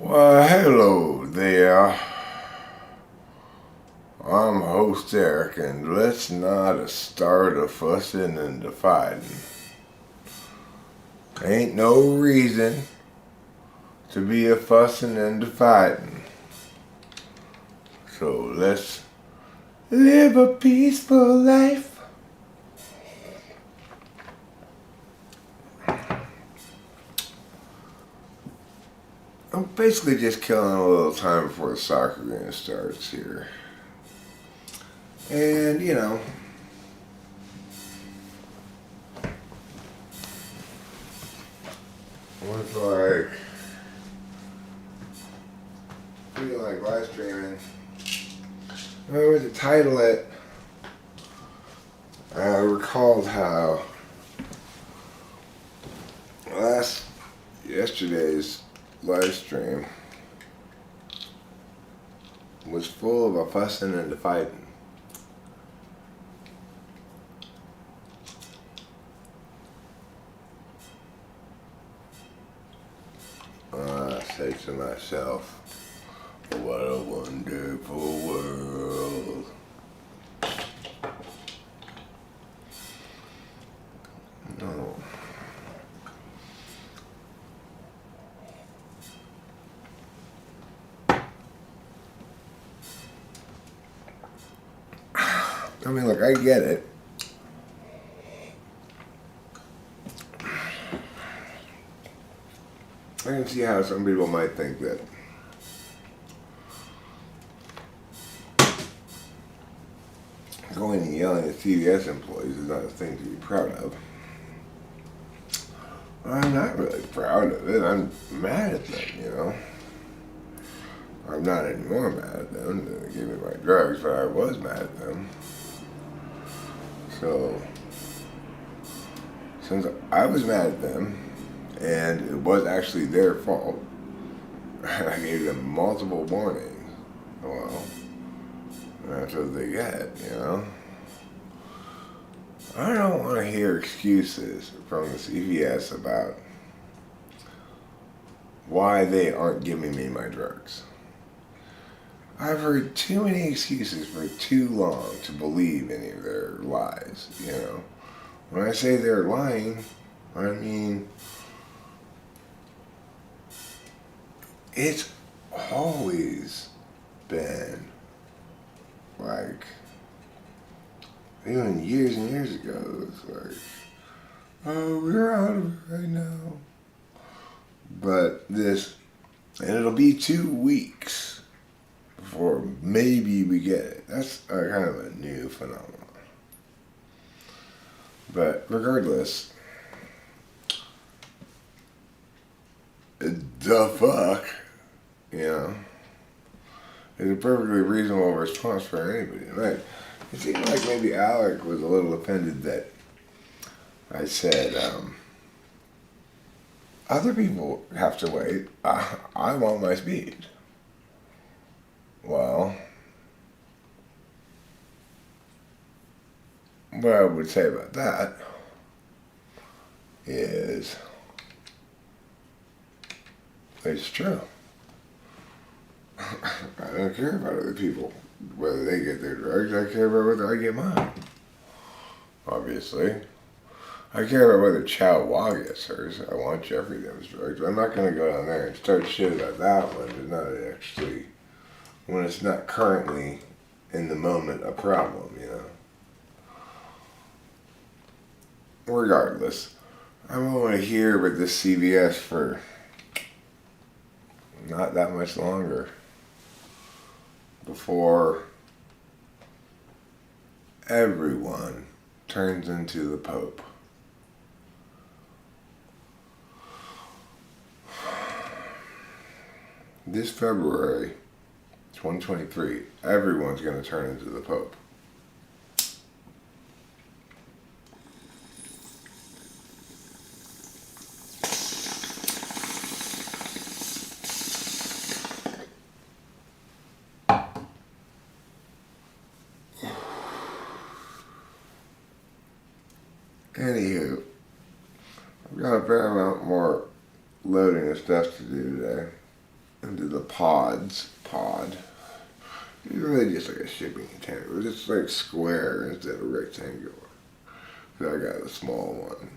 Well, hello there. I'm host Eric, and let's not start a-Fussin and a-Fightin. Ain't no reason to be a-Fussin and a-Fightin. So let's live a peaceful life. I'm basically just killing a little time before the soccer game starts here. And, with feel like live streaming. I remember to title it. I recalled how yesterday's live stream was full of a-Fussin and a-Fightin. I say to myself, what a wonderful world. No. I mean, look, I get it. I can see how some people might think that going and yelling at CVS employees is not a thing to be proud of. I'm not really proud of it. I'm mad at them, I'm not anymore mad at them. They gave me my drugs, but I was mad at them. So, since I was mad at them, and it was actually their fault, I gave them multiple warnings. Well, that's what they get, I don't want to hear excuses from the CVS about why they aren't giving me my drugs. I've heard too many excuses for too long to believe any of their lies, When I say they're lying, I mean, it's always been like, even years and years ago, it's like, oh, we're out of it right now. But and it'll be 2 weeks before maybe we get it. That's kind of a new phenomenon. But regardless, the fuck, is a perfectly reasonable response for anybody. Right? It seemed like maybe Alec was a little offended that I said, other people have to wait. I want my speed. Well, what I would say about that is it's true. I don't care about other people, whether they get their drugs. I care about whether I get mine. Obviously. I care about whether Chow Wah gets hers. I want Jeffrey them's drugs. I'm not going to go down there and start shit about that one. It's not actually, when it's not currently, in the moment, a problem, Regardless, I'm only here with this CVS for not that much longer before everyone turns into the Pope. This February 2023, everyone's going to turn into the Pope. Anywho, I've got a fair amount more loading of stuff to do today. into the pod. It's really just like a shipping container. It's just like square instead of rectangular. So I got a small one.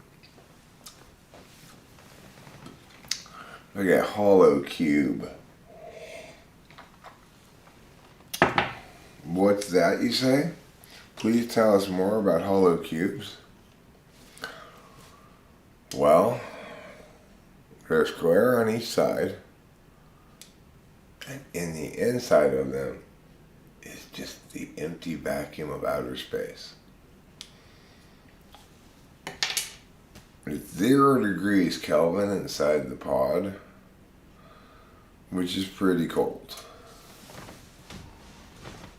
I got hollow cube. What's that, you say? Please tell us more about hollow cubes. Well, they're square on each side, and in the inside of them is just the empty vacuum of outer space. It's 0 degrees Kelvin inside the pod, which is pretty cold.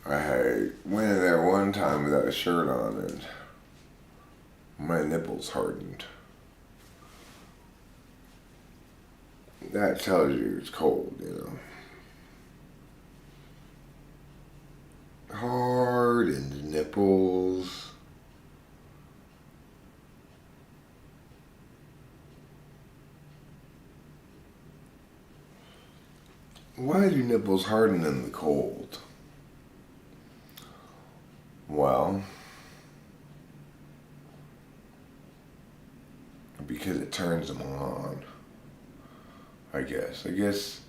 I went in there one time without a shirt on and my nipples hardened. That tells you it's cold, you know. Hardened nipples. Why do nipples harden in the cold? Well, because it turns them on, I guess. I guess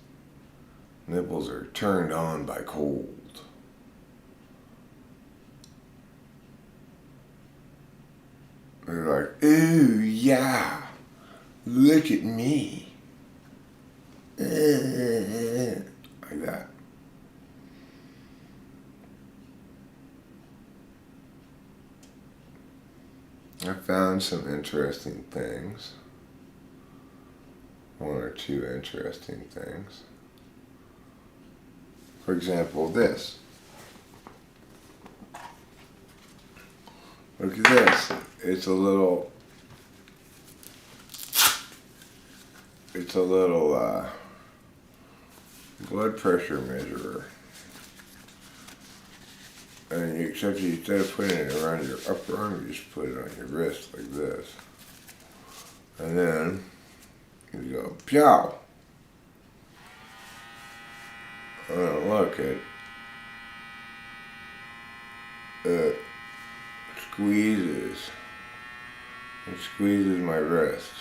nipples are turned on by cold. They're like, ooh, yeah, look at me. Like that. I found some interesting things. 1 or 2 interesting things. For example, this. Look at this. It's a little blood pressure measurer. And except instead of putting it around your upper arm, you just put it on your wrist like this. And then you go, pow! Oh, look, it squeezes. It squeezes my wrist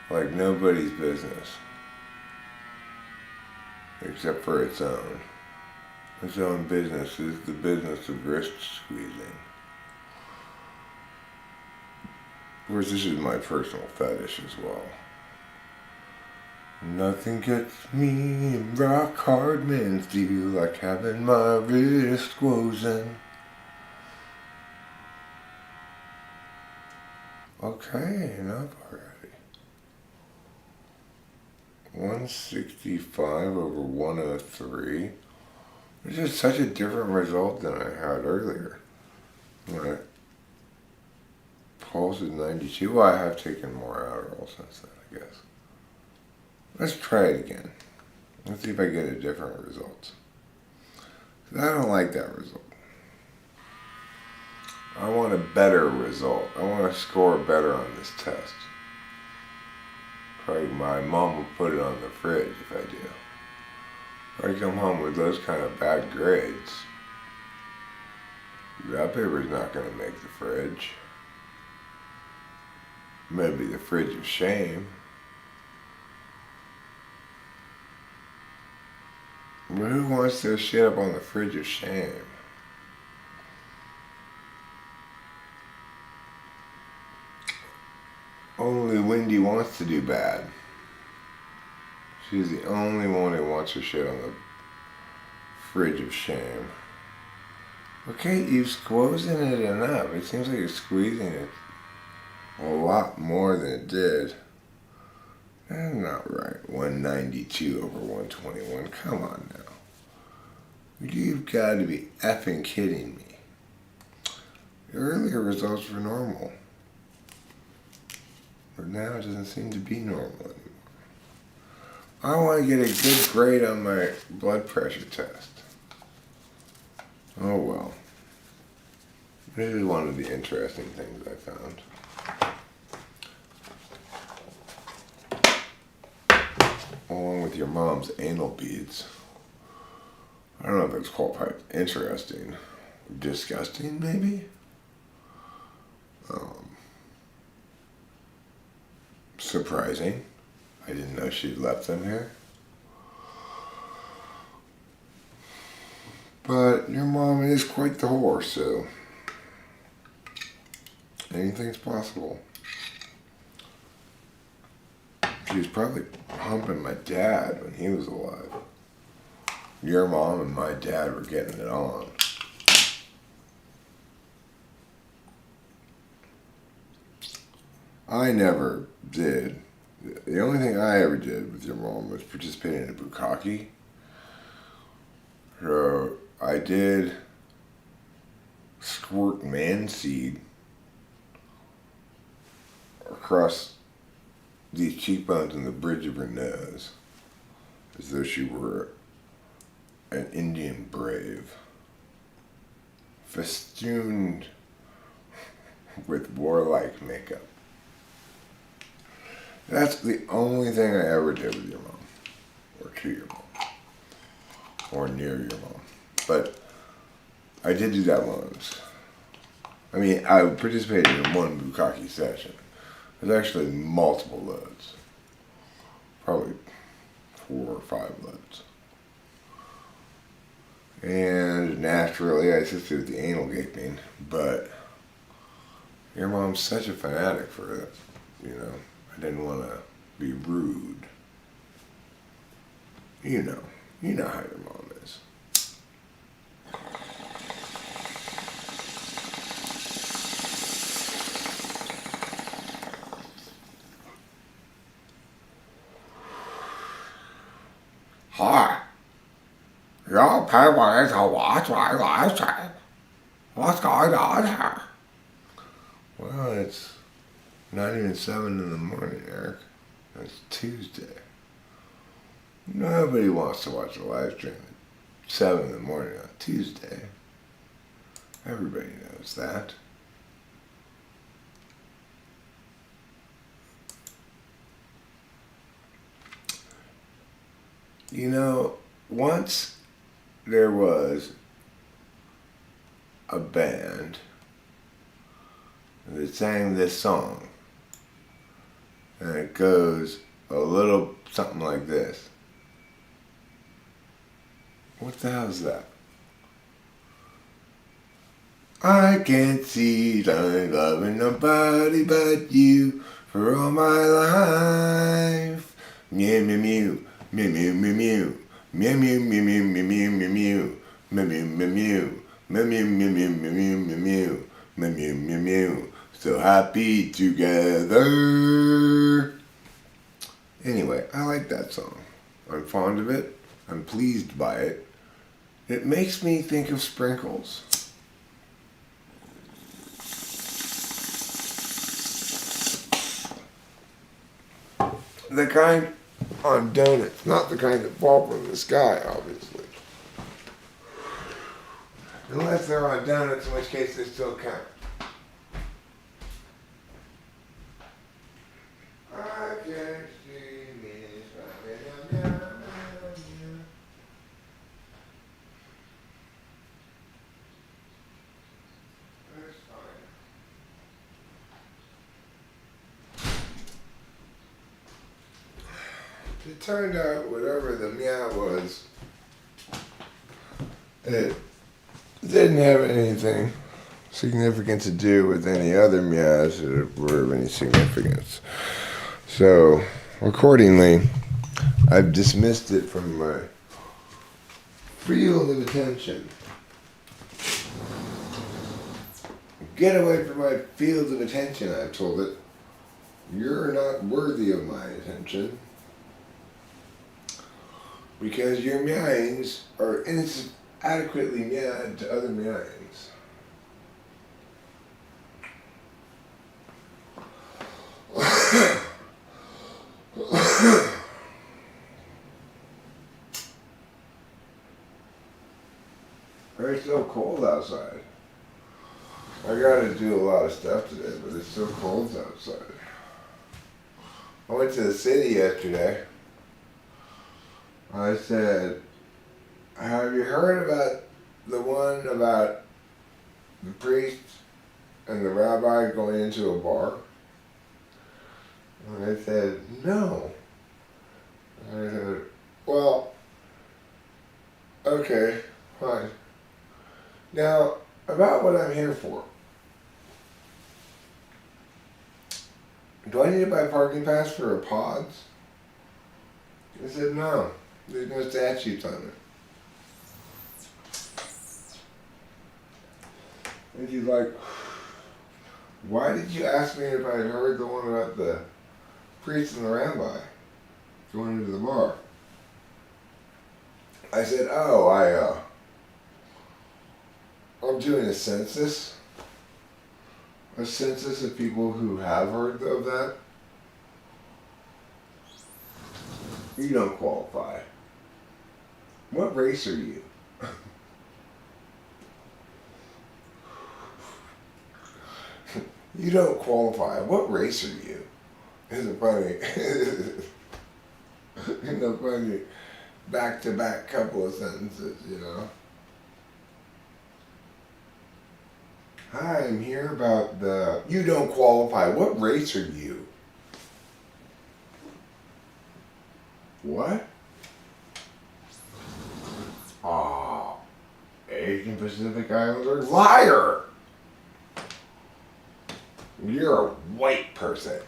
like nobody's business. Except for its own. Its own business is the business of wrist squeezing. Of course, this is my personal fetish as well. Nothing gets me in rock hard men's deal like having my wrist squozen. Okay, enough already. 165 over 103. This is such a different result than I had earlier. My pulse is 92. Well, I have taken more Adderall since then, I guess. Let's try it again. Let's see if I get a different result. 'Cause I don't like that result. I want a better result. I want to score better on this test. Probably my mom will put it on the fridge if I do. If I come home with those kind of bad grades, that paper's not going to make the fridge. Maybe the fridge of shame. But who wants their shit up on the fridge of shame? Only Wendy wants to do bad. She's the only one who wants her shit on the fridge of shame. Okay, you've squeezing it enough. It seems like you're squeezing it a lot more than it did. That's not right. 192 over 121. Come on now. You've got to be effing kidding me. The earlier results were normal. But now it doesn't seem to be normal anymore. I want to get a good grade on my blood pressure test. Oh well. This is one of the interesting things I found. along with your mom's anal beads. I don't know if it's qualified interesting. Disgusting, maybe? Surprising. I didn't know she'd left them here. But your mom is quite the whore, so anything's possible. She was probably humping my dad when he was alive. Your mom and my dad were getting it on. I never did. The only thing I ever did with your mom was participate in a bukkake. So I did squirt man seed across these cheekbones and the bridge of her nose, as though she were an Indian brave, festooned with warlike makeup. That's the only thing I ever did with your mom, or to your mom, or near your mom. But I did do that once. I mean, I participated in one bukkake session. There's actually multiple loads. Probably 4 or 5 loads. And naturally, I assisted with the anal gaping, but your mom's such a fanatic for it, you know. I didn't want to be rude. You know how your mom is. Hi. Your paper is a watch my lifetime. What's going on here? Well, it's not even 7 in the morning, Eric. It's Tuesday. Nobody wants to watch a live stream at 7 in the morning on Tuesday. Everybody knows that. You know, once there was a band that sang this song, and it goes a little something like this. What the hell is that? I can't see I'm loving nobody but you for all my life. Mew mew mew, mew mew mew mew, mew mew mew mew mew mew mew mew, mew mew mew mew, mew mew mew mew mew mew mew mew, mew mew mew mew. So happy together. Anyway, I like that song. I'm fond of it. I'm pleased by it. It makes me think of sprinkles. The kind on donuts, not the kind that fall from the sky, obviously. Unless they're on donuts, in which case they still count. I can't see me. That's fine. It turned out whatever the meow was, it didn't have anything significant to do with any other meows that were of any significance. So, accordingly, I've dismissed it from my field of attention. Get away from my field of attention, I've told it. You're not worthy of my attention. Because your meowings are inadequately meowed to other meowings. It's so cold outside. I gotta do a lot of stuff today, but it's so cold outside. I went to the city yesterday. I said, have you heard about the one about the priest and the rabbi going into a bar? And I said, no. And I said, well, okay, fine. Now, about what I'm here for. Do I need to buy a parking pass for a pods? I said, no. There's no statutes on it. And she's like, why did you ask me if I had heard the one about the priest and the rabbi going into the bar? I said, oh, I'm doing a census. A census of people who have heard of that. You don't qualify. What race are you? You don't qualify. What race are you? It's a funny, it's a funny back-to-back couple of sentences, you know. Hi, I'm here about the, you don't qualify. What race are you? What? Ah, Asian Pacific Islander? Liar! You're a white person.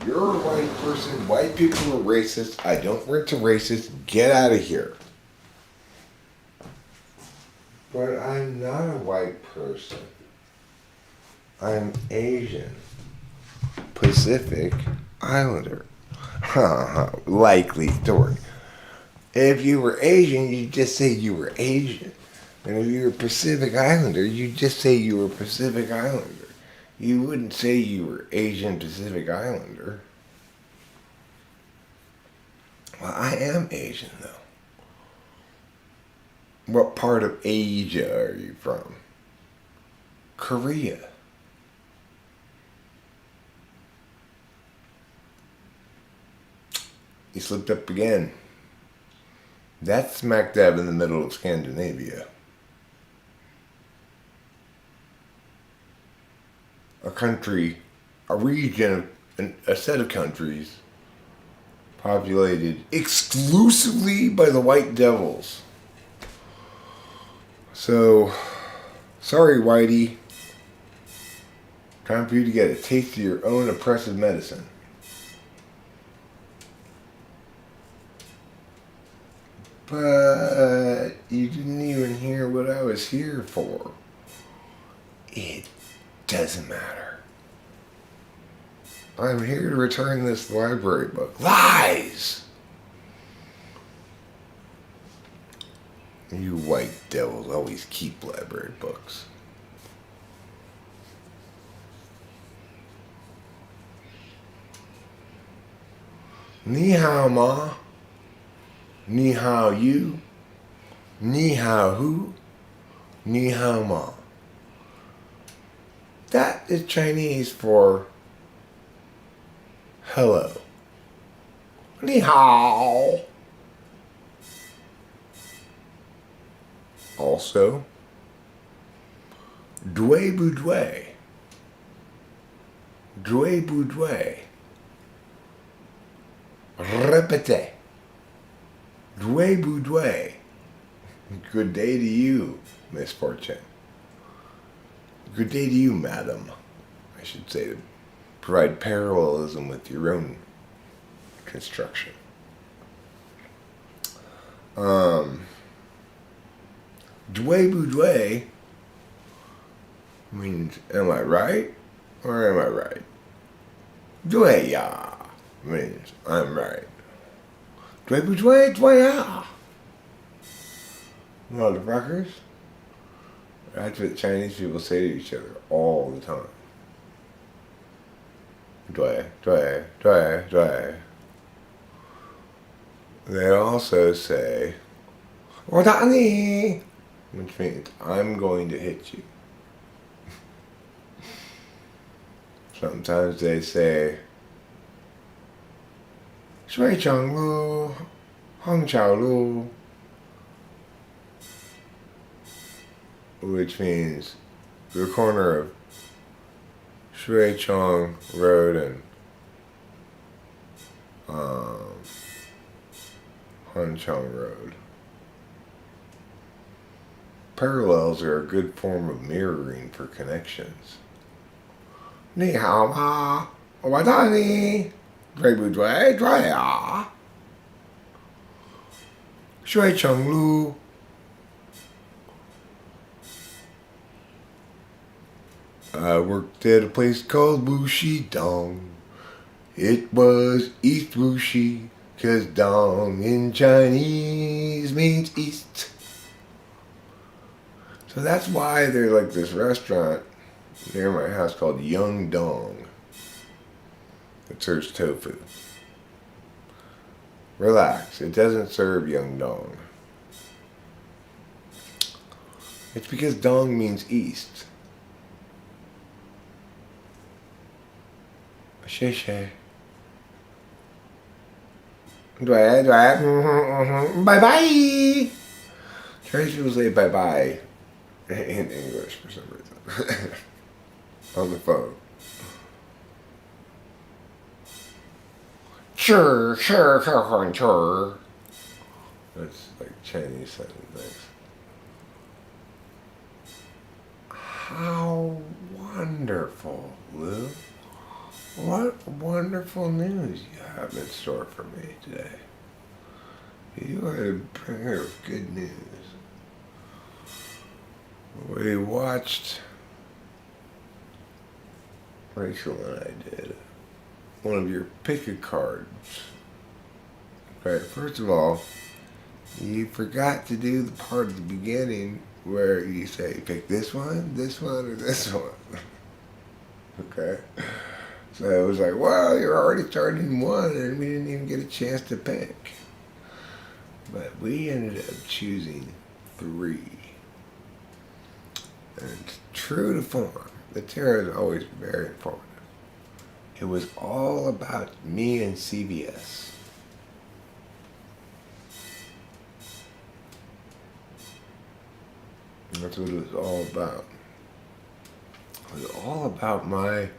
You're a white person. White people are racist. I don't rent to racists. Get out of here. But I'm not a white person. I'm Asian. Pacific Islander. Likely story. If you were Asian, you'd just say you were Asian. And if you were Pacific Islander, you'd just say you were Pacific Islander. You wouldn't say you were Asian Pacific Islander. Well, I am Asian, though. What part of Asia are you from? Korea. You slipped up again. That's smack dab in the middle of Scandinavia. A country, a region, a set of countries populated exclusively by the white devils. So, sorry, Whitey. Time for you to get a taste of your own oppressive medicine. But you didn't even hear what I was here for. It doesn't matter. I'm here to return this library book. Lies! You white devils always keep library books. Ni hao ma. Ni hao you. Ni hao who. Ni hao ma. That is Chinese for hello. Ni hao. Also, dui bu dui. Dui bu dui. Répétez. Dui bu dui. Good day to you, Miss Fortune. Good day to you, madam. I should say, to provide parallelism with your own construction. Dui bu dui means, am I right or am I right? Dui ya means, I'm right. Dui bu dui, dui ya. Motherfuckers. That's what Chinese people say to each other all the time. Dui, dui, dui, dui. They also say, Wadani. which means I'm going to hit you. Sometimes they say, 水长路, Hong Chao Lu, which means the corner of Shui Chong Road and Han Chong Road. Parallels are a good form of mirroring for connections. 你好吗？我打你，对不对？对啊。水长路。I worked at a place called Wuxi Dong. It was East Wuxi, 'cause Dong in Chinese means east. So that's why there's like this restaurant near my house called Young Dong that serves tofu. Relax, it doesn't serve Young Dong. It's because Dong means east. 谢谢。对对，拜拜。Chinese people say bye bye in English for some reason. On the phone. Sure. That's like Chinese sounding things. How wonderful, Lou. What wonderful news you have in store for me today. You are a bringer of good news. We watched, Rachel and I did, one of your pick-a-cards. Okay, first of all, you forgot to do the part at the beginning where you say, pick this one, or this one. Okay? So it was like, well, you're already starting one and we didn't even get a chance to pick. But we ended up choosing 3. And true to form, the tarot is always very informative. It was all about me and CVS. And that's what it was all about. It was all about my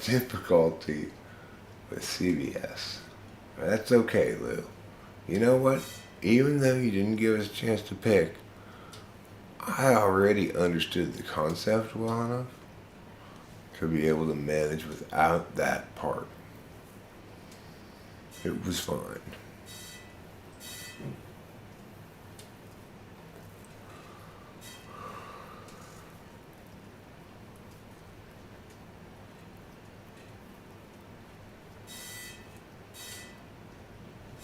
difficulty with CVS. That's okay, Lou. You know what? Even though you didn't give us a chance to pick, I already understood the concept well enough to be able to manage without that part. It was fine.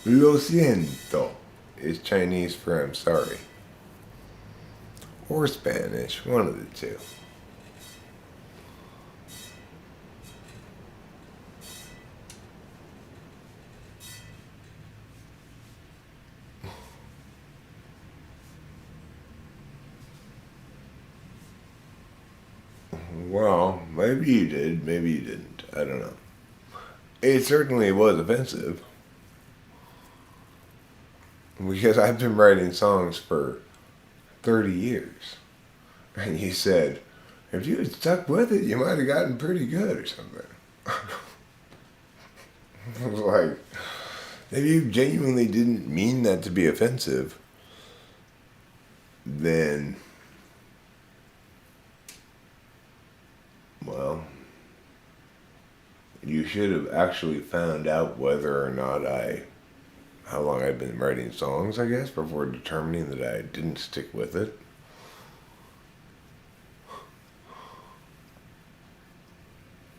Lo siento is Chinese for I'm sorry. Or Spanish, one of the two. Well, maybe you did, maybe you didn't. I don't know. It certainly was offensive. Because I've been writing songs for 30 years. And you said, if you had stuck with it, you might have gotten pretty good or something. I was like, if you genuinely didn't mean that to be offensive, then, well, you should have actually found out whether or not how long I'd been writing songs, I guess, before determining that I didn't stick with it.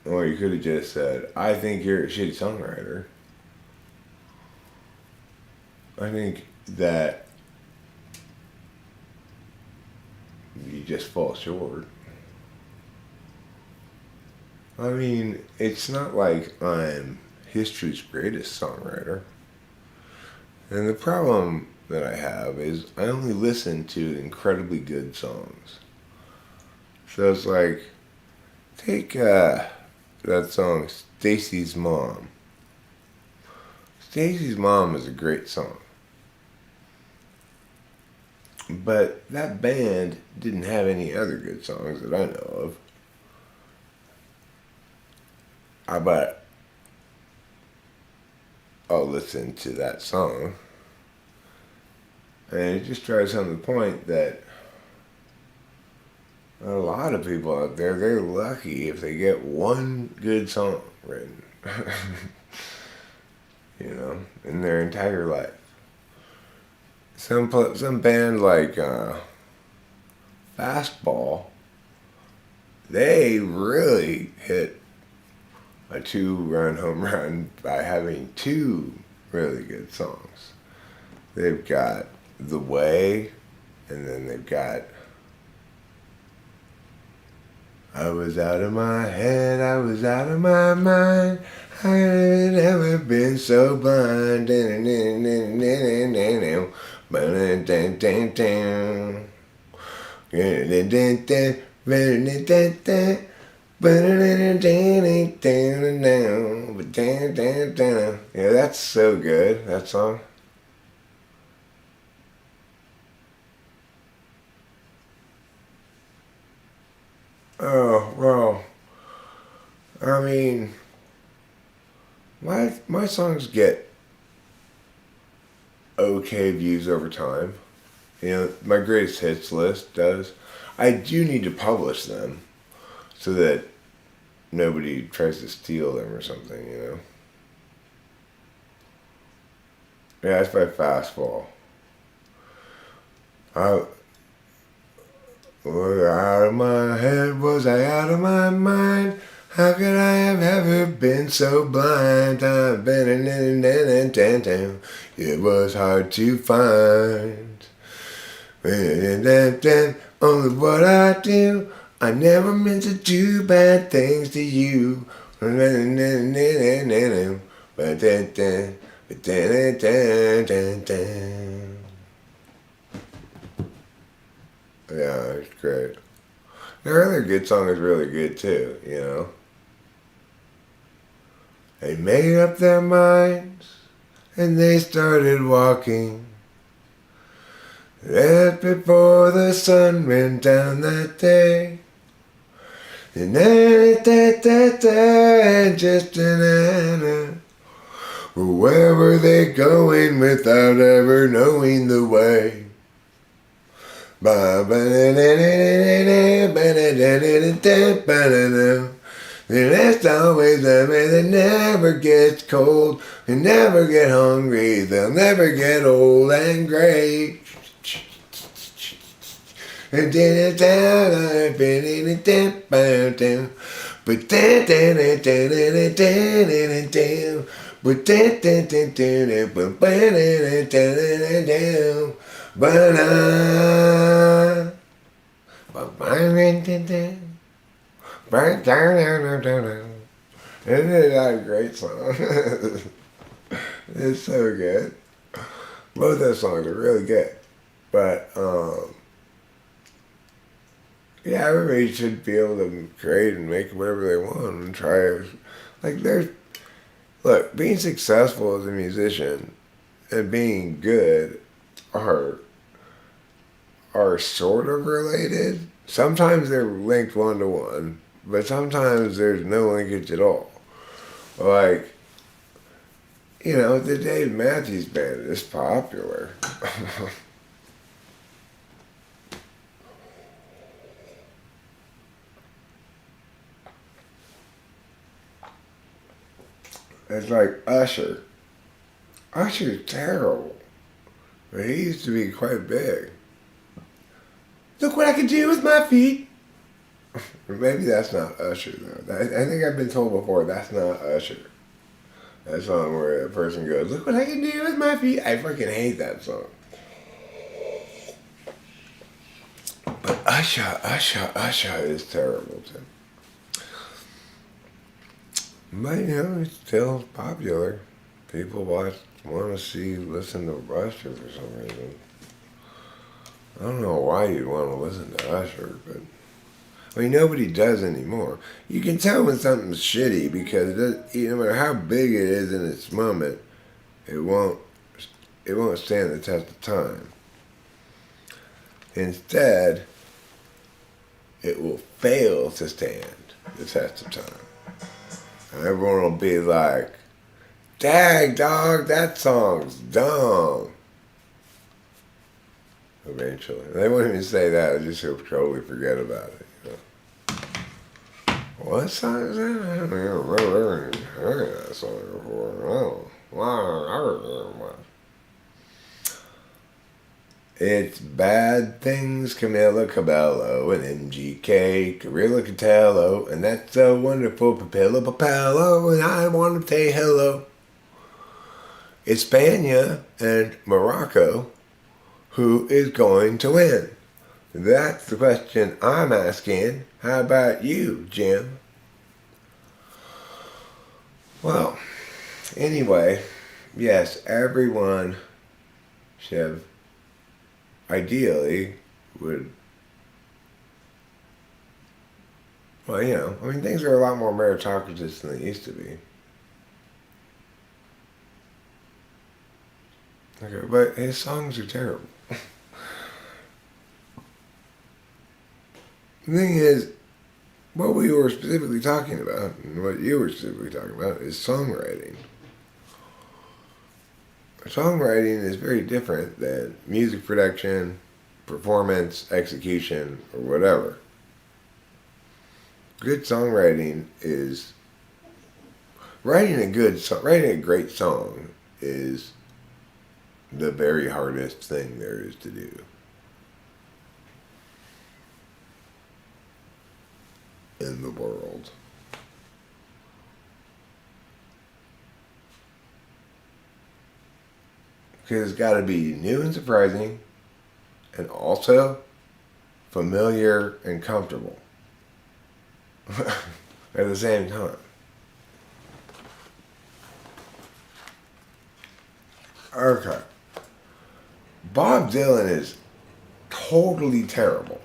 Or you could have just said, I think you're a shitty songwriter. I think that you just fall short. I mean, it's not like I'm history's greatest songwriter. And the problem that I have is I only listen to incredibly good songs. So it's like, take that song, Stacy's Mom. Stacy's Mom is a great song. But that band didn't have any other good songs that I know of. But I'll listen to that song. And it just drives home the point that a lot of people out there, they're lucky if they get one good song written. In their entire life. Some band like Fastball, they really hit a 2-run home run by having 2 really good songs. They've got The Way, and then they've got I was out of my head, I was out of my mind, I had never been so blind. Yeah, that's so good, that song. Oh, well, I mean, my songs get okay views over time. My greatest hits list does. I do need to publish them so that nobody tries to steal them or something, Yeah, that's by Fastball. I was I out of my head, was I out of my mind? How could I have ever been so blind? I've been in. It was hard to find. Only what I do. I never meant to do bad things to you. Yeah, it's great. Their other good song is really good too, They made up their minds and they started walking. Just before the sun went down that day. And just where were they going without ever knowing the way? That's always the way that never gets cold and never get hungry. They'll never get old and gray. And then it's out I've been in a damp down. But isn't it a great song? It's so good. Both those songs are really good. But yeah, everybody should be able to create and make whatever they want and try. Look, being successful as a musician and being good are sort of related. Sometimes they're linked 1-to-1, but sometimes there's no linkage at all. The Dave Matthews Band is popular. It's like Usher. Usher's terrible. But he used to be quite big. Look what I can do with my feet. Maybe that's not Usher, though. I think I've been told before that's not Usher. That song where a person goes, look what I can do with my feet. I freaking hate that song. But Usher is terrible, too. But, it's still popular. People watch want to listen to Usher for some reason. I don't know why you'd want to listen to Usher, but I mean, nobody does anymore. You can tell when something's shitty because no matter how big it is in its moment, it won't stand the test of time. Instead, it will fail to stand the test of time. And everyone will be like, "Dang, dog, that song's dumb." Eventually. They won't even say that, they just totally forget about it. You know? What song is that? I don't even remember heard that song before. Oh, wow, I remember one. It's Bad Things, Camila Cabello, and MGK, Gorilla Catello, and that's a wonderful Papello, and I want to say hello. It's Spania and Morocco. Who is going to win? That's the question I'm asking. How about you, Jim? Well, anyway, yes, everyone should ideally would, well, you know, I mean, things are a lot more meritocratic than they used to be. Okay, but his songs are terrible. The thing is, what we were specifically talking about, and what you were specifically talking about, is songwriting. Songwriting is very different than music production, performance, execution, or whatever. Good songwriting is writing a great song is the very hardest thing there is to do. In the world. Because it's got to be new and surprising, and also familiar and comfortable at the same time. Okay. Bob Dylan is totally terrible.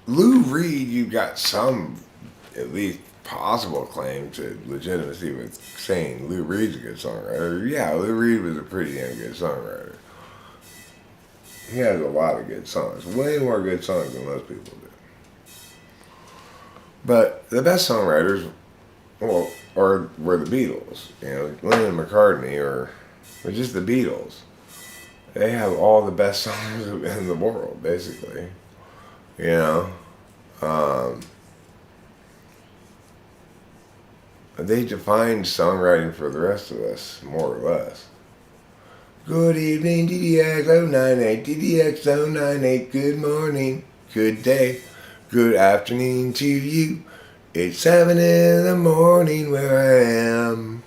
Lou Reed, you got some, at least possible claim to legitimacy with saying Lou Reed's a good songwriter. Yeah, Lou Reed was a pretty damn good songwriter. He has a lot of good songs. Way more good songs than most people do. But the best songwriters, well, were the Beatles. You know, Lennon and McCartney or just the Beatles. They have all the best songs in the world, basically. You know, they defined songwriting for the rest of us, more or less. Good evening, DDX098, DDX098, good morning, good day, good afternoon to you. It's 7 in the morning where I am.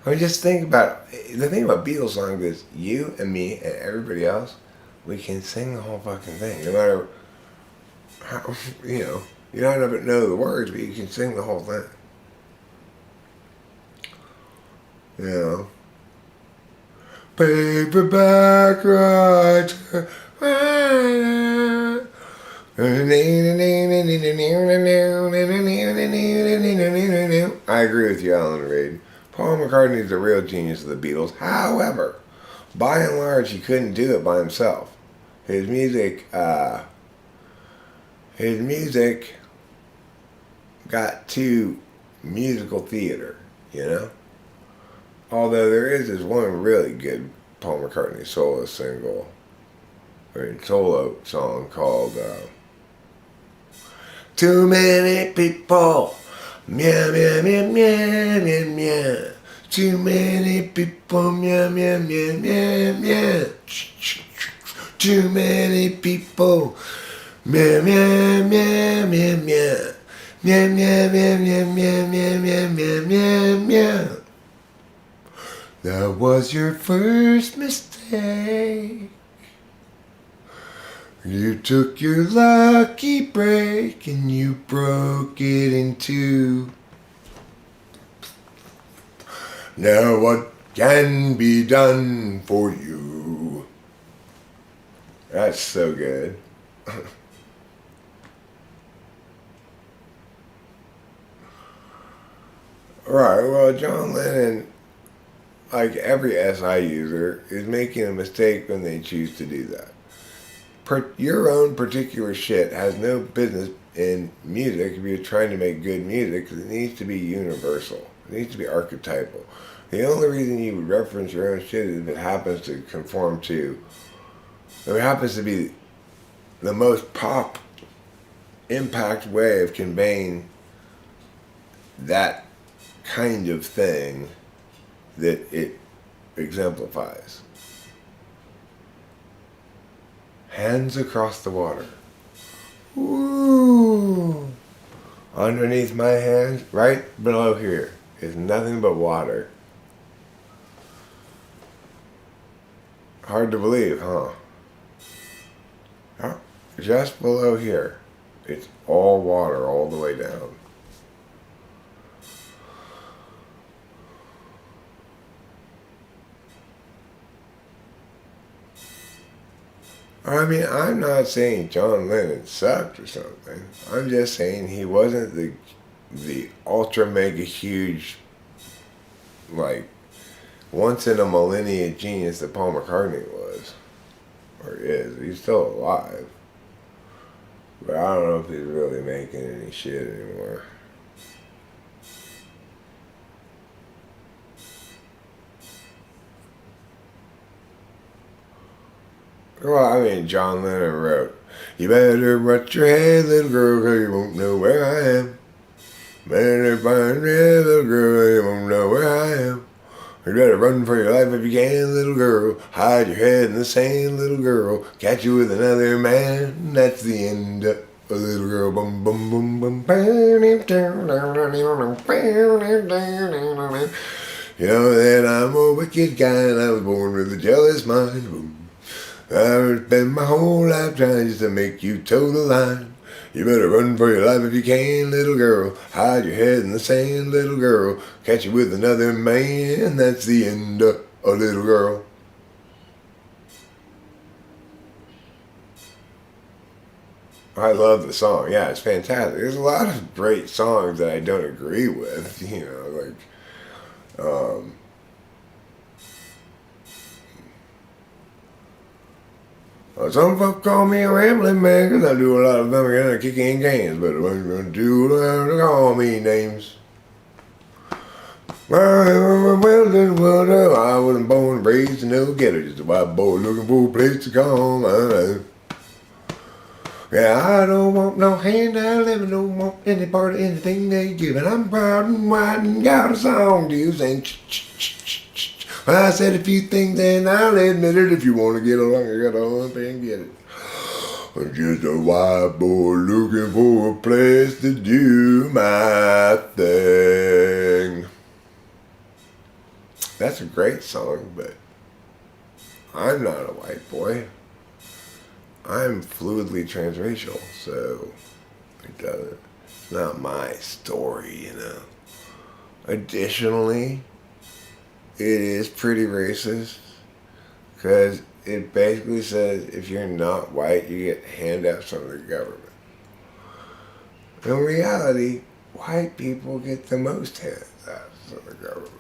I mean, just think about the thing about Beatles songs is you and me and everybody else, we can sing the whole fucking thing, no matter how, you know, you don't know the words, but you can sing the whole thing. You know, paperback writer. I agree with you, Alan Reid. Paul McCartney is the real genius of the Beatles. However, by and large, he couldn't do it by himself. His music got to musical theater, you know? Although there is this one really good Paul McCartney solo song called Too Many People, meow, meow, meow, meow, meow, meow. Too many people, meow, meow, meow, meow, meow. Too many people, meow, meow, meow, meow, meow. Meow, meow, meow, meow, meow, meow, meow, meow, meow, meow. That was your first mistake. You took your lucky break and you broke it in two. Now what can be done for you. That's so good. Right, well, John Lennon, like every SI user, is making a mistake when they choose to do that. Your own particular shit has no business in music if you're trying to make good music, because it needs to be universal. It needs to be archetypal. The only reason you would reference your own shit is if it happens to conform to, if it happens to be the most pop impact way of conveying that kind of thing that it exemplifies. Hands across the water. Ooh. Underneath my hands, right below here, is nothing but water. Hard to believe, huh? Just below here, it's all water all the way down. I mean, I'm not saying John Lennon sucked or something. I'm just saying he wasn't the ultra mega huge, like, once in a millennia genius that Paul McCartney was. Or is. He's still alive. But I don't know if he's really making any shit anymore. Well, I mean, John Lennon wrote, "You better watch your head, little girl, 'cause you won't know where I am. Better find me, little girl, you won't know where I am. You better run for your life if you can, little girl. Hide your head in the sand, little girl. Catch you with another man. That's the end of a little girl. Bum, bum, bum, bum. You know that I'm a wicked guy and I was born with a jealous mind. Boom. I've spent my whole life trying just to make you toe the line. You better run for your life if you can, little girl. Hide your head in the sand, little girl. Catch you with another man. That's the end of a little girl." I love the song. Yeah, it's fantastic. There's a lot of great songs that I don't agree with. You know, like, some folk call me a rambling man, 'cause I do a lot of thumping and kicking cans, but I'm going to do to call me names. Well, I wasn't born and raised in no ghetto, just a white boy looking for a place to call my own. Yeah, I don't want no handout living, don't want any part of anything they give, and I'm proud and white and got a song to sing. I said a few things and I'll admit it. If you want to get along, you gotta hump and get it. I'm just a white boy looking for a place to do my thing. That's a great song, but I'm not a white boy. I'm fluidly transracial, so it's not my story, you know. Additionally, it is pretty racist, because it basically says if you're not white, you get handouts from the government. In reality, white people get the most handouts from the government.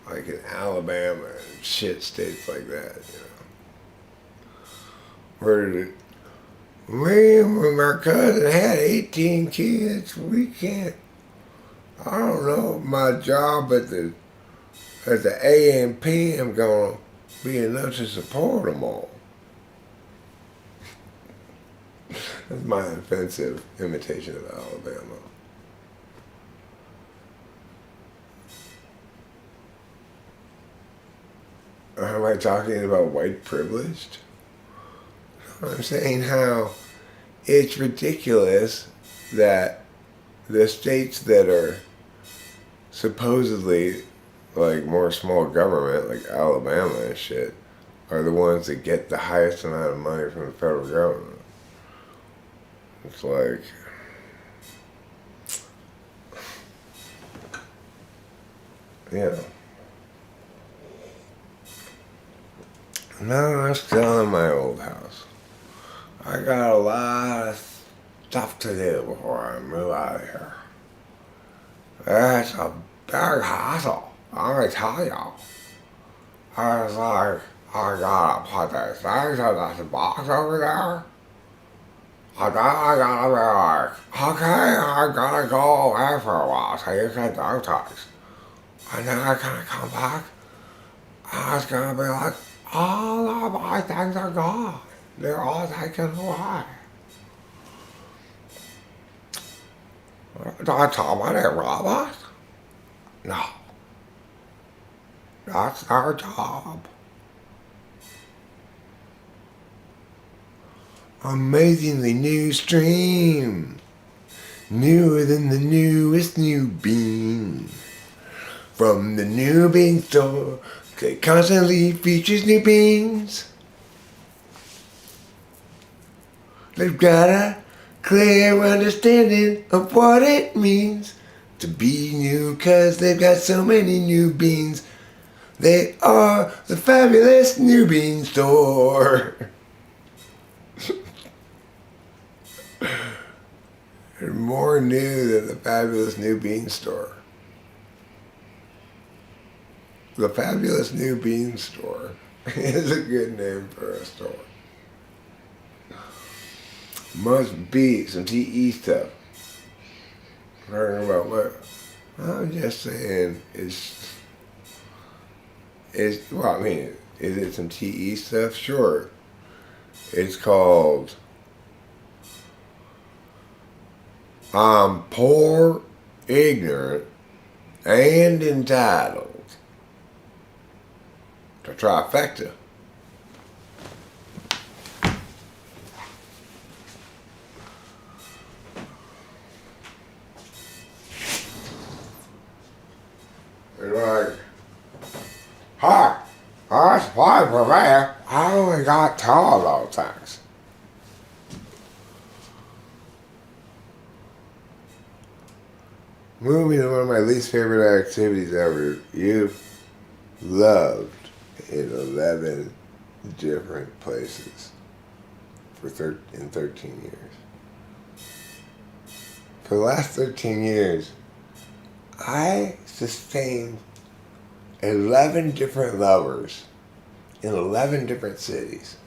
Like in Alabama and shit states like that, you know. Where did it? When my cousin had 18 kids, we can't, I don't know, my job at the A&P, I'm gonna be enough to support them all. That's my offensive imitation of Alabama. Am I talking about white privileged? I'm saying how it's ridiculous that the states that are supposedly like more small government, like Alabama and shit, are the ones that get the highest amount of money from the federal government. It's like, you know, No, I'm still in my old house. I got a lot of stuff to do before I move out of here. It's a big hassle, let me tell you. It's like, I gotta put these things in this box over there. And then I gotta be like, okay, I gotta go away for a while so you can do things. And then I can't come back. And it's gonna be like, all of my things are gone. They're all taken away. Don't tell me they rob us? No. That's their job. Amazingly new stream. Newer than the newest new bean. From the new bean store, it constantly features new beans. They've got a clear understanding of what it means to be new, 'cause they've got so many new beans. They are the fabulous new bean store. They're more new than the fabulous new bean store. The fabulous new bean store is a good name for a store. Must be some TE stuff. Talking about what? I'm just saying well, I mean, is it some TE stuff? Sure. It's called I'm poor, ignorant, and entitled. The trifecta. It's like, hi, that's fine for me. I only got two of those things. Moving is one of my least favorite activities ever. You've loved in 11 different places in 13 years. For the last 13 years, I sustained 11 different lovers in 11 different cities.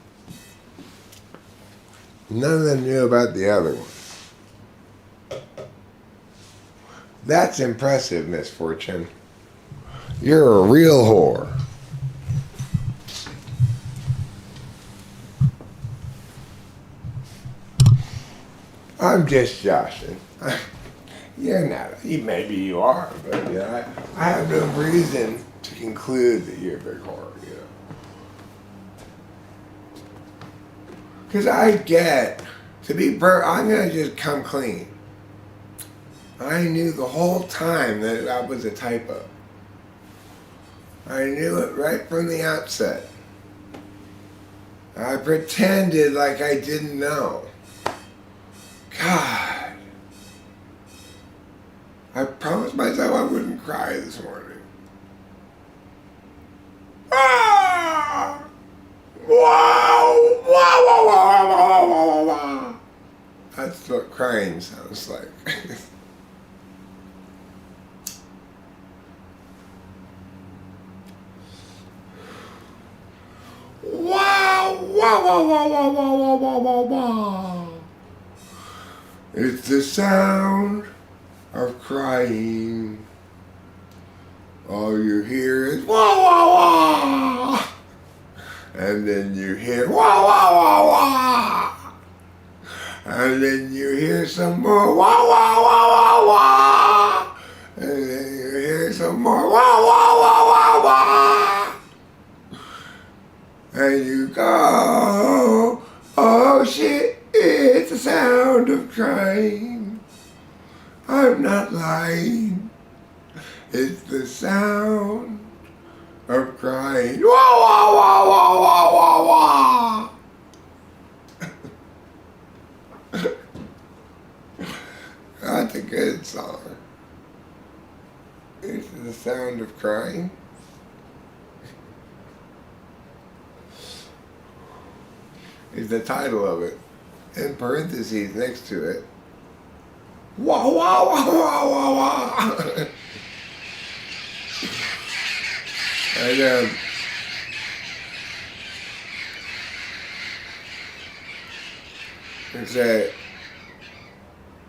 None of them knew about the other one. That's impressive, Misfortune. You're a real whore. I'm just joshing. You're not. Maybe you are, but you know, I have no reason to conclude that you're a big whore. You know, because I get to be. I'm gonna just come clean. I knew the whole time that that was a typo. I knew it right from the outset. I pretended like I didn't know. God. I promised myself I wouldn't cry this morning. Ah! Wow! Wow! Wow! Wow! Wow! Wow! Wow! That's what crying sounds like. Wow! Wow! Wow! Wow! Wow! Wow! Wow! Wow! Wow! It's the sound of crying. All you hear is wah wah wah, and then you hear wah wah wah wah, and then you hear some more wah wah wah wah wah, and then you hear some more wah wah wah wah wah, and you go, oh shit, it's the sound of crying. I'm not lying. It's the sound of crying. Wah, wah, wah, wah, wah, wah, wah. That's a good song. It's the sound of crying. is the title of it. In parentheses next to it. Wah, wah, wah, wah, wah, wah. And it said,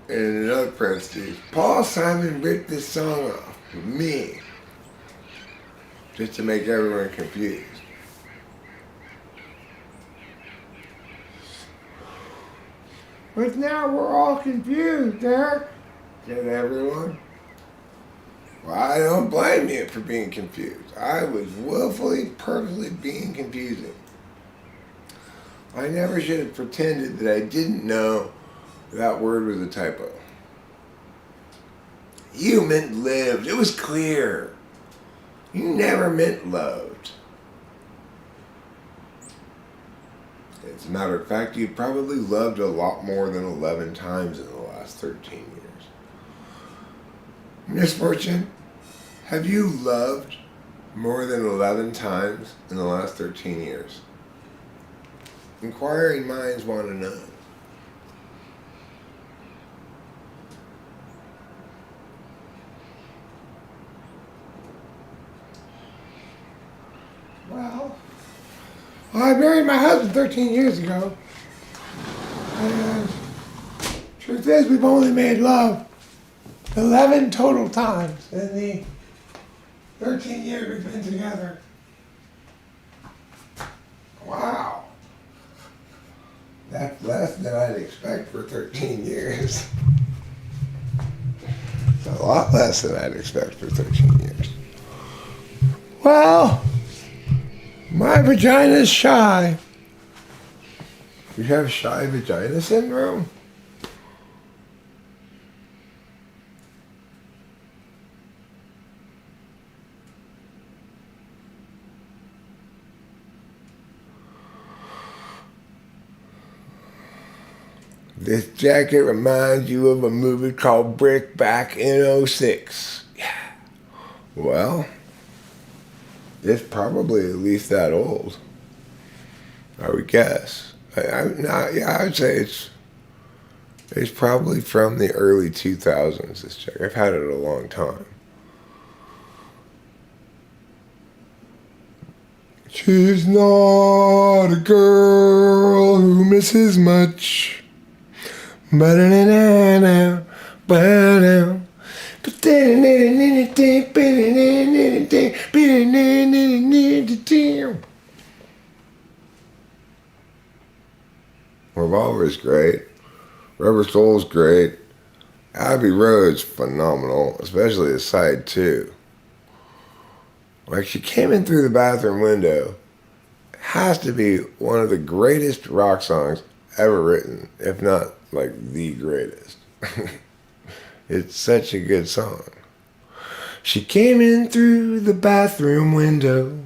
in another parentheses, Paul Simon ripped this song off with me just to make everyone confused. But now we're all confused, Derek, said everyone. Well, I don't blame you for being confused. I was willfully, purposely being confusing. I never should have pretended that I didn't know that word was a typo. You meant lived. It was clear. You never meant loved. As a matter of fact, you probably loved a lot more than 11 times in the last 13 years. Misfortune, have you loved more than 11 times in the last 13 years? Inquiring minds want to know. Well, I married my husband 13 years ago. And truth is, we've only made love 11 total times in the 13 years we've been together. Wow. That's less than I'd expect for 13 years. It's a lot less than I'd expect for 13 years. Well, my vagina's shy. You have shy vagina syndrome? This jacket reminds you of a movie called Brick back in '06. Yeah. Well, it's probably at least that old, I would guess. I would say it's probably from the early 2000s, this jacket. I've had it a long time. She's not a girl who misses much. Ba-da-da-da-da, ba-da. Revolver's great. Rubber Soul's great. Abbey Road's phenomenal, especially the side 2. Like, she came in through the bathroom window. Has to be one of the greatest rock songs ever written, if not like the greatest. It's such a good song. She came in through the bathroom window.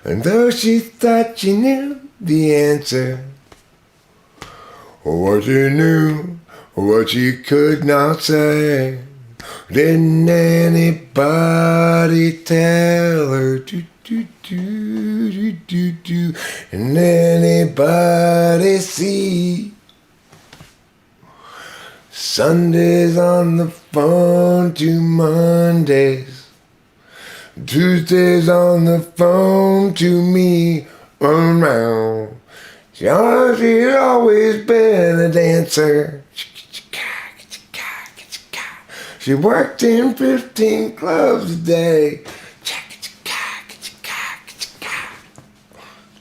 And though she thought she knew the answer, or what she knew, or what she could not say, didn't anybody tell her to do, and anybody see? Sundays on the phone to Mondays, Tuesdays on the phone to me. Around, she's always been a dancer. She worked in 15 clubs a day.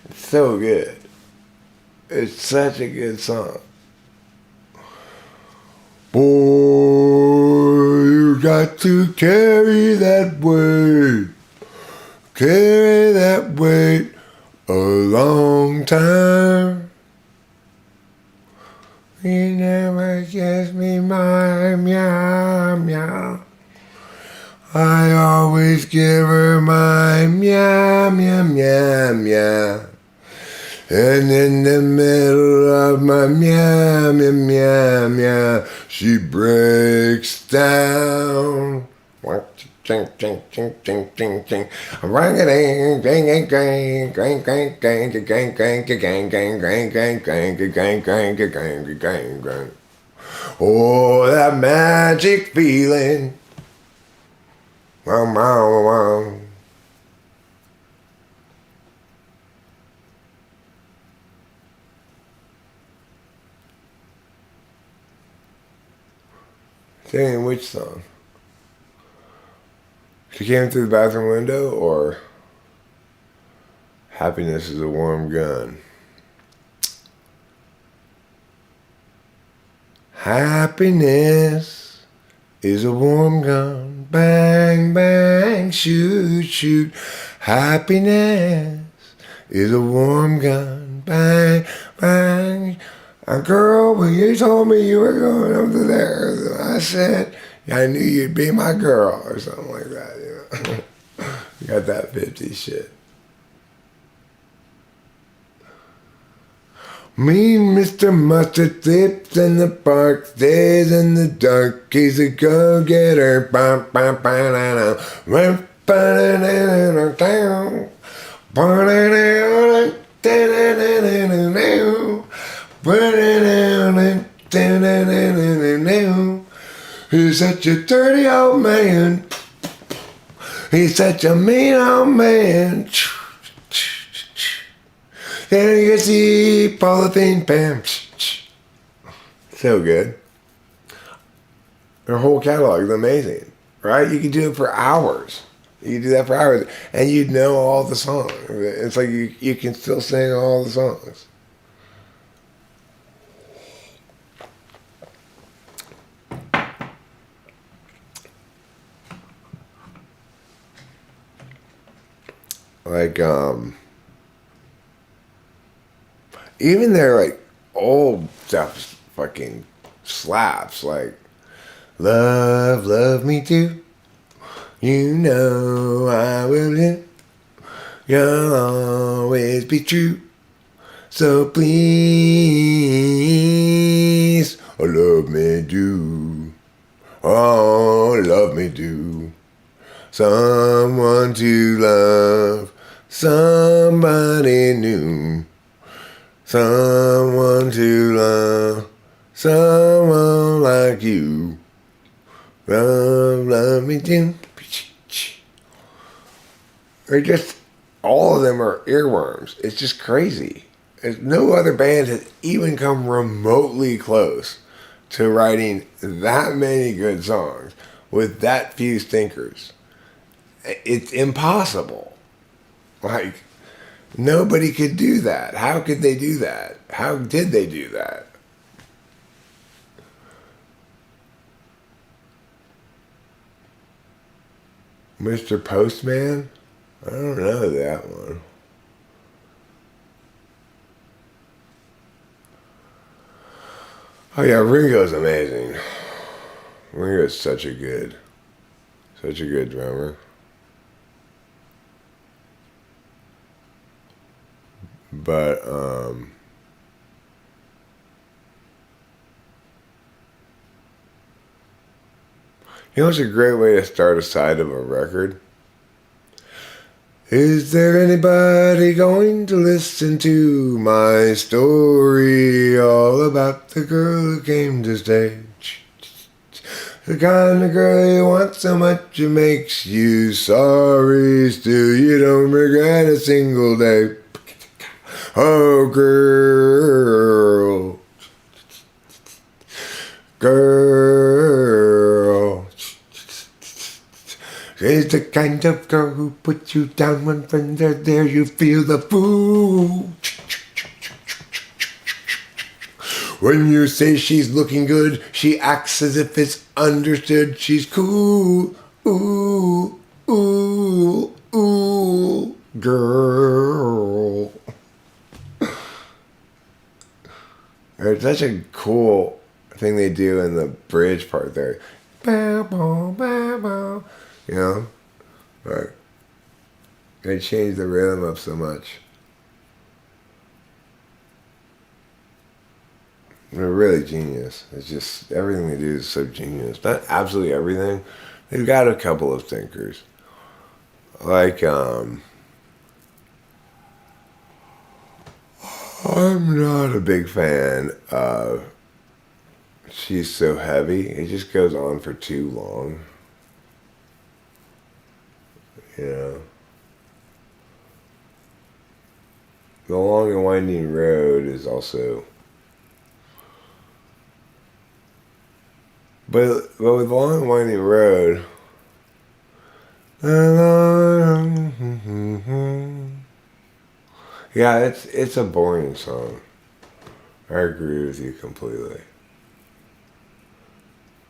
It's so good. It's such a good song. Boy, you got to carry that weight. Carry that weight a long time. He never gives me my meow meow. I always give her my meow meow meow meow. And in the middle of my meow, meow, meow, meow, she breaks down. Ching, ching, ching, ching, ching, ching. Ring-a-ding, ding, gang, gang, gang, gang, gang, gang, gang, gang, gang, gang, gang, gang, gang, gang, gang, gang. Oh, that magic feeling. Wow, wow, wow. Saying which song? She came through the bathroom window, or happiness is a warm gun? Happiness is a warm gun. Bang, bang, shoot, shoot. Happiness is a warm gun. Bang, bang. Girl, when you told me you were going up to there, I said, I knew you'd be my girl, or something like that. You know? You got that 50 shit. Me and Mr. Mustard slips in the park, stays in the dark, he's a go-getter. He's such a dirty old man. He's such a mean old man. And you can see polythene Pam. So good. Their whole catalog is amazing, right? You can do it for hours. You can do that for hours, and you'd know all the songs. It's like you can still sing all the songs. Like, even their, like, old stuff fucking slaps. Like, love, love me too. You know I will do. You'll always be true. So please, oh, love me do. Oh, love me do. Someone to love. Somebody new. Someone to love. Someone like you. Love, love me too. They're just, all of them are earworms. It's just crazy. No other band has even come remotely close to writing that many good songs with that few stinkers. It's impossible. Like, nobody could do that. How could they do that? How did they do that? Mr. Postman? I don't know that one. Oh yeah, Ringo's amazing. Ringo's such a good drummer. But you know, it's a great way to start a side of a record. Is there anybody going to listen to my story all about the girl who came to stay? The kind of girl you want so much it makes you sorry. Still you don't regret a single day. Oh girl, girl. She's the kind of girl who puts you down when friends are there. You feel the fool. When you say she's looking good, she acts as if it's understood. She's cool. Ooh, ooh, ooh, girl. It's such a cool thing they do in the bridge part there. Bow, bow, bow, bow. You know? Like, they change the rhythm up so much. They're really genius. It's just everything they do is so genius. Not absolutely everything. They've got a couple of thinkers. Like, I'm not a big fan of She's So Heavy. It just goes on for too long. You know? The Long and Winding Road is also... But with The Long and Winding Road... Yeah, it's a boring song. I agree with you completely.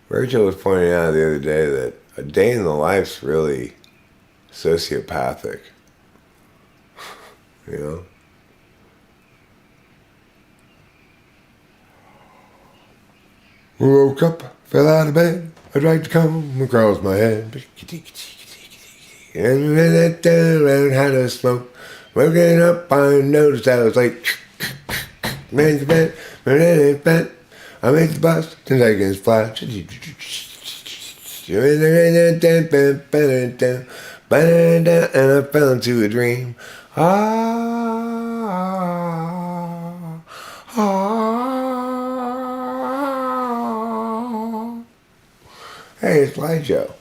Rachel was pointing out the other day that A Day in the Life's really sociopathic. You know? Woke up, fell out of bed, I tried to comb across my head. And then I learned how to smoke. Waking up, I noticed I was late. Made the bed, I made the bus, 10 seconds flat. And I fell into a dream. Hey, it's Light Joe.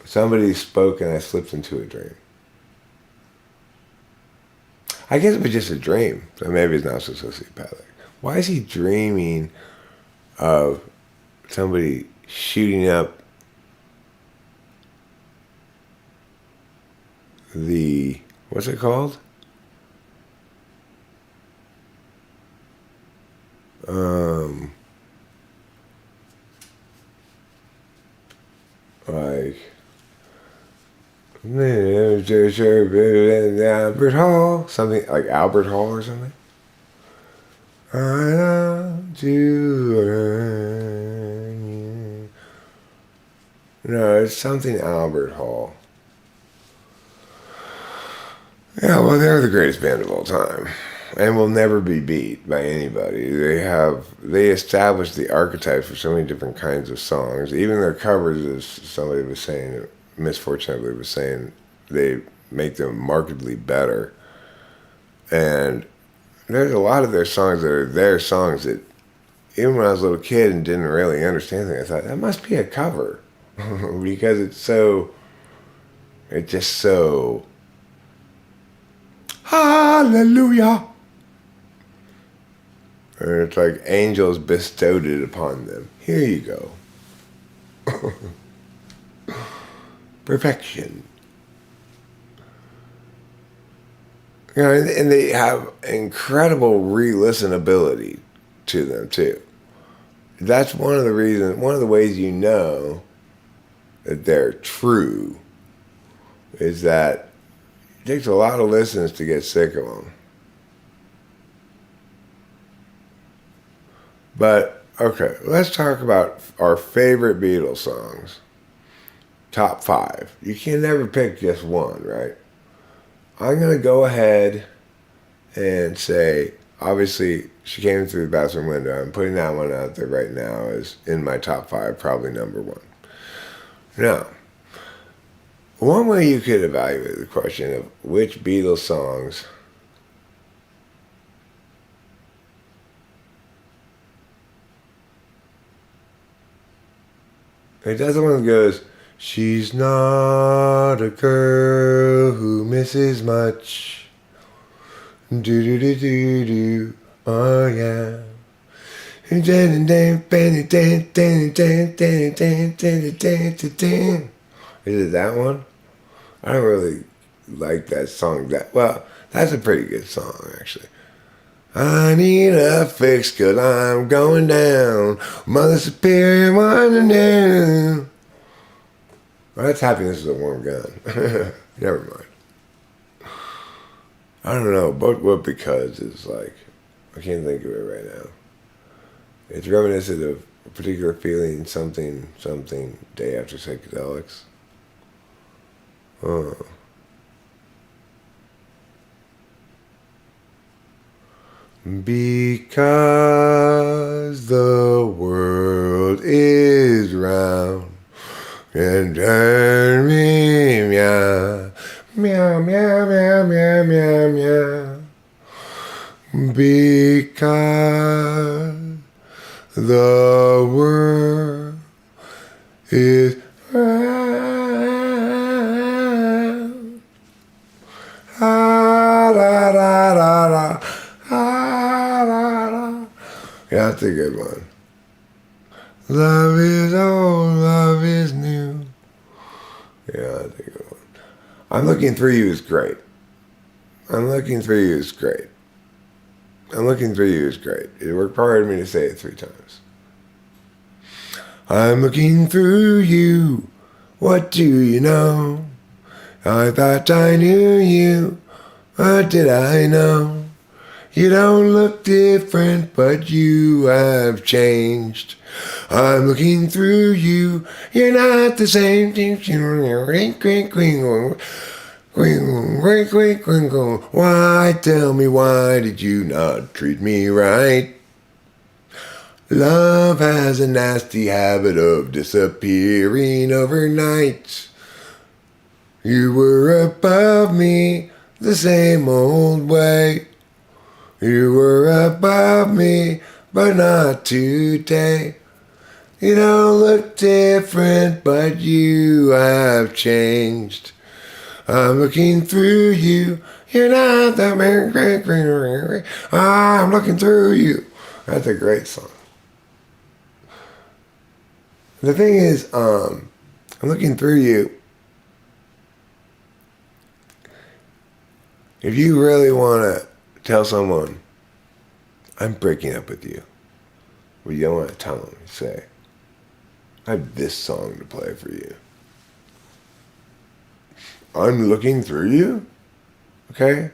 Somebody spoke and I slipped into a dream. I guess it was just a dream, so maybe it's not so sociopathic. Why is he dreaming of somebody shooting up the, what's it called? Like, Albert Hall, something like Albert Hall or something. I love you. No, it's something Albert Hall. Yeah, well, they're the greatest band of all time, and will never be beat by anybody. They established the archetypes for so many different kinds of songs. Even their covers, as somebody was saying, Misfortune, I believe, was saying, they make them markedly better. And there's a lot of their songs that are their songs that, even when I was a little kid and didn't really understand them, I thought, that must be a cover. Because it's just so, hallelujah. And it's like angels bestowed it upon them. Here you go. Perfection. You know, and they have incredible re-listenability to them too. That's one of the ways you know that they're true is that it takes a lot of listens to get sick of them. But, okay, let's talk about our favorite Beatles songs. Top 5. You can never pick just one, right? I'm going to go ahead and say, obviously, She Came Through the Bathroom Window. I'm putting that one out there right now as in my top 5, probably number 1. Now, one way you could evaluate the question of which Beatles songs it does the one that goes, she's not a girl who misses much. Do. Oh yeah. Is it that one? I don't really like that song well. That's a pretty good song, actually. I need a fix 'cause I'm going down. Mother Superior winding down. Well, that's Happiness is a Warm Gun. Never mind. I don't know, but what because is like, I can't think of it right now. It's reminiscent of a particular feeling, something, Day After Psychedelics. Oh. Because the world is round and turn me meow, meow, meow, meow, meow, meow, meow. Because the world is round. Ah, da, da, da, da. Ah, da, da. Yeah, that's a good one. Love is old, love is new. Yeah, that's a good one. I'm Looking Through You is great. I'm Looking Through You is great. I'm Looking Through You is great. It required me to say it 3 times. I'm looking through you. What do you know? I thought I knew you. What did I know? You don't look different, but you have changed. I'm looking through you. You're not the same thing. Why, tell me, why did you not treat me right? Love has a nasty habit of disappearing overnight. You were above me the same old way. You were above me, but not today. You don't look different, but you have changed. I'm looking through you. You're not the man. I'm looking through you. That's a great song. The thing is, I'm looking through you. If you really want to tell someone, I'm breaking up with you, well, you don't want to tell them. You say, I have this song to play for you. I'm looking through you? Okay?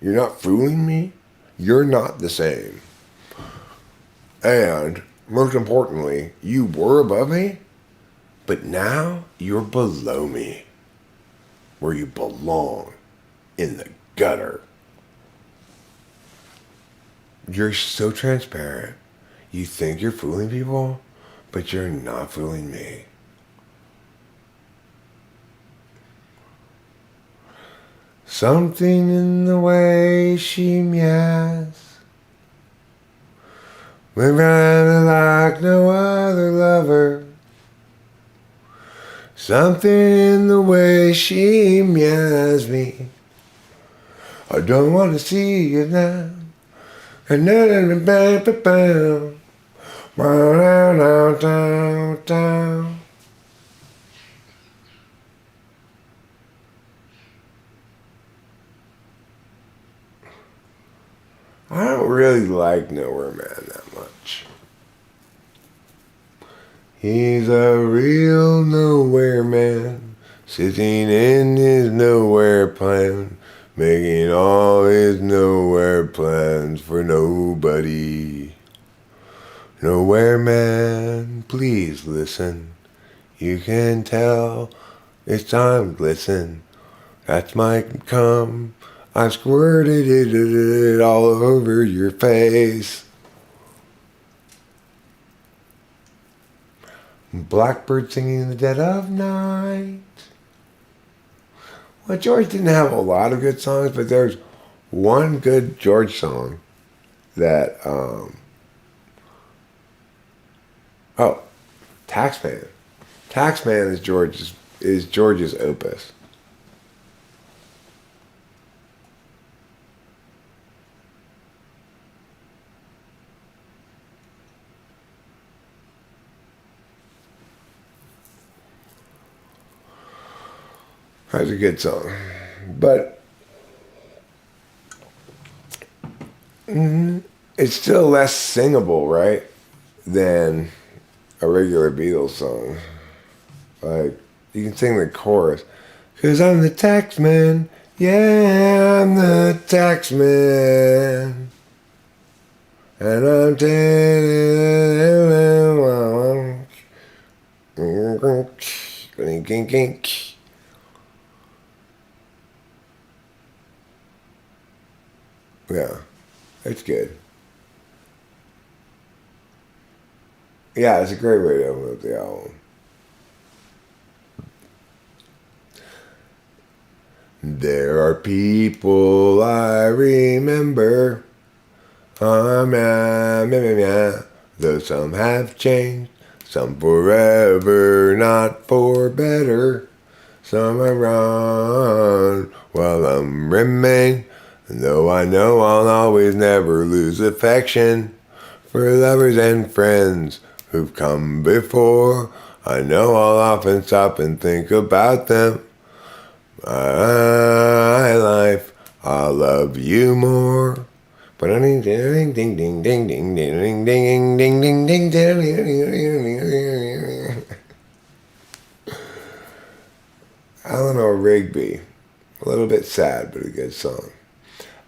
You're not fooling me? You're not the same. And, most importantly, you were above me, but now you're below me, where you belong, in the gutter. You're so transparent. You think you're fooling people, but you're not fooling me. Something in the way she meows, we're running like no other lover. Something in the way she meows me, I don't want to see it now. And then bam, bam, bam, down, down, down, down. I don't really like Nowhere Man that much. He's a real nowhere man, sitting in his nowhere plan, making all his nowhere plans for nobody. Nowhere Man, please listen. You can tell it's time to listen. That's my cum. I squirted it all over your face. Blackbird singing in the dead of night. Well, George didn't have a lot of good songs, but there's one good George song that, Taxman. Taxman is George's opus. That's a good song. But it's still less singable, right, than a regular Beatles song. Like, you can sing the chorus. 'Cause I'm the tax man. Yeah, I'm the tax man. And I'm yeah, it's good. Yeah, it's a great way to open up the album. There are people I remember. Yeah, yeah, yeah. Though some have changed, some forever, not for better. Some are wrong, while some remain. And though I know I'll always never lose affection for lovers and friends who've come before, I know I'll often stop and think about them. My life, I'll love you more. Ding ding ding ding ding ding ding ding ding ding ding ding. Eleanor Rigby, a little bit sad, but a good song.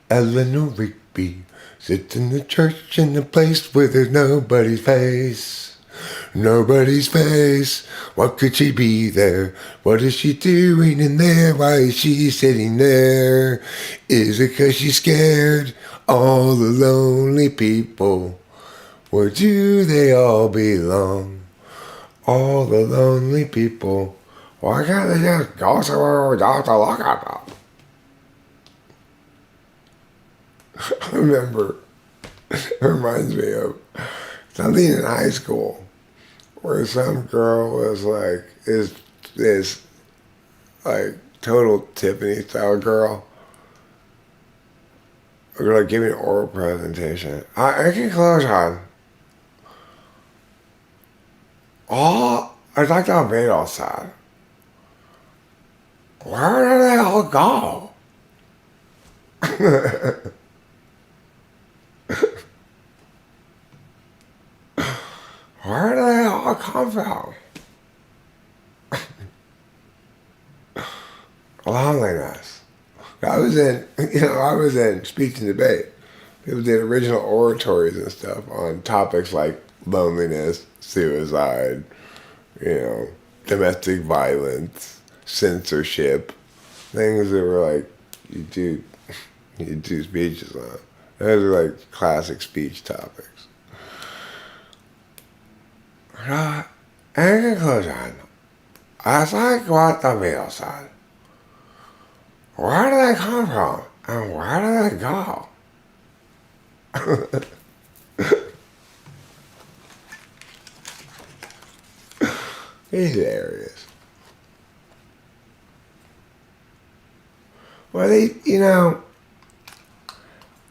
Eleanor Rigby sits in the church in a place where there's nobody's face. Nobody's face. What could she be there? What is she doing in there? Why is she sitting there? Is it 'cause she's scared? All the lonely people. Where do they all belong? All the lonely people. Why can't they just go somewhere without to look at them? I remember, it reminds me of something in high school where some girl was like, is this like total Tiffany style girl. We're like giving an oral presentation. I can close on. I'd like to have made all sad. Where do they all go? Where do they all come from? Loneliness. I was in speech and debate. People did original oratories and stuff on topics like loneliness, suicide, domestic violence, censorship, things that were like you do speeches on. Those are like classic speech topics. In conclusion, I like what the Beatles said. Where do they come from? And where do they go? These areas. Well,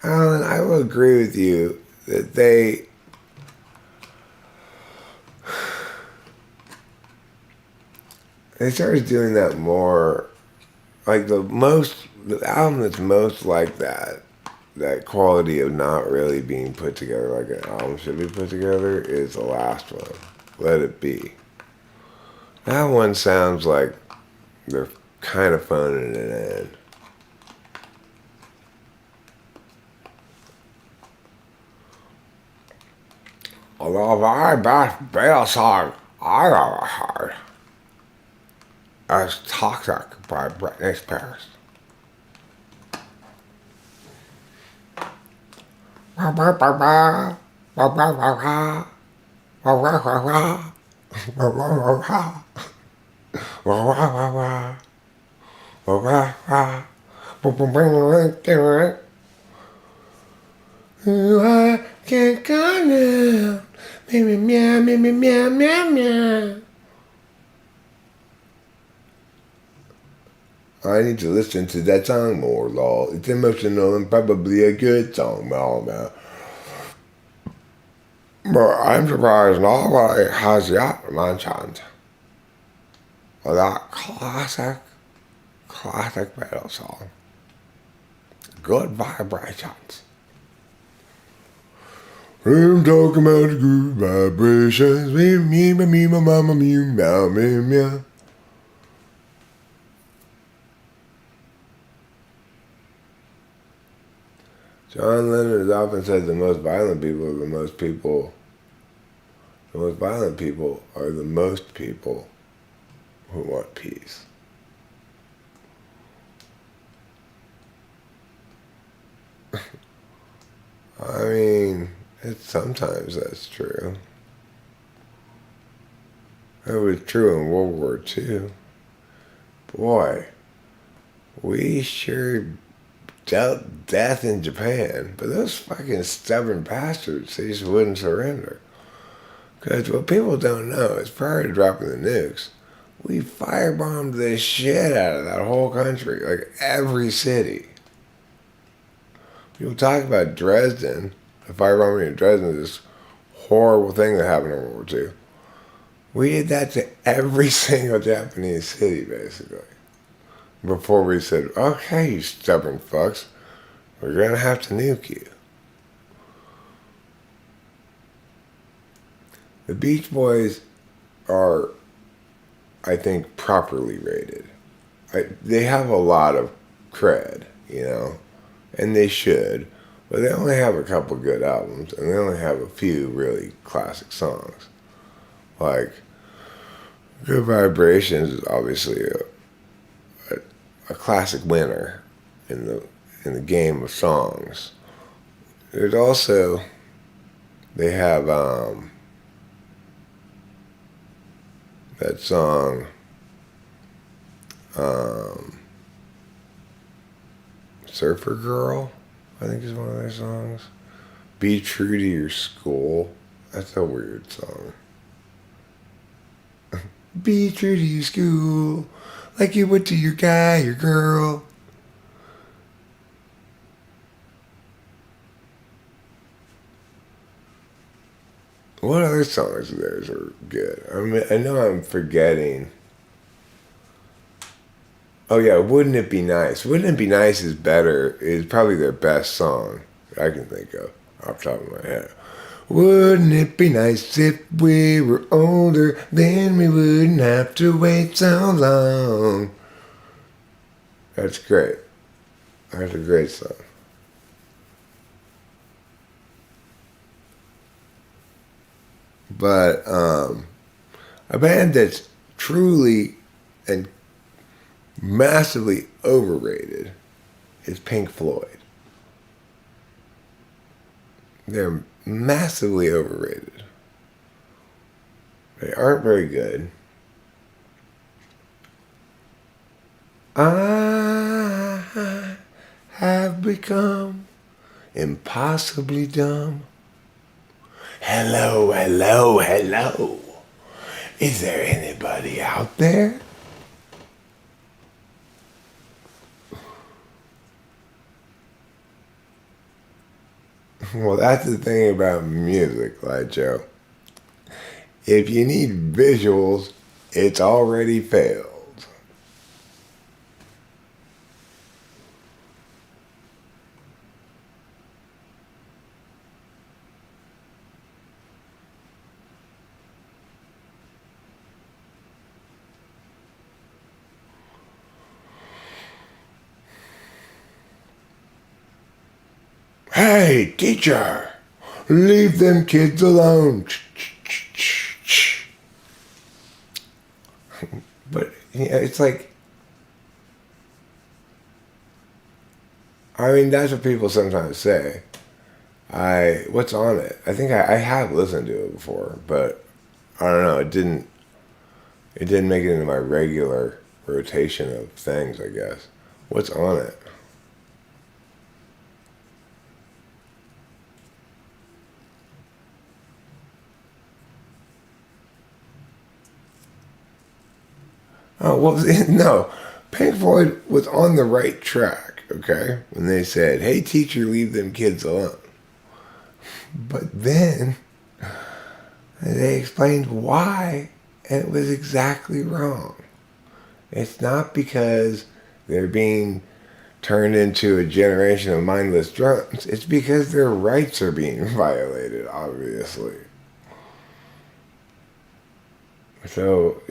Alan, I will agree with you that they started doing that more. Like the album that's most like that quality of not really being put together like an album should be put together is the last one, Let It Be. That one sounds like they're kind of phoning it in. Although the very best Beatles song I've ever heard is Toxic by Britney Spears. I can't go now. Meow, meow, meow, meow, meow, meow. I need to listen to that song more, lol. It's emotional and probably a good song, man. But I'm surprised nobody has yet mentioned that classic Beatles song, Good Vibrations. I'm talking about the good vibrations. Me, my mama, meow, meow, meow. John Lennon has often said the most violent people are the most people. The most violent people are the most people who want peace. I mean, sometimes that's true. That was true in World War II. Boy, we sure dealt death in Japan, but those fucking stubborn bastards, they just wouldn't surrender. Because what people don't know is prior to dropping the nukes, we firebombed the shit out of that whole country, like every city. People talk about Dresden, the firebombing in Dresden, this horrible thing that happened in World War II. We did that to every single Japanese city, basically. Before we said, okay, you stubborn fucks, we're going to have to nuke you. The Beach Boys are, I think, properly rated. They have a lot of cred, you know, and they should, but they only have a couple good albums, and they only have a few really classic songs. Like, Good Vibrations is obviously a classic winner in the game of songs. There's also, they have that song, Surfer Girl, I think is one of their songs. Be True to Your School. That's a weird song. Be true to your school, like you would to your guy, your girl. What other songs of theirs are good? I mean, I know I'm forgetting. Oh yeah, Wouldn't It Be Nice? Wouldn't It Be Nice is better, is probably their best song I can think of off the top of my head. Wouldn't it be nice if we were older, then we wouldn't have to wait so long. That's great. That's a great song. But a band that's truly and massively overrated is Pink Floyd. They're massively overrated. They aren't very good. I have become impossibly dumb. Hello, hello, hello. Is there anybody out there? Well, that's the thing about music, like Joe. If you need visuals, it's already failed. Hey, teacher, leave them kids alone. But it's like, I mean, that's what people sometimes say. What's on it? I think I have listened to it before, but I don't know. It didn't make it into my regular rotation of things, I guess. What's on it? Oh, well, no. Pink Floyd was on the right track, okay? When they said, hey, teacher, leave them kids alone. But then they explained why, and it was exactly wrong. It's not because they're being turned into a generation of mindless drunks. It's because their rights are being violated, obviously. So,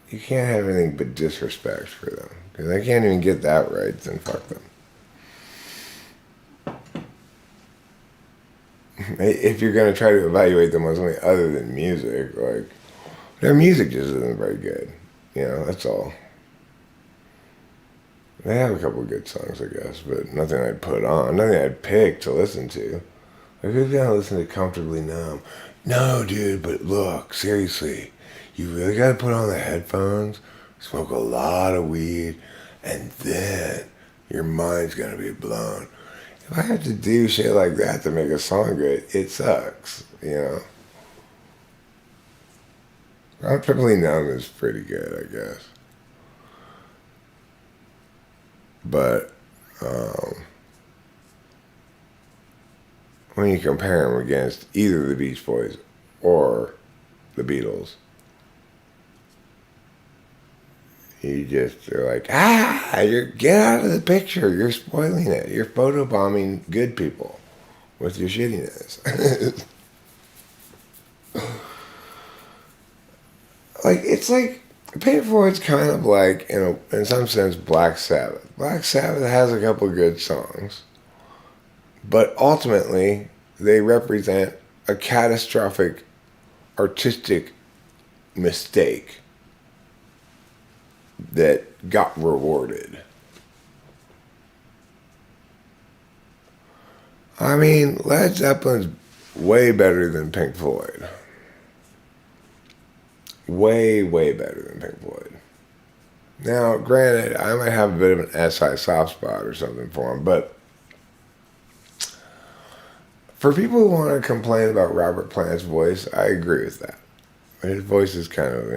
you can't have anything but disrespect for them. Because they can't even get that right, then fuck them. If you're going to try to evaluate them on something other than music, like, their music just isn't very good. That's all. They have a couple of good songs, I guess, but nothing I'd put on. Nothing I'd pick to listen to. Like, who's going to listen to Comfortably Numb? No, dude, but look, seriously. You really got to put on the headphones, smoke a lot of weed, and then your mind's going to be blown. If I have to do shit like that to make a song good, it sucks, you know? I'm Triply Numb is pretty good, I guess. But when you compare them against either the Beach Boys or the Beatles, you just are like, get out of the picture. You're spoiling it. You're photobombing good people with your shittiness. It's like Pink Floyd's kind of like, in some sense, Black Sabbath. Black Sabbath has a couple of good songs, but ultimately they represent a catastrophic artistic mistake that got rewarded. I mean, Led Zeppelin's way better than Pink Floyd. Way, way better than Pink Floyd. Now, granted, I might have a bit of an SI soft spot or something for him, but for people who want to complain about Robert Plant's voice, I agree with that. His voice is kind of,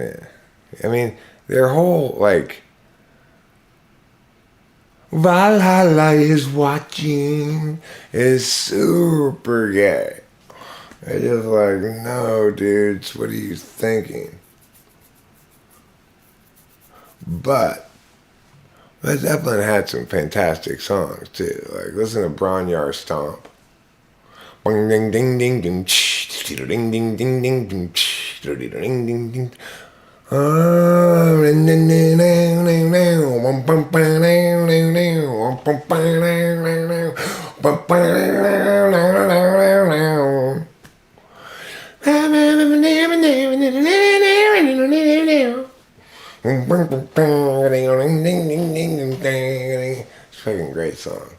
I mean, their whole, Valhalla is watching is super gay. It's just like, no, dudes, what are you thinking? But Led Zeppelin had some fantastic songs too. Like, listen to Bron-Y-Aur Stomp. Ding ding ding ding ding ding ding ding ding ding ding ding ding. It's a fucking great song.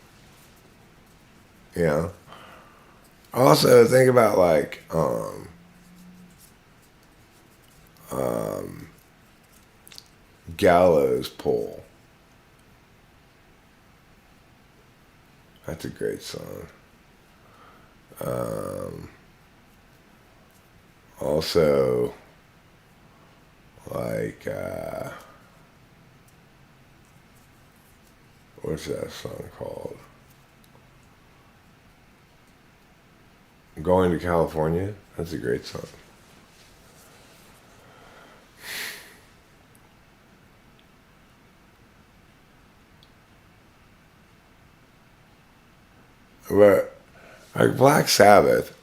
You know? Also, think about Gallows Pole. That's a great song. Also, what's that song called? Going to California. That's a great song. But like Black Sabbath,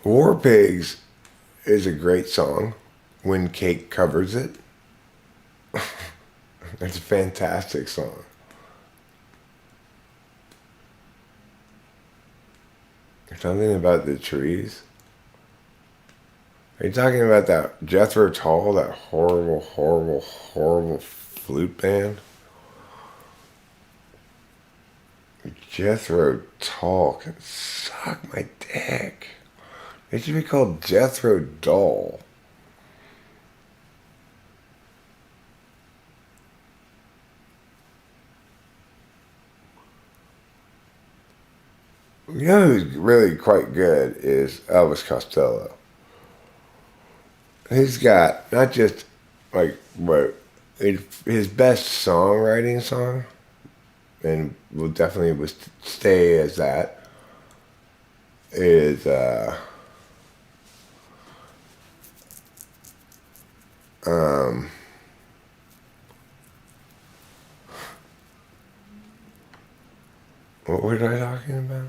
War Pigs is a great song when Cake covers it. It's a fantastic song. Something about the trees. Are you talking about that Jethro Tull, that horrible, horrible, horrible flute band? Jethro Tull can suck my dick. They should be called Jethro Dull. You know who's really quite good is Elvis Costello. He's got not just his best songwriting song, and will definitely stay as that, is what was I talking about?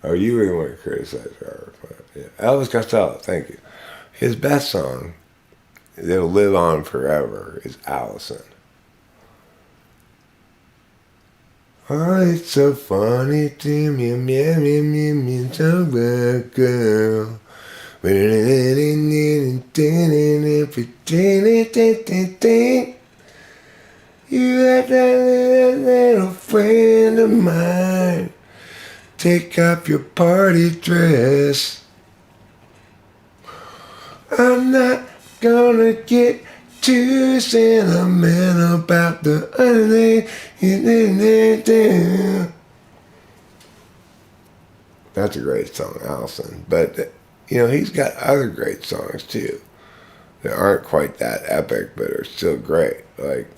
Oh, you were the one to criticize her. Yeah. Elvis Costello, thank you. His best song that'll live on forever is Allison. Oh, it's so funny to me, me, so good, girl. You got that little friend of mine. Take off your party dress. I'm not gonna get too sentimental about the other thing. That's a great song, a-Fussin. But, he's got other great songs, too. That aren't quite that epic, but are still great. Like,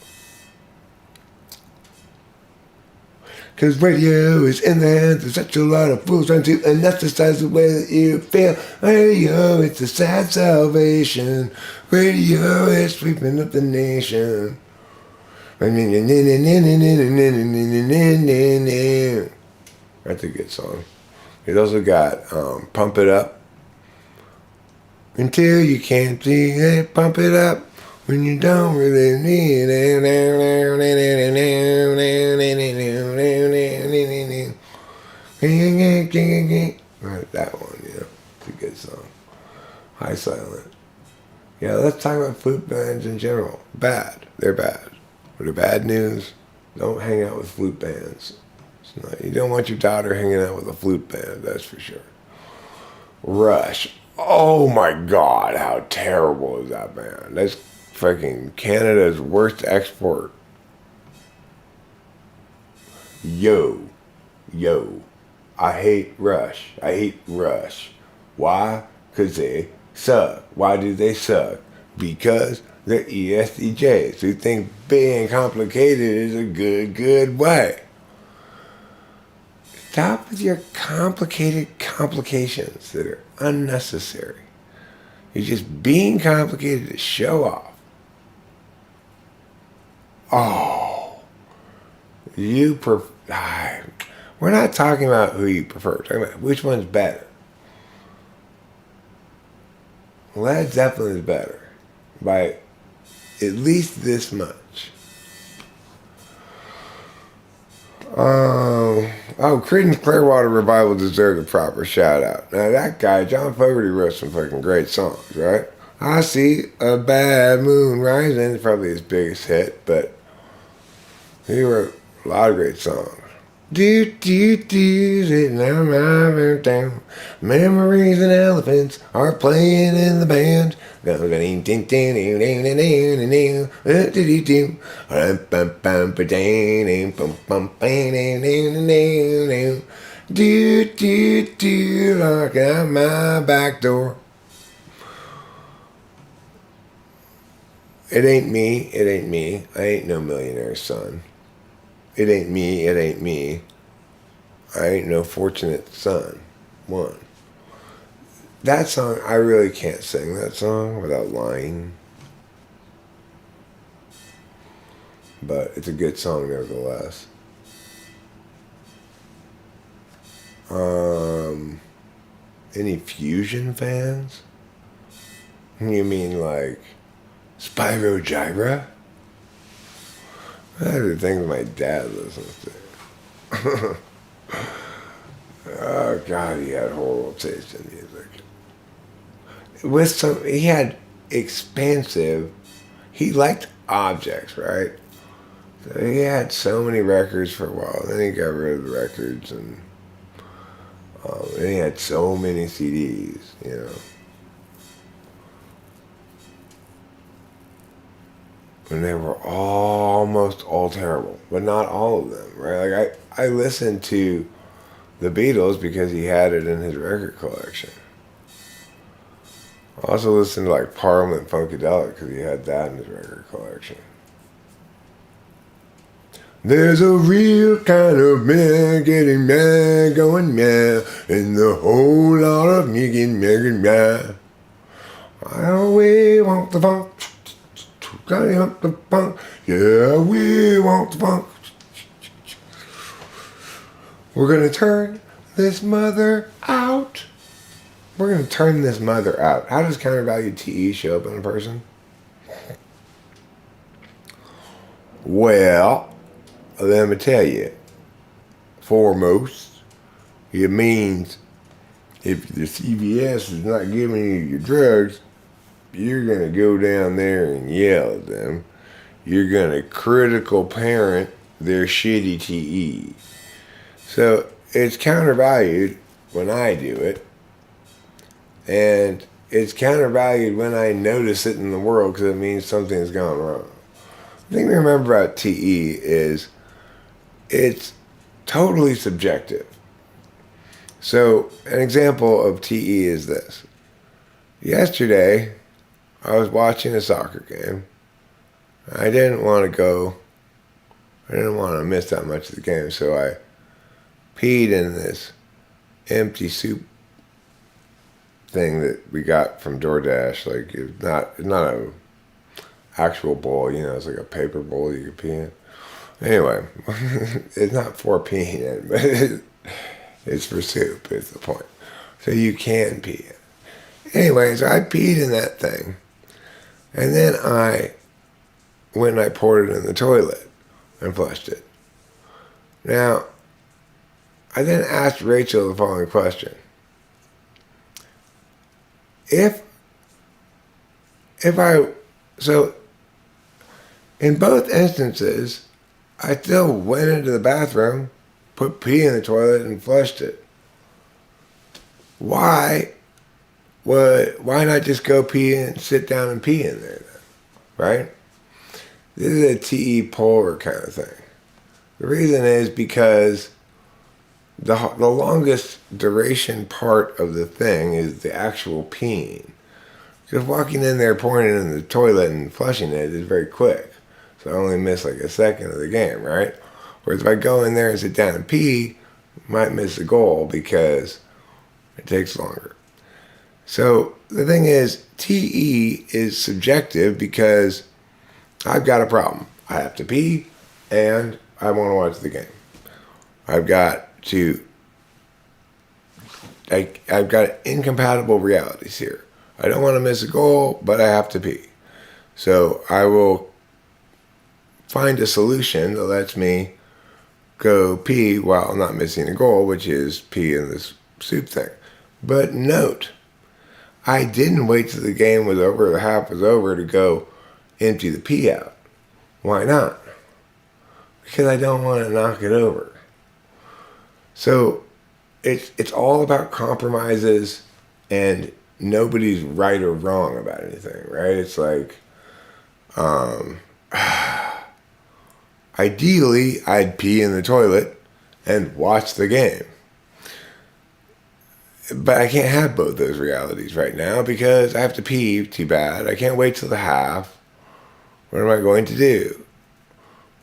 cause radio is in the hands of such a lot of fools trying to anesthetize the way that you feel. Radio, it's a sad salvation. Radio is sweeping up the nation. That's a good song. He's also got Pump It Up. Until you can't see it, pump it up when you don't really need it. That one, it's a good song. High Silent. Yeah, let's talk about flute bands in general. Bad. They're bad. But the bad news, don't hang out with flute bands. You don't want your daughter hanging out with a flute band, that's for sure. Rush. Oh my God, how terrible is that band? That's fucking Canada's worst export. Yo. I hate Rush. Why? Because they suck. Why do they suck? Because they're ESTJs who think being complicated is a good way. Stop with your complicated complications that are unnecessary. You're just being complicated to show off. Oh. We're not talking about who you prefer. We're talking about which one's better. Led Zeppelin is better. By at least this much. Creedence Clearwater Revival deserved a proper shout out. Now that guy, John Fogerty, wrote some fucking great songs, right? I See a Bad Moon Rising is probably his biggest hit, but he wrote a lot of great songs. Memories and elephants are playing in the band. Lock out my back door. It ain't me. I ain't no millionaire's son. It ain't me. I ain't no fortunate son. One. That song, I really can't sing that song without lying. But it's a good song nevertheless. Any Fusion fans? You mean like Spyro Gyra? Those are the things my dad listens to. Oh God, he had horrible taste in music. He had expansive. He liked objects, right? So he had so many records for a while. Then he got rid of the records, and he had so many CDs, And they were almost all terrible, but not all of them, right? Like I listened to the Beatles because he had it in his record collection. I also listened to like Parliament Funkadelic because he had that in his record collection. There's a real kind of man getting mad, going mad, and the whole lot of me getting mad. We want the funk. Gotta hump the funk. Yeah, we want the funk. We're gonna turn this mother out. We're gonna turn this mother out. How does countervalue TE show up in a person? Well, let me tell you. Foremost, it means if the CVS is not giving you your drugs, you're going to go down there and yell at them. You're going to critical parent their shitty TE. So it's countervalued when I do it. And it's countervalued when I notice it in the world because it means something's gone wrong. The thing to remember about TE is it's totally subjective. So an example of TE is this. Yesterday, I was watching a soccer game. I didn't want to miss that much of the game, so I peed in this empty soup thing that we got from DoorDash. Like, it's not a actual bowl, it's like a paper bowl you can pee in. Anyway, it's not for peeing in, but it's for soup, is the point. So you can pee in. Anyways, I peed in that thing, and then I went and I poured it in the toilet and flushed it. Now, I then asked Rachel the following question. So in both instances, I still went into the bathroom, put pee in the toilet, and flushed it. Why not just go pee and sit down and pee in there then, right? This is a TE polar kind of thing. The reason is because the longest duration part of the thing is the actual peeing. Just walking in there, pouring it in the toilet and flushing it is very quick. So I only miss like a second of the game, right? Whereas if I go in there and sit down and pee, I might miss the goal because it takes longer. So the thing is, TE is subjective because I've got a problem. I have to pee and I want to watch the game. I've got incompatible realities here. I don't want to miss a goal, but I have to pee. So I will find a solution that lets me go pee while not missing a goal, which is pee in this soup thing. But note, I didn't wait till the game was over, the half was over, to go empty the pee out. Why not? Because I don't want to knock it over. So it's all about compromises, and nobody's right or wrong about anything, right? It's like, ideally, I'd pee in the toilet and watch the game. But I can't have both those realities right now because I have to pee too bad. I can't wait till the half. What am I going to do?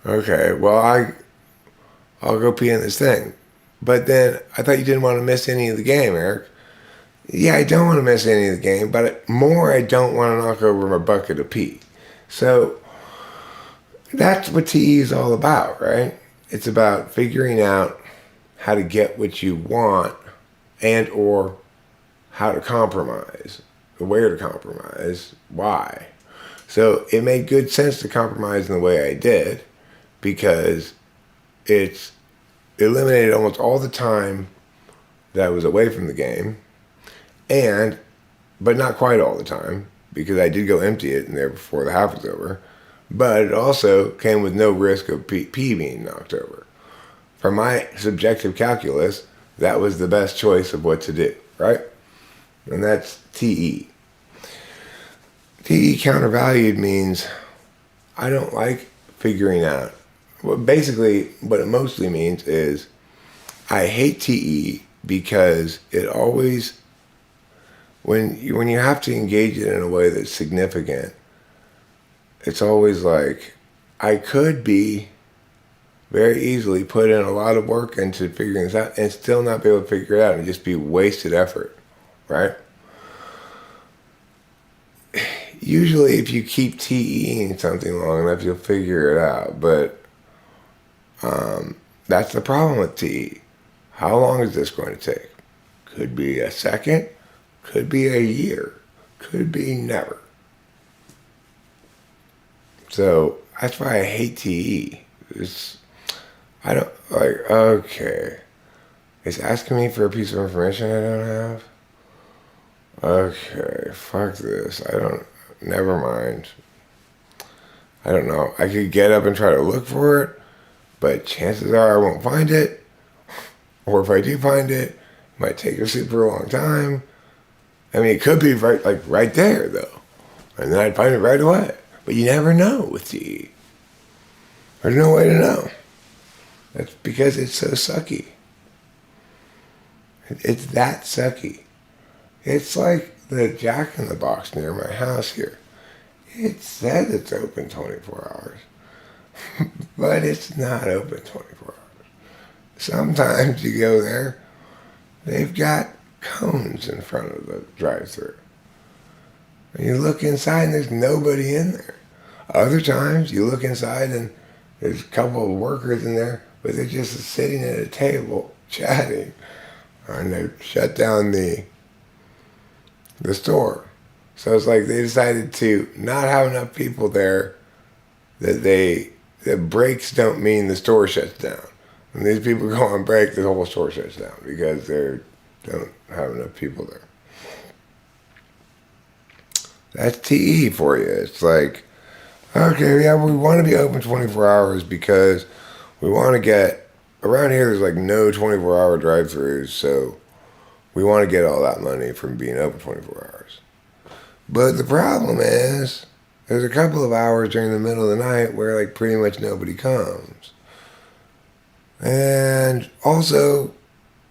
Okay, well, I'll go pee in this thing. But then I thought you didn't want to miss any of the game, Eric. Yeah, I don't want to miss any of the game, but more I don't want to knock over my bucket of pee. So that's what TE is all about, right? It's about figuring out how to get what you want and or how to compromise, where to compromise, why. So it made good sense to compromise in the way I did because it's eliminated almost all the time that I was away from the game, but not quite all the time because I did go empty it in there before the half was over. But it also came with no risk of pee being knocked over. From my subjective calculus, that was the best choice of what to do, right? And that's TE. TE countervalued means I don't like figuring out. Well, basically, what it mostly means is I hate TE because it always, when you have to engage it in a way that's significant, it's always like I could be very easily put in a lot of work into figuring this out and still not be able to figure it out and just be wasted effort, right? Usually if you keep TEing something long enough, you'll figure it out, but that's the problem with TE. How long is this going to take? Could be a second, could be a year, could be never. So that's why I hate TE. I don't like, okay. It's asking me for a piece of information I don't have? Okay, fuck this. Never mind. I don't know. I could get up and try to look for it, but chances are I won't find it. Or if I do find it, it might take a super long time. I mean, it could be right there though, and then I'd find it right away. But you never know with TE. There's no way to know. That's because it's so sucky. It's that sucky. It's like the Jack in the Box near my house here. It said it's open 24 hours, but it's not open 24 hours. Sometimes you go there, they've got cones in front of the drive-thru. And you look inside and there's nobody in there. Other times you look inside and there's a couple of workers in there, but they're just sitting at a table chatting. And they've shut down the store. So it's like they decided to not have enough people there that breaks don't mean the store shuts down. When these people go on break, the whole store shuts down because they don't have enough people there. That's TE for you. It's like, okay, yeah, we want to be open 24 hours because we want to get, around here there's like no 24-hour drive-thrus, so we want to get all that money from being open 24 hours. But the problem is, there's a couple of hours during the middle of the night where like pretty much nobody comes. And also,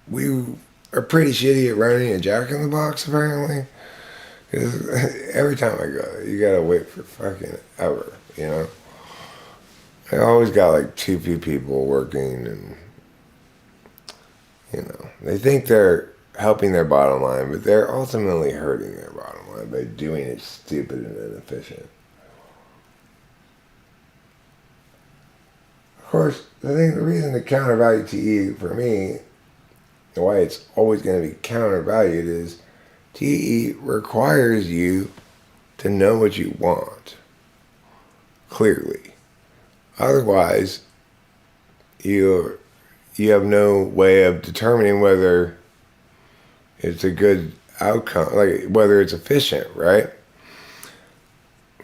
we are pretty shitty at running a Jack in the Box apparently. Because every time I go there, you gotta wait for fucking ever, you know? I always got like too few people working and, you know, they think they're helping their bottom line, but they're ultimately hurting their bottom line by doing it stupid and inefficient. Of course, the reason to countervalue TE for me, and why it's always going to be countervalued is TE requires you to know what you want clearly. Otherwise, you have no way of determining whether it's a good outcome, like whether it's efficient, right?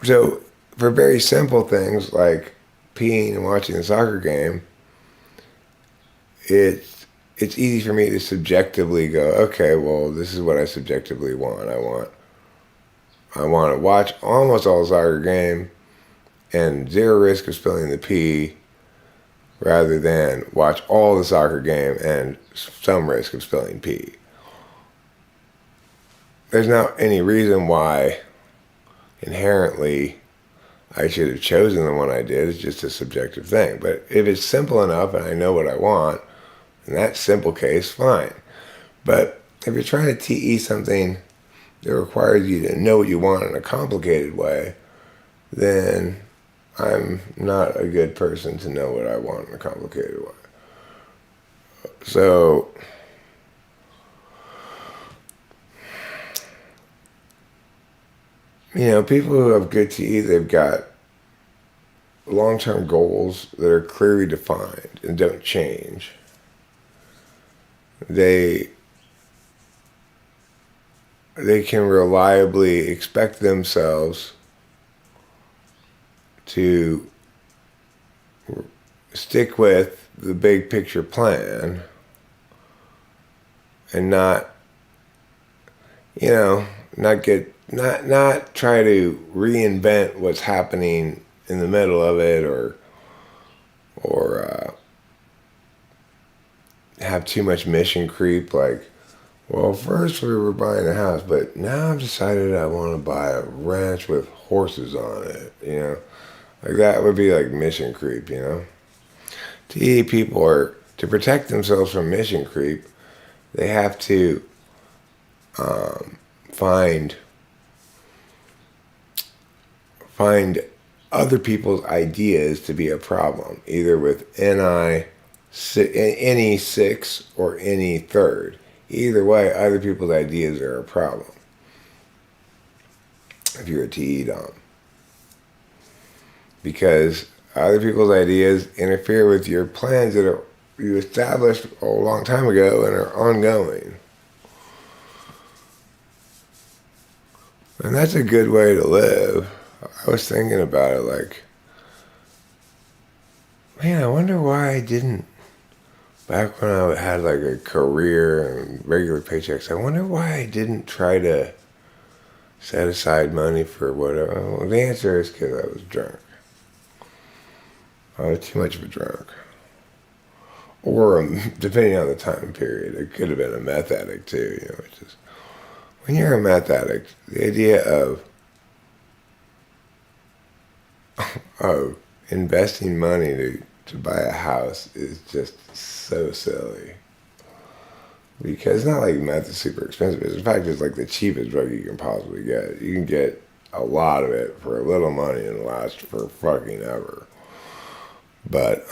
So for very simple things like peeing and watching a soccer game, it's easy for me to subjectively go, okay, well, this is what I subjectively want. I want to watch almost all the soccer game and zero risk of spilling the pee, rather than watch all the soccer game and some risk of spilling pee. There's not any reason why inherently I should have chosen the one I did. It's just a subjective thing. But if it's simple enough and I know what I want, in that simple case, fine. But if you're trying to TE something that requires you to know what you want in a complicated way, then I'm not a good person to know what I want in a complicated way. So, you know, people who have good TE, they've got long-term goals that are clearly defined and don't change. They can reliably expect themselves to stick with the big picture plan and not, you know, not try to reinvent what's happening in the middle of it, or have too much mission creep. Like, well, first we were buying a house, but now I've decided I want to buy a ranch with horses on it, you know? Like, that would be like mission creep, you know? TE people are, to protect themselves from mission creep, they have to find other people's ideas to be a problem, either with any six or any third. Either way, other people's ideas are a problem if you're a TE Dom. Because other people's ideas interfere with your plans that you established a long time ago and are ongoing. And that's a good way to live. I was thinking about it like, man, I wonder why I didn't, back when I had like a career and regular paychecks, I wonder why I didn't try to set aside money for whatever. Well, the answer is because I was drunk. I was too much of a drunk. Or, depending on the time period, it could have been a meth addict too, which is, when you're a meth addict, the idea of investing money to buy a house is just so silly. Because it's not like meth is super expensive. In fact, it's like the cheapest drug you can possibly get. You can get a lot of it for a little money and last for fucking ever. But,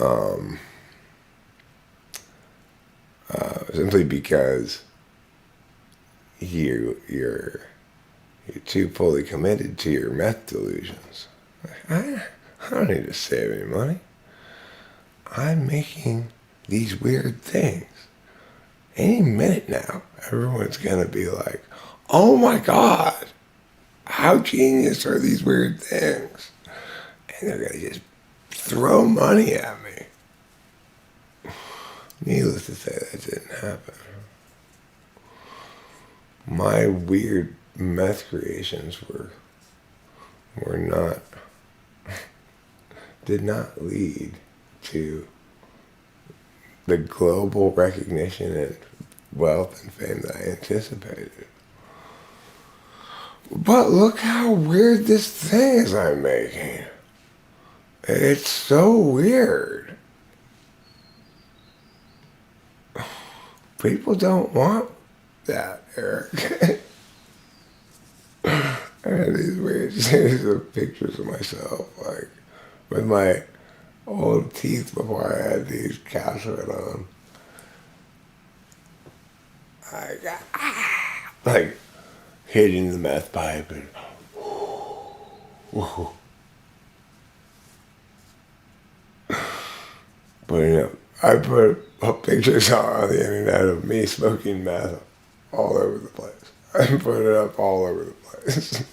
simply because you're too fully committed to your meth delusions. I don't need to save any money. I'm making these weird things. Any minute now, everyone's gonna be like, oh my God, how genius are these weird things? And they're gonna just throw money at me. Needless to say, that didn't happen. My weird meth creations did not lead to the global recognition and wealth and fame that I anticipated. But look how weird this thing is I'm making. It's so weird. People don't want that, Eric. I had these weird series of pictures of myself, like with my old teeth before I had these caps on. Like hitting the meth pipe and putting up. I put up pictures on the internet of me smoking meth all over the place. I put it up all over the place.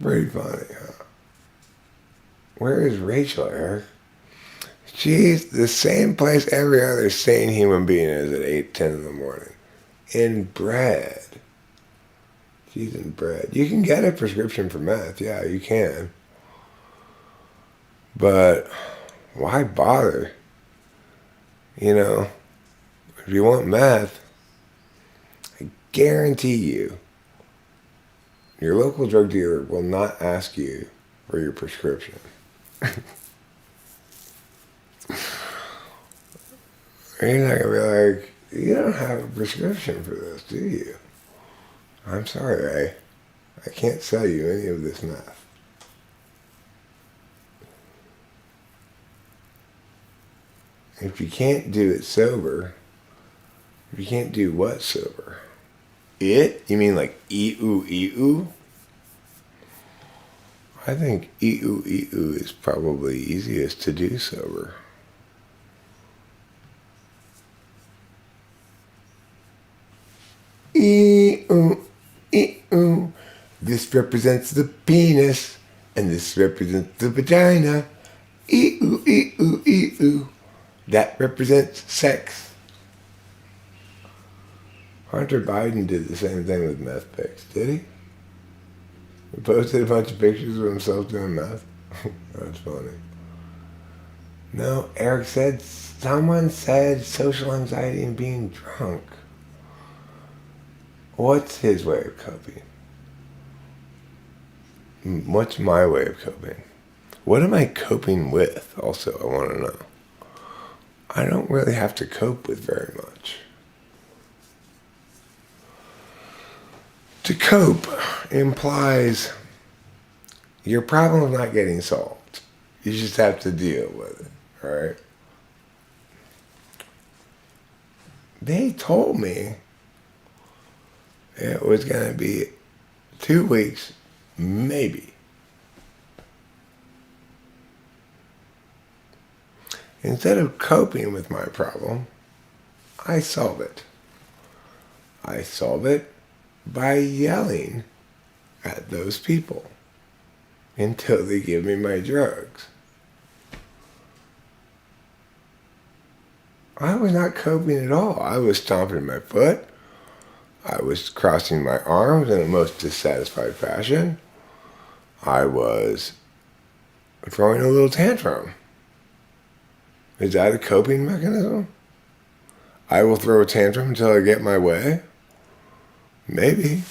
Pretty funny, huh? Where is Rachel, Eric? She's the same place every other sane human being is at 8:10 in the morning. In bread. She's in bread. You can get a prescription for meth. Yeah, you can. But why bother? If you want meth, I guarantee you, your local drug dealer will not ask you for your prescription. You're not going to be like, you don't have a prescription for this, do you? I'm sorry, I can't sell you any of this meth. If you can't do it sober, if you can't do what sober? It? You mean like ee-oo? I think ee-oo is probably easiest to do sober. Ee-oo. This represents the penis, and this represents the vagina. Ee-oo. That represents sex. Hunter Biden did the same thing with meth pics, did he? He posted a bunch of pictures of himself doing meth. That's funny. No, Eric said, someone said social anxiety and being drunk. What's his way of coping? What's my way of coping? What am I coping with, also, I want to know. I don't really have to cope with very much. To cope implies your problem is not getting solved. You just have to deal with it, right? They told me it was going to be 2 weeks, maybe. Instead of coping with my problem, I solve it. I solve it by yelling at those people until they give me my drugs. I was not coping at all. I was stomping my foot. I was crossing my arms in a most dissatisfied fashion. I was throwing a little tantrum. Is that a coping mechanism? I will throw a tantrum until I get my way? Maybe.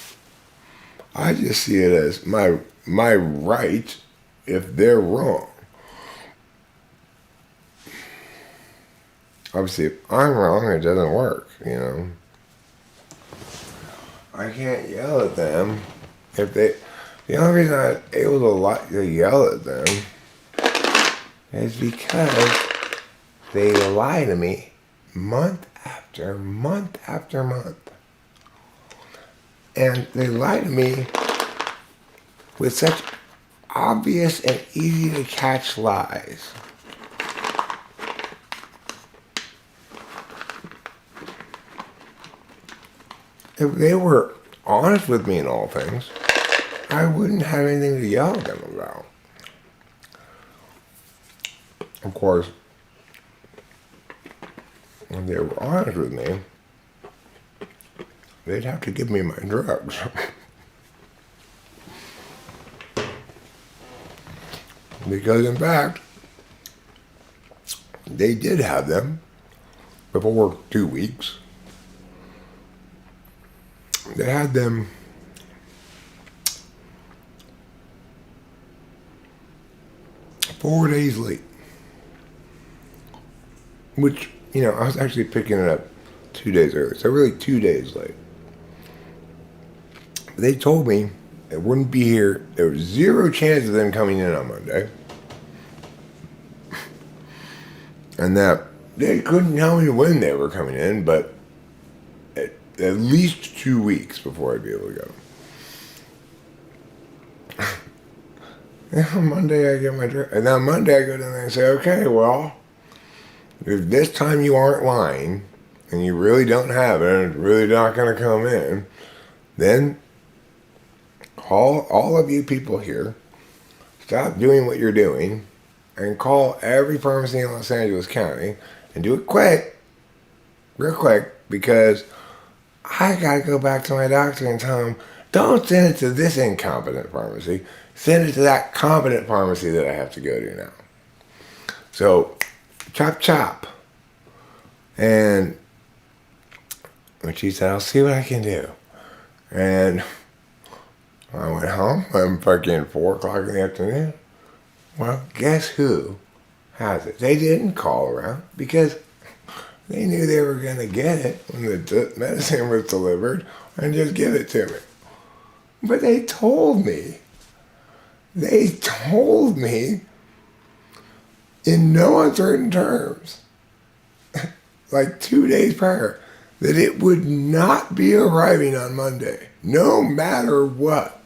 I just see it as my right if they're wrong. Obviously, if I'm wrong, it doesn't work, you know. I can't yell at them if they... The only reason I'm able to yell at them is because they lie to me month after month after month. And they lie to me with such obvious and easy to catch lies. If they were honest with me in all things, I wouldn't have anything to yell at them about. Of course, if they were honest with me, they'd have to give me my drugs. Because in fact, they did have them before 2 weeks. They had them four days late. Which, you know, I was actually picking it up 2 days early. So really 2 days late. They told me it wouldn't be here. There was zero chance of them coming in on Monday. And that they couldn't tell me when they were coming in, but at least 2 weeks before I'd be able to go. And on Monday I get my drink. And on Monday I go down there and say, okay, well, if this time you aren't lying, and you really don't have it, and it's really not going to come in, then all of you people here, stop doing what you're doing, and call every pharmacy in Los Angeles County, and do it quick, real quick, because I got to go back to my doctor and tell him, don't send it to this incompetent pharmacy, send it to that competent pharmacy that I have to go to now. So, chop chop. And she said, I'll see what I can do. And I went home. I'm fucking 4 o'clock in the afternoon. Well, guess who has it? They didn't call around because they knew they were going to get it when the medicine was delivered and just give it to me. But they told me. They told me in no uncertain terms, like 2 days prior, that it would not be arriving on Monday, no matter what.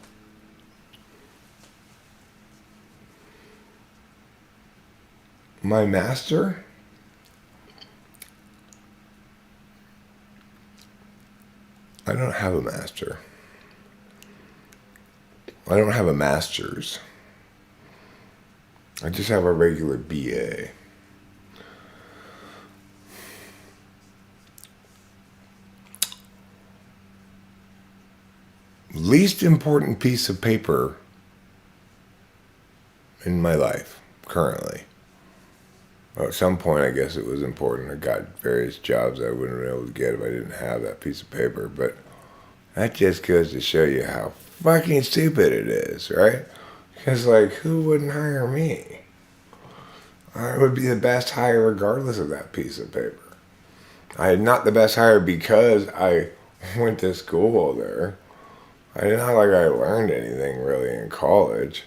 My master I don't have a master. I don't have a master's. I just have a regular BA. Least important piece of paper in my life currently. Well, at some point, I guess it was important. I got various jobs I wouldn't be able to get if I didn't have that piece of paper. But that just goes to show you how fucking stupid it is, right? Because, like, who wouldn't hire me? I would be the best hire regardless of that piece of paper. I'm not the best hire because I went to school there. It's not like I learned anything really in college.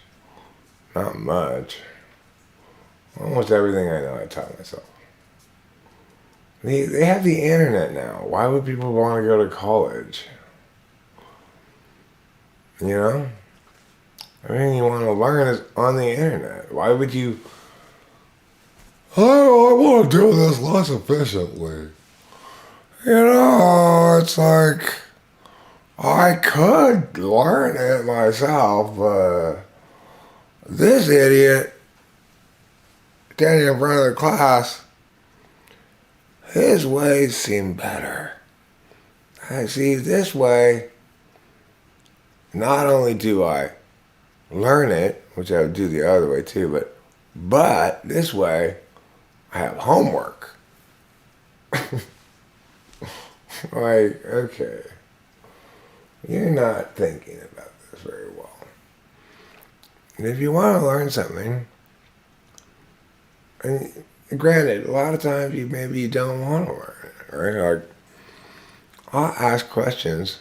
Not much. Almost everything I know I taught myself. They have the internet now. Why would people want to go to college? You know? Everything you want to learn is on the internet. Why would you... Oh, I want to do this less efficiently. You know, it's like... I could learn it myself, but... This idiot... standing in front of the class, his ways seem better. I see this way, not only do I learn it, which I would do the other way too, but this way I have homework. Like, okay, you're not thinking about this very well. And if you want to learn something, and granted, a lot of times maybe you don't want to learn it, right? Like, I'll ask questions.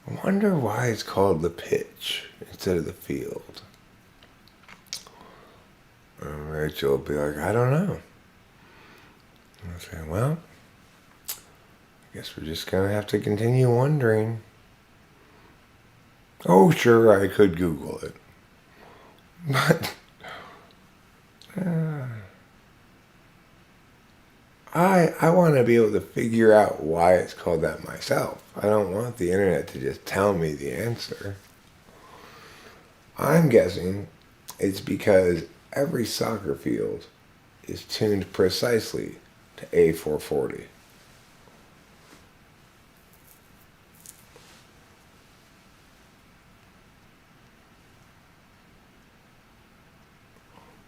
I wonder why it's called the pitch instead of the field. And Rachel will be like, I don't know. And I'll say, well, I guess we're just going to have to continue wondering. Oh, sure, I could Google it. But I want to be able to figure out why it's called that myself. I don't want the internet to just tell me the answer. I'm guessing it's because every soccer field is tuned precisely to A440.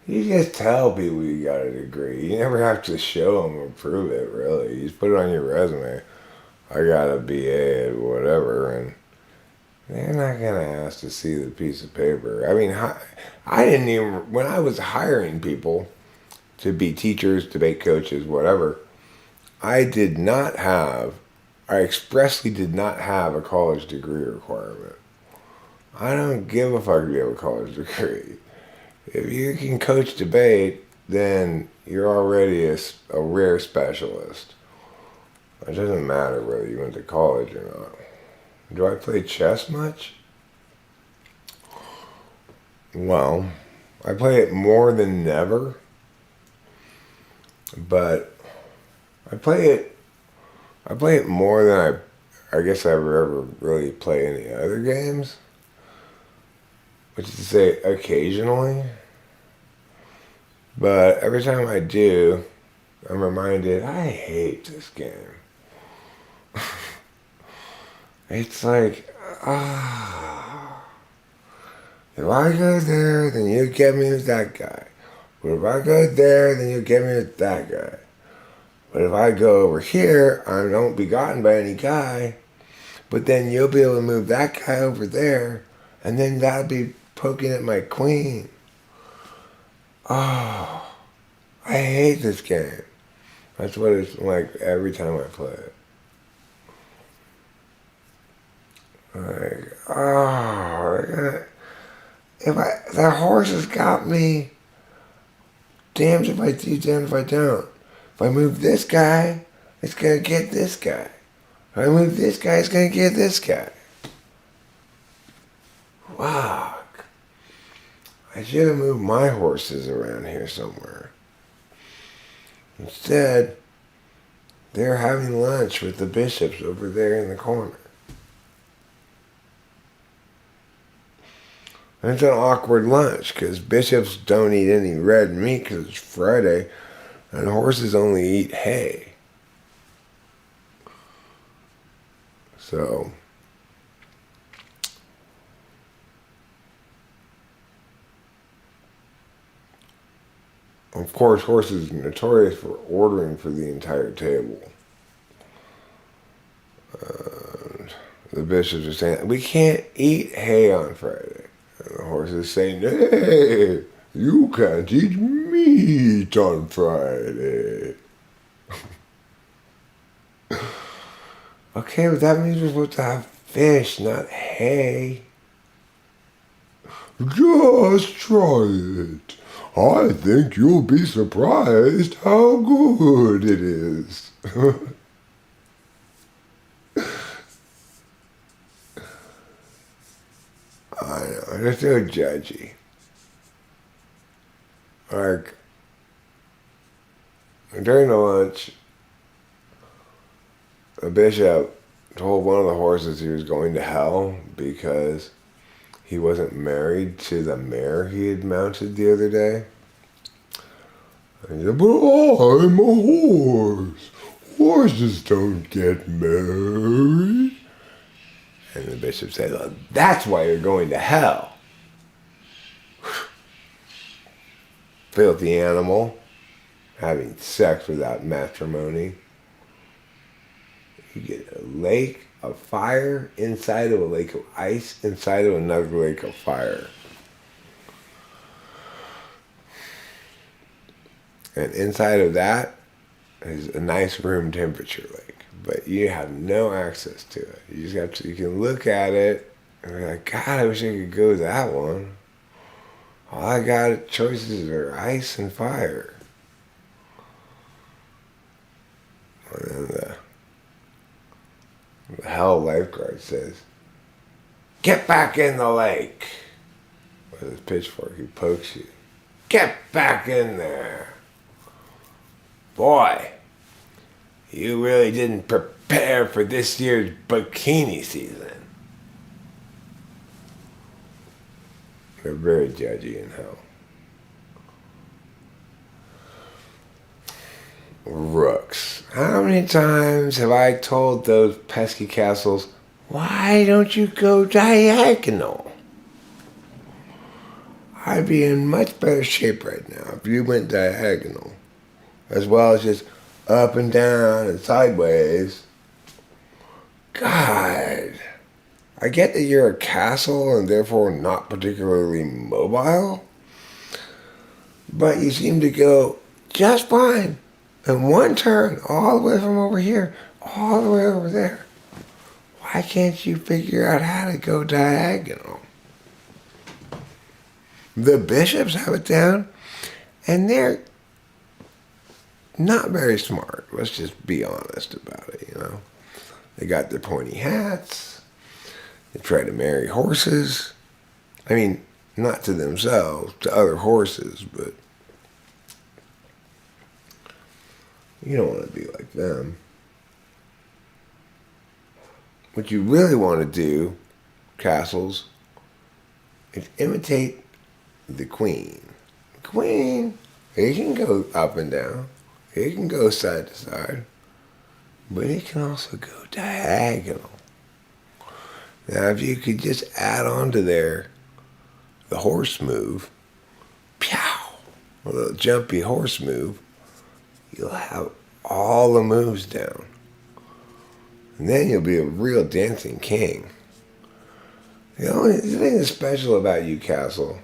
You just tell people you got a degree. You never have to show them or prove it, really. You just put it on your resume. I got a BA at whatever, and they're not going to ask to see the piece of paper. I mean, I didn't even, when I was hiring people to be teachers, debate coaches, whatever, I expressly did not have a college degree requirement. I don't give a fuck if you have a college degree. If you can coach debate, then you're already a rare specialist. It doesn't matter whether you went to college or not. Do I play chess much? Well, I play it more than never, but I play it more than I guess I ever really play any other games. Which is to say, occasionally. But every time I do, I'm reminded, I hate this game. It's like, if I go there, then you get me with that guy. But if I go there, then you get me with that guy. But if I go over here, I don't be gotten by any guy. But then you'll be able to move that guy over there, and then that'll be poking at my queen. Oh, I hate this game. That's what it's like every time I play it. Like, if that horse has got me, damned if I do, damned if I don't. If I move this guy, it's gonna get this guy. If I move this guy, it's gonna get this guy. Wow. I should have moved my horses around here somewhere. Instead, they're having lunch with the bishops over there in the corner. And it's an awkward lunch because bishops don't eat any red meat because it's Friday, and horses only eat hay. So, of course, horses are notorious for ordering for the entire table. The bishops are saying, we can't eat hay on Friday. And the horses saying, hey, you can't eat meat on Friday. Okay, but that means we're supposed to have fish, not hay. Just try it. I think you'll be surprised how good it is. I know, they're so judgy. Like, during the lunch, the bishop told one of the horses he was going to hell because he wasn't married to the mare he had mounted the other day. And he said, but I'm a horse. horses don't get married. And the bishop said, well, that's why you're going to hell. Filthy animal, having sex without matrimony. You get a lake of fire inside of a lake of ice, inside of another lake of fire. And inside of that is a nice room temperature lake, but you have no access to it. You just have to, you can look at it and be like, God, I wish I could go to that one. All I got choices are ice and fire. And then the hell lifeguard says, get back in the lake. With his pitchfork, he pokes you. Get back in there. Boy, you really didn't prepare for this year's bikini season. They're very judgy in hell. Rooks. How many times have I told those pesky castles, why don't you go diagonal? I'd be in much better shape right now if you went diagonal, as well as just up and down and sideways. God, I get that you're a castle and therefore not particularly mobile, but you seem to go just fine in one turn, all the way from over here, all the way over there. Why can't you figure out how to go diagonal? The bishops have it down, and they're not very smart. Let's just be honest about it, you know. They got their pointy hats. They try to marry horses. I mean, not to themselves, to other horses, but you don't want to be like them. What you really want to do, castles, is imitate the queen. The queen, he can go up and down. He can go side to side. But he can also go diagonal. Now, if you could just add on to there the horse move, pow, a little jumpy horse move, you'll have all the moves down. And then you'll be a real dancing king. The only thing that's special about you, Castle,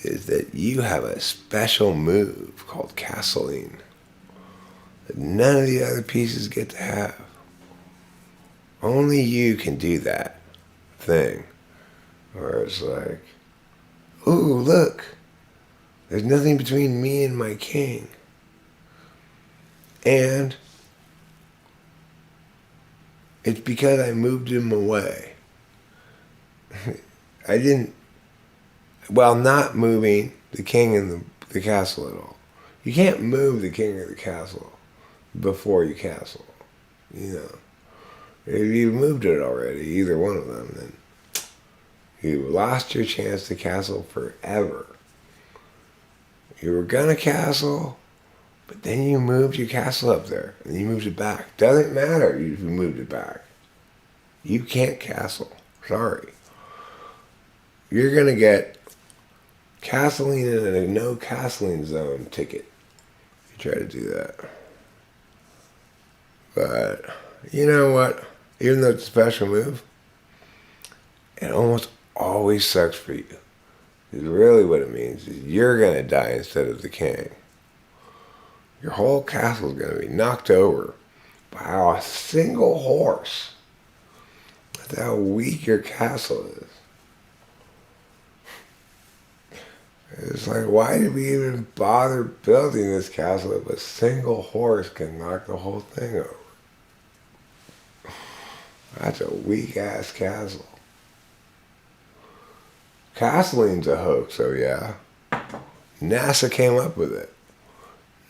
is that you have a special move called castling that none of the other pieces get to have. Only you can do that thing where it's like, ooh, look, there's nothing between me and my king. And it's because I moved him away. I didn't, while not moving the king in the castle at all. You can't move the king of the castle before you castle, you know. If you moved it already, either one of them, then you lost your chance to castle forever. You were gonna castle, but then you moved your castle up there, and you moved it back. Doesn't matter if you moved it back. You can't castle. Sorry. You're gonna get castling in a no castling zone ticket if you try to do that. But you know what? Even though it's a special move, it almost always sucks for you. Because really what it means is you're going to die instead of the king. Your whole castle is going to be knocked over by a single horse. That's how weak your castle is. It's like, why did we even bother building this castle if a single horse can knock the whole thing over? That's a weak-ass castle. Castling's a hoax, oh yeah. NASA came up with it.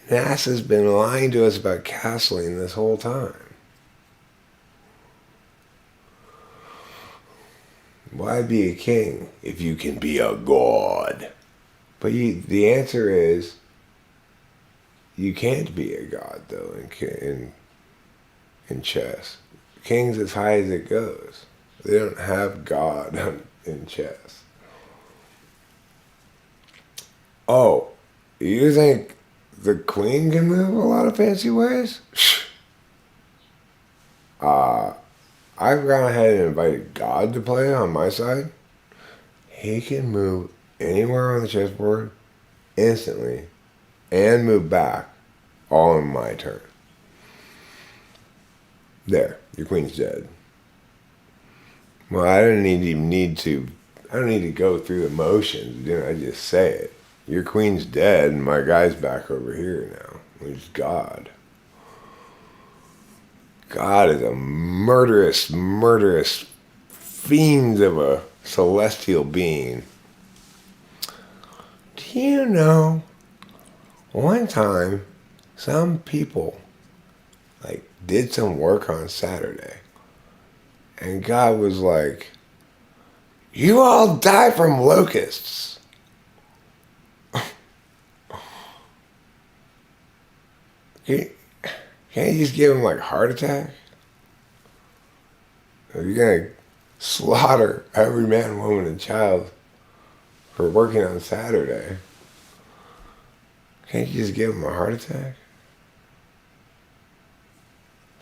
NASA's been lying to us about castling this whole time. Why be a king if you can be a god? But the answer is, you can't be a god though in chess. King's as high as it goes. They don't have God in chess. Oh, you think the queen can move a lot of fancy ways? I've gone ahead and invited God to play on my side. He can move anywhere on the chessboard instantly and move back all in my turn. There, your queen's dead. Well, I don't even need to. I don't need to go through the motions. I just say it. Your queen's dead, and my guy's back over here now. Who's God? God is a murderous, murderous fiend of a celestial being. Do you know? One time, some people did some work on Saturday. And God was like, you all die from locusts. Can't you just give them a heart attack? If you're going to slaughter every man, woman, and child for working on Saturday, can't you just give them a heart attack?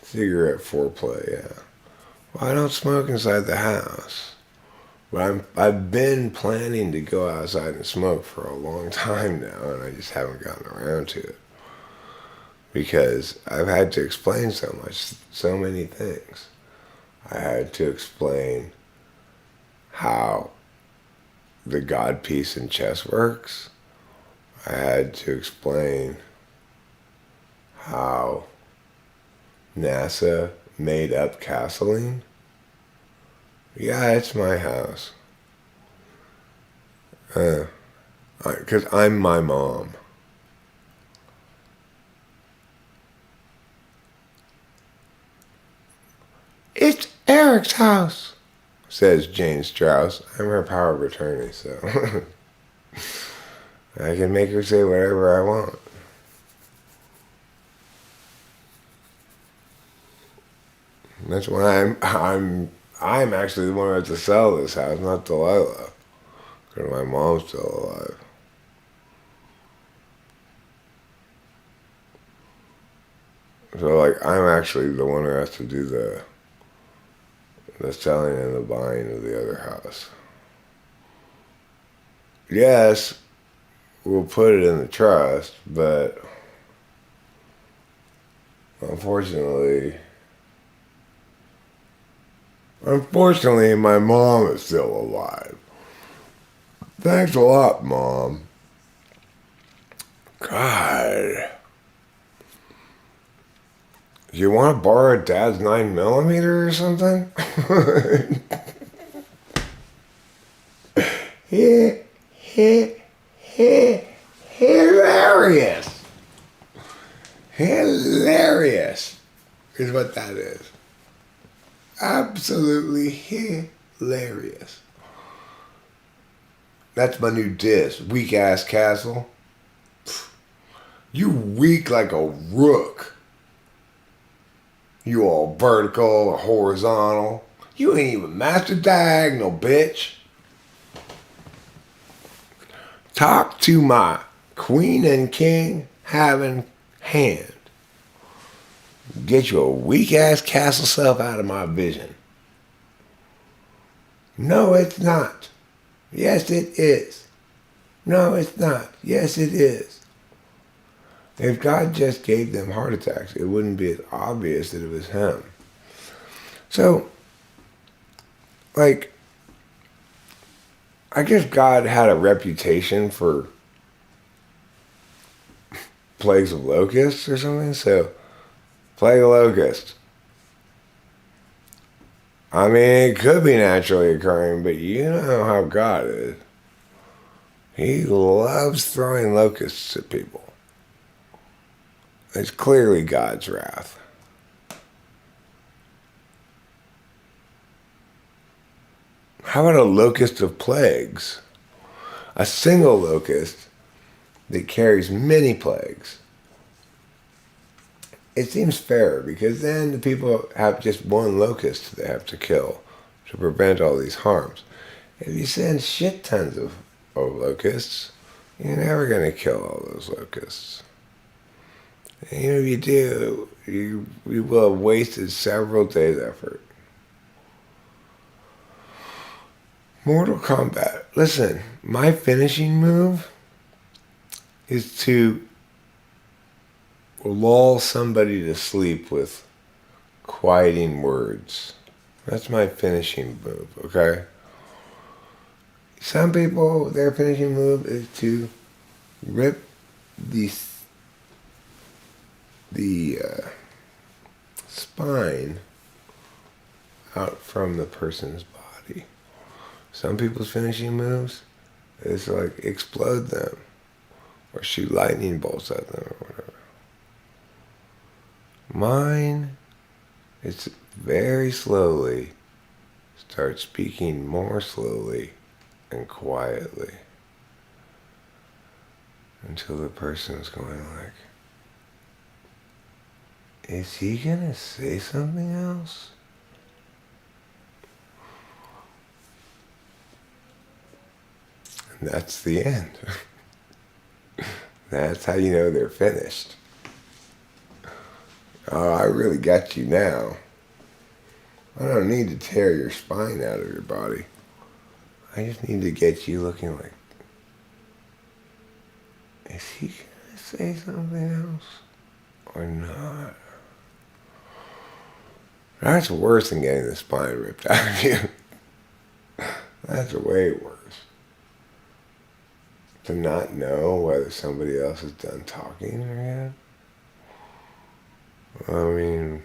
Cigarette foreplay, yeah. Well, I don't smoke inside the house. But I've been planning to go outside and smoke for a long time now, and I just haven't gotten around to it. Because I've had to explain so many things. I had to explain how the God piece in chess works. I had to explain how NASA made up castling. Yeah, it's my house. 'Cause I'm my mom. It's Eric's house, says Jane Strauss. I'm her power of attorney, so I can make her say whatever I want. That's why I'm actually the one who has to sell this house, not Delilah. Because my mom's still alive. So I'm actually the one who has to do the selling and the buying of the other house. Yes, we'll put it in the trust, but unfortunately, my mom is still alive. Thanks a lot, Mom. God. You want to borrow Dad's 9mm or something? Hilarious. Hilarious is what that is. Absolutely hilarious. That's my new diss. Weak ass castle. You weak like a rook. You all vertical or horizontal. You ain't even master diagonal, bitch. Talk to my queen and king having hand. Get your weak ass castle self out of my vision. No, it's not. Yes, it is. No, it's not. Yes, it is. If God just gave them heart attacks, it wouldn't be as obvious that it was him. So, I guess God had a reputation for plagues of locusts or something. So, plague of locusts. I mean, it could be naturally occurring, but you know how God is. He loves throwing locusts at people. It's clearly God's wrath. How about a locust of plagues? A single locust that carries many plagues. it seems fair because then the people have just one locust they have to kill to prevent all these harms. If you send shit tons of locusts, you're never going to kill all those locusts. And even if you do, you will have wasted several days' effort. Mortal Kombat. Listen, my finishing move is to lull somebody to sleep with quieting words. That's my finishing move, okay? Some people, their finishing move is to rip the spine out from the person's body. Some people's finishing moves is like explode them or shoot lightning bolts at them or whatever. Mine, it's very slowly start speaking more slowly and quietly until the person's going like, is he gonna say something else? And that's the end. That's how you know they're finished. Oh, I really got you now. I don't need to tear your spine out of your body. I just need to get you looking like, is he gonna say something else or not? That's worse than getting the spine ripped out of you. That's way worse. To not know whether somebody else is done talking or yet. I mean,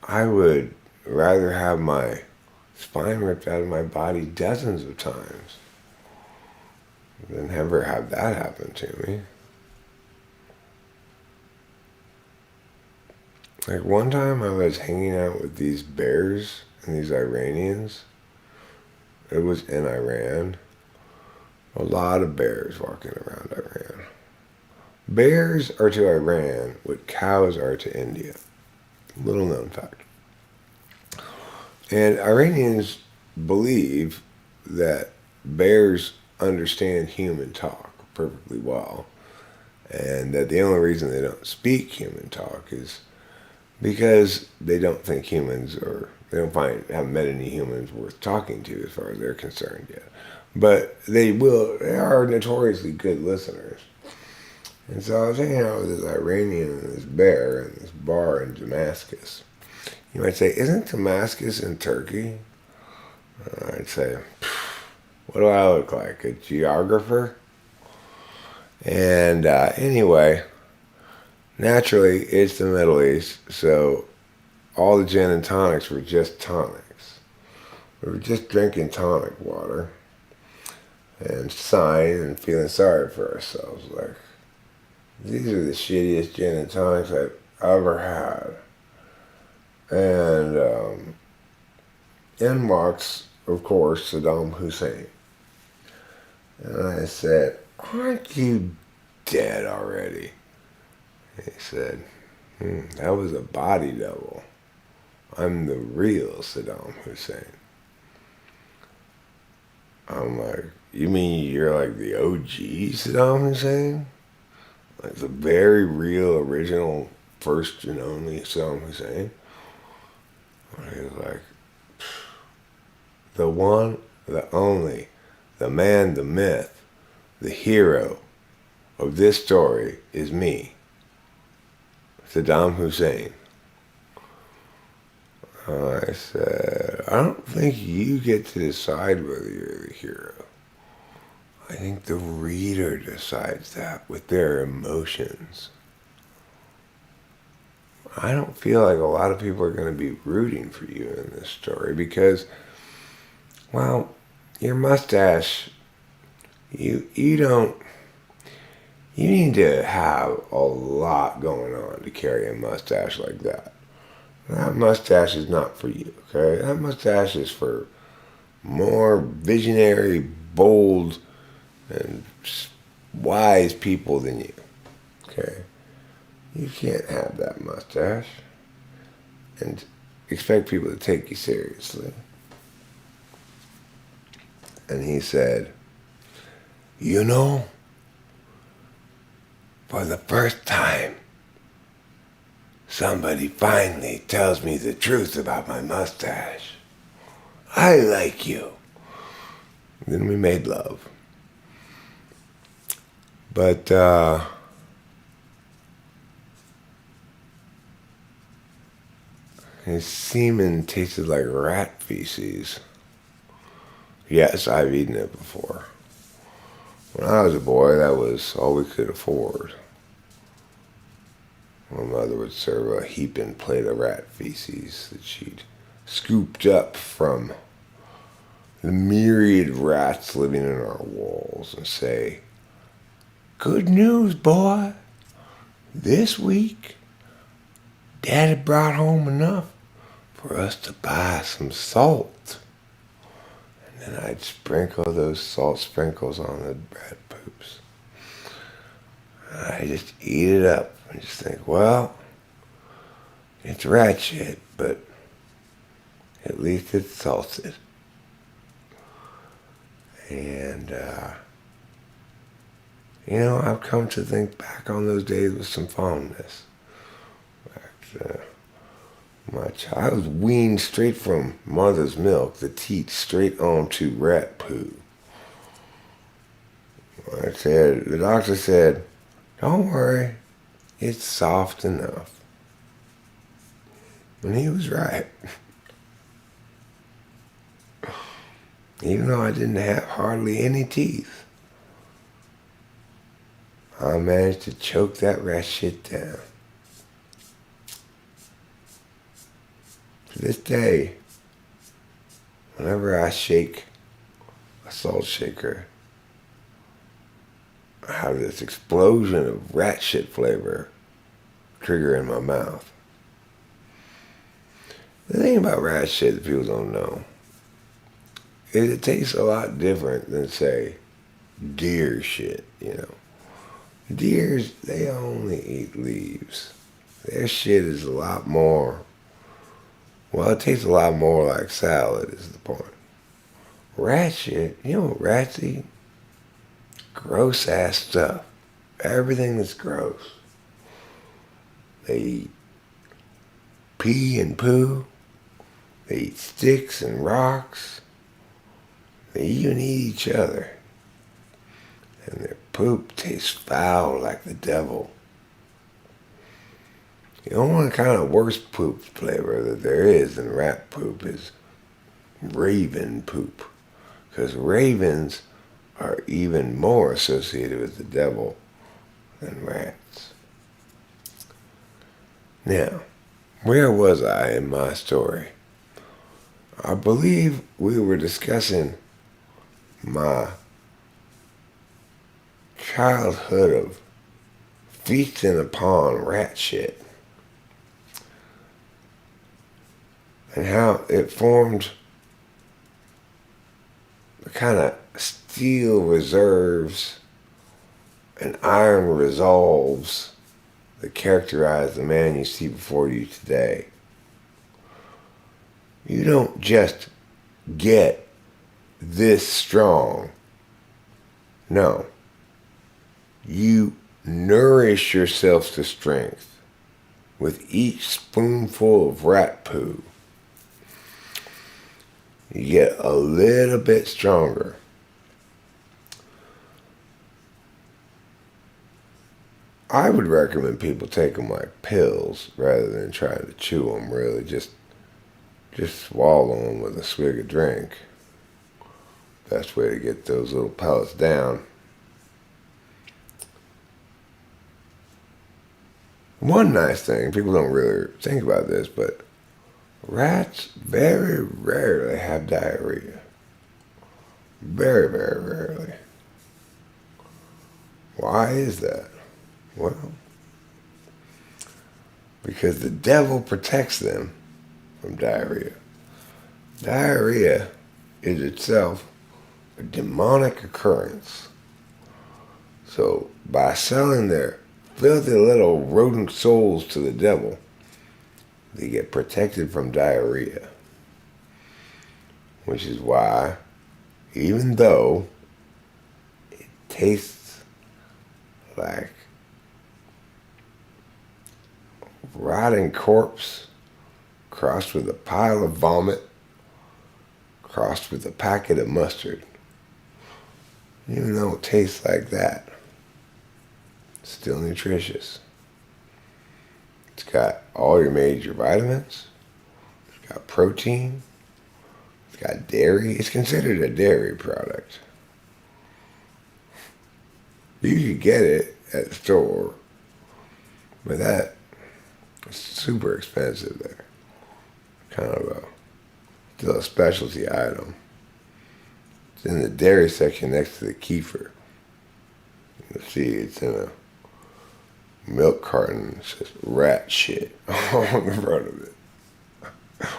I would rather have my spine ripped out of my body dozens of times than ever have that happen to me. Like one time I was hanging out with these bears and these Iranians. It was in Iran. A lot of bears walking around Iran. Bears are to Iran what cows are to India. Little known fact. And Iranians believe that bears understand human talk perfectly well. And that the only reason they don't speak human talk is because they don't think humans, or they haven't met any humans worth talking to as far as they're concerned yet. But they are notoriously good listeners. And so I was hanging out with this Iranian and this bear in this bar in Damascus. You might say, isn't Damascus in Turkey? I'd say, what do I look like, a geographer? And anyway, naturally, it's the Middle East, so all the gin and tonics were just tonics. We were just drinking tonic water and sighing and feeling sorry for ourselves. Like, these are the shittiest gin and tonics I've ever had. And in walks, of course, Saddam Hussein. And I said, aren't you dead already? He said, that was a body double. I'm the real Saddam Hussein. I'm like, you mean you're like the OG Saddam Hussein? Like the very real, original, first and only Saddam Hussein? And he was like, the one, the only, the man, the myth, the hero of this story is me, Saddam Hussein. I said, I don't think you get to decide whether you're the hero. I think the reader decides that with their emotions. I don't feel like a lot of people are going to be rooting for you in this story because, well, your mustache, you need to have a lot going on to carry a mustache like that. That mustache is not for you, okay? That mustache is for more visionary, bold, and wise people than you, okay? You can't have that mustache and expect people to take you seriously. And he said, you know, for the first time, somebody finally tells me the truth about my mustache. I like you. Then we made love. But, his semen tasted like rat feces. Yes, I've eaten it before. When I was a boy, that was all we could afford. My mother would serve a heaping plate of rat feces that she'd scooped up from the myriad rats living in our walls and say, good news, boy. This week, Daddy brought home enough for us to buy some salt. And then I'd sprinkle those salt sprinkles on the rat poops. I just eat it up and just think, well, it's rat shit, but at least it's salted. And, I've come to think back on those days with some fondness. I was weaned straight from mother's milk, the teat straight onto rat poo. The doctor said, don't worry, it's soft enough. And he was right. Even though I didn't have hardly any teeth, I managed to choke that rat shit down. To this day, whenever I shake a salt shaker, I have this explosion of rat shit flavor trigger in my mouth. The thing about rat shit that people don't know is it tastes a lot different than, say, deer shit, Deers, they only eat leaves. Their shit is a lot more, well, it tastes a lot more like salad is the point. Rat shit, you know what rats eat? Gross ass stuff. Everything that's gross. They eat pee and poo. They eat sticks and rocks. They even eat each other. And their poop tastes foul like the devil. The only kind of worst poop flavor that there is in rat poop is raven poop. Because ravens are even more associated with the devil than rats. Now, where was I in my story? I believe we were discussing my childhood of feasting upon rat shit and how it formed the kind of steel reserves and iron resolves that characterize the man you see before you today. You don't just get this strong. No. You nourish yourself to strength with each spoonful of rat poo. You get a little bit stronger. I would recommend people take them like pills rather than trying to chew them, really. Just swallow them with a swig of drink. Best way to get those little pellets down. One nice thing, people don't really think about this, but rats very rarely have diarrhea. Very, very rarely. Why is that? Well, because the devil protects them from diarrhea. Diarrhea is itself a demonic occurrence. So by selling their filthy little rodent souls to the devil. They get protected from diarrhea. Which is why, even though it tastes like rotting corpse crossed with a pile of vomit, crossed with a packet of mustard, even though it tastes like that, it's still nutritious. It's got all your major vitamins. It's got protein. It's got dairy. It's considered a dairy product. You could get it at the store, but that is super expensive there. Kind of still a specialty item. It's in the dairy section next to the kefir. You see, it's in a milk carton. It's just rat shit on the front of it.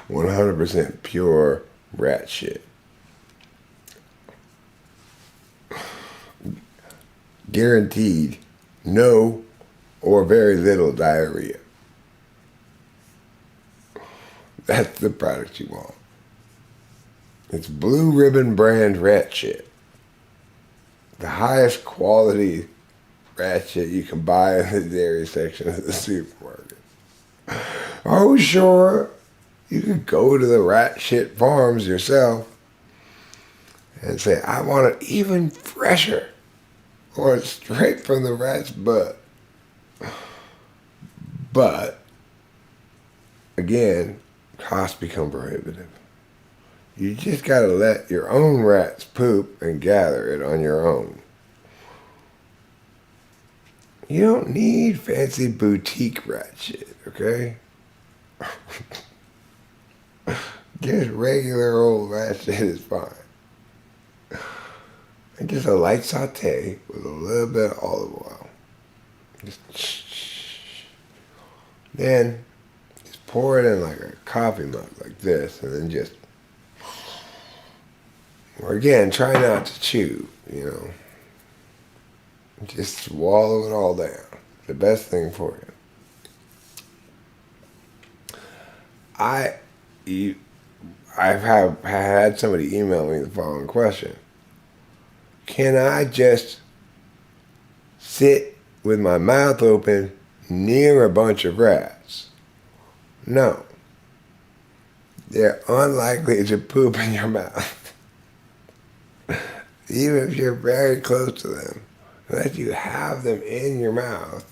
100% pure rat shit. Guaranteed no or very little diarrhea. That's the product you want. It's Blue Ribbon brand rat shit. The highest quality rat shit you can buy in the dairy section of the supermarket. Oh, sure, you could go to the rat shit farms yourself and say, I want it even fresher, or straight from the rat's butt. But, again, costs become prohibitive. You just gotta let your own rats poop and gather it on your own. You don't need fancy boutique rat shit, okay? Just regular old rat shit is fine. And just a light saute with a little bit of olive oil. Then, just pour it in like a coffee mug like this, and then just, or again, try not to chew, you know. Just swallow it all down. The best thing for you. I've had somebody email me the following question. Can I just sit with my mouth open near a bunch of rats? No. They're unlikely to poop in your mouth. Even if you're very close to them. Unless you have them in your mouth,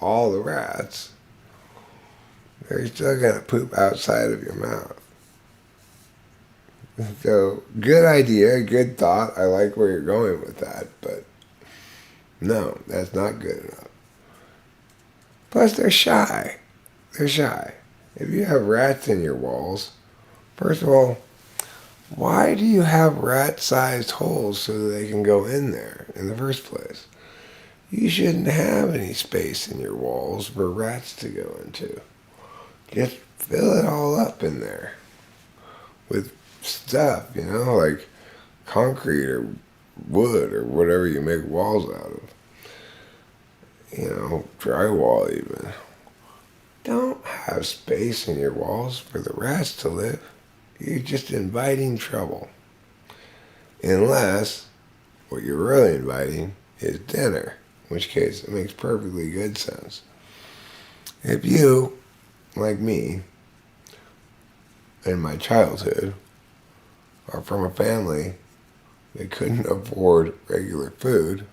all the rats, they're still going to poop outside of your mouth. So, good idea, good thought. I like where you're going with that, but no, that's not good enough. Plus, they're shy. They're shy. If you have rats in your walls, first of all, why do you have rat-sized holes so that they can go in there in the first place? You shouldn't have any space in your walls for rats to go into. Just fill it all up in there with stuff, you know, like concrete or wood or whatever you make walls out of. You know, drywall even. Don't have space in your walls for the rats to live. You're just inviting trouble. Unless what you're really inviting is dinner, in which case it makes perfectly good sense. If you, like me, in my childhood, are from a family that couldn't afford regular food,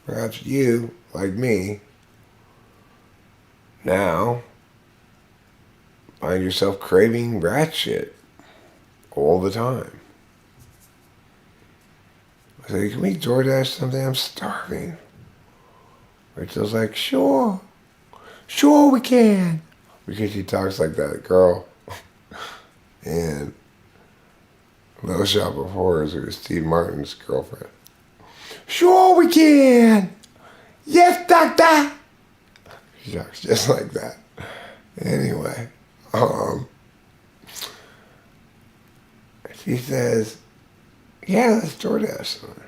perhaps you, like me, now find yourself craving rat shit all the time. I say, can we DoorDash something? I'm starving. Rachel's like, sure we can. Because she talks like that girl. And Little Shop of Horrors, who was Steve Martin's girlfriend. Sure we can. Yes, doctor. She talks just like that. Anyway, she says, yeah, let's DoorDash something.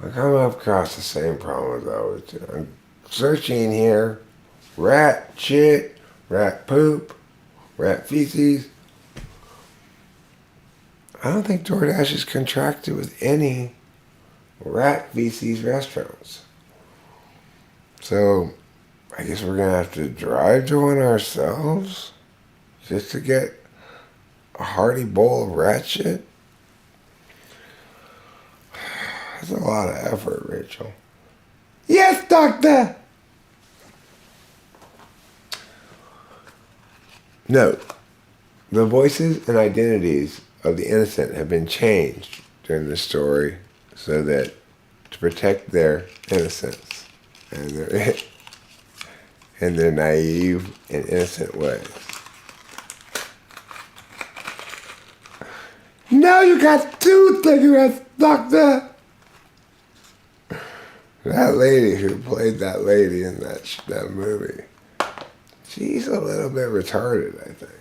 I come across the same problem as I was doing. I'm searching here, rat shit, rat poop, rat feces. I don't think DoorDash is contracted with any rat feces restaurants. So I guess we're going to have to drive to one ourselves just to get a hearty bowl of rat shit. That's a lot of effort, Rachel. Yes, doctor! Note, the voices and identities of the innocent have been changed during the story so that to protect their innocence and their naive and innocent ways. Now you got 2 cigarettes, doctor! That lady who played that lady in that movie, she's a little bit retarded, I think.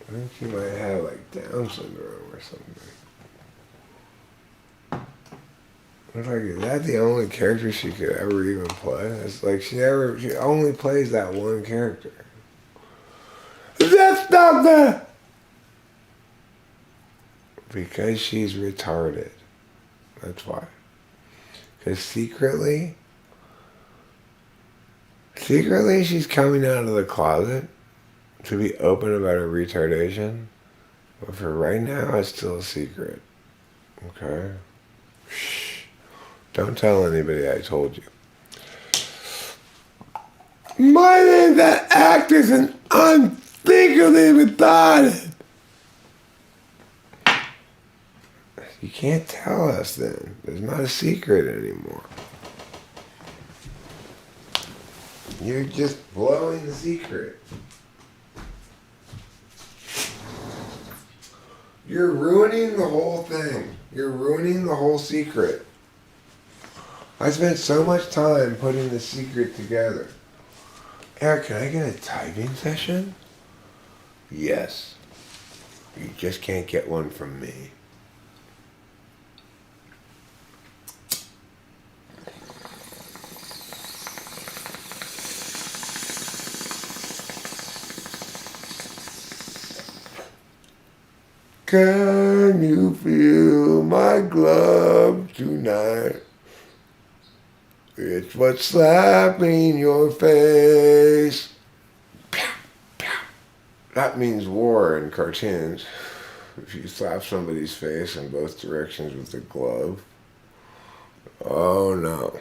I think she might have like Down syndrome or something. It's like, is that the only character she could ever even play? It's like she only plays that one character. That's not that! Because she's retarded. That's why. Because secretly she's coming out of the closet to be open about her retardation. But for right now, it's still a secret. Okay? Shh. Don't tell anybody I told you. My name's that actress and I'm secretly retarded. You can't tell us then. There's not a secret anymore. You're just blowing the secret. You're ruining the whole thing. You're ruining the whole secret. I spent so much time putting the secret together. Eric, can I get a typing session? Yes. You just can't get one from me. Can you feel my glove tonight? It's what's slapping your face. That means war in cartoons. If you slap somebody's face in both directions with a glove. Oh no.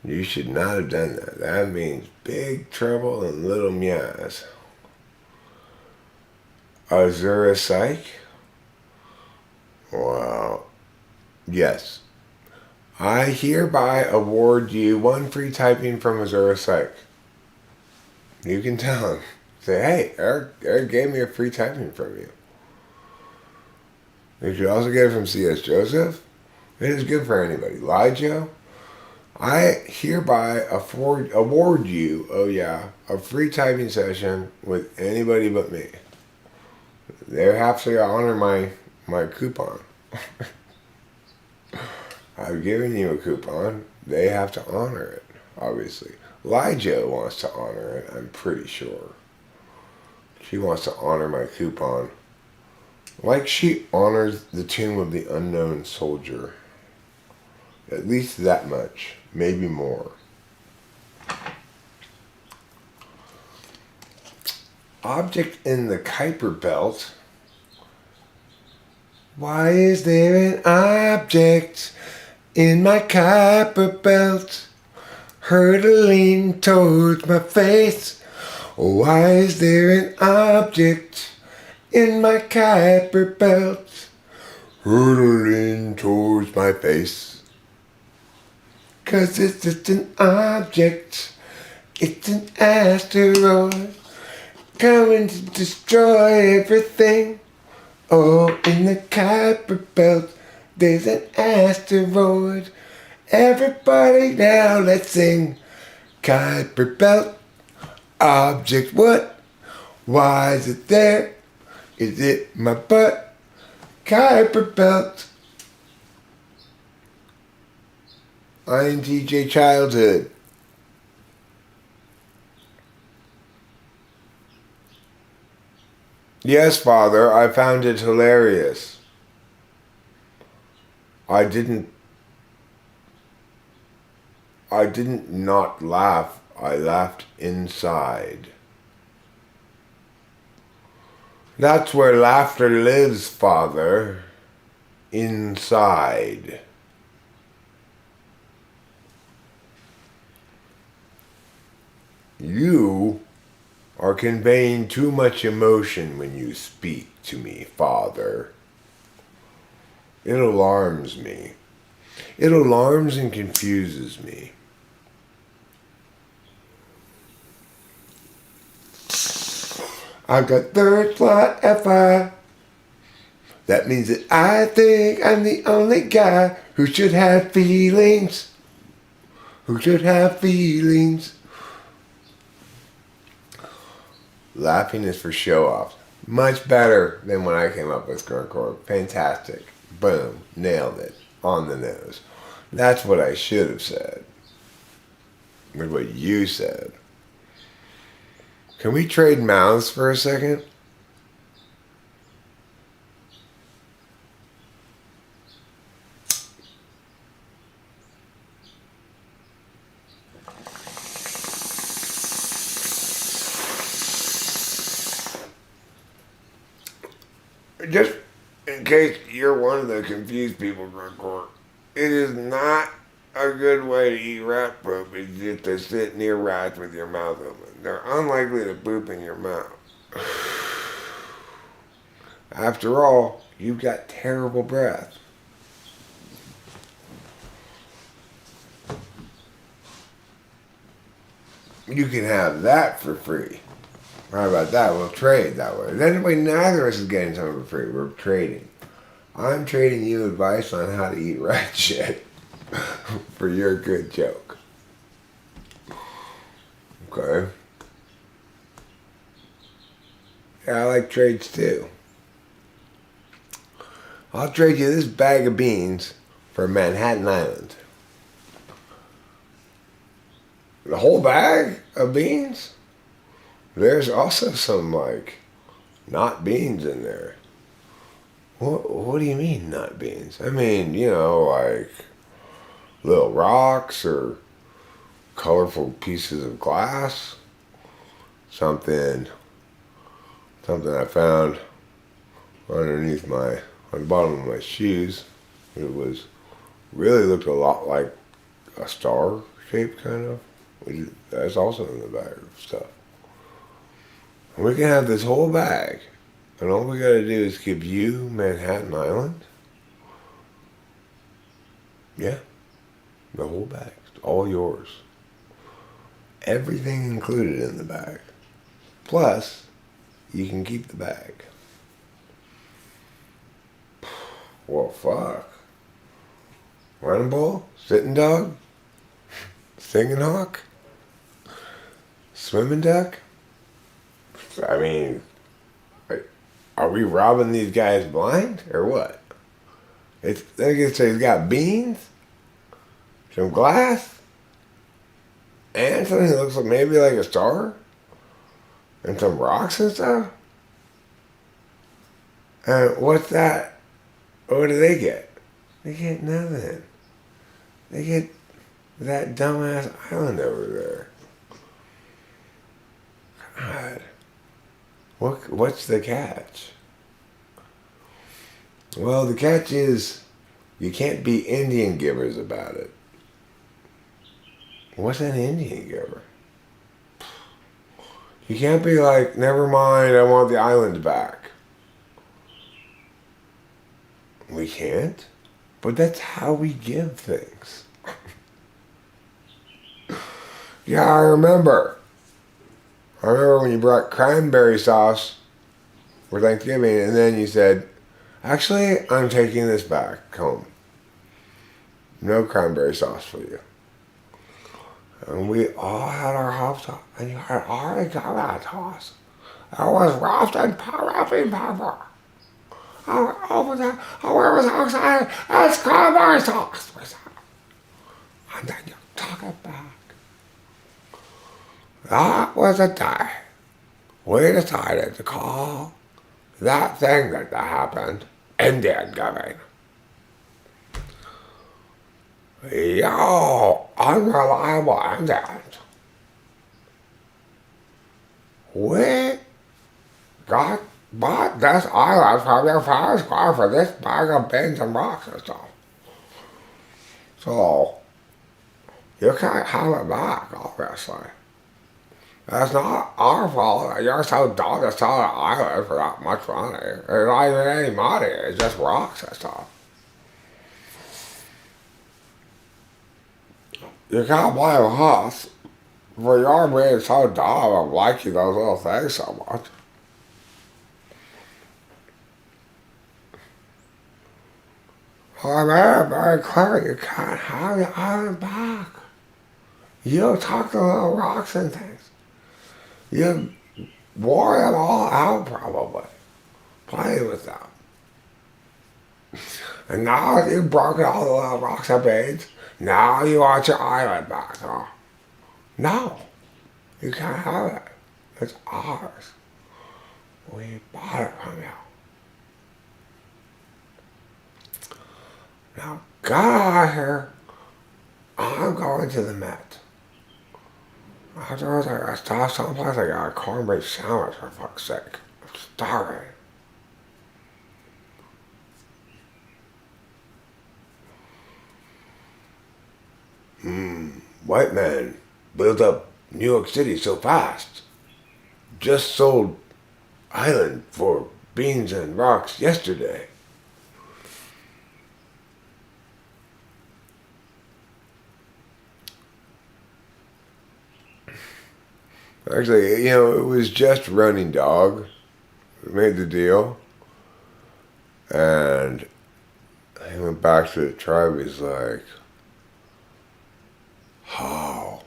You should not have done that. That means big trouble and little meows. a-Fussin? Well, yes. I hereby award you 1 free typing from a-Fussin. You can tell him. Say, hey, Eric gave me a free typing from you. You should also get it from C.S. Joseph. It is good for anybody. Elijah, I hereby award you, a free typing session with anybody but me. They have to honor my coupon. I've given you a coupon. They have to honor it, obviously. Elijah wants to honor it, I'm pretty sure. She wants to honor my coupon. Like she honors the tomb of the unknown soldier. At least that much. Maybe more. Object in the Kuiper Belt. Why is there an object in my Kuiper Belt hurtling towards my face? Why is there an object in my Kuiper Belt hurtling towards my face? 'Cause it's just an object. It's an asteroid coming to destroy everything. Oh, in the Kuiper Belt, there's an asteroid. Everybody now, let's sing. Kuiper Belt, object what? Why is it there? Is it my butt? Kuiper Belt. INTJ childhood. Yes, Father, I found it hilarious. I didn't not laugh. I laughed inside. That's where laughter lives, Father. Inside. You are conveying too much emotion when you speak to me, Father. It alarms me. It alarms and confuses me. I've got third slot FI. That means that I think I'm the only guy who should have feelings. Who should have feelings. Laughing is for show off. Much better than when I came up with Skirkor. Fantastic. Boom. Nailed it. On the nose. That's what I should have said. Look what you said. Can we trade mouths for a second? Just in case you're one of the confused people, Gruncourt, it is not a good way to eat rat poop is just to sit near rats with your mouth open. They're unlikely to poop in your mouth. After all, you've got terrible breath. You can have that for free. How about that? We'll trade that way. Then way neither of us is getting something for free. We're trading. I'm trading you advice on how to eat rat shit for your good joke. Okay. Yeah, I like trades too. I'll trade you this bag of beans for Manhattan Island. The whole bag of beans? There's also some, like, not beans in there. What do you mean, not beans? I mean, you know, like little rocks or colorful pieces of glass. Something I found underneath on the bottom of my shoes. It really looked a lot like a star shape, kind of. That's also in the bag of stuff. And we can have this whole bag, and all we gotta do is give you Manhattan Island. Yeah, the whole bag. It's all yours. Everything included in the bag. Plus, you can keep the bag. Well, fuck. Running bull? Sitting dog? Singing hawk? Swimming duck? I mean, are we robbing these guys blind or what? They can say he's got beans, some glass, and something that looks like maybe like a star, and some rocks and stuff. And what's that? What do they get? They get nothing. They get that dumbass island over there. God. What's the catch? Well, the catch is you can't be Indian givers about it. What's an Indian giver? You can't be like, never mind, I want the island back. We can't? But that's how we give things. Yeah, I remember when you brought cranberry sauce for Thanksgiving, and then you said, actually, I'm taking this back home. No cranberry sauce for you. And we all had our hot sauce, and you had already got that sauce. It was wrapped in paraffin paper. I was so excited. It's cranberry sauce. I and then you took it back. That was a day we decided to call that thing that happened Indian giving. Yo, unreliable Indians. We bought this island from your father's car for this bag of beans and rocks and stuff. So, you can't have it back, obviously. It's not our fault that you're so dumb to sell an island for that much money. It's not even any money, it's just rocks and stuff. You can't blame us for your being so dumb and liking those little things so much. I made it very clear you can't have the island back. You took the little rocks and things. You wore them all out probably, playing with them. And now you've broken all the little rocks and beads, now you want your island back, huh? No, you can't have it. It's ours. We bought it from you. Now, get out of here. I'm going to the Met. Afterwards, I gotta stop someplace. I got a cornbread sandwich, for fuck's sake. I'm starving. White man built up New York City so fast. Just sold island for beans and rocks yesterday. Actually, it was just Running Dog who made the deal. And he went back to the tribe. He's like, how?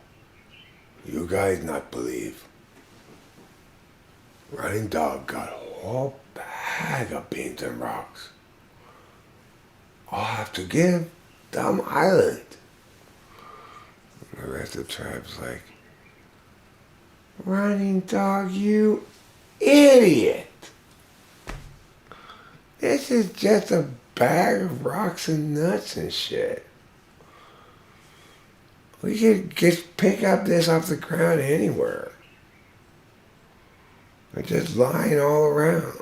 You guys not believe? Running Dog got a whole bag of beans and rocks. I'll have to give them island. And the rest of the tribe's like, Running Dog, you idiot! This is just a bag of rocks and nuts and shit. We could just pick up this off the ground anywhere. It's just lying all around.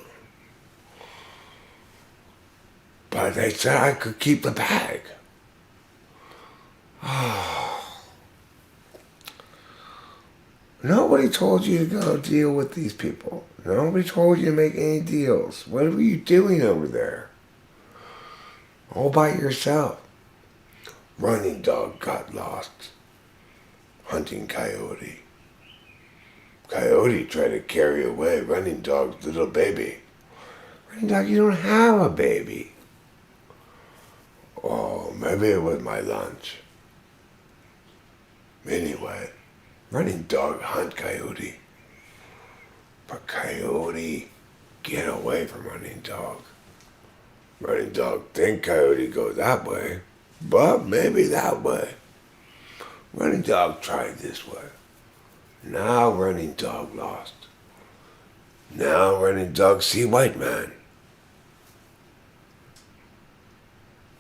But they said I could keep the bag. Nobody told you to go deal with these people. Nobody told you to make any deals. What were you doing over there? All by yourself. Running Dog got lost hunting Coyote. Coyote tried to carry away Running Dog's little baby. Running Dog, you don't have a baby. Oh, maybe it was my lunch. Anyway, Running Dog hunt Coyote. But Coyote get away from Running Dog. Running Dog think Coyote go that way, but maybe that way. Running Dog tried this way. Now Running Dog lost. Now Running Dog see white man.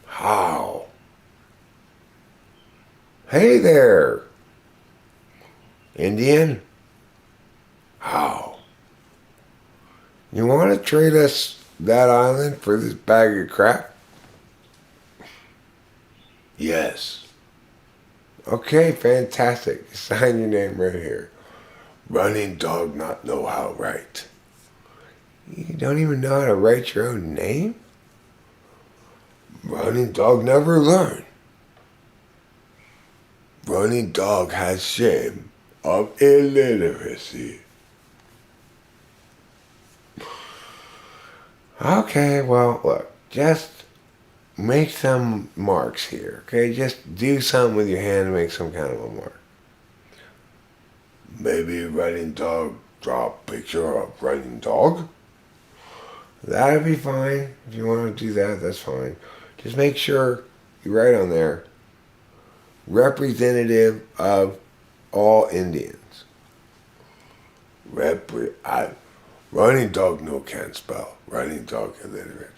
How? Hey there, Indian. How? You want to trade us that island for this bag of crap? Yes. Okay, fantastic. Sign your name right here. Running Dog not know how to write. You don't even know how to write your own name? Running Dog never learn. Running Dog has shame of illiteracy. Okay, well, look, just make some marks here, okay? Just do something with your hand and make some kind of a mark. Maybe Running Dog draw a picture of Running Dog? That'd be fine. If you want to do that, that's fine. Just make sure you write on there, representative of all Indians. Running dog no can't spell. Running dog illiterate.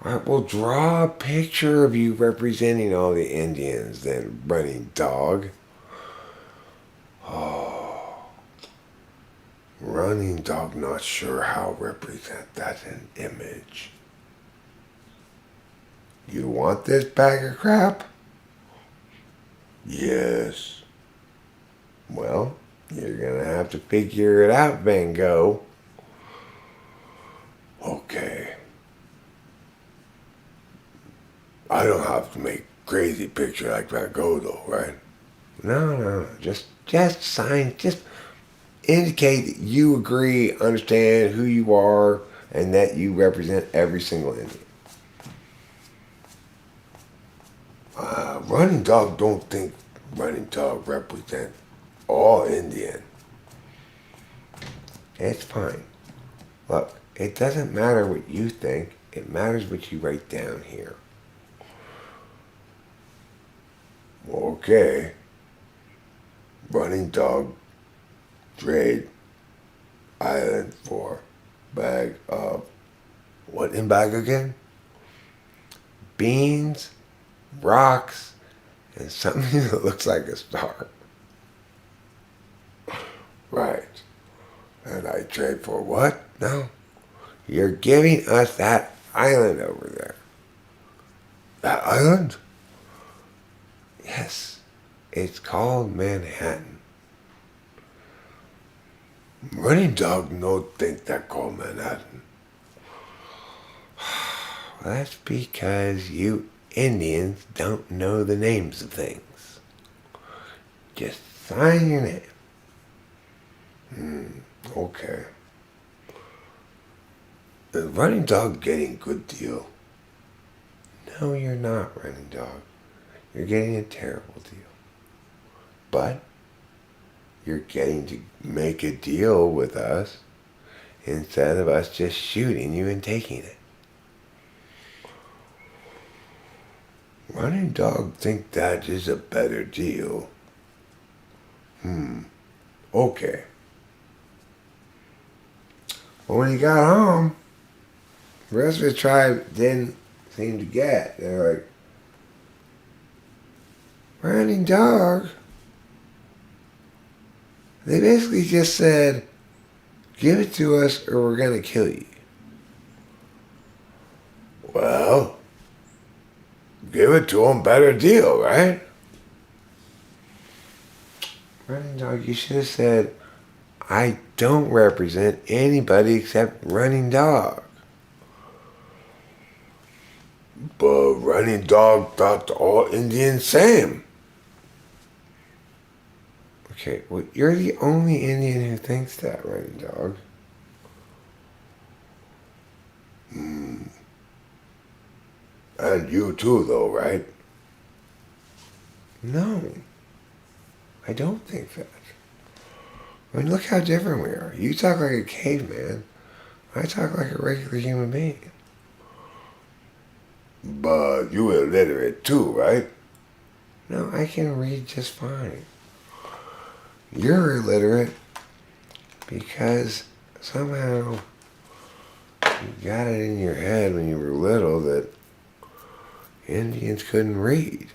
Alright, well draw a picture of you representing all the Indians then, running dog. Oh, running dog not sure how to represent that in image. You want this bag of crap? Yes. Well, you're gonna have to figure it out, Van Gogh. Okay. I don't have to make crazy picture like Van Gogh though, right? No. Just sign, just indicate that you agree, understand who you are, and that you represent every single Indian. Running dog don't think running dog represent all Indian. It's fine. Look, it doesn't matter what you think. It matters what you write down here. Okay. Running dog trade island for bag of what in bag again? Beans, rocks, and something that looks like a star. Right. And I trade for what? No. You're giving us that island over there. That island? Yes. It's called Manhattan. Running dog no think that called Manhattan. Well, that's because you Indians don't know the names of things. Just sign your name. Okay. Is running dog getting a good deal? No, you're not, running dog. You're getting a terrible deal. But you're getting to make a deal with us instead of us just shooting you and taking it. Running dog think that is a better deal. Okay. Well, when he got home, the rest of the tribe didn't seem to get. They're like, running dog. They basically just said, give it to us or we're going to kill you. Well, give it to them, better deal, right? Running dog, you should have said, I don't represent anybody except running dog. But running dog thought all Indians same. Okay, well, you're the only Indian who thinks that, running dog. And you too, though, right? No, I don't think that. I mean, look how different we are. You talk like a caveman. I talk like a regular human being. But you illiterate too, right? No, I can read just fine. You're illiterate because somehow you got it in your head when you were little that Indians couldn't read.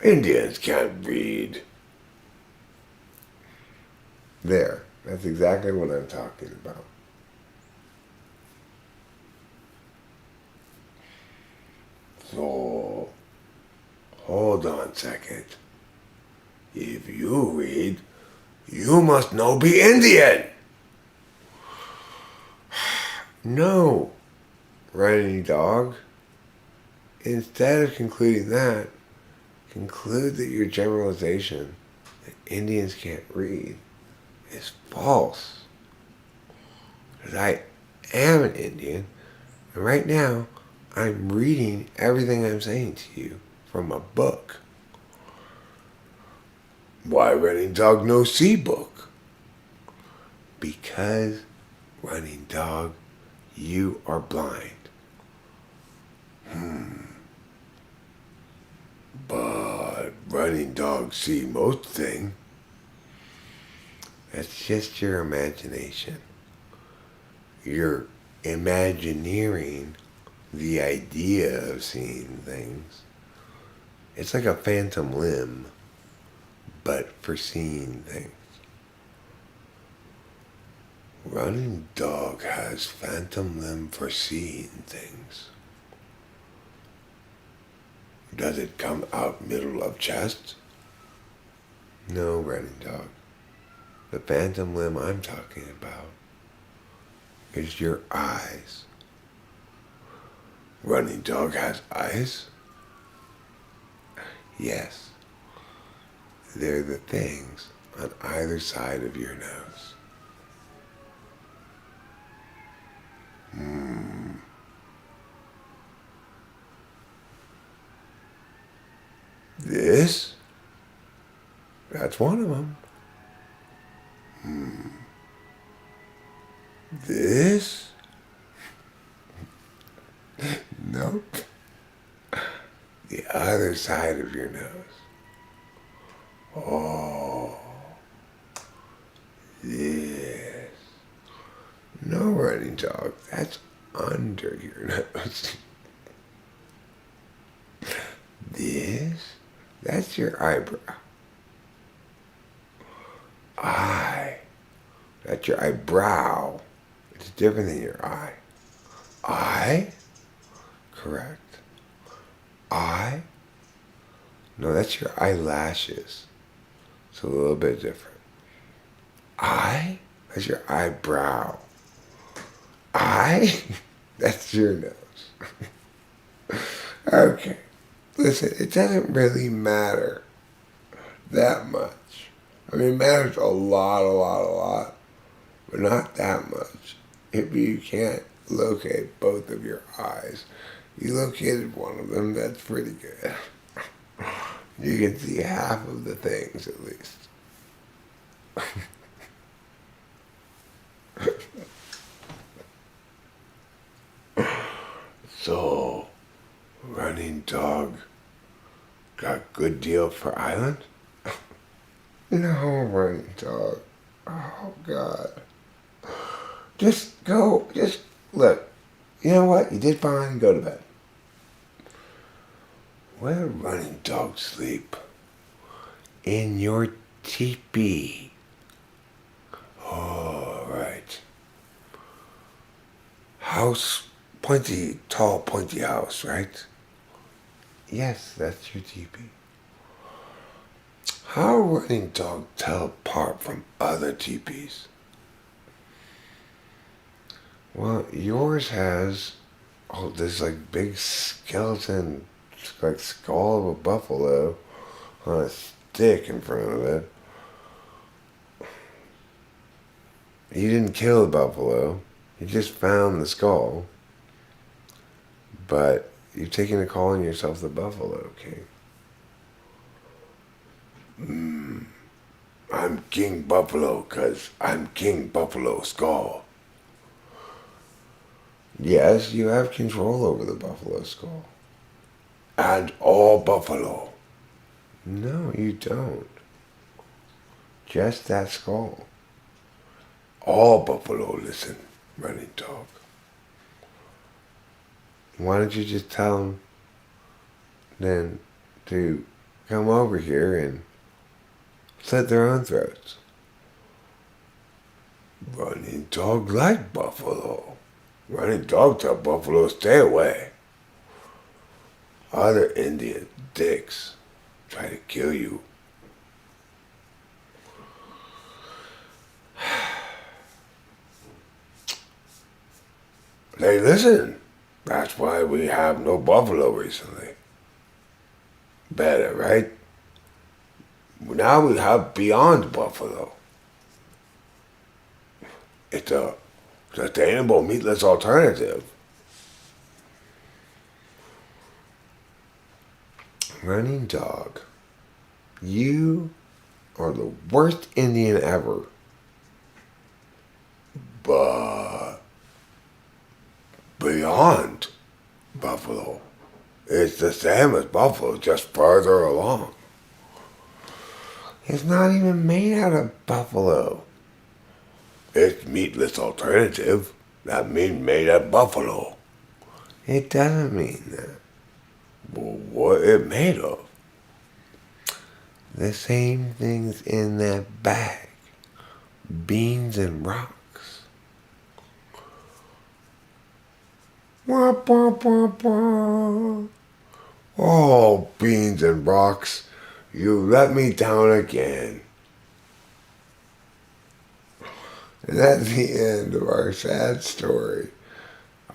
Indians can't read. There. That's exactly what I'm talking about. So, hold on a second. If you read, you must know be Indian. No, running dog. Instead of concluding that, conclude that your generalization that Indians can't read is false. Because I am an Indian, and right now I'm reading everything I'm saying to you from a book. Why running dog no see book? Because, running dog, you are blind. But running dogs see most things. That's just your imagination. You're imagineering the idea of seeing things. It's like a phantom limb, but for seeing things. Running dog has phantom limb for seeing things. Does it come out middle of chest? No, running dog. The phantom limb I'm talking about is your eyes. Running dog has eyes? Yes. They're the things on either side of your nose. This? That's one of them. This? Nope. The other side of your nose. Oh. This. No, running dog. That's under your nose. This? That's your eyebrow. Eye. That's your eyebrow. It's different than your eye. Eye? Correct. Eye? No, that's your eyelashes. It's a little bit different. Eye? That's your eyebrow. Eye? That's your nose. Okay. Listen, it doesn't really matter that much. I mean, it matters a lot, but not that much. If you can't locate both of your eyes, you located one of them, that's pretty good. You can see half of the things at least. So, running dog got good deal for island? No, running dog. Oh, God. Just look. You know what? You did fine. Go to bed. Where running dogs sleep? In your teepee. All right. House, tall, pointy house, right? Yes, that's your teepee. How running dogs tell apart from other teepees? Well, yours has this like big skeleton, like skull of a buffalo on a stick in front of it. You didn't kill the buffalo. You just found the skull. But you've taken to calling yourself the Buffalo King. I'm King Buffalo because I'm King Buffalo Skull. Yes, you have control over the buffalo skull. And all buffalo. No, you don't. Just that skull. All buffalo listen, running dog. Why don't you just tell them then to come over here and slit their own throats? Running dog like buffalo. Running dog tell buffalo stay away. Other Indian dicks try to kill you. They listen. That's why we have no buffalo recently. Better, right? Now we have beyond buffalo. It's a sustainable meatless alternative. Running dog, you are the worst Indian ever. But beyond buffalo, It's the same as buffalo, just farther along. It's not even made out of buffalo. It's meatless alternative. That means made out of buffalo. It doesn't mean that. Well, what it made of? The same things in that bag. Beans and rocks. Wah, wah, wah, wah. Oh, beans and rocks. You let me down again. And that's the end of our sad story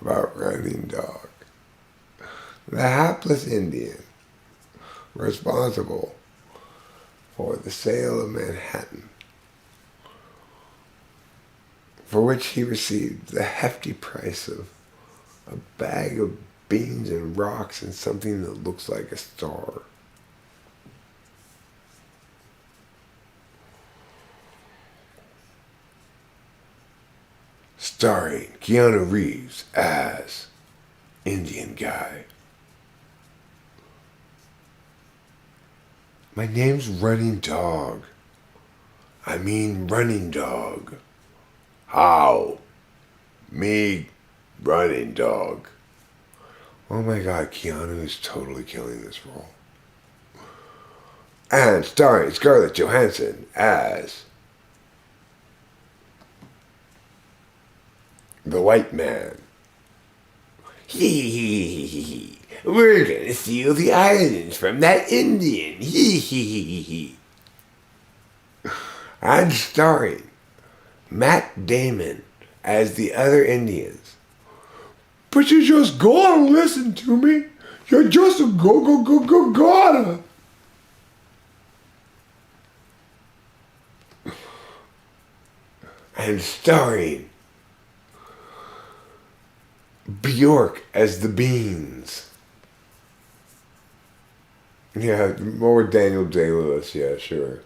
about Running Dog. The hapless Indian responsible for the sale of Manhattan, for which he received the hefty price of a bag of beans and rocks and something that looks like a star. Starring Keanu Reeves as Indian Guy. My name's Running Dog. I mean Running Dog. How? Me, Running Dog. Oh my God, Keanu is totally killing this role. And starring Scarlett Johansson as the white man. Hee hee hee hee. We're gonna steal the islands from that Indian. Hee hee hee hee. And starring Matt Damon as the other Indians. But you just gotta listen to me. You're just a gotta. And starring Bjork as the Beans. Yeah, more Daniel Day-Lewis, yeah, sure.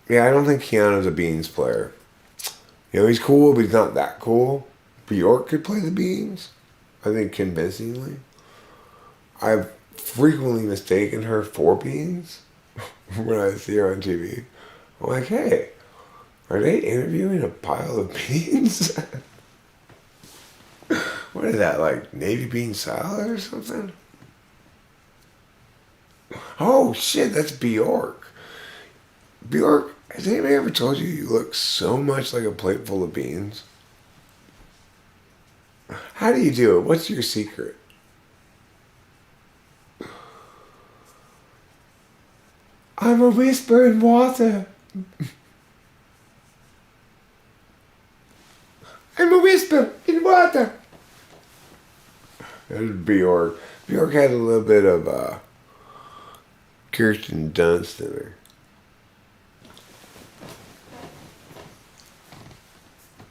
Yeah, I don't think Keanu's a Beans player. You know, he's cool, but he's not that cool. Bjork could play the Beans, I think, convincingly. I've frequently mistaken her for Beans when I see her on TV. I'm like, hey, are they interviewing a pile of beans? What is that, like Navy bean salad or something? Oh shit, that's Bjork. Bjork, has anybody ever told you you look so much like a plate full of beans? How do you do it? What's your secret? I'm a whisper in water. I'm a whisper in water. That was Bjork. Bjork had a little bit of Kirsten Dunst in her.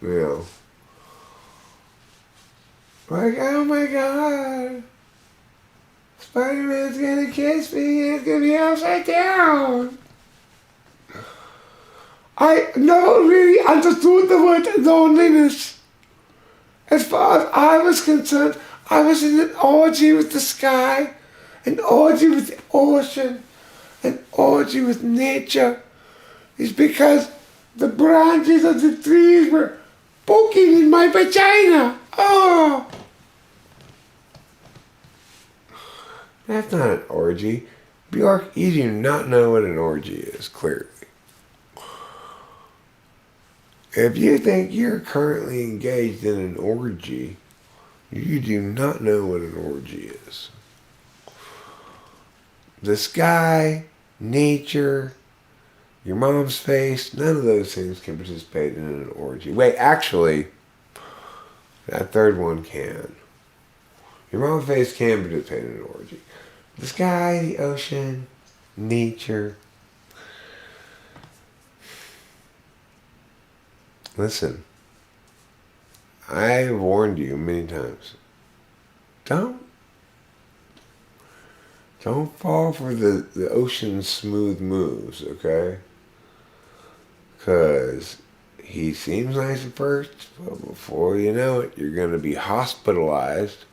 You know. Like, oh my God. Spider-Man's gonna kiss me and it's gonna be upside down. I never really understood the word loneliness. As far as I was concerned, I was in an orgy with the sky, an orgy with the ocean, an orgy with nature. It's because the branches of the trees were poking in my vagina. Oh! That's not an orgy. Bjork, you do not know what an orgy is, clearly. If you think you're currently engaged in an orgy, you do not know what an orgy is. The sky, nature, your mom's face, none of those things can participate in an orgy. Wait, actually, that third one can. Your mom's face can participate in an orgy. The sky, the ocean, nature. Listen, I've warned you many times. Don't fall for the ocean's smooth moves, okay? Because he seems nice at first, but before you know it, you're going to be hospitalized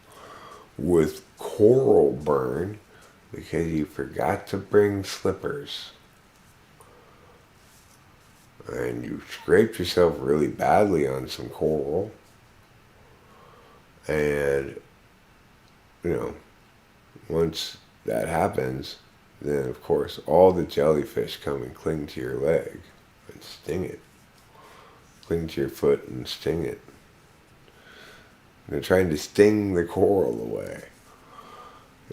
with coral burn because you forgot to bring slippers. And you scraped yourself really badly on some coral. And, once that happens, then of course all the jellyfish come and cling to your leg and sting it. Cling to your foot and sting it. They're trying to sting the coral away.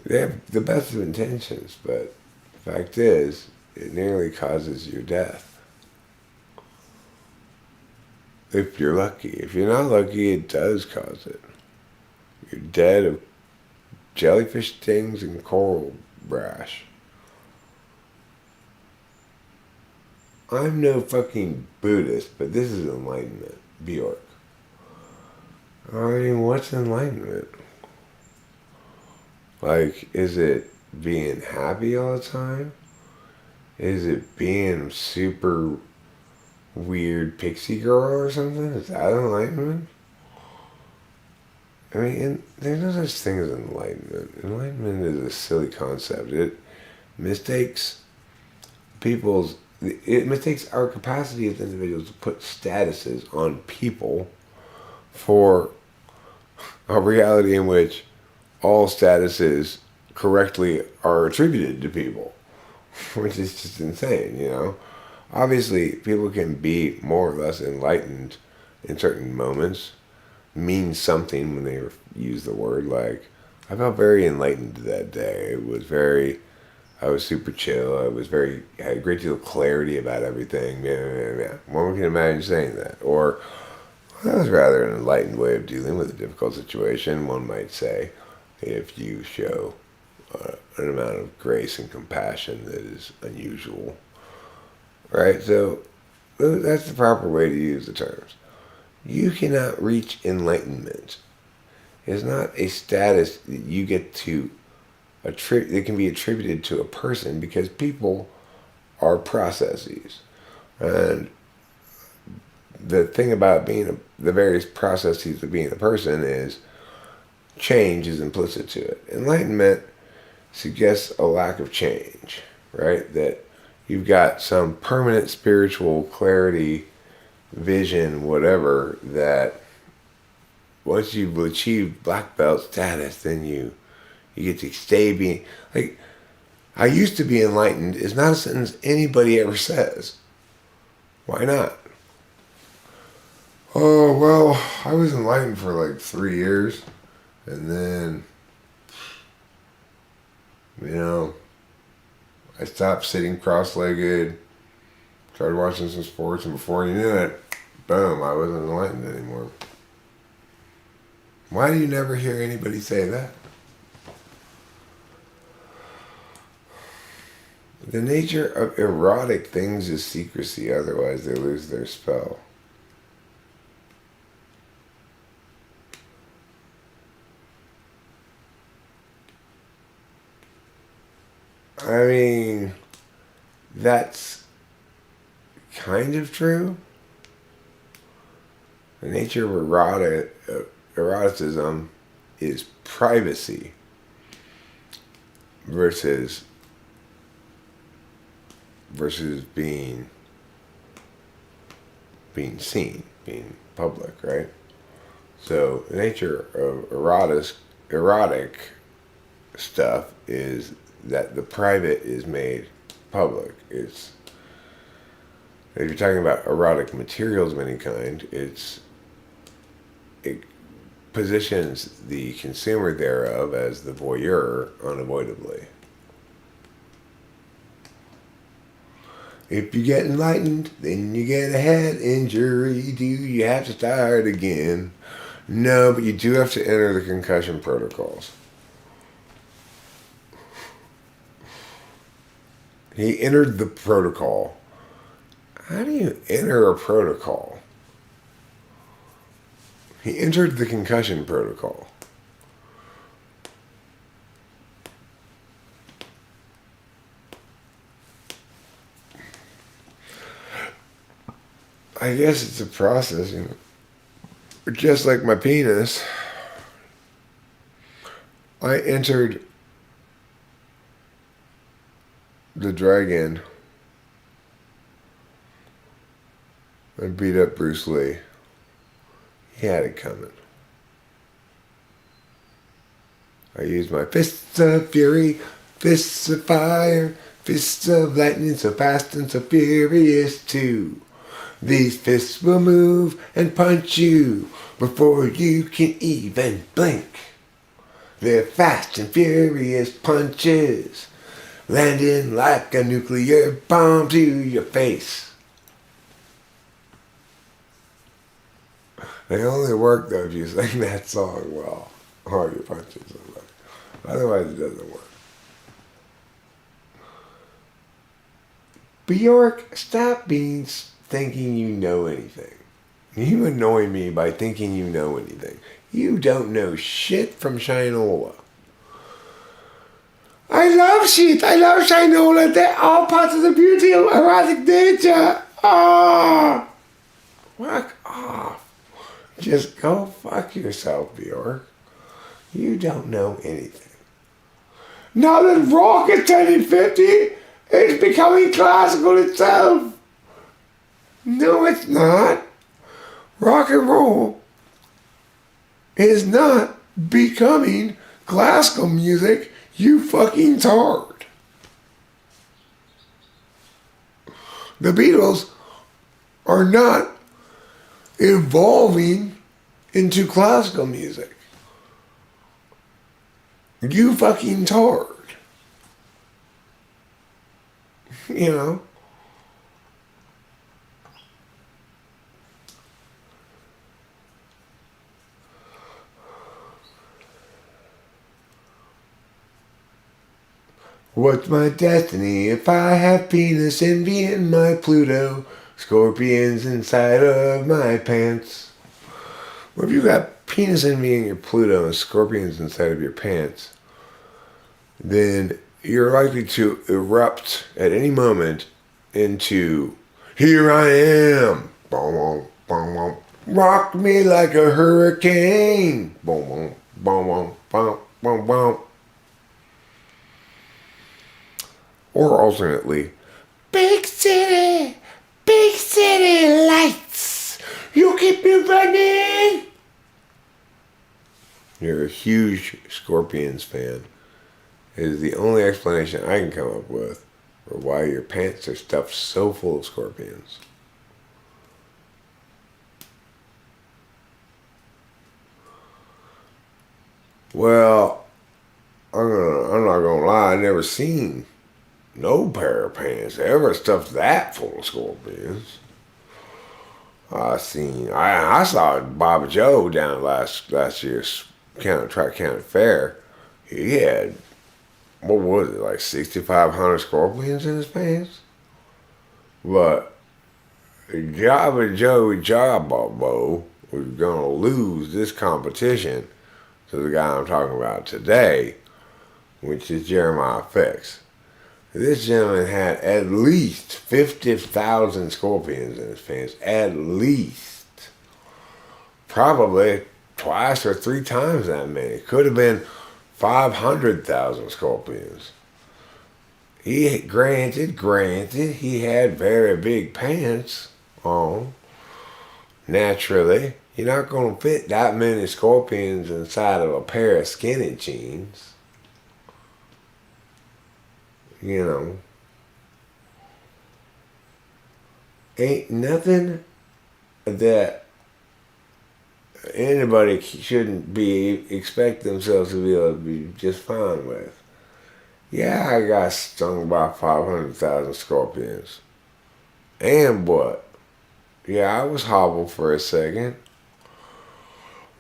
They have the best of intentions, but the fact is, it nearly causes your death. If you're lucky. If you're not lucky, it does cause it. You're dead of jellyfish stings and coral rash. I'm no fucking Buddhist, but this is enlightenment, Bjork. I mean, what's enlightenment? Like, is it being happy all the time? Is it being super weird pixie girl or something? Is that enlightenment? I mean, there's no such thing as enlightenment. Enlightenment is a silly concept. It mistakes it mistakes our capacity as individuals to put statuses on people for a reality in which all statuses correctly are attributed to people, which is just insane, Obviously, people can be more or less enlightened in certain moments, mean something when they use the word. Like, I felt very enlightened that day. I was super chill. I had a great deal of clarity about everything. Yeah. One can imagine saying that. Or, that was rather an enlightened way of dealing with a difficult situation, one might say, if you show an amount of grace and compassion that is unusual. Right? So, that's the proper way to use the terms. You cannot reach enlightenment. It's not a status that you get to that can be attributed to a person, because people are processes. And the thing about the various processes of being a person is change is implicit to it. Enlightenment suggests a lack of change, right? That you've got some permanent spiritual clarity, vision, whatever, that once you've achieved black belt status, then you get to stay being, like, I used to be enlightened is not a sentence anybody ever says. Why not? Oh, well, I was enlightened for like 3 years, and then, I stopped sitting cross-legged, started watching some sports, and before you knew it, boom, I wasn't enlightened anymore. Why do you never hear anybody say that? The nature of erotic things is secrecy, otherwise they lose their spell. I mean, that's kind of true. The nature of eroticism is privacy versus being seen, being public, right? So the nature of erotic stuff is that the private is made public. If you're talking about erotic materials of any kind, it positions the consumer thereof as the voyeur unavoidably. If you get enlightened, then you get a head injury. Do you have to start again? No, but you do have to enter the concussion protocols. He entered the protocol. How do you enter a protocol? He entered the concussion protocol. I guess it's a process, Just like my penis. I entered the dragon and beat up Bruce Lee. He had it coming. I used my fists of fury, fists of fire, fists of lightning, so fast and so furious too. These fists will move and punch you before you can even blink. They're fast and furious punches, landing like a nuclear bomb to your face. They only work though if you sing that song well, or your punches. Otherwise it doesn't work. Bjork, stop thinking you know anything. You annoy me by thinking you know anything. You don't know shit from Shinola. I love shit. I love Shinola. They're all parts of the beauty of erotic nature. Ah, fuck off. Just go fuck yourself, Bjork. You don't know anything. Now that rock is turning 50, it's becoming classical itself. No, it's not. Rock and roll is not becoming classical music, you fucking tard. The Beatles are not evolving into classical music. You fucking tard. You know? What's my destiny if I have penis envy in my Pluto? Scorpions inside of my pants. Well, if you got penis envy in your Pluto and scorpions inside of your pants, then you're likely to erupt at any moment into, here I am, boom, boom, boom, boom. Rock me like a hurricane, boom, boom, boom, boom, boom, boom, boom. Or alternately, big city lights, you keep me running. You're a huge Scorpions fan. It is the only explanation I can come up with for why your pants are stuffed so full of scorpions. Well, I'm not gonna lie, I never seen no pair of pants ever stuffed that full of scorpions. I saw Bob Joe down last year's Tri-County Fair. He had, what was it, like 6,500 scorpions in his pants? But Jabba Joe Jabbo was gonna lose this competition to the guy I'm talking about today, which is Jeremiah Fix. This gentleman had at least 50,000 scorpions in his pants. At least. Probably twice or three times that many. Could have been 500,000 scorpions. Granted, he had very big pants on. Naturally, you're not going to fit that many scorpions inside of a pair of skinny jeans. You know, ain't nothing that anybody shouldn't expect themselves to be able to be just fine with. Yeah, I got stung by 500,000 scorpions. And what? Yeah, I was hobbled for a second.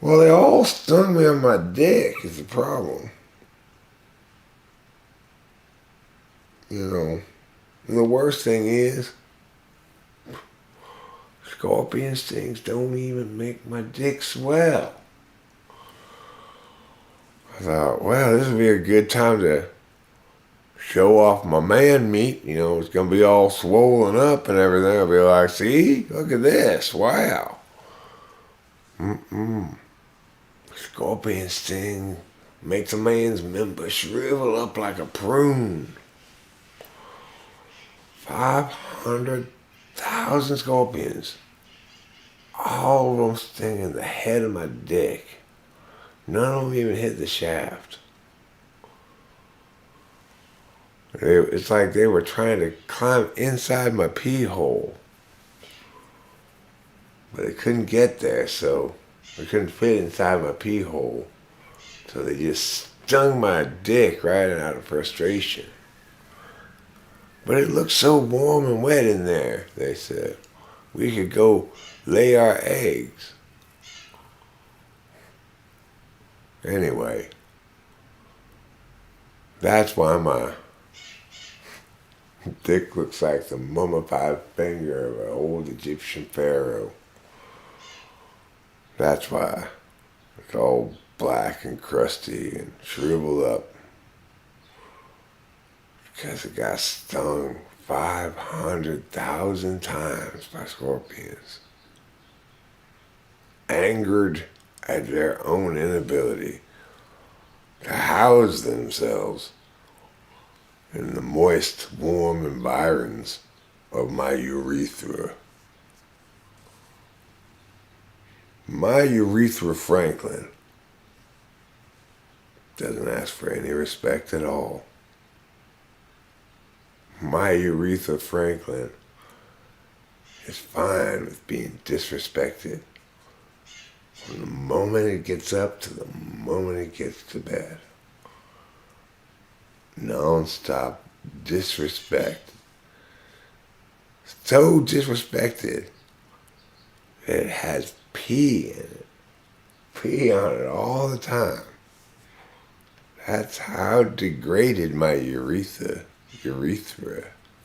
Well, they all stung me on my dick is the problem. You know, and the worst thing is, scorpion stings don't even make my dick swell. I thought, well, this would be a good time to show off my man meat. You know, it's going to be all swollen up and everything. I'll be like, see, look at this. Wow. Scorpion sting makes a man's member shrivel up like a prune. 500,000 scorpions. All of them stinging the head of my dick. None of them even hit the shaft. It's like they were trying to climb inside my pee hole. But they couldn't get there, so they couldn't fit inside my pee hole. So they just stung my dick right out of frustration. But it looked so warm and wet in there, they said. We could go lay our eggs. Anyway, that's why my dick looks like the mummified finger of an old Egyptian pharaoh. That's why it's all black and crusty and shriveled up. Because it got stung 500,000 times by scorpions. Angered at their own inability to house themselves in the moist, warm environs of my urethra. My urethra Franklin doesn't ask for any respect at all. My urethra Franklin is fine with being disrespected from the moment it gets up to the moment it gets to bed. Non-stop disrespect. So disrespected that it has pee in it. Pee on it all the time. That's how degraded my urethra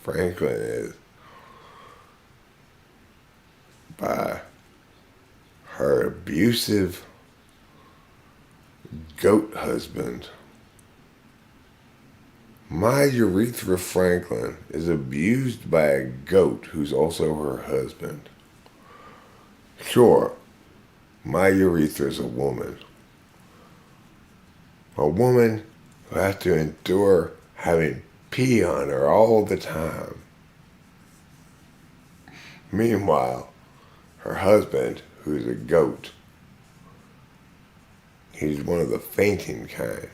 Franklin is by her abusive goat husband. My urethra Franklin is abused by a goat who's also her husband. Sure, my urethra is a woman. A woman who has to endure having pee on her all the time. Meanwhile, her husband, who's a goat, he's one of the fainting kind.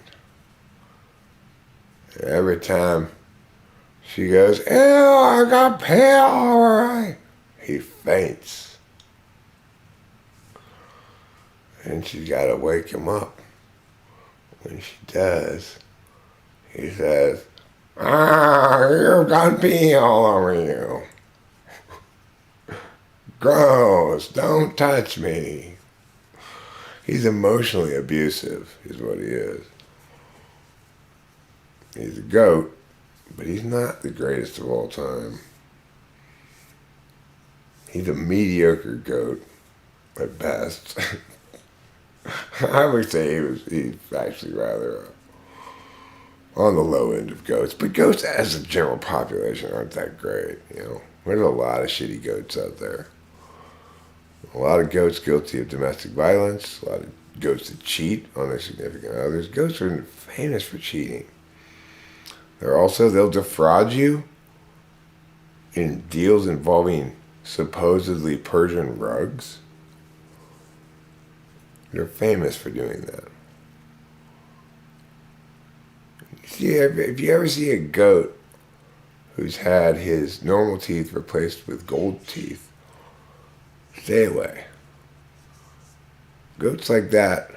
And every time she goes, "Ew, I got pee all right," he faints. And she's got to wake him up. When she does, he says, "You've got pee all over you. Gross, don't touch me." He's emotionally abusive, is what he is. He's a goat, but he's not the greatest of all time. He's a mediocre goat, at best. I would say he's actually rather on the low end of goats. But goats as a general population aren't that great, you know. There's a lot of shitty goats out there. A lot of goats guilty of domestic violence. A lot of goats that cheat on their significant others. Goats are famous for cheating. They'll defraud you in deals involving supposedly Persian rugs. They're famous for doing that. See, if you ever see a goat who's had his normal teeth replaced with gold teeth, stay away. Goats like that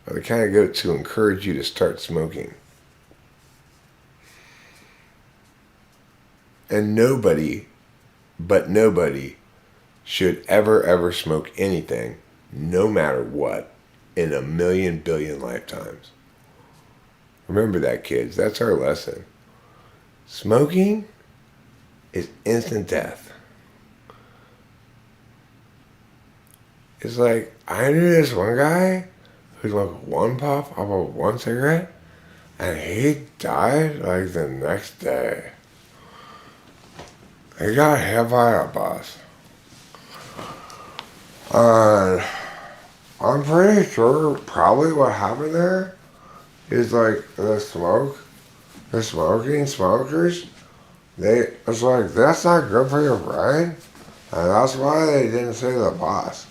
are the kind of goats who encourage you to start smoking. And nobody should ever smoke anything, no matter what, in a million billion lifetimes. Remember that, kids. That's our lesson. Smoking is instant death. It's like, I knew this one guy who smoked one puff off of one cigarette, and he died like the next day. He got hit by a bus. I'm pretty sure probably what happened there is like the smoking smokers, it's like, that's not good for your brain. And that's why they didn't say the boss.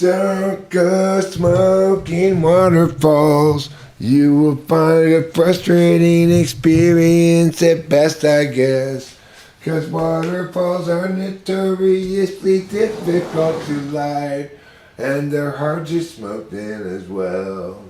Don't go smoking waterfalls. You will find a frustrating experience at best, I guess. 'Cause waterfalls are notoriously difficult to light, and they're hard to smoke in as well.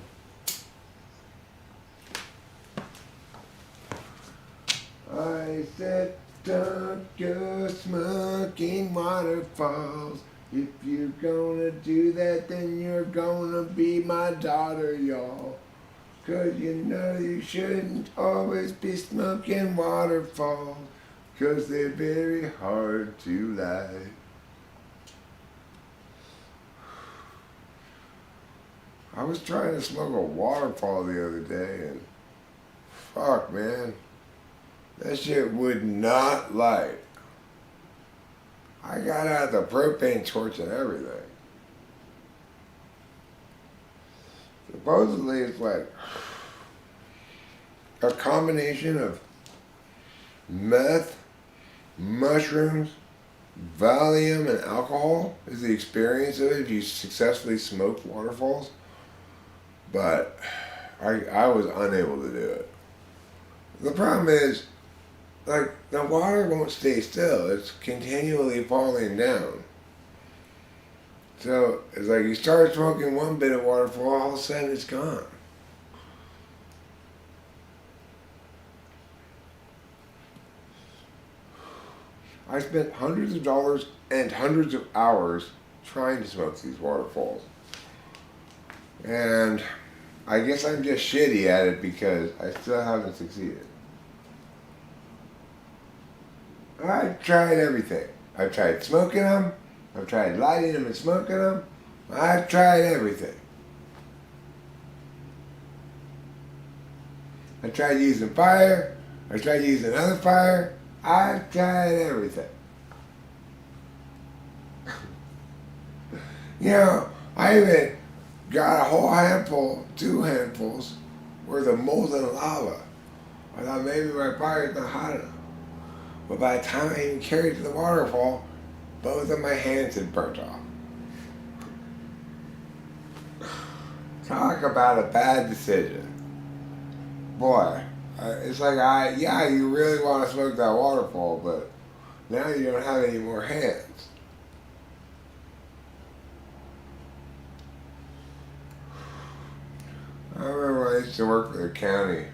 I said, don't go smoking waterfalls. If you're gonna do that, then you're gonna be my daughter, y'all. 'Cause you know you shouldn't always be smoking waterfalls, 'cause they're very hard to light. I was trying to smoke a waterfall the other day, and fuck, man, that shit would not light. I got out the propane torch and everything. Supposedly it's like a combination of meth, mushrooms, Valium, and alcohol is the experience of it if you successfully smoke waterfalls. But I was unable to do it. The problem is, like, the water won't stay still. It's continually falling down. So it's like you start smoking one bit of waterfall, all of a sudden it's gone. I spent hundreds of dollars and hundreds of hours trying to smoke these waterfalls. And I guess I'm just shitty at it because I still haven't succeeded. I've tried everything. I've tried smoking them. I've tried lighting them and smoking them. I've tried everything. I tried using fire. I tried using another fire. I've tried everything. You know, I even got a whole handful, 2 handfuls, worth of molten lava. I thought maybe my fire's not hot enough. But by the time I even carried it to the waterfall, both of my hands had burnt off. Talk about a bad decision. Boy, it's like, you really want to smoke that waterfall, but now you don't have any more hands. I remember when I used to work for the county,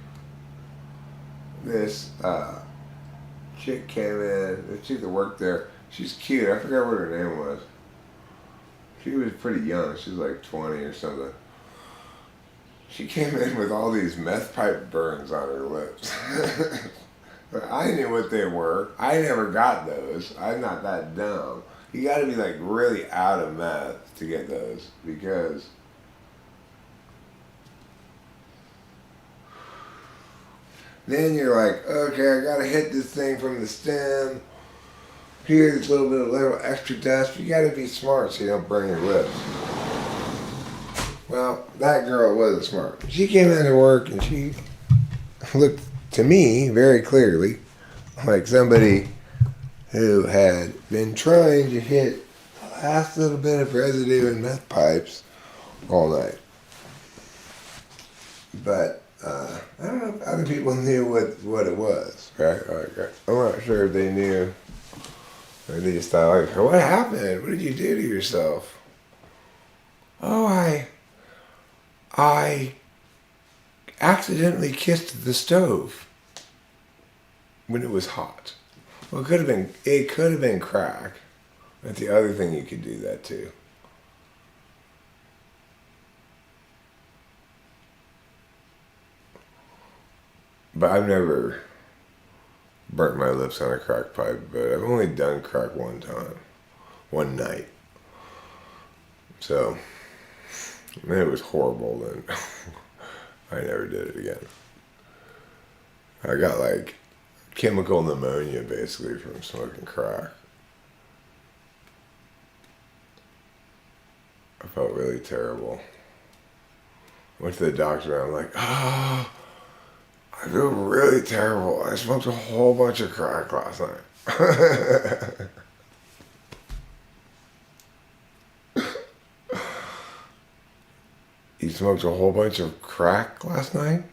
this chick came in, the chick that worked there, she's cute, I forgot what her name was. She was pretty young, she was like 20 or something. She came in with all these meth pipe burns on her lips. But I knew what they were. I never got those. I'm not that dumb. You gotta be like really out of meth to get those, because then you're like, okay, I gotta hit this thing from the stem. Here's a little extra dust. You gotta be smart so you don't burn your lips. Well, that girl wasn't smart. She came into work and she looked to me very clearly like somebody who had been trying to hit the last little bit of residue in meth pipes all night. But I don't know if other people knew what it was, right? I'm not sure if they knew. Or they just thought, like, what happened? What did you do to yourself? Oh, I accidentally kissed the stove when it was hot. Well, it could have been crack. That's the other thing you could do that too. But I've never burnt my lips on a crack pipe, but I've only done crack one time, one night. So, man, it was horrible then. I never did it again. I got like chemical pneumonia basically from smoking crack. I felt really terrible. Went to the doctor and I'm like, oh, I feel really terrible. I smoked a whole bunch of crack last night. You smoked a whole bunch of crack last night?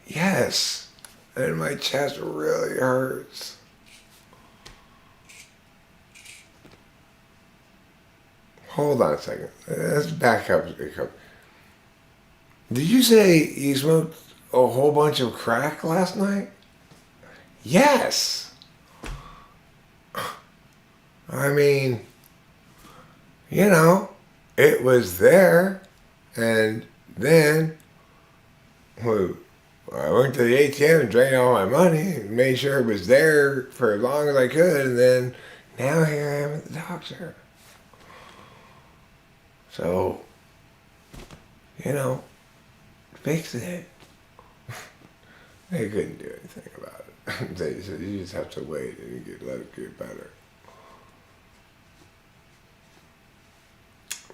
Yes. And my chest really hurts. Hold on a second. Let's back up. Did you say you smoked a whole bunch of crack last night? Yes. I mean, it was there. And then well, I went to the ATM and drained all my money and made sure it was there for as long as I could. And then now here I am at the doctor. So, fix it. They couldn't do anything about it. They said you just have to wait and let it get better.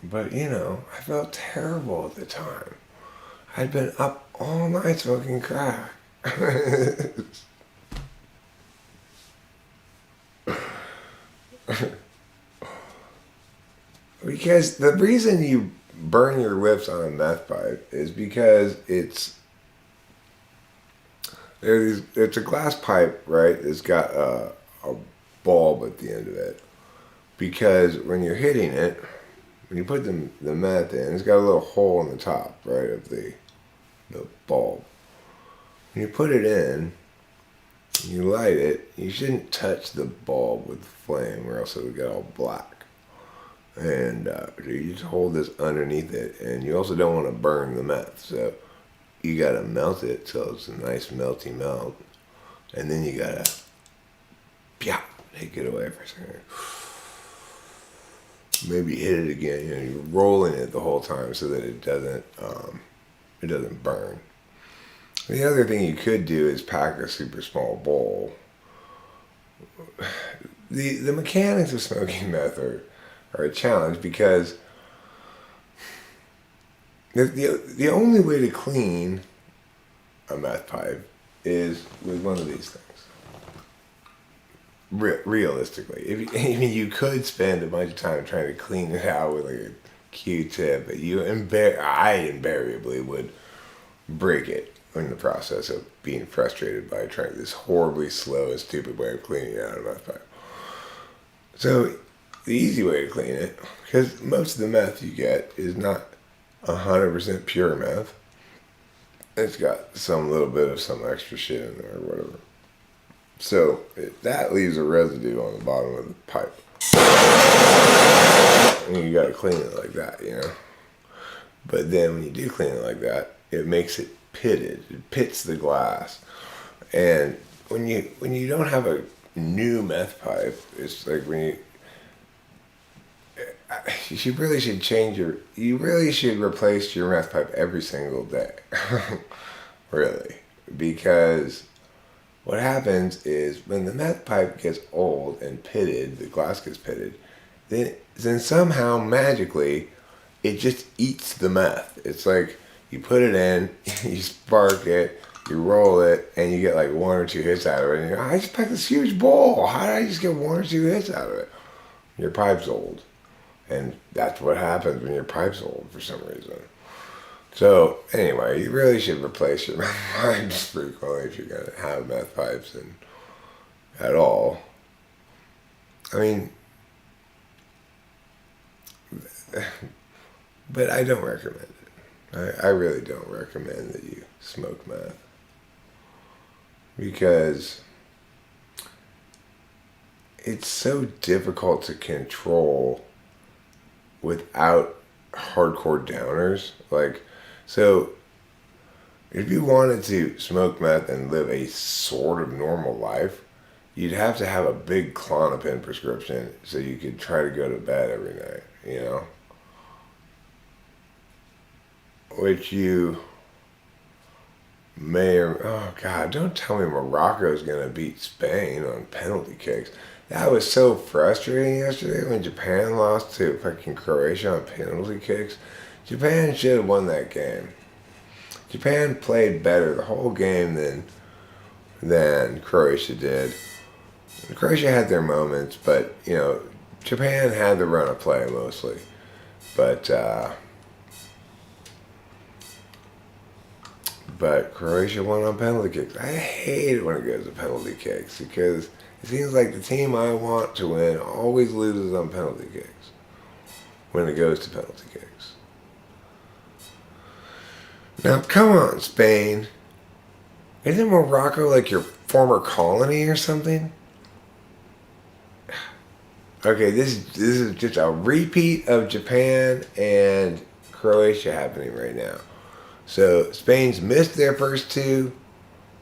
But, I felt terrible at the time. I'd been up all night smoking crack. Because the reason you burn your lips on a meth pipe is because it's a glass pipe, right? It's got a bulb at the end of it. Because when you're hitting it, when you put the meth in, it's got a little hole in the top, right, of the bulb. When you put it in, you light it, you shouldn't touch the bulb with the flame or else it'll get all black. And you just hold this underneath it, and you also don't want to burn the meth, so you gotta melt it till it's a nice melty melt, and then you gotta take it away for a second. Maybe hit it again. You're rolling it the whole time so that it doesn't burn. The other thing you could do is pack a super small bowl. The mechanics of smoking meth are a challenge because the only way to clean a meth pipe is with one of these things. Realistically, you could spend a bunch of time trying to clean it out with like a Q-tip, but I invariably would break it in the process of being frustrated by trying this horribly slow and stupid way of cleaning it out of a meth pipe. So the easy way to clean it, because most of the meth you get is not 100% pure meth. It's got some little bit of some extra shit in there or whatever. So that leaves a residue on the bottom of the pipe. And you gotta clean it like that, But then when you do clean it like that, it makes it pitted. It pits the glass. And when you don't have a new meth pipe, it's like you really should replace your meth pipe every single day. Really. Because what happens is when the meth pipe gets old and pitted, the glass gets pitted, then somehow magically it just eats the meth. It's like you put it in, you spark it, you roll it, and you get like one or two hits out of it. And you're like, I just packed this huge bowl. How did I just get one or two hits out of it? Your pipe's old. And that's what happens when your pipe's old for some reason. So, anyway, you really should replace your meth pipes frequently if you're going to have meth pipes and at all. I mean, but I don't recommend it. I really don't recommend that you smoke meth. Because it's so difficult to control without hardcore downers. So if you wanted to smoke meth and live a sort of normal life, you'd have to have a big Klonopin prescription so you could try to go to bed every night, Which you may or... Oh, God, don't tell me Morocco's going to beat Spain on penalty kicks. That was so frustrating yesterday when Japan lost to fucking Croatia on penalty kicks. Japan should have won that game. Japan played better the whole game than Croatia did. Croatia had their moments, but you know, Japan had the run of play mostly. But Croatia won on penalty kicks. I hate it when it goes to penalty kicks because it seems like the team I want to win always loses on penalty kicks when it goes to penalty kicks. Now, come on, Spain. Isn't Morocco like your former colony or something? Okay, this is just a repeat of Japan and Croatia happening right now. So Spain's missed their first two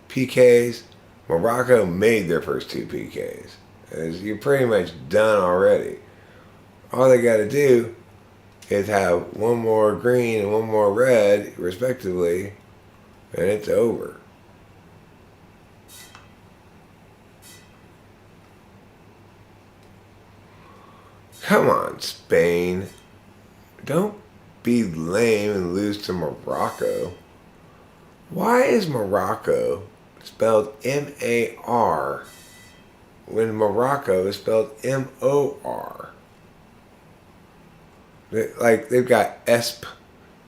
PKs. Morocco made their first two PKs. You're pretty much done already. All they got to do is have one more green and one more red, respectively, and it's over. Come on, Spain. Don't be lame and lose to Morocco. Why is Morocco spelled M-A-R when Morocco is spelled M-O-R? Like, they've got ESP,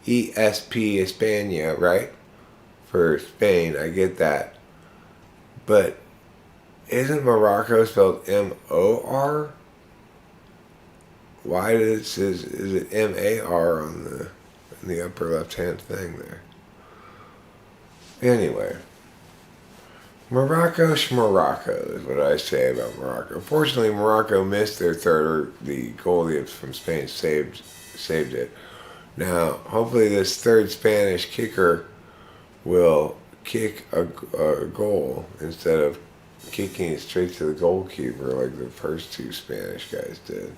E-S-P, España, right? For Spain, I get that. But isn't Morocco spelled M-O-R? Why is it M-A-R on the upper left-hand thing there? Anyway, Morocco is what I say about Morocco. Fortunately, Morocco missed their third. The goalie from Spain saved it. Now, hopefully, this third Spanish kicker will kick a goal instead of kicking it straight to the goalkeeper like the first two Spanish guys did.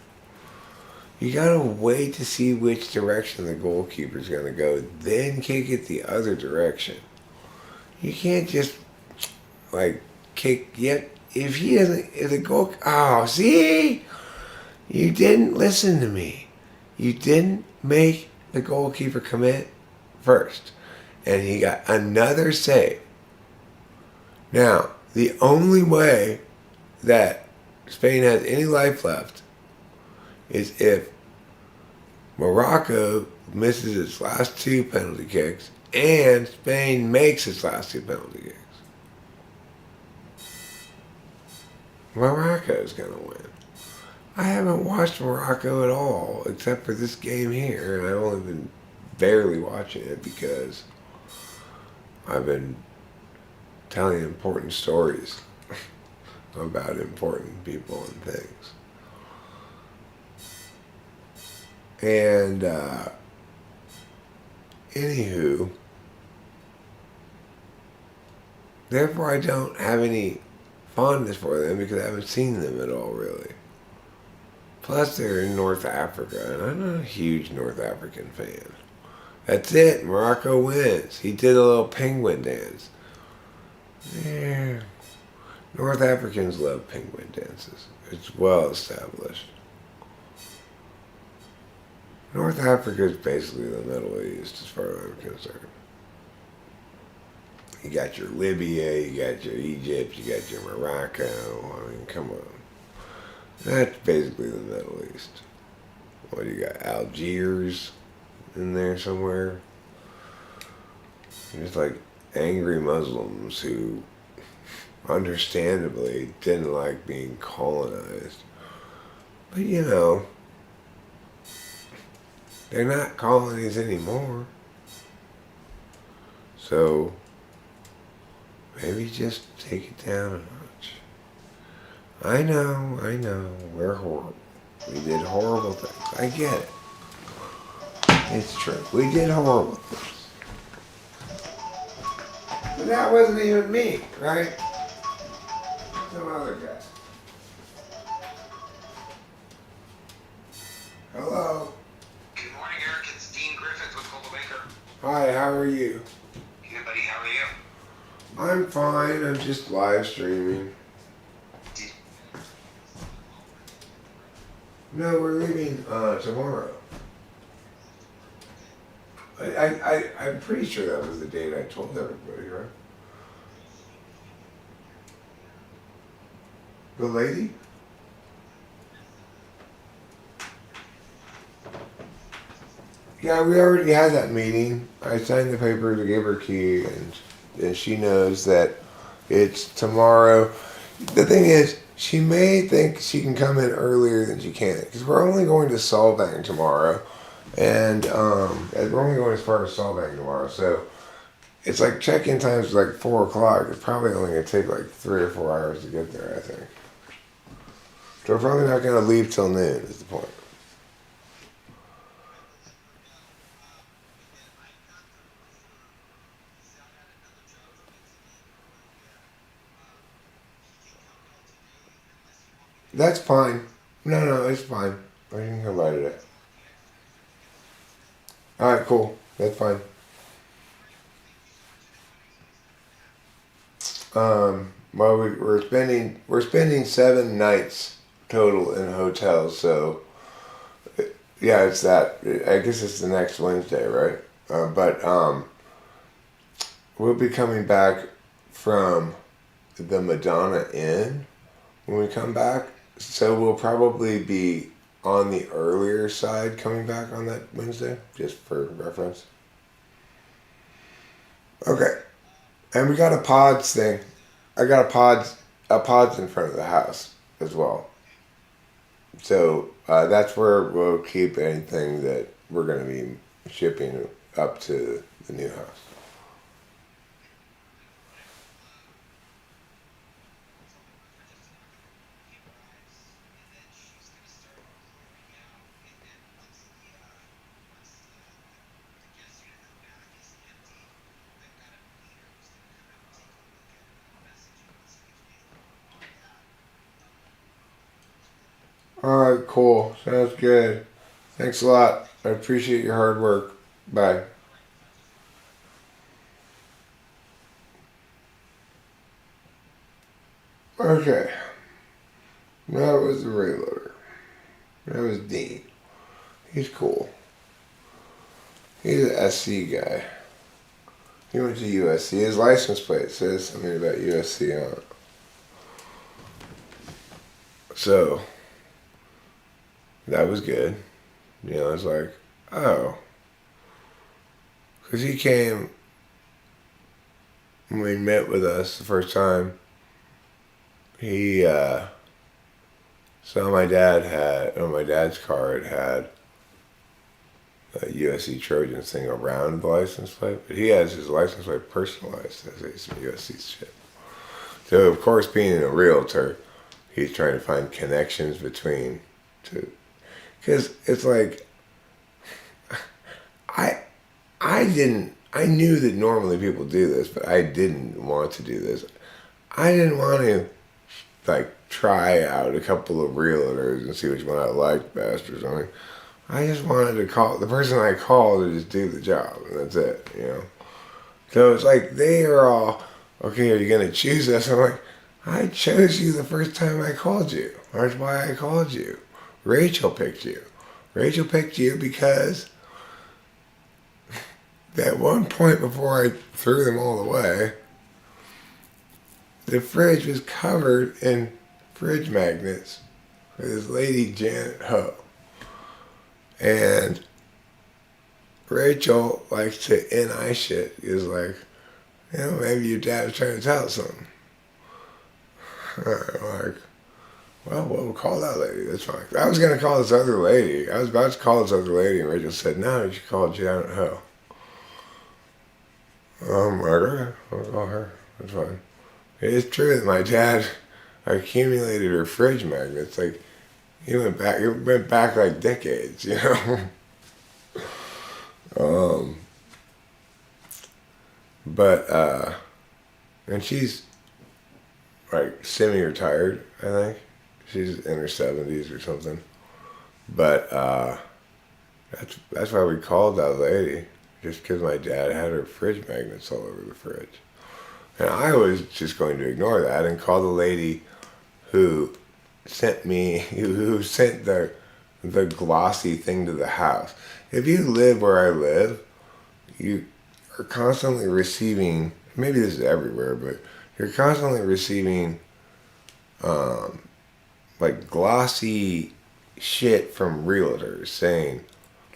You gotta wait to see which direction the goalkeeper's gonna go, then kick it the other direction. You can't just kick yet. If the goal, see? You didn't listen to me. You didn't make the goalkeeper commit first. And he got another save. Now, the only way that Spain has any life left is if Morocco misses its last two penalty kicks and Spain makes its last two penalty kicks. Morocco's going to win. I haven't watched Morocco at all except for this game here, and I've only been barely watching it because I've been telling important stories about important people and things. And, anywho, therefore I don't have any fondness for them because I haven't seen them at all, really. Plus, they're in North Africa, and I'm not a huge North African fan. That's it. Morocco wins. He did a little penguin dance. Yeah. North Africans love penguin dances. It's well established. North Africa is basically the Middle East, as far as I'm concerned. You got your Libya, you got your Egypt, you got your Morocco. I mean, come on. That's basically the Middle East. What do you got? Algiers in there somewhere? Just like angry Muslims who understandably didn't like being colonized. But you know, they're not colonies anymore. So maybe just take it down a notch. I know, we're horrible. We did horrible things. I get it. It's true. We did horrible things. But that wasn't even me, right? Some other guy. Hello. Good morning, Eric. It's Dean Griffith with Coldwell Banker. Hi, how are you? Good, buddy. How are you? I'm fine. I'm just live streaming. No, we're leaving tomorrow. I'm pretty sure that was the date I told everybody, right? The lady? Yeah, we already had that meeting. I signed the papers, I gave her a key, and she knows that it's tomorrow. The thing is, she may think she can come in earlier than she can, because we're only going to Solvang tomorrow, and we're only going as far as Solvang tomorrow, so it's like check-in time's like 4 o'clock. It's probably only going to take like 3 or 4 hours to get there, I think. So we're probably not going to leave till noon, is the point. That's fine. No, it's fine. I can come by today. Alright, cool. That's fine. Well, we're spending 7 nights total in hotels, so yeah, it's that. I guess it's the next Wednesday, right? But we'll be coming back from the Madonna Inn when we come back, so we'll probably be on the earlier side coming back on that Wednesday, just for reference. Okay, and we got a pods thing. I got a pods in front of the house as well. So that's where we'll keep anything that we're going to be shipping up to the new house. All right, cool. Sounds good. Thanks a lot. I appreciate your hard work. Bye. Okay, that was the reloader. That was Dean. He's cool. He's an SC guy. He went to USC. His license plate says something about USC on it. So that was good. It's like, oh, because he came when he met with us the first time. He saw my dad's car. It had a USC Trojans thing around the license plate, but he has his license plate personalized as some USC shit. So of course, being a realtor, he's trying to find connections between two, because it's like I I knew that normally people do this, but I didn't want to do this. I didn't want to like try out a couple of realtors and see which one I liked best or something. I just wanted to call the person I called to just do the job, and that's it. So it's like they are all, okay, are you gonna choose us? I'm like, I chose you the first time I called you. That's why I called you. Rachel picked you. Rachel picked you because at one point before I threw them all away, the fridge was covered in fridge magnets for this lady, Janet Ho. And Rachel likes to NI shit. Is like, maybe your dad was trying to tell us something. I'm like, well, we'll call that lady. That's fine. I was going to call this other lady. I was about to call this other lady, and Rachel said, no, you should call Janet Ho. Like, okay, I'll call her. That's fine. It is true that my dad accumulated her fridge magnets. Like, it went back like decades, But, and she's like semi-retired, I think. She's in her 70s or something. But, that's why we called that lady. Just because my dad had her fridge magnets all over the fridge. And I was just going to ignore that and call the lady who sent the the glossy thing to the house. If you live where I live, you are constantly receiving, maybe this is everywhere, but you're constantly receiving like glossy shit from realtors saying,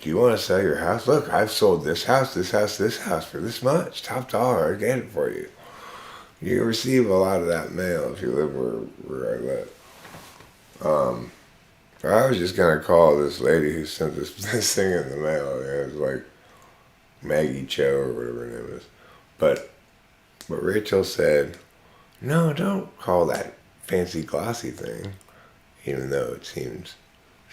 do you want to sell your house? Look, I've sold this house for this much. Top dollar, I get it for you. You receive a lot of that mail if you live where I live. I was just gonna call this lady who sent this thing in the mail. It was like Maggie Cho or whatever her name is. But Rachel said, no, don't call that fancy glossy thing, even though it seems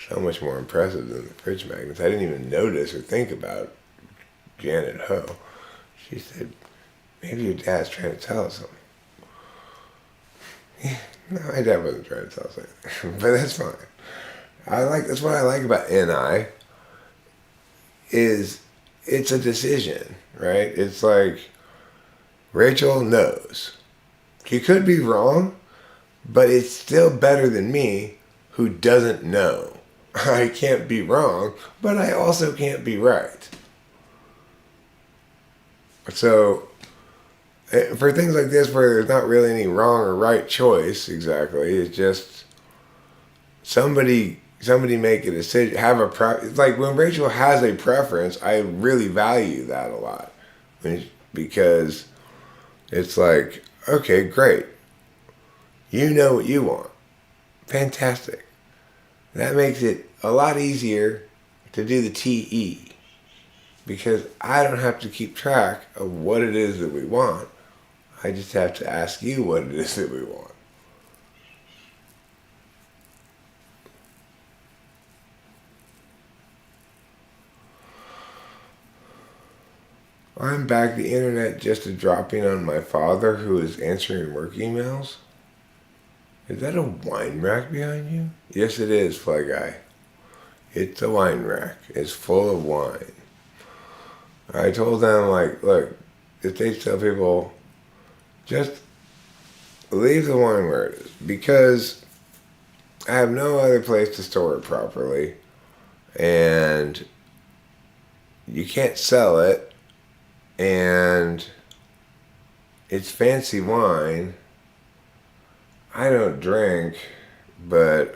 so much more impressive than the fridge magnets. I didn't even notice or think about Janet Ho. She said, maybe your dad's trying to tell us something. No, my dad wasn't trying to tell us anything, but that's fine. That's what I like about NI, is it's a decision, right? It's like, Rachel knows. She could be wrong, but it's still better than me, who doesn't know. I can't be wrong, but I also can't be right. So, for things like this where there's not really any wrong or right choice exactly, it's just somebody make a decision, it's like when Rachel has a preference, I really value that a lot. Because it's like, okay, great. You know what you want. Fantastic. That makes it a lot easier to do the TE. Because I don't have to keep track of what it is that we want. I just have to ask you what it is that we want. I'm back the internet just a dropping on my father who is answering work emails. Is that a wine rack behind you? Yes, it is, Fly Guy. It's a wine rack. It's full of wine. I told them, like, look, if they tell people, just leave the wine where it is. Because I have no other place to store it properly. And you can't sell it. And it's fancy wine. I don't drink, but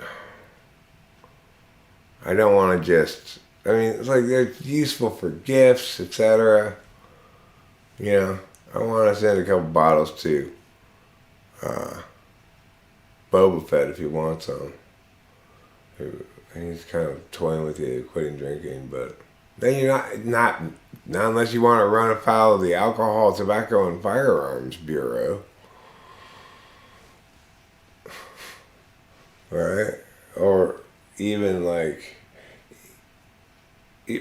I don't want to just, I mean, it's like they're useful for gifts, etc. You know, I want to send a couple bottles to Boba Fett if he wants some. He's kind of toying with you, quitting drinking, but then you're not unless you want to run afoul of the Alcohol, Tobacco, and Firearms Bureau. Right? Or even like,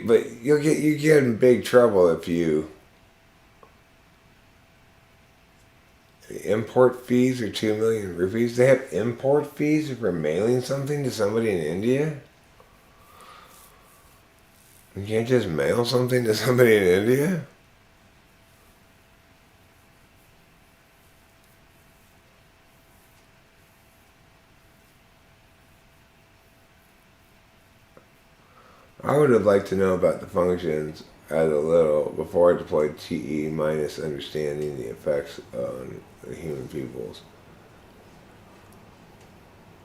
but you get in big trouble if you, import fees are 2 million rupees. They have import fees for mailing something to somebody in India? You can't just mail something to somebody in India? I would have liked to know about the functions as a little before I deployed TE minus understanding the effects on the human peoples.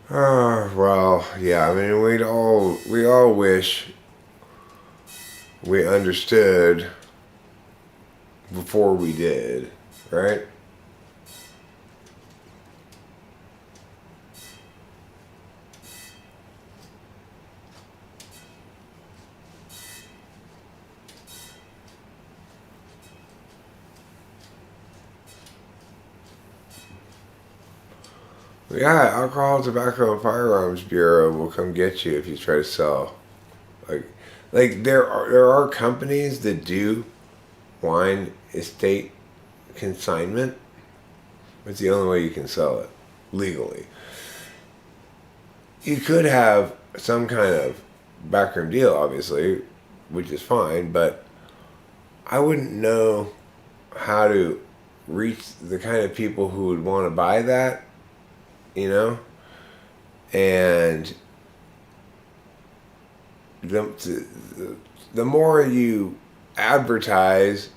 Well, yeah, I mean, we all wish we understood before we did, right? Yeah, Alcohol, Tobacco, and Firearms Bureau will come get you if you try to sell. Like there are companies that do wine estate consignment. It's the only way you can sell it legally. You could have some kind of backroom deal, obviously, which is fine, but I wouldn't know how to reach the kind of people who would want to buy that, you know? And the more you advertise,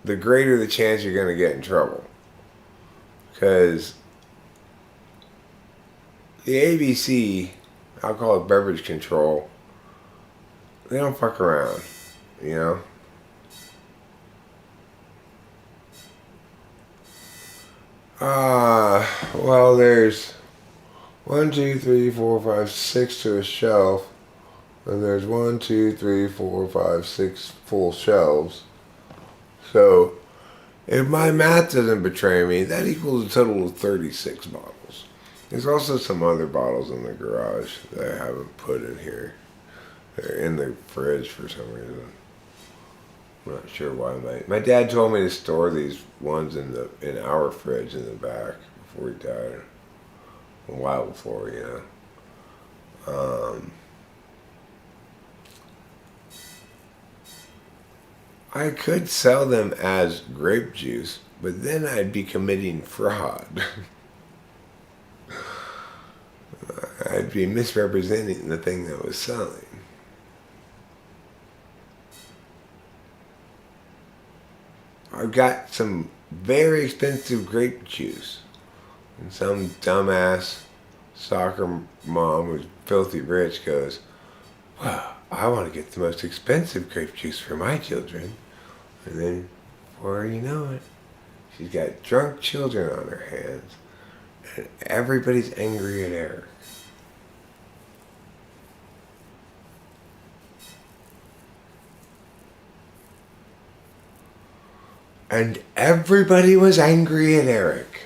the greater the chance you're going to get in trouble. Because the ABC, Alcoholic Beverage Control, they don't fuck around, you know? Well, there's 1, 2, 3, 4, 5, 6 to a shelf. And there's 1, 2, 3, 4, 5, 6 full shelves. So, if my math doesn't betray me, that equals a total of 36 bottles. There's also some other bottles in the garage that I haven't put in here. They're in the fridge for some reason. I'm not sure why. My dad told me to store these ones in our fridge in the back before he died. A while before, you know. I could sell them as grape juice, but then I'd be committing fraud. I'd be misrepresenting the thing that I was selling. I've got some very expensive grape juice. And some dumbass soccer mom who's filthy rich goes, "Well, I want to get the most expensive grape juice for my children." And then, before you know it, she's got drunk children on her hands. And everybody's angry at Eric. And everybody was angry at Eric.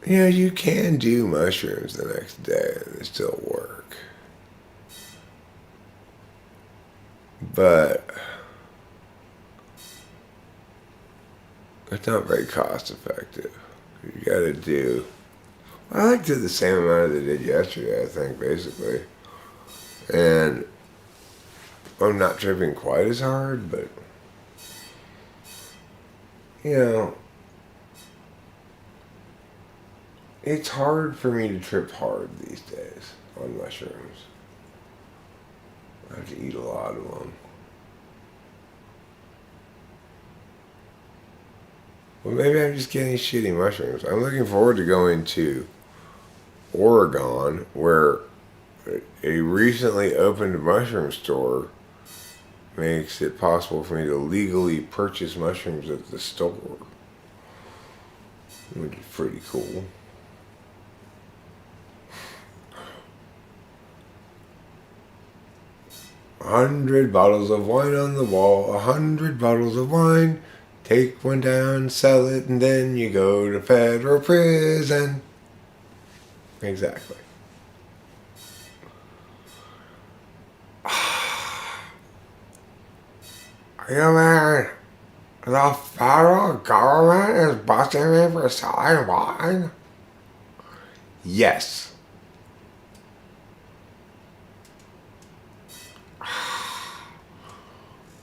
You know, you can do mushrooms the next day and they still work. But it's not very cost effective. You gotta do, I like to do the same amount as I did yesterday, I think, basically. And I'm not tripping quite as hard, but, you know, it's hard for me to trip hard these days on mushrooms. I have to eat a lot of them. Well, maybe I'm just getting shitty mushrooms. I'm looking forward to going to Oregon, where a recently opened mushroom store makes it possible for me to legally purchase mushrooms at the store. Which is pretty cool. "100 bottles of wine on the wall, 100 bottles of wine. Take one down, sell it, and then you go to federal prison." Exactly. You mean the federal government is busting me for selling wine? Yes.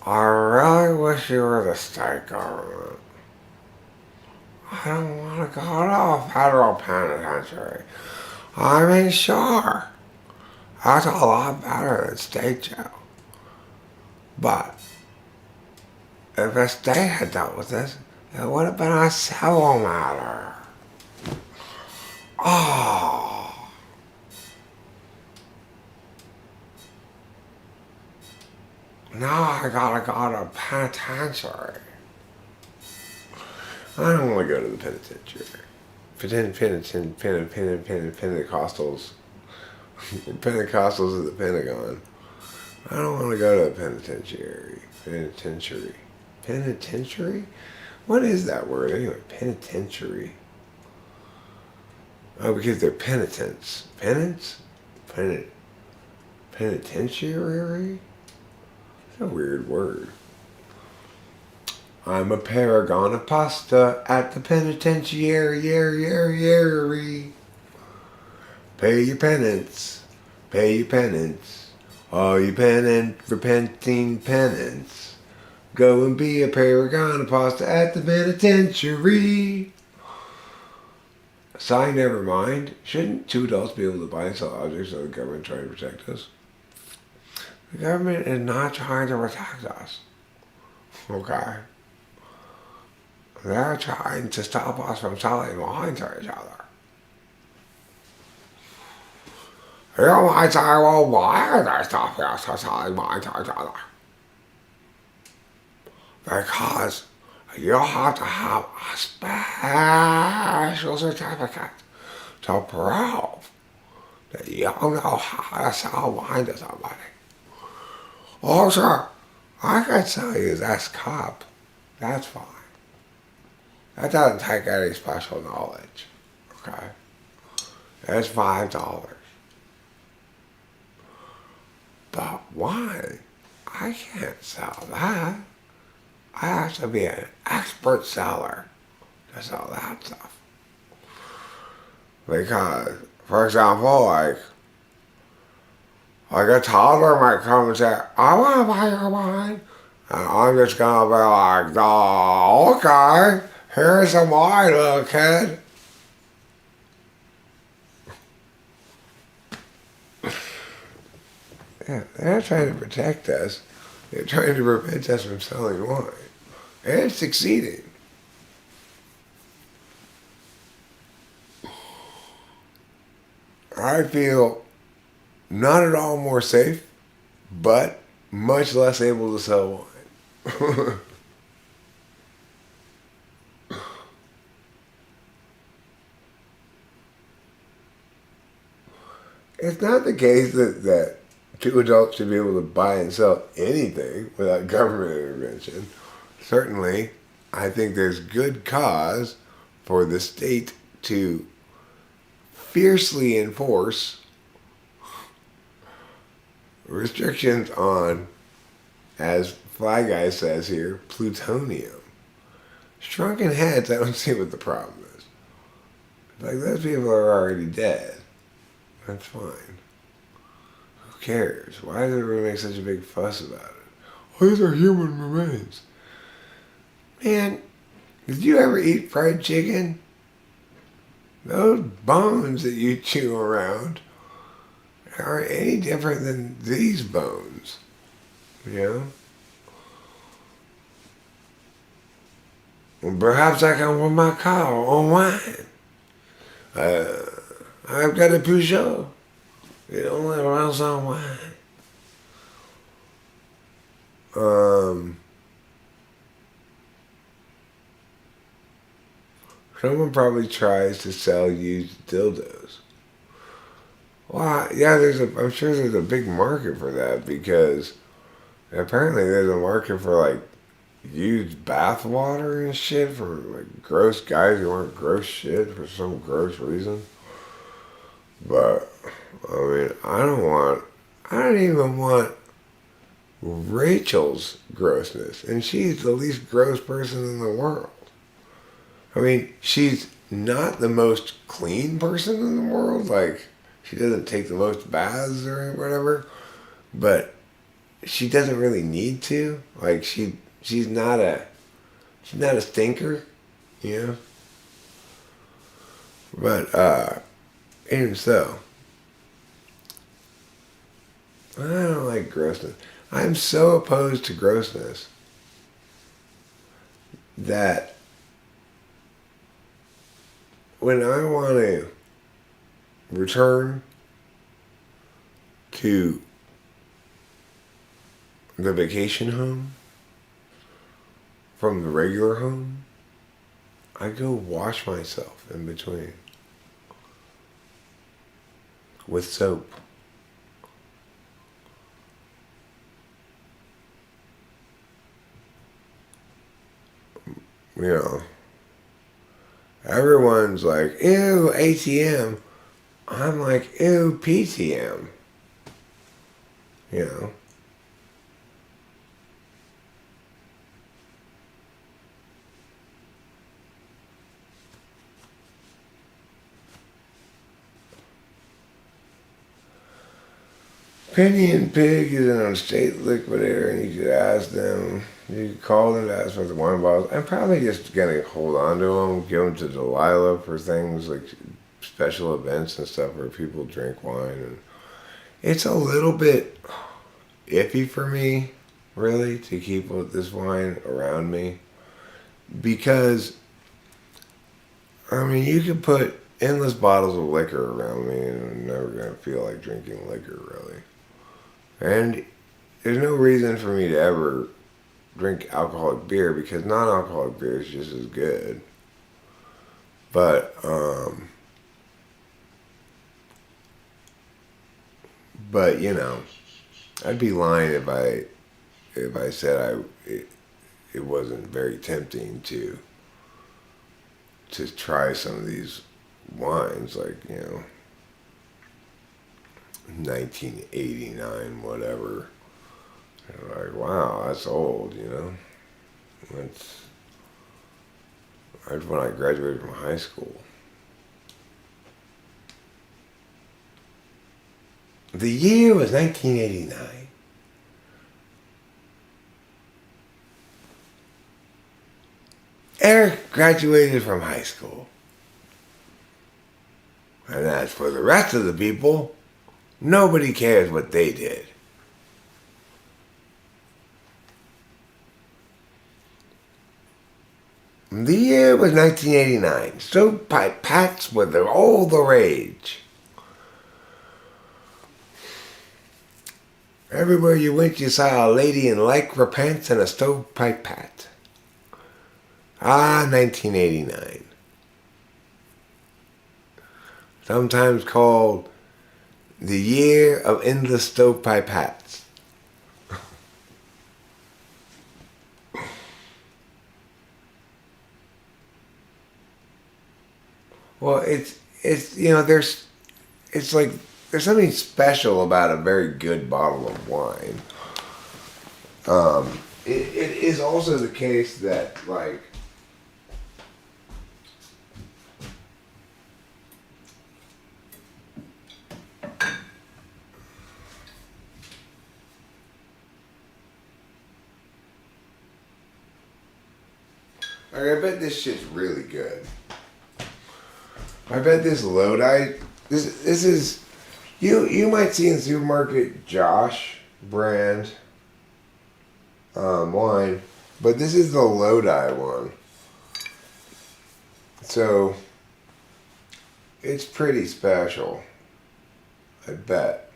I really wish you were the state government. I don't want to go to a federal penitentiary. I mean, sure, that's a lot better than state jail. But if the state had dealt with this, it would have been a civil matter. Oh. Now I gotta go to penitentiary. I don't want to go to the penitentiary. Pentecostals. Pentecostals at the Pentagon. I don't want to go to the penitentiary. Penitentiary? What is that word anyway? Penitentiary. Oh, because they're penitents. Penance? Penitentiary? It's a weird word. I'm a paragon of pasta at the penitentiary. Pay your penance. Pay your penance. All you repenting penance. Go and be a paragon of pasta at the penitentiary. Sign never mind. Shouldn't two adults be able to buy and sell objects of the government trying to protect us? The government is not trying to protect us. Okay? They're trying to stop us from selling wine to each other. You might say, well, why are they stopping us from selling wine to each other? Because you have to have a special certificate to prove that you know how to sell wine to somebody. Oh, sure, I can sell you this cup. That's fine. That doesn't take any special knowledge. Okay? It's $5. But wine, I can't sell that. I have to be an expert seller to sell that stuff. Because, for example, like a toddler might come and say, I want to buy your wine. And I'm just going to be like, oh, okay, here's some wine, little kid. Yeah, they're trying to protect us. They're trying to prevent us from selling wine. And it's succeeding. I feel not at all more safe, but much less able to sell wine. It's not the case that two adults should be able to buy and sell anything without government intervention. Certainly, I think there's good cause for the state to fiercely enforce restrictions on, as Fly Guy says here, plutonium. Shrunken heads, I don't see what the problem is. Like, those people are already dead. That's fine. Who cares? Why does everybody make such a big fuss about it? These are human remains. Man, did you ever eat fried chicken? Those bones that you chew around aren't any different than these bones. You know? Well, perhaps I can put my car on wine. I've got a Peugeot. It only runs on wine. Someone probably tries to sell used dildos. Well, yeah, I'm sure there's a big market for that because apparently there's a market for like used bath water and shit for like gross guys who want gross shit for some gross reason. But I mean, I don't even want Rachel's grossness, and she's the least gross person in the world. I mean, she's not the most clean person in the world. Like, she doesn't take the most baths or whatever, but she doesn't really need to. Like, she's not a stinker, you know. But even so, I don't like grossness. I'm so opposed to grossness that when I want to return to the vacation home from the regular home, I go wash myself in between with soap. You know, everyone's like, ew, ATM. I'm like, ew, PTM. You know. Penny and Pig is in a state liquidator, and you could ask them You could call and ask for the wine bottles. I'm probably just gonna hold on to them, give them to Delilah for things like special events and stuff where people drink wine. And it's a little bit iffy for me, really, to keep this wine around me because I mean, you could put endless bottles of liquor around me, and I'm never gonna feel like drinking liquor, really. And there's no reason for me to ever drink alcoholic beer because non-alcoholic beer is just as good. But you know, I'd be lying if I said it wasn't very tempting to try some of these wines, like 1989, whatever. And like, wow, that's old, That's when I graduated from high school. The year was 1989. Eric graduated from high school. And as for the rest of the people, nobody cares what they did. The year was 1989. Stovepipe pats were all the rage. Everywhere you went, you saw a lady in lycra pants and a stovepipe hat. Ah, 1989. Sometimes called the year of endless stovepipe hats. Well, it's there's something special about a very good bottle of wine. It is also the case that I bet this shit's really good. I bet this Lodi, this is, you might see in the supermarket Josh brand wine, but this is the Lodi one. So, it's pretty special, I bet.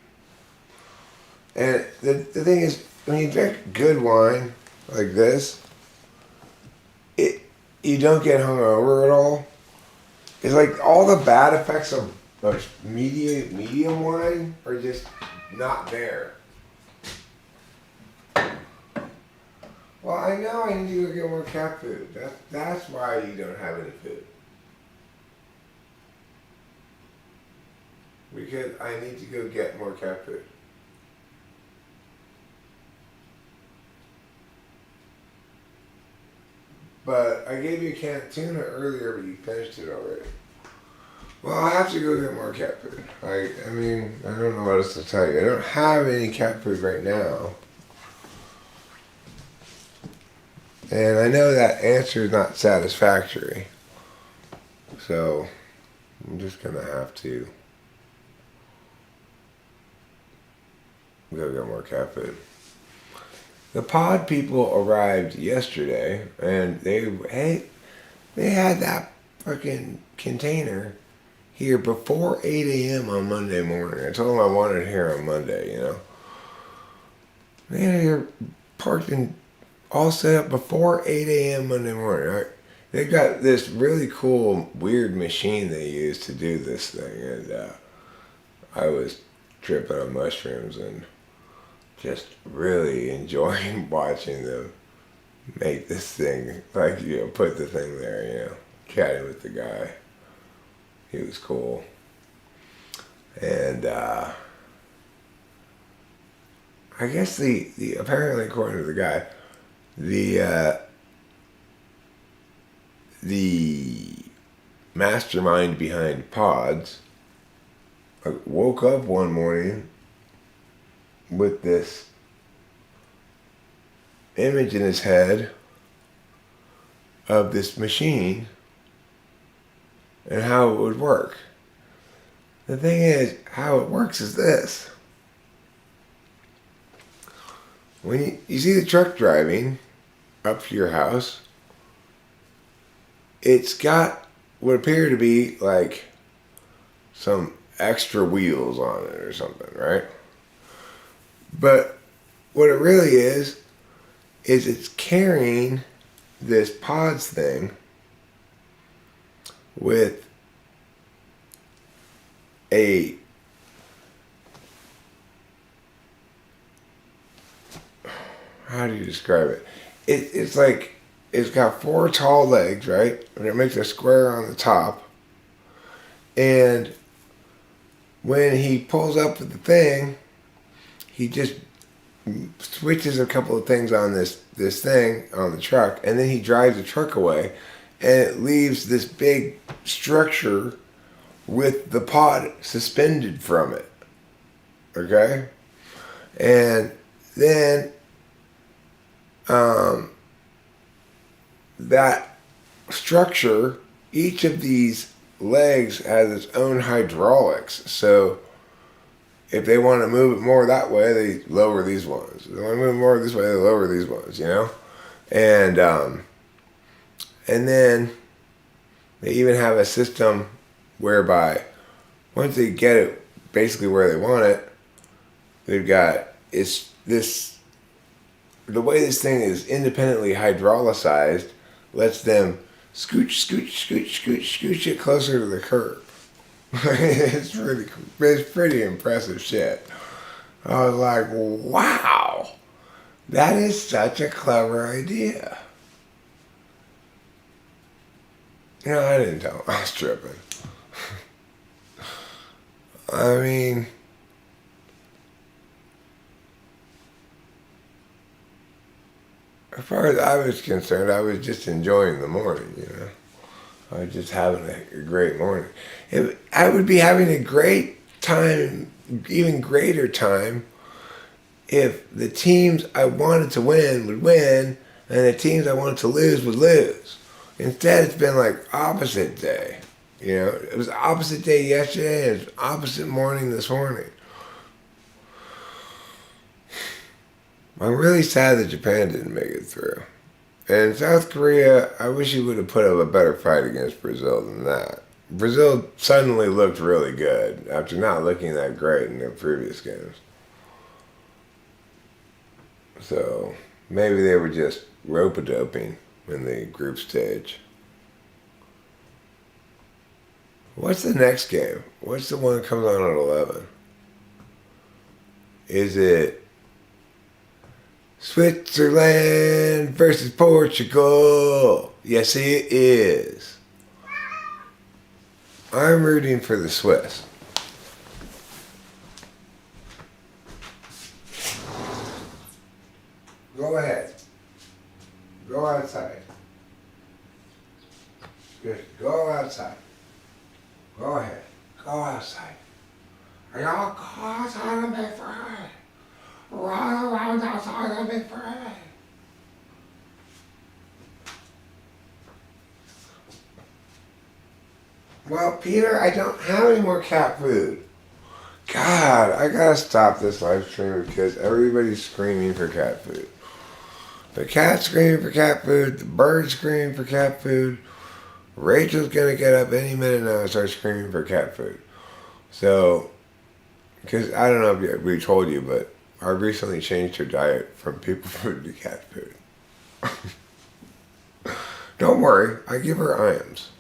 And the thing is, when you drink good wine like this, you don't get hungover at all. It's like all the bad effects of medium wine are just not there. Well, I know I need to go get more cat food. That's why you don't have any food. Because I need to go get more cat food. But I gave you a can of tuna earlier, but you finished it already. Well, I have to go get more cat food. I mean, I don't know what else to tell you. I don't have any cat food right now. And I know that answer is not satisfactory. So, I'm just going to have to go get more cat food. The pod people arrived yesterday, and they had that fucking container here before 8 a.m. on Monday morning. I told them I wanted it here on Monday, They had it here parked and all set up before 8 a.m. Monday morning. Right? They got this really cool, weird machine they use to do this thing, and I was tripping on mushrooms and just really enjoying watching them make this thing, put the thing there, chatting with the guy. He was cool. And I guess the apparently, according to the guy, the mastermind behind pods woke up one morning with this image in his head of this machine and how it would work. The thing is, how it works is this. When you see the truck driving up to your house, it's got what appear to be like some extra wheels on it or something, right? But what it really is it's carrying this pods thing with a how do you describe it? It's like it's got four tall legs, right? And it makes a square on the top. And when he pulls up with the thing, he just switches a couple of things on this thing on the truck, and then he drives the truck away, and it leaves this big structure with the pod suspended from it. Okay? And then that structure, each of these legs has its own hydraulics. So if they want to move it more that way, they lower these ones. If they want to move it more this way, they lower these ones, you know? And then they even have a system whereby once they get it basically where they want it, they've got the way this thing is independently hydraulicized lets them scooch it closer to the curb. It's pretty impressive shit. I was like, wow, that is such a clever idea. You know, I didn't tell him I was tripping. I mean, as far as I was concerned, I was just enjoying the morning, you know. I was just having a great morning. I would be having a great time, even greater time, if the teams I wanted to win would win, and the teams I wanted to lose would lose. Instead, it's been like opposite day. You know, it was opposite day yesterday, and it's opposite morning this morning. I'm really sad that Japan didn't make it through. And South Korea, I wish he would have put up a better fight against Brazil than that. Brazil suddenly looked really good after not looking that great in their previous games. So maybe they were just rope-a-doping in the group stage. What's the next game? What's the one that comes on at 11? Is it Switzerland versus Portugal? Yes, it is. I'm rooting for the Swiss. Go ahead. Go outside. Just go outside. Go ahead. Go outside. Are y'all go outside and be free? Run around outside and be free. Well, Peter, I don't have any more cat food. God, I gotta stop this live stream because everybody's screaming for cat food. The cat's screaming for cat food. The bird's screaming for cat food. Rachel's gonna get up any minute now and start screaming for cat food. So, because I don't know if we told you, but I recently changed her diet from people food to cat food. Don't worry, I give her iams.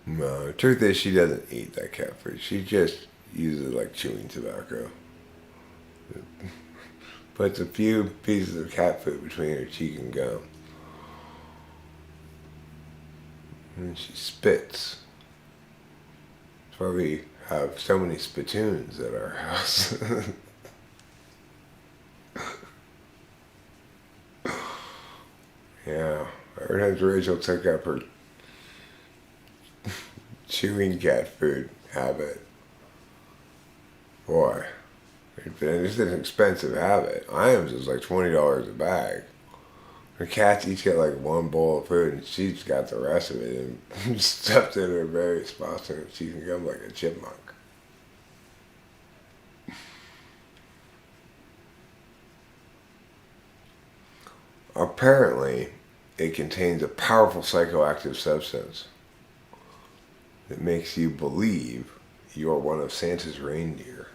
No, the truth is she doesn't eat that cat food. She just uses it like chewing tobacco. Puts a few pieces of cat food between her cheek and gum. And she spits. That's why we have so many spittoons at our house. Yeah, every time Rachel took up her chewing cat food, habit. Boy, it's an expensive habit. Iams is like $20 a bag. Her cats each get like one bowl of food, and she's got the rest of it and stuffed in her various spots, and she can become like a chipmunk. Apparently, it contains a powerful psychoactive substance that makes you believe you're one of Santa's reindeer.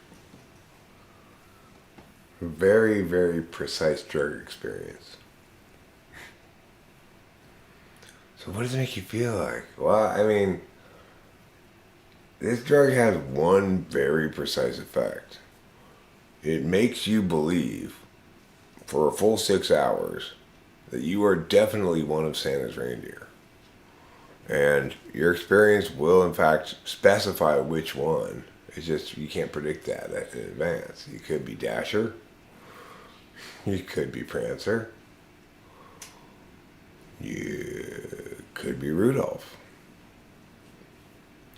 Very, very precise drug experience. So what does it make you feel like? Well, I mean, this drug has one very precise effect. It makes you believe for a full 6 hours that you are definitely one of Santa's reindeer. And your experience will, in fact, specify which one. It's just, you can't predict that in advance. You could be Dasher. You could be Prancer. You could be Rudolph.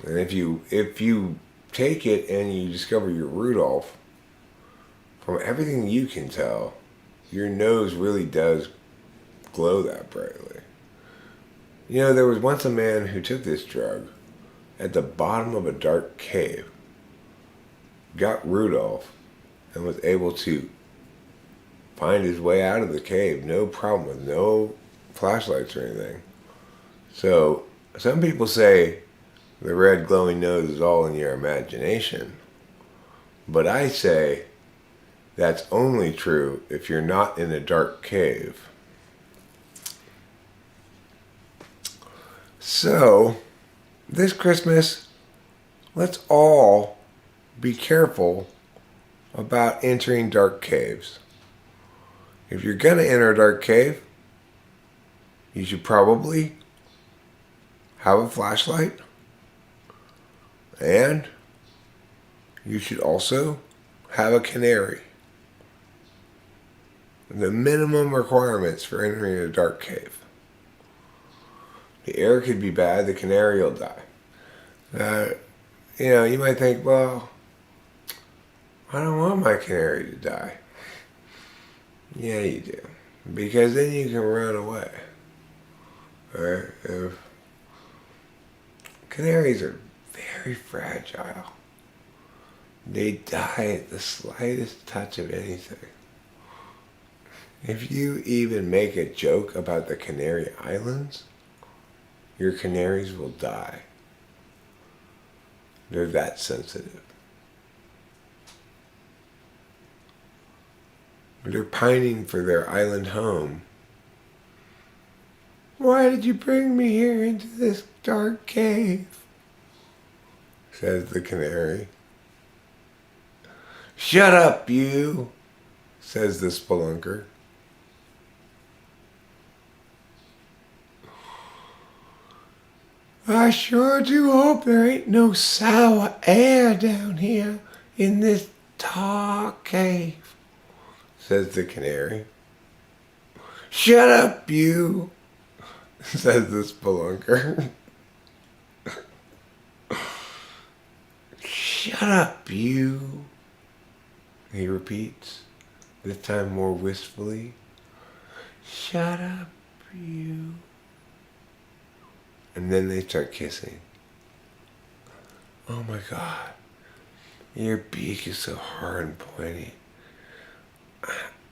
And if you take it and you discover you're Rudolph, from everything you can tell, your nose really does glow that brightly. You know, there was once a man who took this drug at the bottom of a dark cave, got Rudolph, and was able to find his way out of the cave, no problem, with no flashlights or anything. So, some people say the red glowing nose is all in your imagination. But I say that's only true if you're not in a dark cave. So, this Christmas, let's all be careful about entering dark caves. If you're going to enter a dark cave, you should probably have a flashlight, and you should also have a canary. The minimum requirements for entering a dark cave. The air could be bad, the canary will die. You might think, well, I don't want my canary to die. Yeah, you do. Because then you can run away. Right? Canaries are very fragile. They die at the slightest touch of anything. If you even make a joke about the Canary Islands, your canaries will die. They're that sensitive. They're pining for their island home. Why did you bring me here into this dark cave? Says the canary. Shut up, you, says the spelunker. I sure do hope there ain't no sour air down here in this dark cave, says the canary. Shut up, you, says the spelunker. Shut up, you, he repeats, this time more wistfully. Shut up, you. And then they start kissing. Oh my God, your beak is so hard and pointy.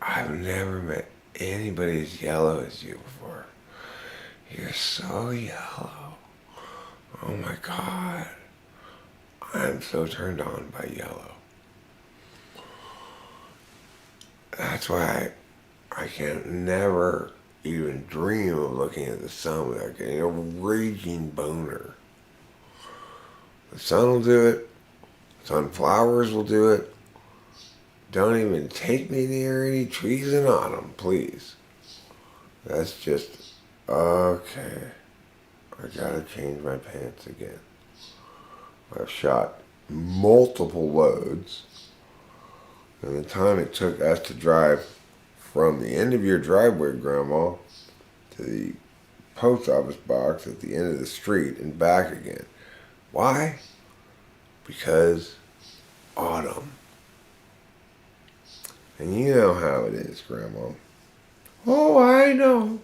I've never met anybody as yellow as you before. You're so yellow. Oh my God, I'm so turned on by yellow. That's why I can never even dream of looking at the sun without getting a raging boner. The sun will do it. Sunflowers will do it. Don't even take me near any trees in autumn, please. That's just, okay. I gotta change my pants again. I've shot multiple loads. And the time it took us to drive from the end of your driveway, Grandma, to the post office box at the end of the street and back again. Why? Because autumn. And you know how it is, Grandma. Oh, I know.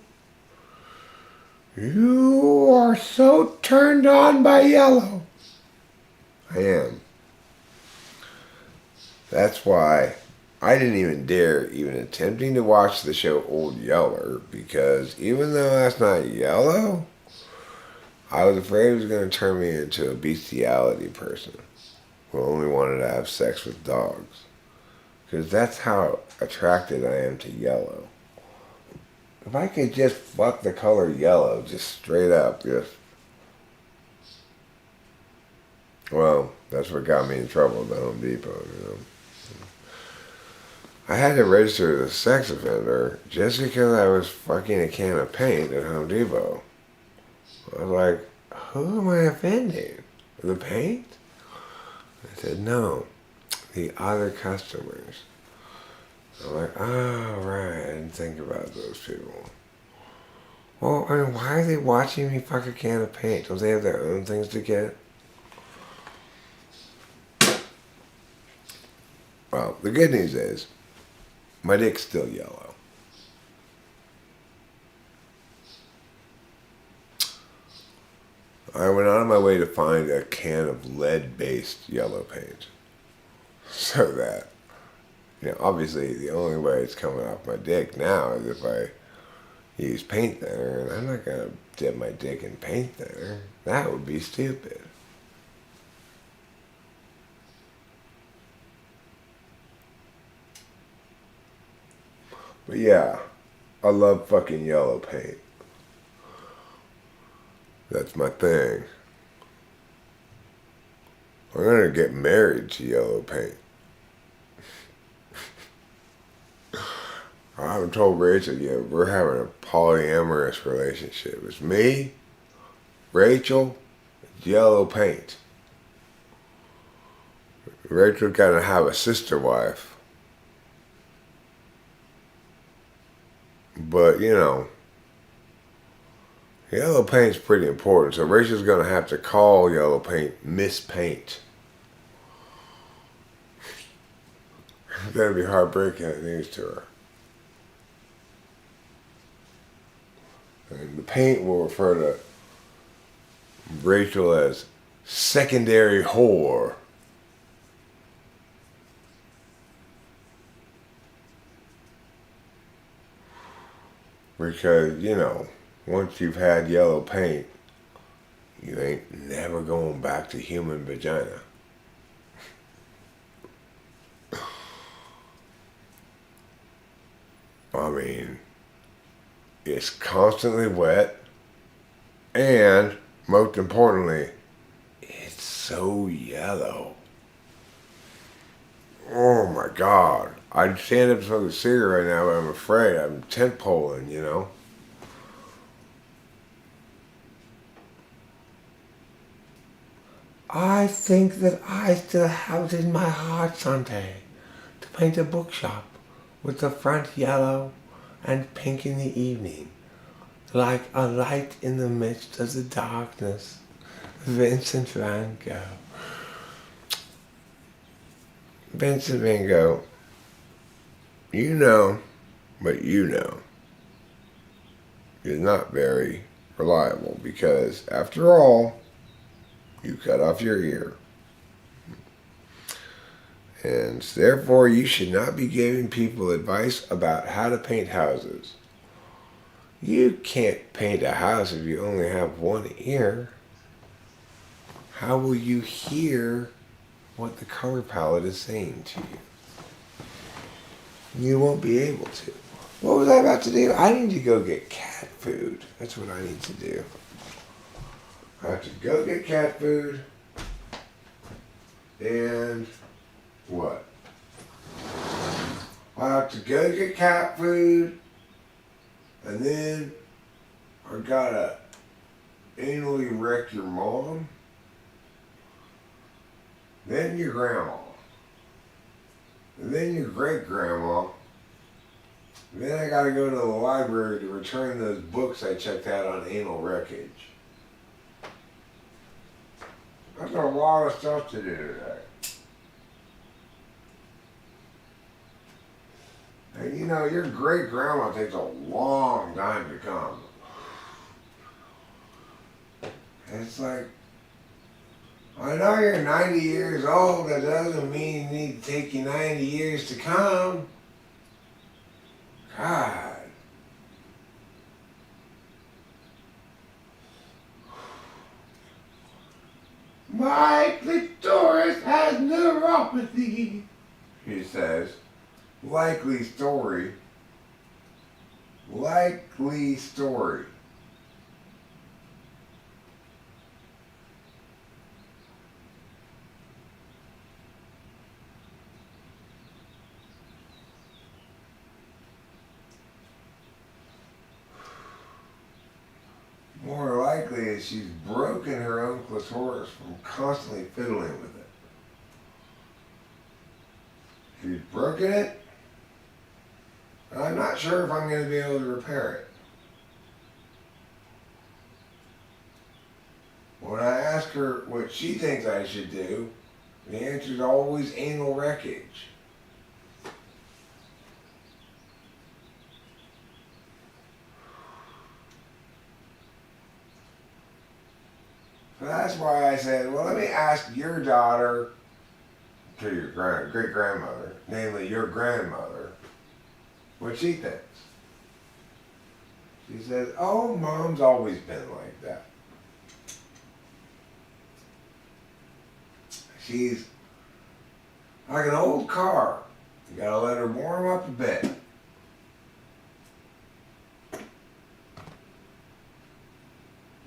You are so turned on by yellow. I am. That's why I didn't even dare even attempting to watch the show Old Yeller, because even though that's not yellow, I was afraid it was going to turn me into a bestiality person who only wanted to have sex with dogs. Because that's how attracted I am to yellow. If I could just fuck the color yellow, just straight up, just... Well, that's what got me in trouble at the Home Depot, you know. I had to register as a sex offender just because I was fucking a can of paint at Home Depot. I was like, who am I offending? The paint? I said, no, the other customers. I'm like, oh, right, I didn't think about those people. Well, I mean, why are they watching me fuck a can of paint? Don't they have their own things to get? Well, the good news is, my dick's still yellow. I went out of my way to find a can of lead-based yellow paint. So that, you know, obviously the only way it's coming off my dick now is if I use paint thinner, and I'm not going to dip my dick in paint thinner. That would be stupid. But yeah, I love fucking yellow paint. That's my thing. I'm gonna get married to yellow paint. I haven't told Rachel yet. We're having a polyamorous relationship. It's me, Rachel, yellow paint. Rachel's gotta have a sister wife. But, you know, yellow paint's pretty important, so Rachel's gonna have to call yellow paint Miss Paint. That'd be heartbreaking news to her. And the paint will refer to Rachel as secondary whore. Because, you know, once you've had yellow paint, you ain't never going back to human vagina. I mean, it's constantly wet, and most importantly, it's so yellow. Oh my God. I'd stand up to smoke a cigarette right now, but I'm afraid. I'm tent poling, you know. I think that I still have it in my heart someday to paint a bookshop with the front yellow and pink in the evening, like a light in the midst of the darkness. Vincent van Gogh. Vincent van Gogh, you know, but you know, is not very reliable because, after all, you cut off your ear. And therefore, you should not be giving people advice about how to paint houses. You can't paint a house if you only have one ear. How will you hear what the color palette is saying to you? You won't be able to. What was I about to do? I need to go get cat food. That's what I need to do. I have to go get cat food. And what? I have to go get cat food. And then I gotta anally wreck your mom. Then your grandma. And then your great-grandma. Then I gotta go to the library to return those books I checked out on anal wreckage. I've There's a lot of stuff to do today. And you know, your great grandma takes a long time to come. It's like, I know you're 90 years old, that doesn't mean it needs to take you 90 years to come. God. My clitoris has neuropathy, he says. Likely story. Likely story. More likely is she's broken her own clitoris from constantly fiddling with it. She's broken it. I'm not sure if I'm going to be able to repair it. When I ask her what she thinks I should do, the answer is always anal wreckage. So that's why I said, well, let me ask your daughter to your great-grandmother, namely your grandmother, what she thinks. She said, oh, Mom's always been like that. She's like an old car. You gotta let her warm up a bit.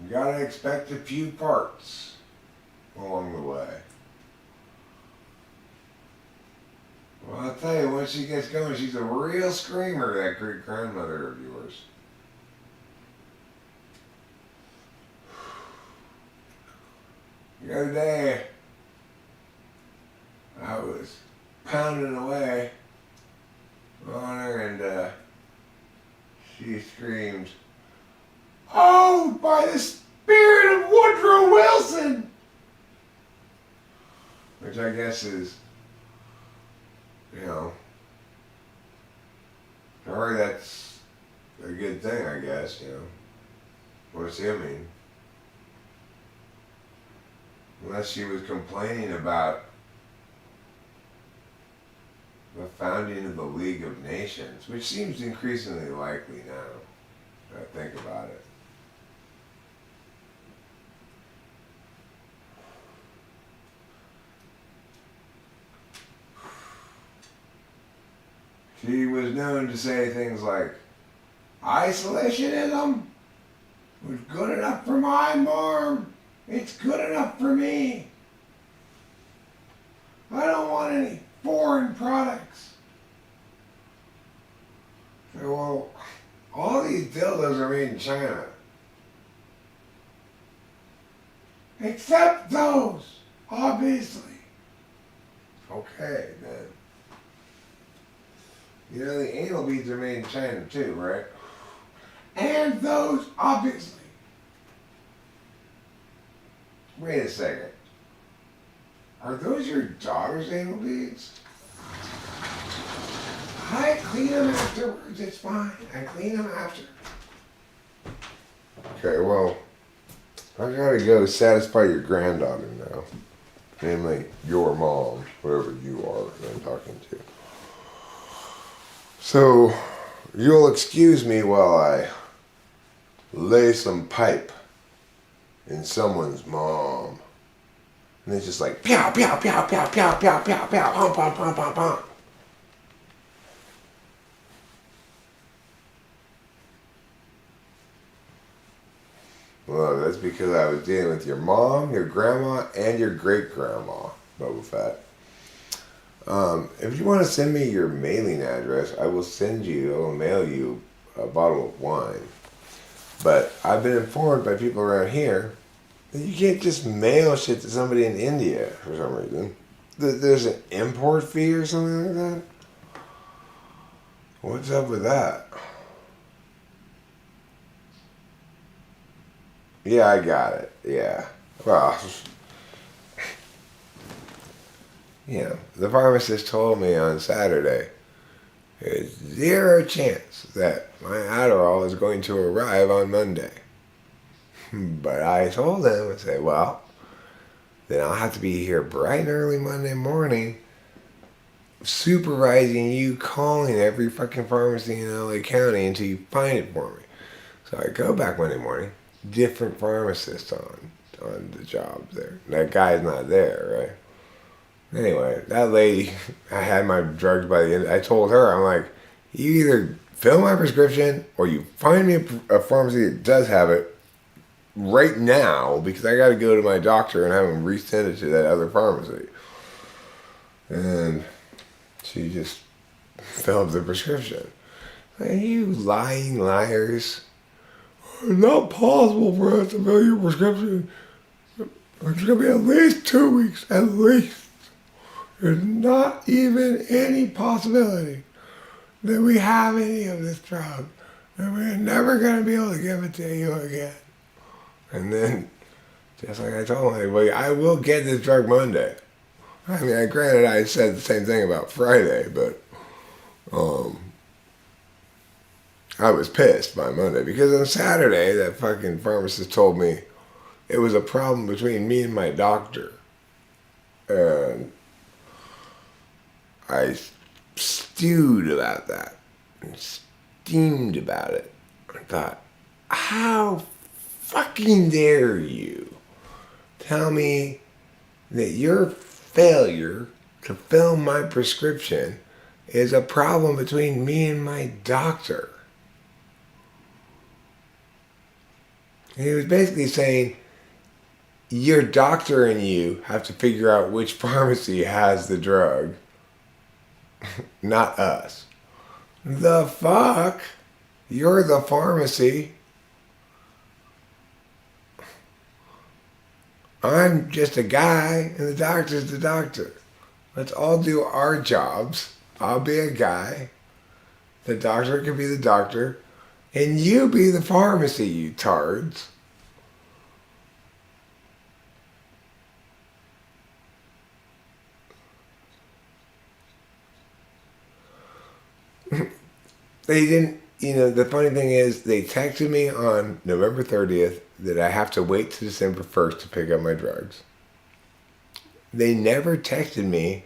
You gotta expect a few parts along the way. Well, I'll tell you, once she gets going, she's a real screamer, that great-grandmother of yours. The other day, I was pounding away on her and she screams, oh, by the spirit of Woodrow Wilson! Which I guess is, you know, for her that's a good thing, I guess, you know. What's it mean? Unless she was complaining about the founding of the League of Nations, which seems increasingly likely now, when I think about it. She was known to say things like, isolationism was good enough for my mom. It's good enough for me. I don't want any foreign products. So, well, all these dildos are made in China. Except those, obviously. Okay, then. You know, the anal beads are made in China too, right? And those, obviously. Wait a second. Are those your daughter's anal beads? I clean them afterwards, it's fine. I clean them after. Okay, well, I gotta go satisfy your granddaughter now. Namely, your mom, whoever you are that I'm talking to. So, you'll excuse me while I lay some pipe in someone's mom. And it's just like, pow, pow, pow, pow, pow, pow, pow, pow, pom, pom, pom, pom, pom. Well, that's because I was dealing with your mom, your grandma, and your great-grandma, Boba Fett. If you want to send me your mailing address, I will mail you a bottle of wine. But I've been informed by people around here that you can't just mail shit to somebody in India for some reason. There's an import fee or something like that? What's up with that? Yeah, I got it. Yeah. Well, the pharmacist told me on Saturday, there's zero chance that my Adderall is going to arrive on Monday. But I told him, I said, well, then I'll have to be here bright and early Monday morning supervising you calling every fucking pharmacy in LA County until you find it for me. So I go back Monday morning, different pharmacist on the job there. That guy's not there, right? Anyway, that lady, I had my drugs by the end. I told her, I'm like, you either fill my prescription or you find me a pharmacy that does have it right now, because I got to go to my doctor and have him resend it to that other pharmacy. And she just filled the prescription. Like, you lying liars. It's not possible for us to fill your prescription. It's going to be at least 2 weeks, at least. There's not even any possibility that we have any of this drug. And we're never going to be able to give it to you again. And then, just like I told him, well, I will get this drug Monday. I mean, granted, I said the same thing about Friday, but I was pissed by Monday because on Saturday, that fucking pharmacist told me it was a problem between me and my doctor. And I stewed about that and steamed about it. I thought, how fucking dare you tell me that your failure to fill my prescription is a problem between me and my doctor. And he was basically saying, your doctor and you have to figure out which pharmacy has the drug, not us. The fuck? You're the pharmacy. I'm just a guy, and the doctor's the doctor. Let's all do our jobs. I'll be a guy. The doctor can be the doctor. And you be the pharmacy, you tards. They didn't, the funny thing is, they texted me on November 30th that I have to wait till December 1st to pick up my drugs. They never texted me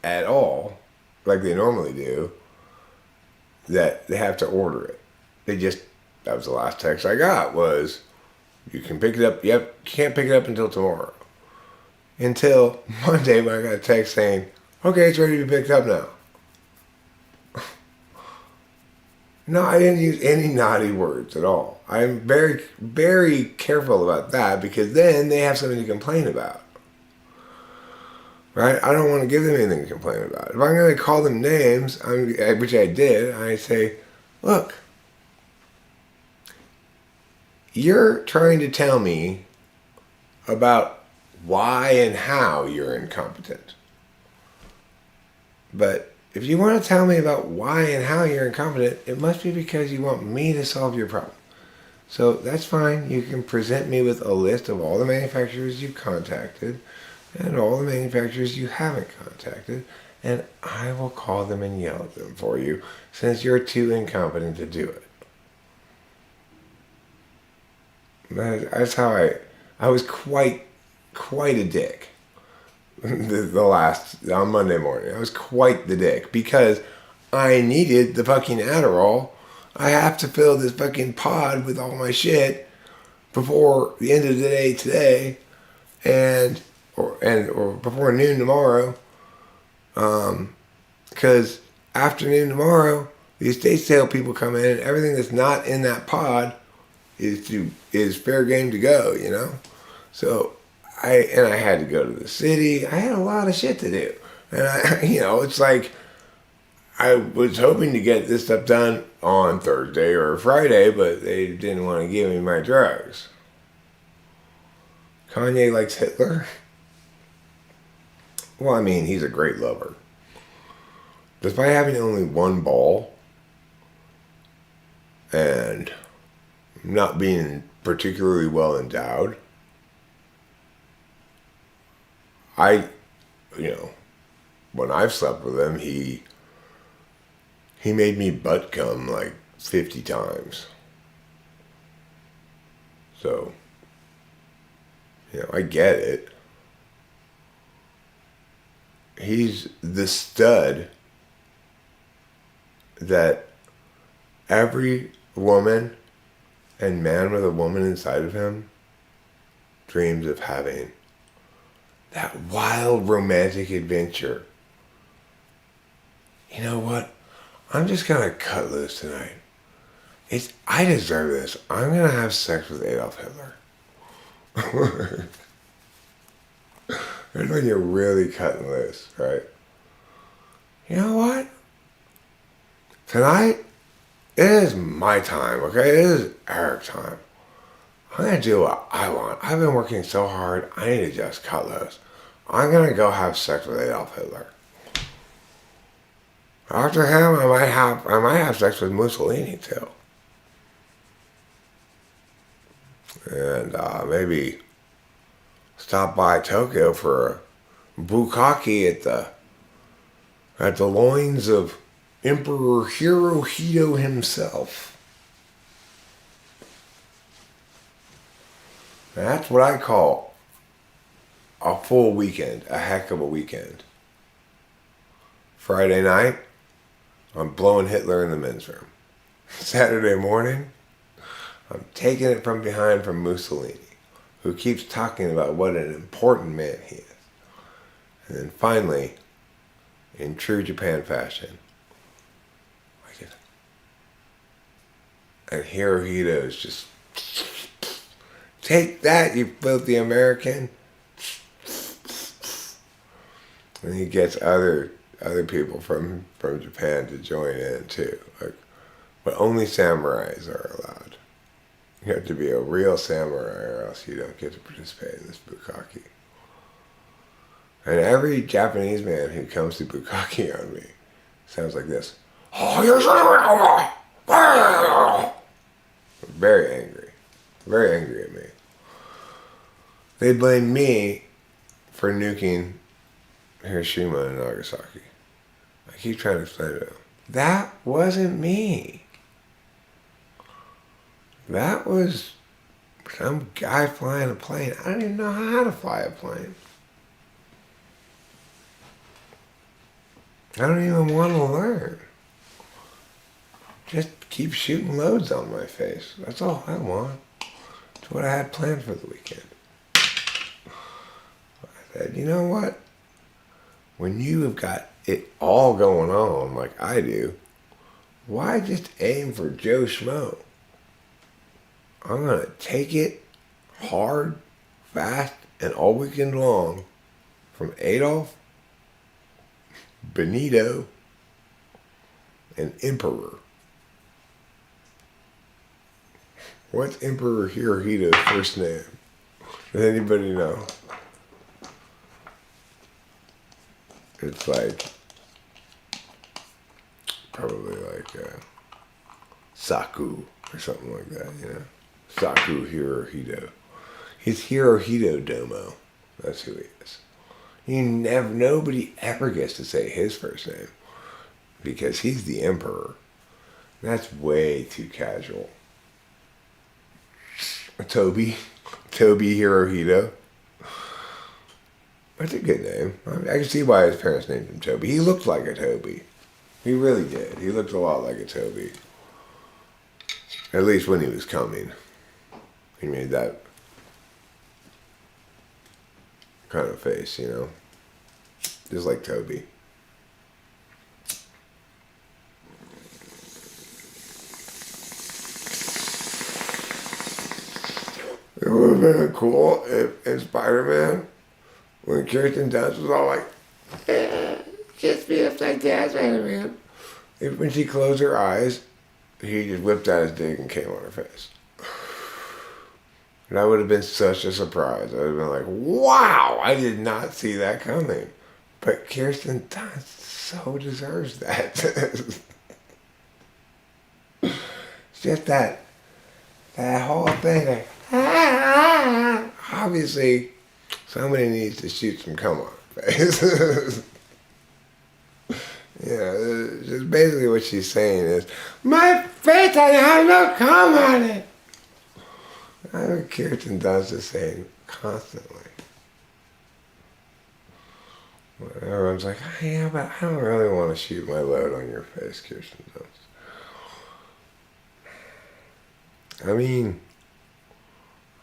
at all, like they normally do, that they have to order it. That was the last text I got, was, you can pick it up, can't pick it up until tomorrow. Until Monday when I got a text saying, okay, it's ready to be picked up now. No, I didn't use any naughty words at all. I'm very, very careful about that because then they have something to complain about. Right? I don't want to give them anything to complain about. If I'm going to call them names, which I did, I say, look, you're trying to tell me about why and how you're incompetent. But if you want to tell me about why and how you're incompetent, it must be because you want me to solve your problem. So that's fine. You can present me with a list of all the manufacturers you've contacted and all the manufacturers you haven't contacted, and I will call them and yell at them for you since you're too incompetent to do it. That's how I was quite a dick. On Monday morning. I was quite the dick because I needed the fucking Adderall. I have to fill this fucking pod with all my shit before the end of the day today or before noon tomorrow. Because afternoon tomorrow, the estate sale people come in and everything that's not in that pod is fair game to go, So I had to go to the city. I had a lot of shit to do. And it's like I was hoping to get this stuff done on Thursday or Friday, but they didn't want to give me my drugs. Kanye likes Hitler. Well, I mean, he's a great lover. Despite having only one ball and not being particularly well endowed, I when I've slept with him, he made me butt come like 50 times. So, I get it. He's the stud that every woman and man with a woman inside of him dreams of having. That wild romantic adventure. You know what? I'm just gonna cut loose tonight. I deserve this. I'm gonna have sex with Adolf Hitler. That's when you're really cutting loose, right? You know what? Tonight, it is my time, okay? It is Eric's time. I'm gonna do what I want. I've been working so hard, I need to just cut loose. I'm gonna go have sex with Adolf Hitler. After him, I might have sex with Mussolini too. And maybe stop by Tokyo for a bukkake at the loins of Emperor Hirohito himself. That's what I call a full weekend, a heck of a weekend. Friday night, I'm blowing Hitler in the men's room. Saturday morning, I'm taking it from behind from Mussolini, who keeps talking about what an important man he is. And then finally, in true Japan fashion, and Hirohito is just, take that, you filthy American. And he gets other people from Japan to join in too. But only samurais are allowed. You have to be a real samurai or else you don't get to participate in this bukkake. And every Japanese man who comes to bukkake on me sounds like this. Very angry at me. They blame me for nuking Hiroshima and Nagasaki. I keep trying to explain to them. That wasn't me. That was some guy flying a plane. I don't even know how to fly a plane. I don't even want to learn. Just keep shooting loads on my face. That's all I want. That's what I had planned for the weekend. I said, you know what? When you have got it all going on like I do, why just aim for Joe Schmo? I'm going to take it hard, fast, and all weekend long from Adolf, Benito, and Emperor. What's Emperor Hirohito's first name? Does anybody know? It's probably Saku or something like that, Saku Hirohito. He's Hirohito Domo. That's who he is. Nobody ever gets to say his first name because he's the emperor. That's way too casual. Toby Hirohito. That's a good name. I can see why his parents named him Toby. He looked like a Toby. He really did. He looked a lot like a Toby. At least when he was coming. He made that kind of face, Just like Toby. It would have been cool if in Spider-Man, when Kirsten Dunst was all like, kiss me upside down, Spider-Man. When she closed her eyes, he just whipped out his dick and came on her face. That would have been such a surprise. I would have been like, wow, I did not see that coming. But Kirsten Dunst so deserves that. It's just that whole thing. Obviously, somebody needs to shoot some cum on her. face. Yeah, just basically what she's saying is, my face doesn't have no cum on it. I know Kirsten does the same constantly. Everyone's like, oh, yeah, but I don't really want to shoot my load on your face, Kirsten does. I mean,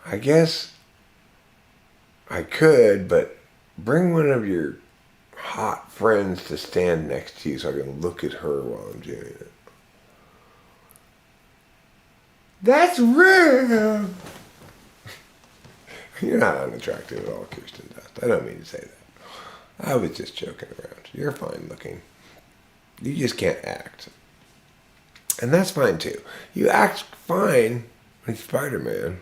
I guess I could, but bring one of your hot friends to stand next to you so I can look at her while I'm doing it. That's rude! You're not unattractive at all, Kirsten Dust. I don't mean to say that. I was just joking around. You're fine looking. You just can't act. And that's fine too. You act fine in Spider-Man.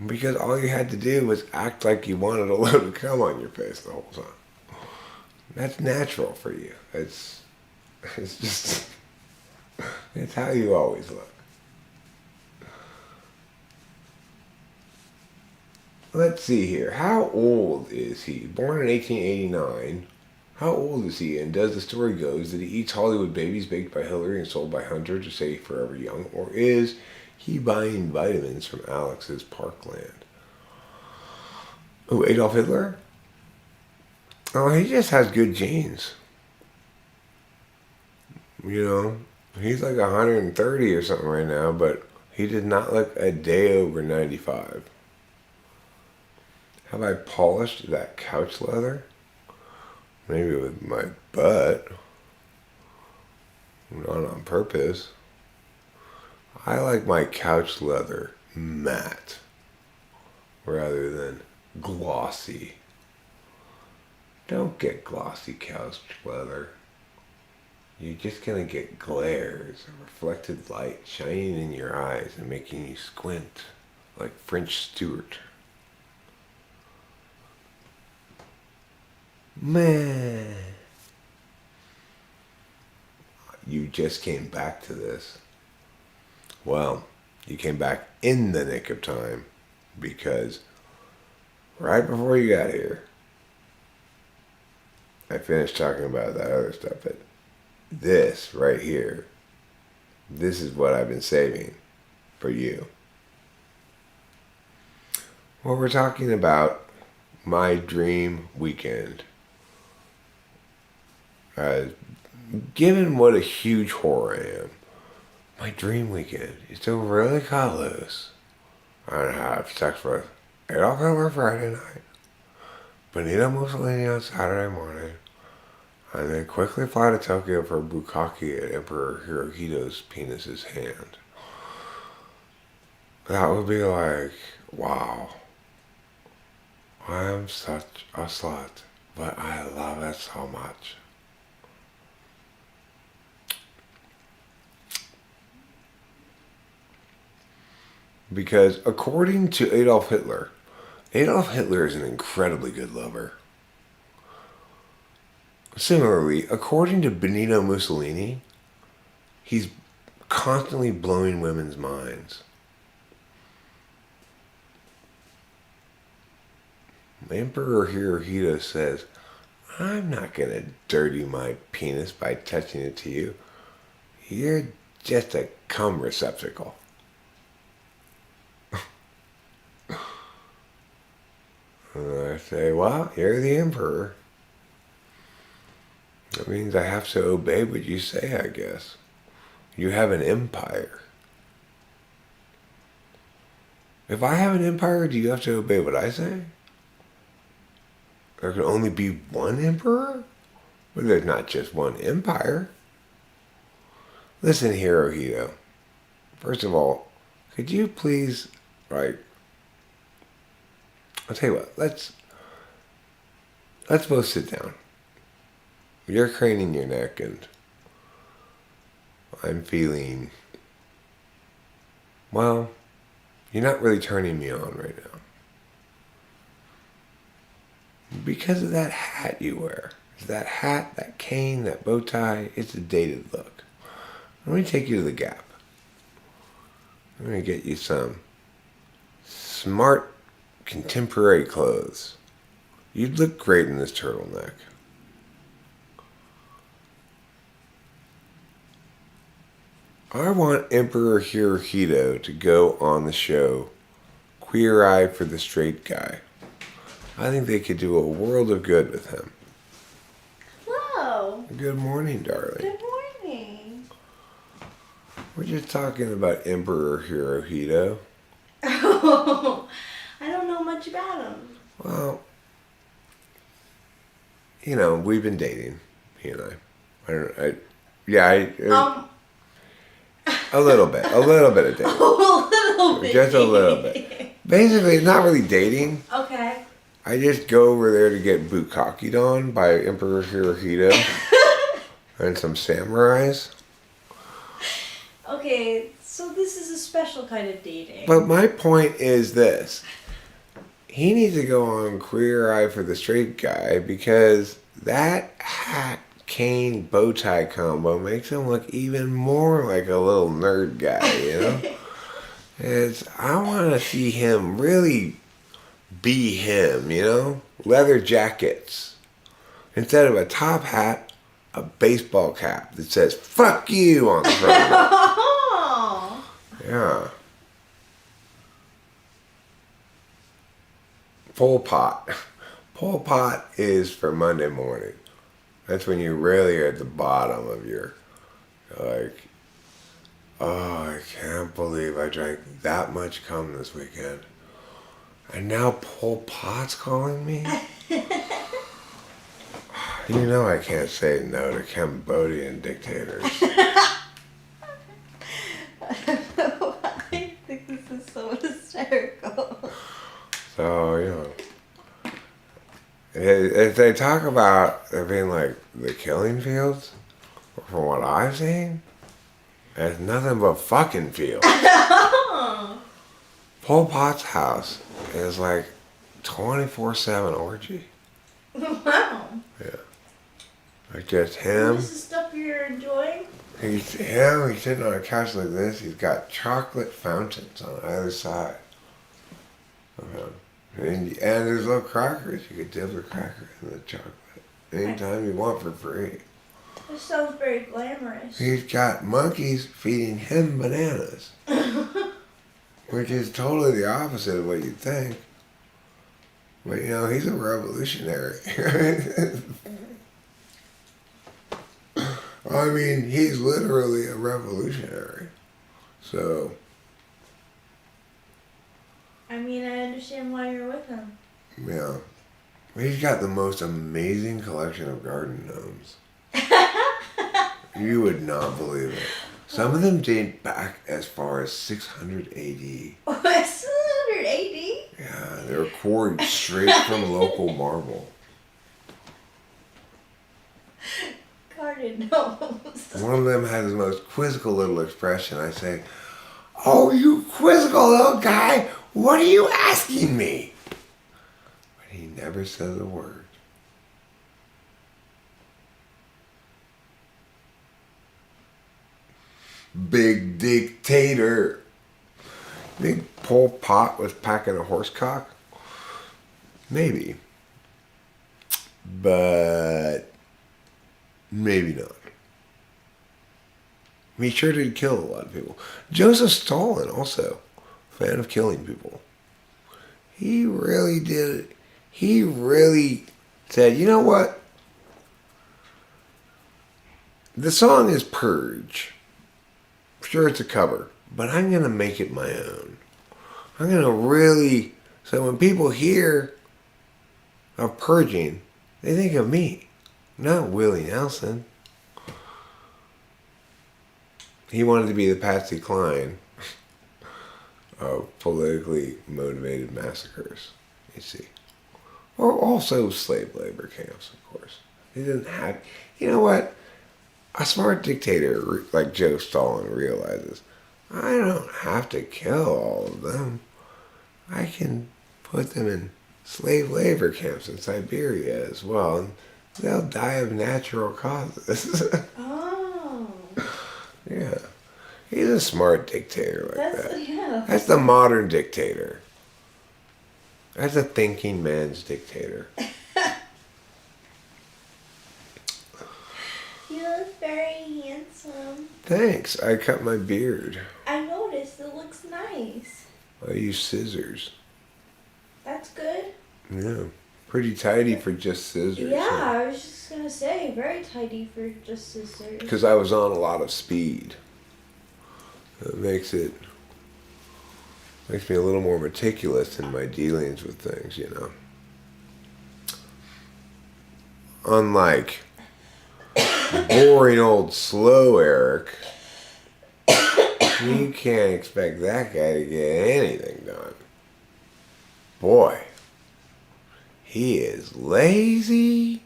Because all you had to do was act like you wanted a load of cum on your face the whole time. That's natural for you. It's just, it's how you always look. Let's see here. How old is he? Born in 1889. How old is he? And does the story goes that he eats Hollywood babies baked by Hillary and sold by Hunter to stay forever young? Or is he buying vitamins from Alex's Parkland? Oh, Adolf Hitler? Oh, he just has good genes. You know, he's like 130 or something right now, but he did not look a day over 95. Have I polished that couch leather? Maybe with my butt. Not on purpose. I like my couch leather matte rather than glossy. Don't get glossy couch leather. You're just gonna get glares of reflected light shining in your eyes and making you squint like French Stewart. Man, you just came back to this. Well, you came back in the nick of time because right before you got here, I finished talking about that other stuff, but this right here, this is what I've been saving for you. Well, we're talking about my dream weekend. Given what a huge whore I am, my dream weekend is to really cut loose and have sex with Adolf Hitler Friday night, Benito Mussolini on Saturday morning, and then quickly fly to Tokyo for bukkake at Emperor Hirohito's penis's hand. That would be like, wow, I am such a slut, but I love it so much. Because according to Adolf Hitler is an incredibly good lover. Similarly, according to Benito Mussolini, he's constantly blowing women's minds. Emperor Hirohito says, I'm not going to dirty my penis by touching it to you. You're just a cum receptacle. And I say, well, you're the emperor. That means I have to obey what you say, I guess. You have an empire. If I have an empire, do you have to obey what I say? There can only be one emperor? But there's not just one empire. Listen, Hirohito. First of all, could you please, I'll tell you what, let's both sit down. You're craning your neck and I'm feeling, well, you're not really turning me on right now. Because of that hat you wear. That hat, that cane, that bow tie, it's a dated look. Let me take you to the Gap. I'm going to get you some smart contemporary clothes. You'd look great in this turtleneck. I want Emperor Hirohito to go on the show Queer Eye for the Straight Guy. I think they could do a world of good with him. Hello. Good morning, darling. Good morning. We're just talking about Emperor Hirohito. Oh, I don't know much about him. Well, you know, we've been dating, he and I. A little bit of dating. A little bit. Just a little bit. Basically, it's not really dating. Okay. I just go over there to get bukkakeed on by Emperor Hirohito and some samurais. Okay, so this is a special kind of dating. But my point is this. He needs to go on Queer Eye for the Straight Guy because that hat cane bow tie combo makes him look even more like a little nerd guy, you know? I want to see him really be him, you know? Leather jackets. Instead of a top hat, a baseball cap that says, "Fuck you" on the front. Oh. Yeah. Pol Pot. Pol Pot is for Monday morning. That's when you really are at the bottom of your, like, oh, I can't believe I drank that much cum this weekend. And now Pol Pot's calling me? You know I can't say no to Cambodian dictators. I think this is so hysterical. So, you know, if they talk about there being like the killing fields, from what I've seen, it's nothing but fucking fields. Pol Pot's house is like 24/7 orgy. Wow. Yeah. Like just him. This is stuff you're enjoying? He's sitting on a couch like this. He's got chocolate fountains on either side of him. And there's little crackers. You could dip a cracker in the chocolate anytime you want for free. This sounds very glamorous. He's got monkeys feeding him bananas. Which is totally the opposite of what you'd think. But, you know, he's a revolutionary. I mean, he's literally a revolutionary. So... I mean, I understand why you're with him. yeah. He's got the most amazing collection of garden gnomes. You would not believe it. Some of them date back as far as 600 AD. 600 AD? Yeah, they're quarried straight from local marble. Garden gnomes. One of them has the most quizzical little expression. I say, "Oh, you quizzical little guy, what are you asking me?" But he never says a word. Big dictator. Think Pol Pot was packing a horse cock? Maybe. But maybe not. He sure did kill a lot of people. Joseph Stalin also, fan of killing people. He really did it. He really said, you know what? The song is Purge. Sure, it's a cover, but I'm going to make it my own. I'm going to really... So when people hear of purging, they think of me, not Willie Nelson. He wanted to be the Patsy Cline of politically motivated massacres, you see. Or also slave labor camps, of course. He didn't have... You know what? A smart dictator like Joe Stalin realizes, I don't have to kill all of them. I can put them in slave labor camps in Siberia as well, and they'll die of natural causes. Oh. Yeah. He's a smart dictator like that. Yeah. That's the modern dictator. That's a thinking man's dictator. You look very handsome. Thanks. I cut my beard. I noticed. It looks nice. I use scissors. That's good. Yeah. Pretty tidy for just scissors. Yeah, I was just gonna say, very tidy for just scissors. Because I was on a lot of speed. It makes me a little more meticulous in my dealings with things, you know. Unlike boring old slow Eric, you can't expect that guy to get anything done. Boy, he is lazy.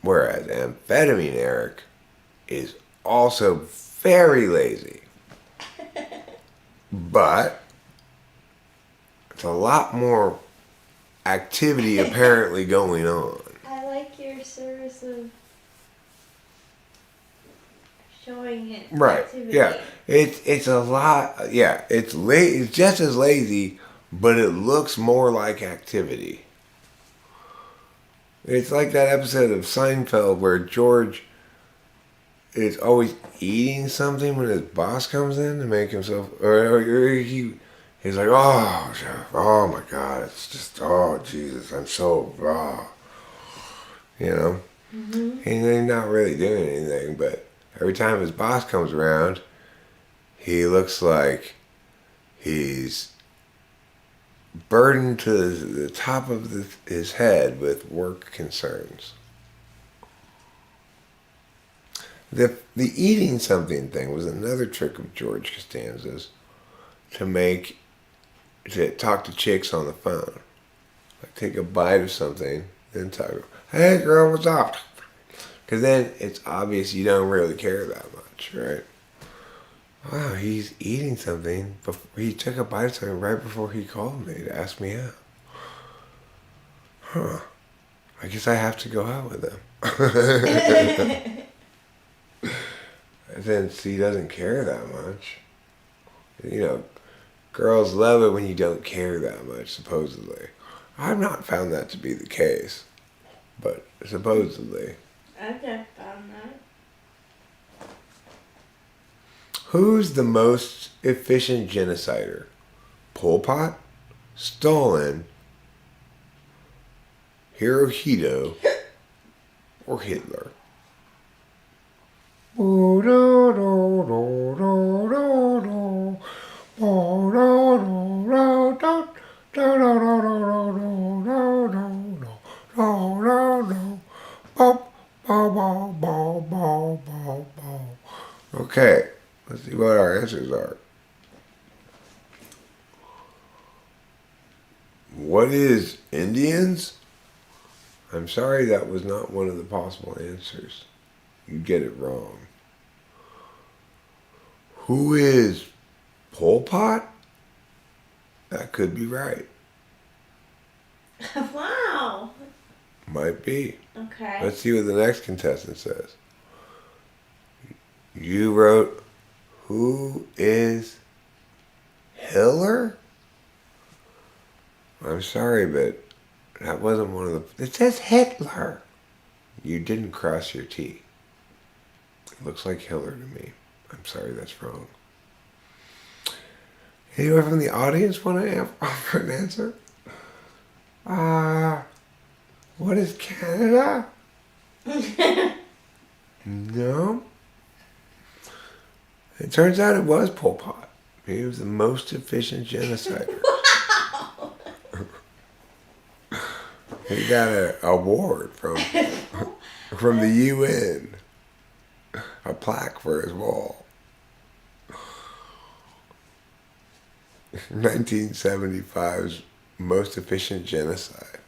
Whereas amphetamine Eric is also very lazy. But it's a lot more activity apparently going on. I like your service of showing it. Right. Activity. Yeah. It's a lot. Yeah. It's just as lazy, but it looks more like activity. It's like that episode of Seinfeld where George is always eating something when his boss comes in to make himself, or he's like, oh my God, it's just, oh Jesus, I'm so raw, you know. Mm-hmm. And he's not really doing anything, but every time his boss comes around, he looks like he's burdened to the top of his head with work concerns. The eating something thing was another trick of George Costanza's to talk to chicks on the phone. Like take a bite of something, then talk, hey girl, what's up? Because then it's obvious you don't really care that much, right? Wow, he's eating something. He took a bite of something right before he called me to ask me out. Huh. I guess I have to go out with him. And since he doesn't care that much, you know, girls love it when you don't care that much, supposedly. I've not found that to be the case, but supposedly. I've never found that. Who's the most efficient genocider? Pol Pot, Stalin, Hirohito, or Hitler? Okay, let's see what our answers are. What is Indians? I'm sorry, that was not one of the possible answers. You get it wrong. Who is Pol Pot? That could be right. Wow. Might be. Okay. Let's see what the next contestant says. You wrote, who is Hitler? I'm sorry, but that wasn't one of the... It says Hitler. You didn't cross your T. It looks like Hitler to me. I'm sorry, that's wrong. Anyone from the audience want to offer an answer? What is Canada? No. It turns out it was Pol Pot. He was the most efficient genocider. Wow. He got an award from the UN. A plaque for his wall. 1975's most efficient genocide.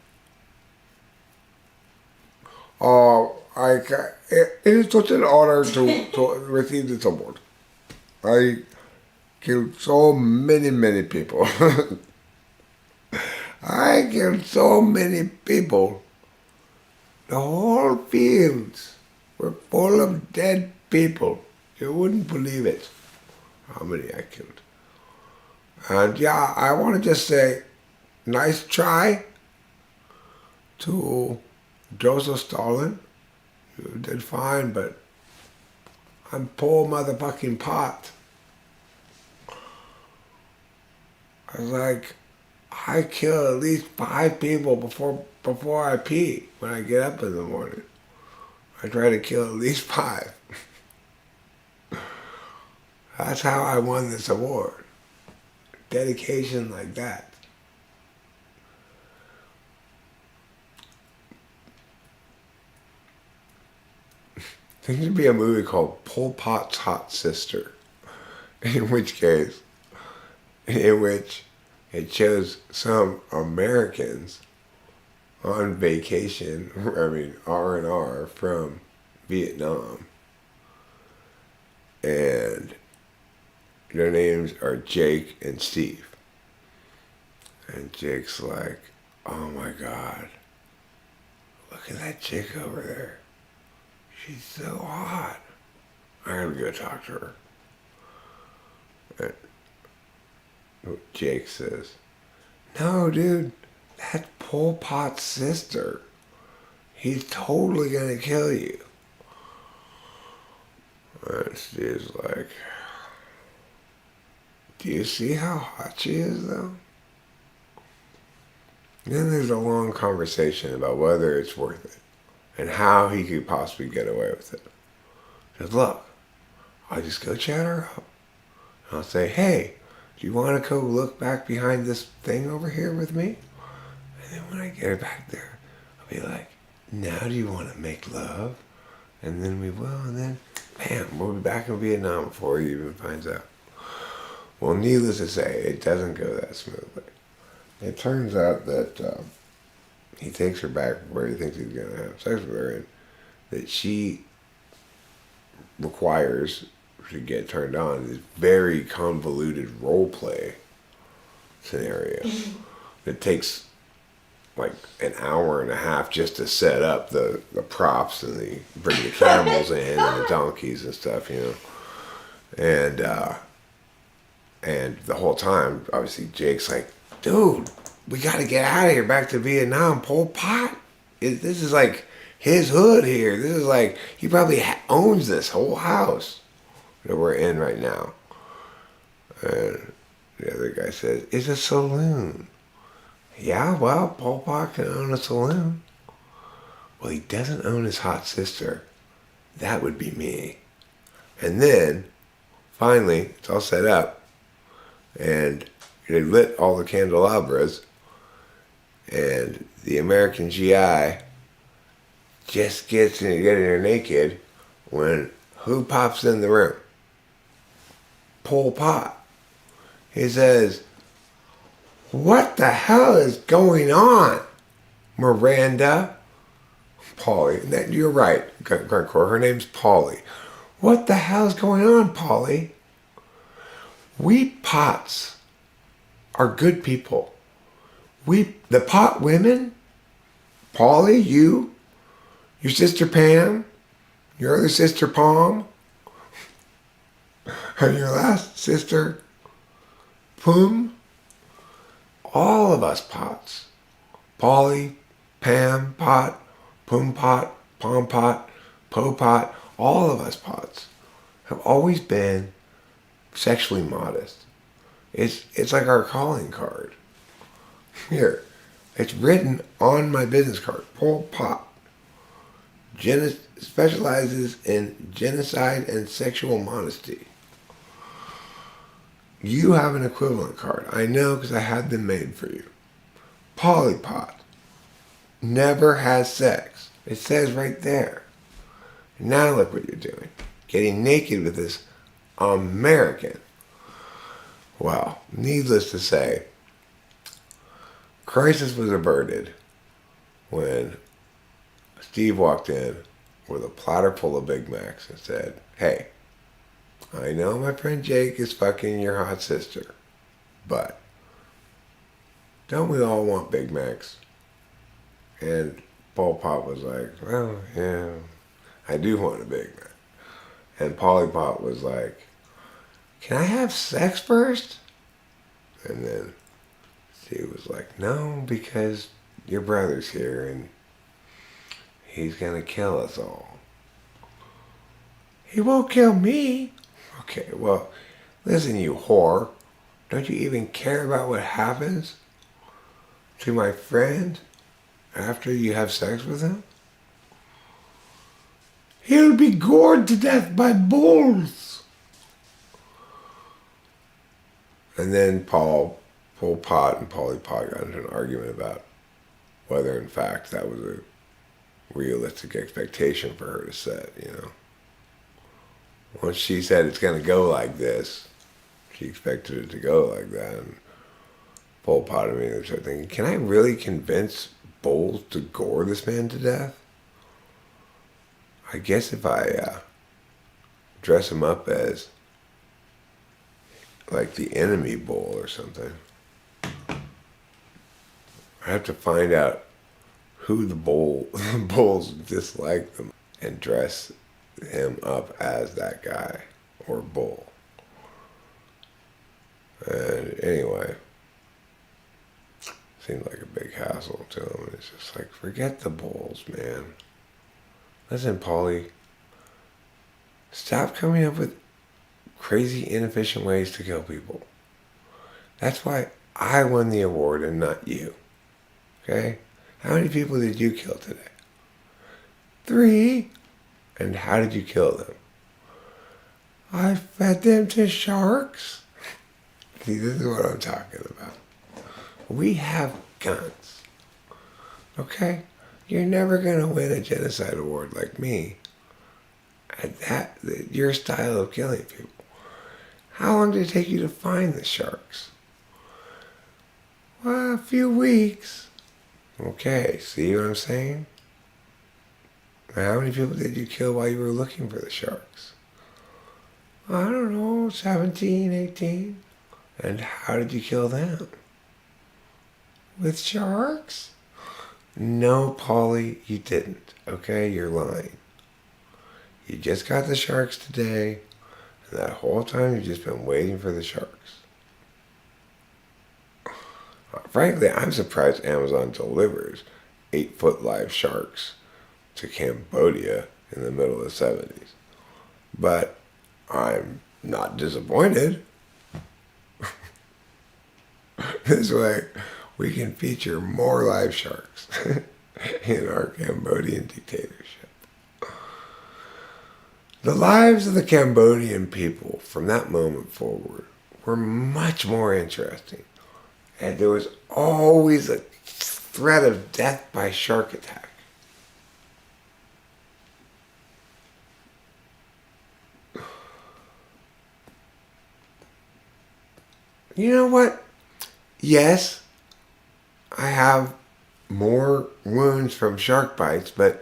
It is such an honor to receive this award. I killed so many people. I killed so many people. The whole fields were full of dead people. You wouldn't believe it, how many I killed. And yeah, I want to just say, nice try to Joseph Stalin You did fine, but I'm Pol motherfucking Pot. I was like, I kill at least 5 people before I pee when I get up in the morning. I try to kill at least 5. That's how I won this award. Dedication like that. There should be a movie called Pol Pot's Hot Sister, in which it shows some Americans on vacation, R&R from Vietnam, and their names are Jake and Steve. And Jake's like, oh my God, look at that chick over there. She's so hot. I gotta go talk to her. And Jake says, no, dude, that's Pol Pot's sister. He's totally gonna kill you. And Steve's like, do you see how hot she is, though? Then there's a long conversation about whether it's worth it and how he could possibly get away with it. He says, look, I'll just go chat her up. And I'll say, hey, do you want to go look back behind this thing over here with me? And then when I get her back there, I'll be like, now do you want to make love? And then we will, and then, bam, we'll be back in Vietnam before he even finds out. Well, needless to say, it doesn't go that smoothly. It turns out that he takes her back where he thinks he's going to have sex with her, and that she requires to get turned on this very convoluted role play scenario that takes like an hour and a half just to set up the props and bring the camels in and the donkeys and stuff, and the whole time, obviously, Jake's like, dude, we got to get out of here, back to Vietnam. Pol Pot, this is like his hood here. This is like, he probably owns this whole house that we're in right now. And the other guy says, it's a saloon. Yeah, well, Pol Pot can own a saloon. Well, he doesn't own his hot sister. That would be me. And then, finally, it's all set up. And they lit all the candelabras. And the American GI just gets in getting her naked when who pops in the room? Pol Pot. He says, what the hell is going on, Miranda? Polly. You're right, Grandcore. Her name's Polly. What the hell's going on, Polly? We Pots are good people. The Pot women, Polly, your sister Pam, your other sister Palm, and your last sister Pum, all of us Pots, Polly, Pam, Pot, Pum Pot, Pom Pot, Po Pot, all of us Pots have always been sexually modest. It's like our calling card. Here, it's written on my business card. Pol Pot specializes in genocide and sexual modesty. You have an equivalent card. I know because I had them made for you. Polypot. Never has sex. It says right there. Now look what you're doing. Getting naked with this American. Well, needless to say, crisis was averted when Steve walked in with a platter full of Big Macs and said, hey, I know my friend Jake is fucking your hot sister, but don't we all want Big Macs? And Pol Pot was like, well, yeah, I do want a Big Mac. And Polly Pot was like, can I have sex first? And then Steve was like, no, because your brother's here and he's gonna kill us all. He won't kill me. Okay, well, listen, you whore. Don't you even care about what happens to my friend after you have sex with him? He'll be gored to death by bulls. And then Pol Pot and Polly Pot got into an argument about whether, in fact, that was a realistic expectation for her to set, you know. Once she said it's going to go like this, she expected it to go like that. And Pol Pot immediately started thinking, can I really convince bulls to gore this man to death? I guess if I dress him up as like the enemy bull or something, I have to find out who the bulls dislike them and dress him up as that guy or bull. And anyway, seemed like a big hassle to him. It's just like, forget the bulls, man. Listen, Polly, stop coming up with crazy, inefficient ways to kill people. That's why I won the award and not you. Okay? How many people did you kill today? 3. And how did you kill them? I fed them to sharks. See, this is what I'm talking about. We have guns. Okay? You're never going to win a genocide award like me at your style of killing people. How long did it take you to find the sharks? Well, a few weeks. Okay, see what I'm saying? How many people did you kill while you were looking for the sharks? I don't know, 17, 18. And how did you kill them? With sharks? No, Polly, you didn't. Okay, you're lying. You just got the sharks today, and that whole time you've just been waiting for the sharks. Frankly, I'm surprised Amazon delivers 8-foot live sharks to Cambodia in the middle of the 70s. But I'm not disappointed. This way, we can feature more live sharks in our Cambodian dictatorship. The lives of the Cambodian people from that moment forward were much more interesting. And there was always a threat of death by shark attack. You know what? Yes, I have more wounds from shark bites, but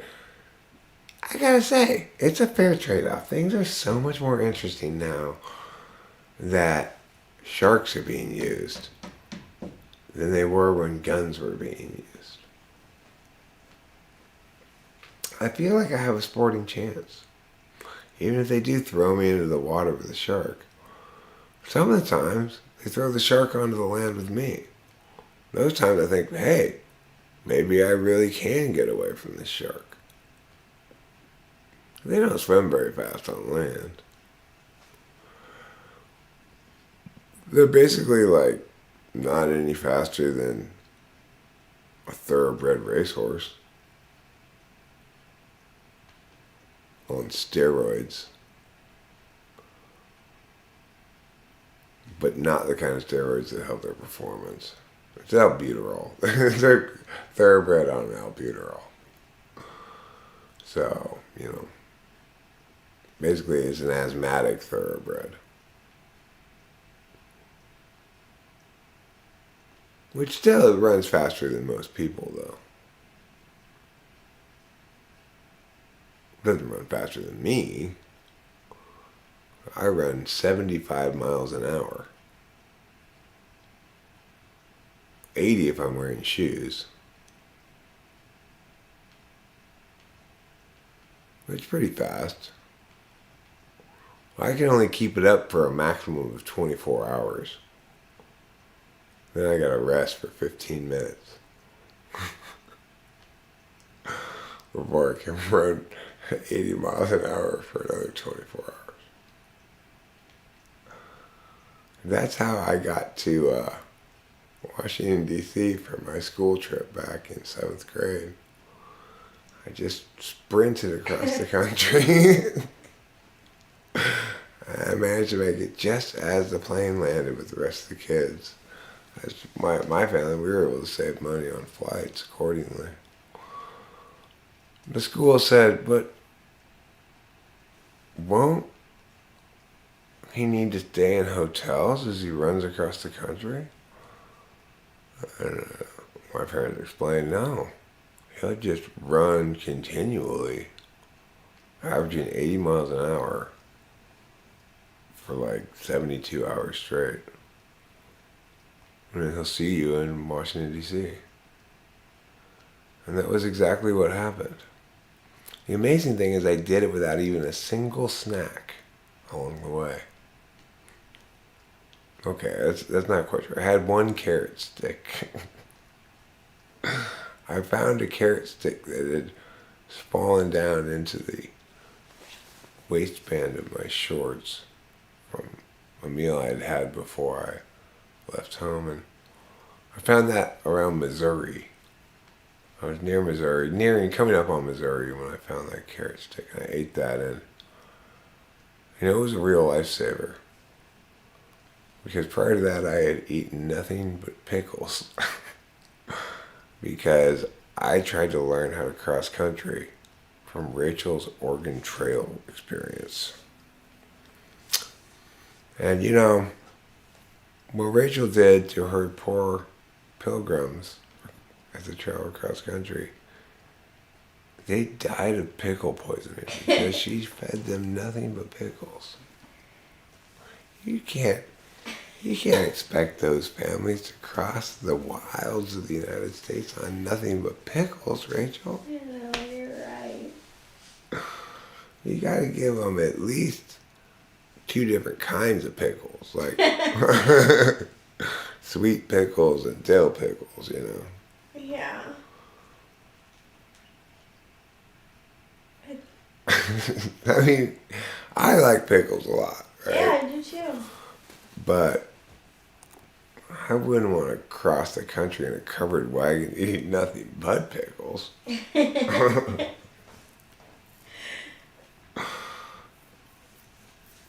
I gotta say, it's a fair trade-off. Things are so much more interesting now that sharks are being used than they were when guns were being used. I feel like I have a sporting chance. Even if they do throw me into the water with a shark. Some of the times, they throw the shark onto the land with me. Those times I think, hey, maybe I really can get away from this shark. They don't swim very fast on land. They're basically like not any faster than a thoroughbred racehorse on steroids. But not the kind of steroids that help their performance. It's albuterol. They're thoroughbred on albuterol. So, you know, basically it's an asthmatic thoroughbred. Which still runs faster than most people, though. Doesn't run faster than me. I run 75 miles an hour. 80 if I'm wearing shoes. It's pretty fast. I can only keep it up for a maximum of 24 hours. Then I gotta rest for 15 minutes. before I can run 80 miles an hour for another 24 hours. That's how I got to Washington, D.C. for my school trip back in 7th grade. I just sprinted across the country. I managed to make it just as the plane landed with the rest of the kids. As my family, we were able to save money on flights accordingly. The school said, but won't he need to stay in hotels as he runs across the country? And my parents explained, no. He'll just run continually, averaging 80 miles an hour for like 72 hours straight. And then he'll see you in Washington, D.C. And that was exactly what happened. The amazing thing is I did it without even a single snack along the way. Okay, that's not quite true. I had one carrot stick. I found a carrot stick that had fallen down into the waistband of my shorts from a meal I'd had before I left home. And I found that around Missouri. I was near Missouri, coming up on Missouri when I found that carrot stick. And I ate that, and it was a real lifesaver. Because prior to that, I had eaten nothing but pickles. Because I tried to learn how to cross country from Rachel's Oregon Trail experience. And what Rachel did to her poor pilgrims as they traveled across country, they died of pickle poisoning because she fed them nothing but pickles. You can't expect those families to cross the wilds of the United States on nothing but pickles, Rachel. You're right. You gotta give them at least 2 different kinds of pickles, like sweet pickles and dill pickles, Yeah. I mean, I like pickles a lot, right? Yeah, I do too. But I wouldn't want to cross the country in a covered wagon eating nothing but pickles.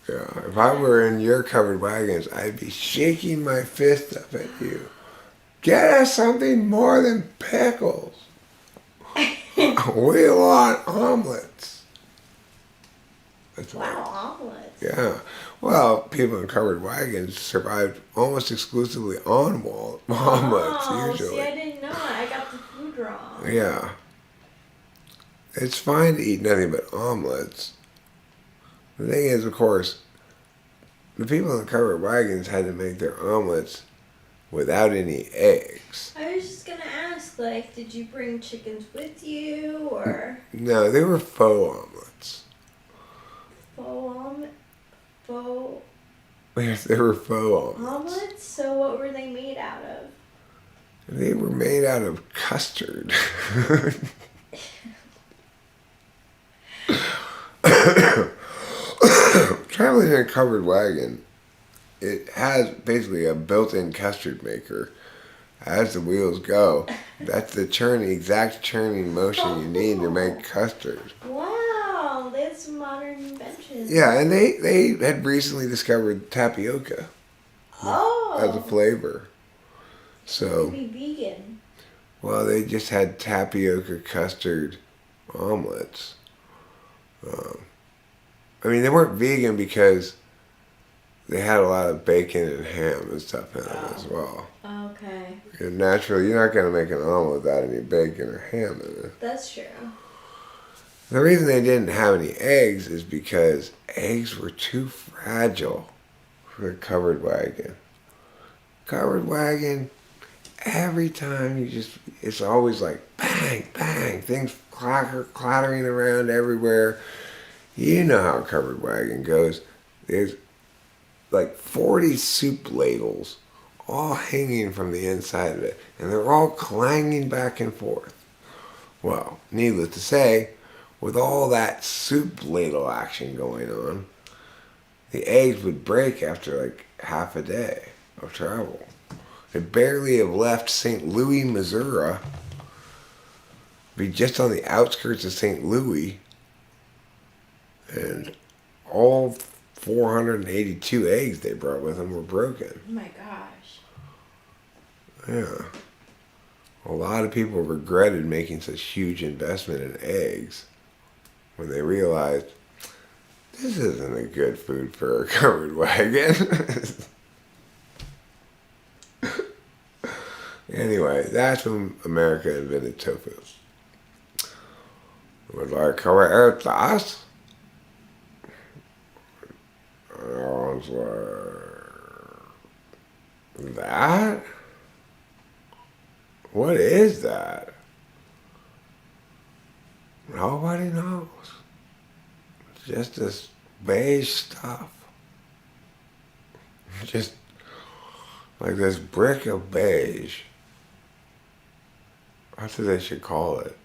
Yeah, if I were in your covered wagons, I'd be shaking my fist up at you. Get us something more than pickles. We want omelets. That's Wow, omelets. Yeah. Well, people in covered wagons survived almost exclusively on omelets, usually. See, I didn't know. I got the food wrong. Yeah. It's fine to eat nothing but omelets. The thing is, of course, the people in covered wagons had to make their omelets without any eggs. I was just gonna ask, did you bring chickens with you, or No, they were faux omelets. faux Yes, they were faux omelets. omelets? So what were they made out of? They were made out of custard. Traveling in a covered wagon, it has basically a built-in custard maker. As the wheels go, that's the exact churning motion you need to make custard. Wow, that's a modern invention. Yeah, and they had recently discovered tapioca as a Oh, flavor. So, be vegan. well, they just had tapioca custard omelets. I mean, they weren't vegan because they had a lot of bacon and ham and stuff in them as well. Okay, And naturally, you're not going to make an omelet without any bacon or ham in it. that's true. The reason they didn't have any eggs is because eggs were too fragile for a covered wagon. Covered wagon, every time it's always like bang, bang, things clattering around everywhere. You know how a covered wagon goes. There's like 40 soup ladles all hanging from the inside of it, and they're all clanging back and forth. Well, needless to say, with all that soup ladle action going on, the eggs would break after like half a day of travel. They barely have left St. Louis, Missouri. Be just on the outskirts of St. Louis, and all 482 eggs they brought with them were broken. Oh my gosh. Yeah. A lot of people regretted making such huge investment in eggs when they realized this isn't a good food for a covered wagon. Anyway, that's when America invented tofu. Would like to eat this? I was like, that? What is that? Nobody knows. It's just this beige stuff. Just like this brick of beige. That's what they should call it.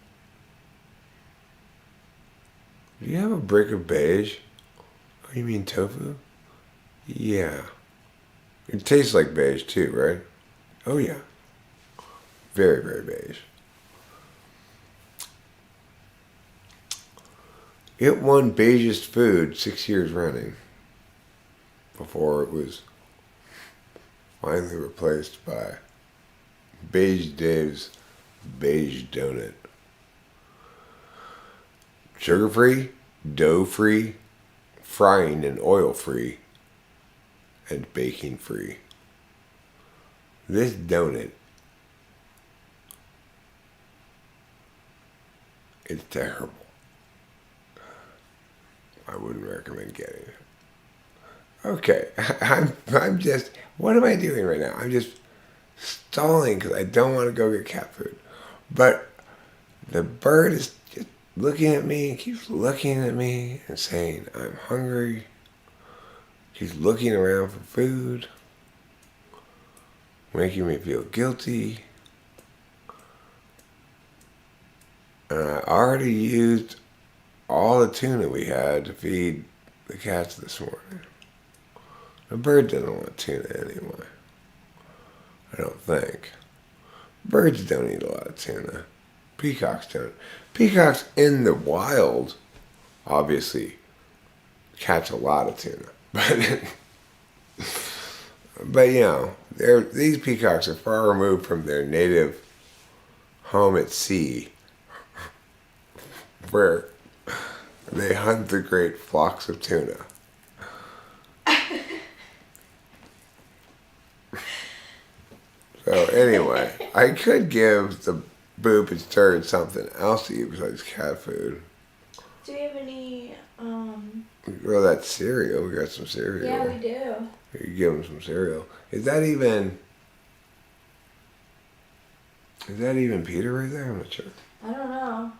Do you have a brick of beige? Oh, you mean tofu? Yeah. It tastes like beige too, right? Oh yeah. Very, very beige. It won beigest food 6 years running before it was finally replaced by Beige Dave's Beige Donut. Sugar-free, dough-free, frying and oil-free, and baking-free. This donut is terrible. I wouldn't recommend getting it. Okay, I'm just, what am I doing right now? I'm just stalling because I don't want to go get cat food. But the bird is just looking at me, keeps looking at me and saying, I'm hungry. He's looking around for food, making me feel guilty. And I already used all the tuna we had to feed the cats this morning. The bird doesn't want tuna anyway. I don't think. Birds don't eat a lot of tuna. Peacocks don't. Peacocks in the wild obviously catch a lot of tuna. But you know, these peacocks are far removed from their native home at sea, where they hunt the great flocks of tuna. So anyway, I could give the boop and stirred something else to eat besides cat food. Do we have any, Well, that cereal. We got some cereal. Yeah, we do. You give them some cereal. Is that even Peter right there? I'm not sure. I don't know.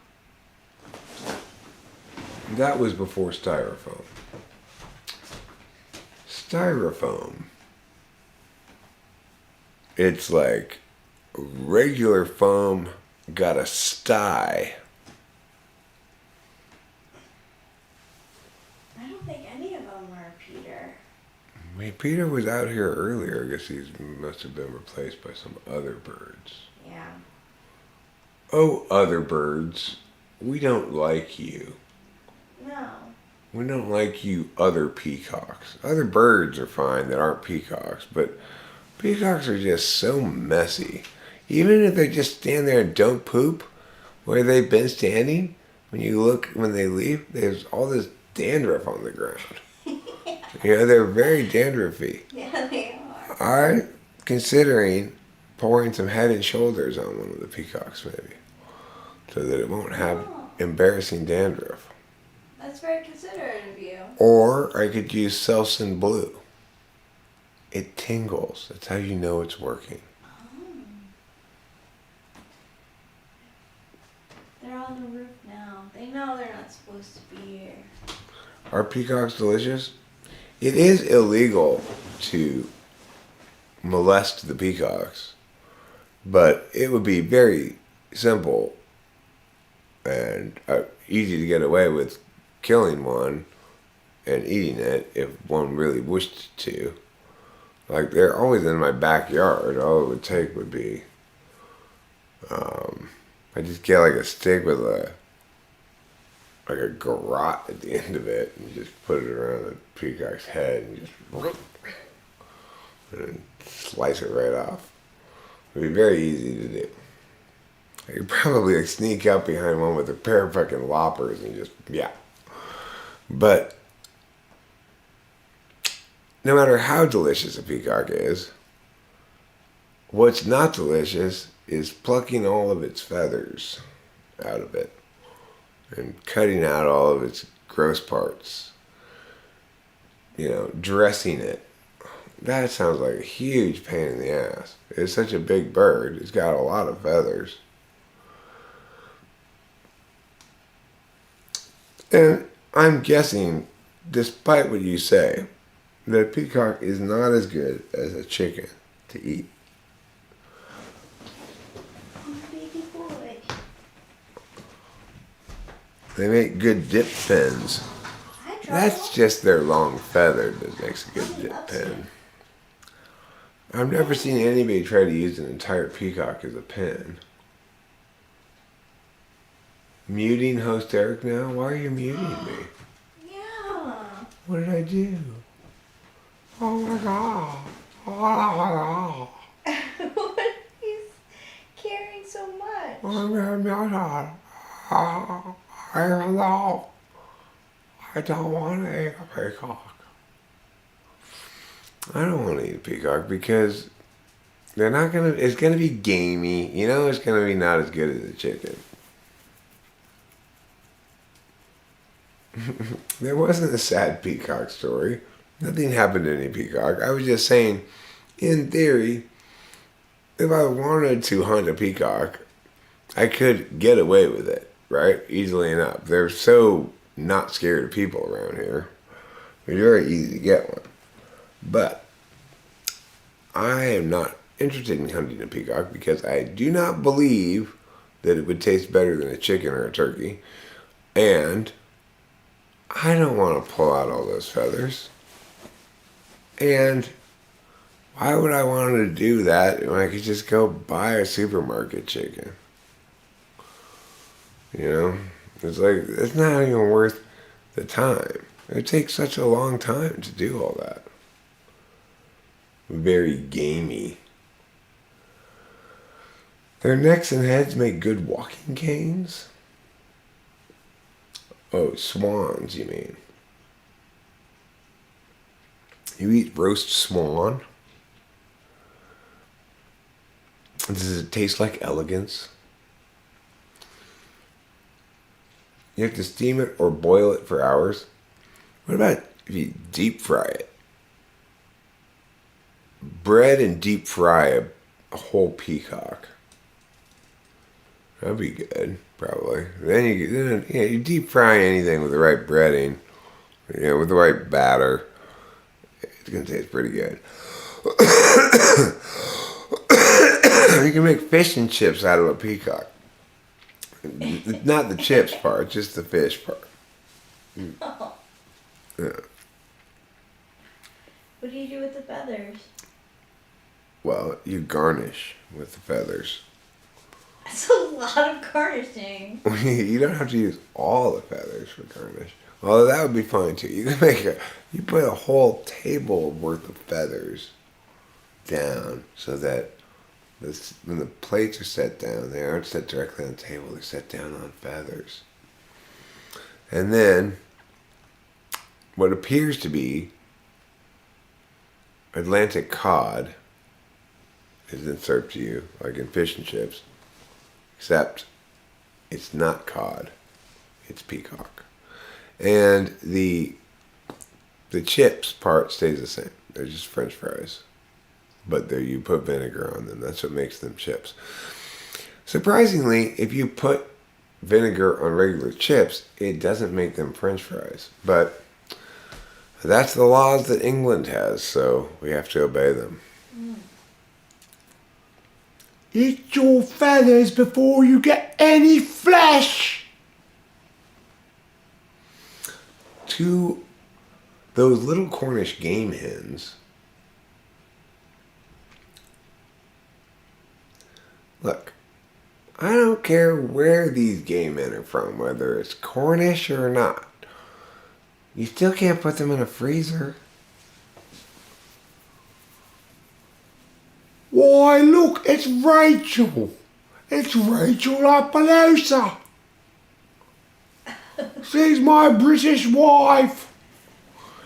That was before styrofoam. Styrofoam. It's like regular foam got a sty. I don't think any of them are Peter. I mean, Peter was out here earlier. I guess he must have been replaced by some other birds. Yeah. Oh, other birds, we don't like you. No. We don't like you other peacocks. Other birds are fine that aren't peacocks, but peacocks are just so messy. Even if they just stand there and don't poop where they've been standing, when they leave, there's all this dandruff on the ground. You know, they're very dandruffy. Yeah, they are. I'm considering pouring some Head and Shoulders on one of the peacocks maybe, so that it won't have embarrassing dandruff. That's very considerate of you. Or I could use Selsun Blue. It tingles. That's how you know it's working. They're on the roof now. They know they're not supposed to be here. Are peacocks delicious? It is illegal to molest the peacocks, but it would be very simple and easy to get away with killing one and eating it if one really wished to. Like, they're always in my backyard. All it would take would be, I just get like a stick with a garrote at the end of it, and just put it around the peacock's head, and just and then slice it right off. It'd be very easy to do. I could probably like sneak up behind one with a pair of fucking loppers and just, yeah. But no matter how delicious a peacock is, what's not delicious is plucking all of its feathers out of it and cutting out all of its gross parts. You know, dressing it. That sounds like a huge pain in the ass. It's such a big bird. It's got a lot of feathers. And I'm guessing, despite what you say, that a peacock is not as good as a chicken to eat. Oh, baby boy. They make good dip pens. That's just their long feather that makes a good dip pen. I've never seen anybody try to use an entire peacock as a pen. Muting host Eric now? Why are you muting me? Yeah. What did I do? Oh my god. Oh my god. What? He's caring so much. I'm very mad. I don't know. I don't want to eat a peacock. I don't want to eat a peacock because they're not gonna. It's gonna be gamey. You know, it's gonna be not as good as a chicken. There wasn't a sad peacock story. Nothing happened to any peacock. I was just saying, in theory, if I wanted to hunt a peacock, I could get away with it, right? Easily enough. They're so not scared of people around here. It's very easy to get one. But I am not interested in hunting a peacock because I do not believe that it would taste better than a chicken or a turkey. And I don't want to pull out all those feathers. And why would I want to do that when I could just go buy a supermarket chicken? You know? It's like, it's not even worth the time. It takes such a long time to do all that. Very gamey. Their necks and heads make good walking canes. Oh, swans, you mean? You eat roast swan? Does it taste like elegance? You have to steam it or boil it for hours. What about if you deep fry it? Bread and deep fry a whole peacock. That'd be good, probably. Then you deep fry anything with the right breading, with the right batter. It's gonna taste pretty good. You can make fish and chips out of a peacock. Not the chips part, just the fish part. Oh. Yeah. What do you do with the feathers? Well, you garnish with the feathers. That's a lot of garnishing. You don't have to use all the feathers for garnish. Although that would be fine too. You can you put a whole table worth of feathers down so that when the plates are set down, they aren't set directly on the table, they're set down on feathers. And then what appears to be Atlantic cod is then served to you, like in fish and chips, except it's not cod, it's peacock. And the chips part stays the same. They're just French fries. But you put vinegar on them. That's what makes them chips. Surprisingly, if you put vinegar on regular chips, it doesn't make them French fries. But that's the laws that England has, so we have to obey them. Eat your feathers before you get any flesh. those little Cornish game hens. Look, I don't care where these game hen are from, whether it's Cornish or not. You still can't put them in a freezer. Why, look, it's Rachel. It's Rachel Appaloosa. She's my British wife.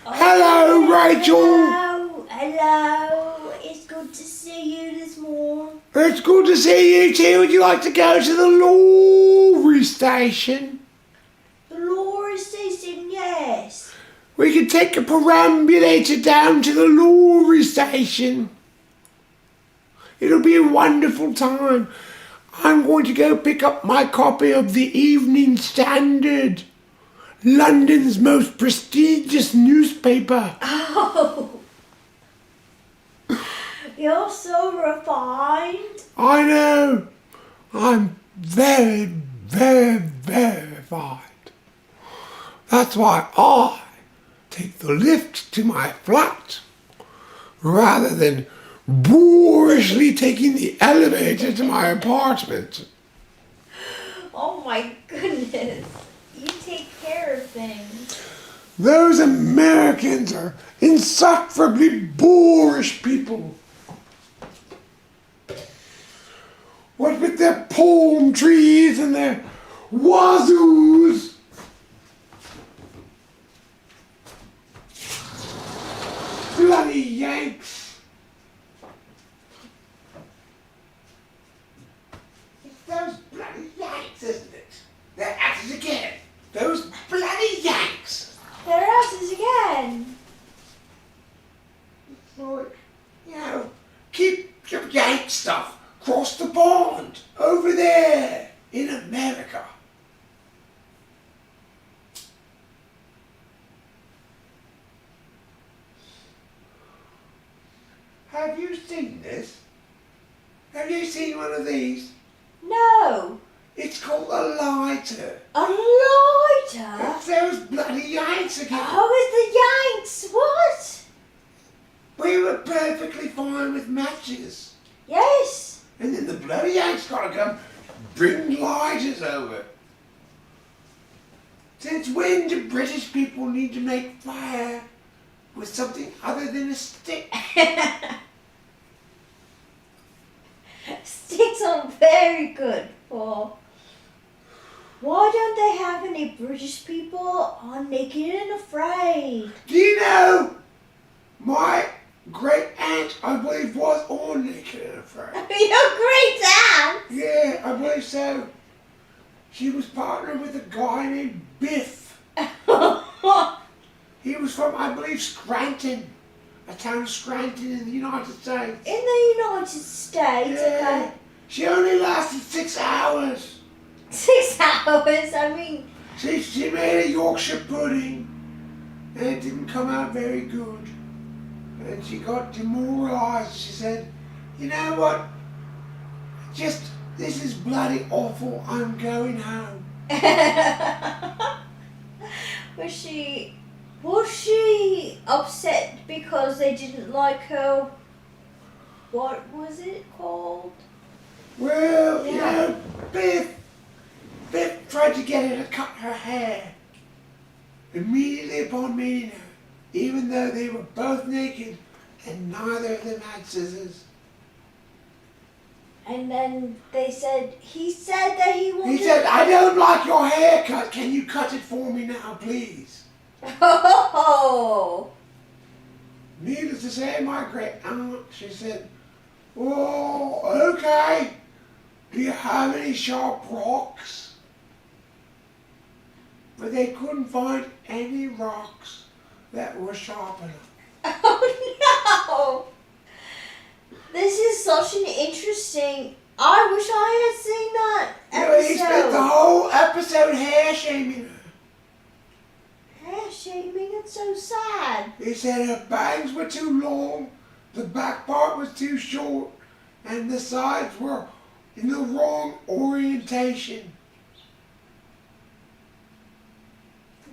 Hello, Rachel. Hello. It's good to see you this morning. It's good to see you too. Would you like to go to the lorry station? The lorry station, yes. We can take a perambulator down to the lorry station. It'll be a wonderful time. I'm going to go pick up my copy of the Evening Standard, London's most prestigious newspaper. Oh. You're so refined. I know. I'm very, very, very refined. That's why I take the lift to my flat rather than boorishly taking the elevator to my apartment. Oh my goodness. You take care of things. Those Americans are insufferably boorish people. What with their palm trees and their wazoos. Bloody Yanks. It's those bloody Yanks, isn't it? They're at it again. Those bloody Yanks. They're at us again. So, you know, keep your Yank stuff across the pond, over there, in America. Have you seen this? Have you seen one of these? No. It's called a lighter. A lighter? It's those bloody Yanks again. Oh, it's the Yanks. What? We were perfectly fine with matches. Yes. And then the bloody Yanks gotta come bring lighters over. Since when do British people need to make fire with something other than a stick? Sticks are very good for... Why don't they have any British people on Naked and Afraid? Do you know, my great aunt, I believe, was on Naked and Afraid. Your great aunt? Yeah, I believe so. She was partnered with a guy named Biff. He was from, I believe, Scranton, a town of Scranton in the United States. In the United States, Yeah. okay. She only lasted 6 hours. 6 hours, I mean... She made a Yorkshire pudding, and it didn't come out very good. And she got demoralized. She said, you know what? This is bloody awful. I'm going home. Was she upset because they didn't like her? What was it called? Well, Yeah. you know, Biff tried to get her to cut her hair immediately upon meeting her, even though they were both naked and neither of them had scissors. And then he said that he wanted... He said, I don't like your haircut. Can you cut it for me now, please? Oh! Needless to say, my great aunt, she said, oh, okay. Do you have any sharp rocks? But they couldn't find any rocks that were sharp enough. Oh no! This is such an interesting... I wish I had seen that episode. He spent the whole episode hair shaming her. Hair shaming, it's so sad. He said her bangs were too long, the back part was too short, and the sides were in the wrong orientation.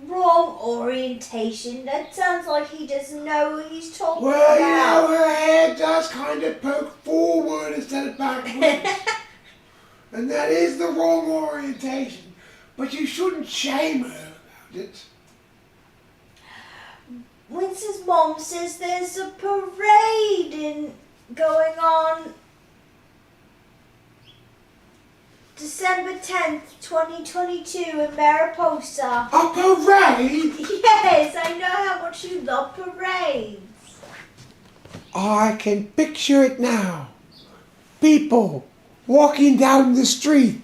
wrong orientation. That sounds like he doesn't know what he's talking Well, you about. know, her head does kind of poke forward instead of backwards. And that is the wrong orientation. But you shouldn't shame her about it. Winston's mom says there's a parade going on December 10th, 2022 in Mariposa. A parade? Yes, I know how much you love parades. I can picture it now. People walking down the street.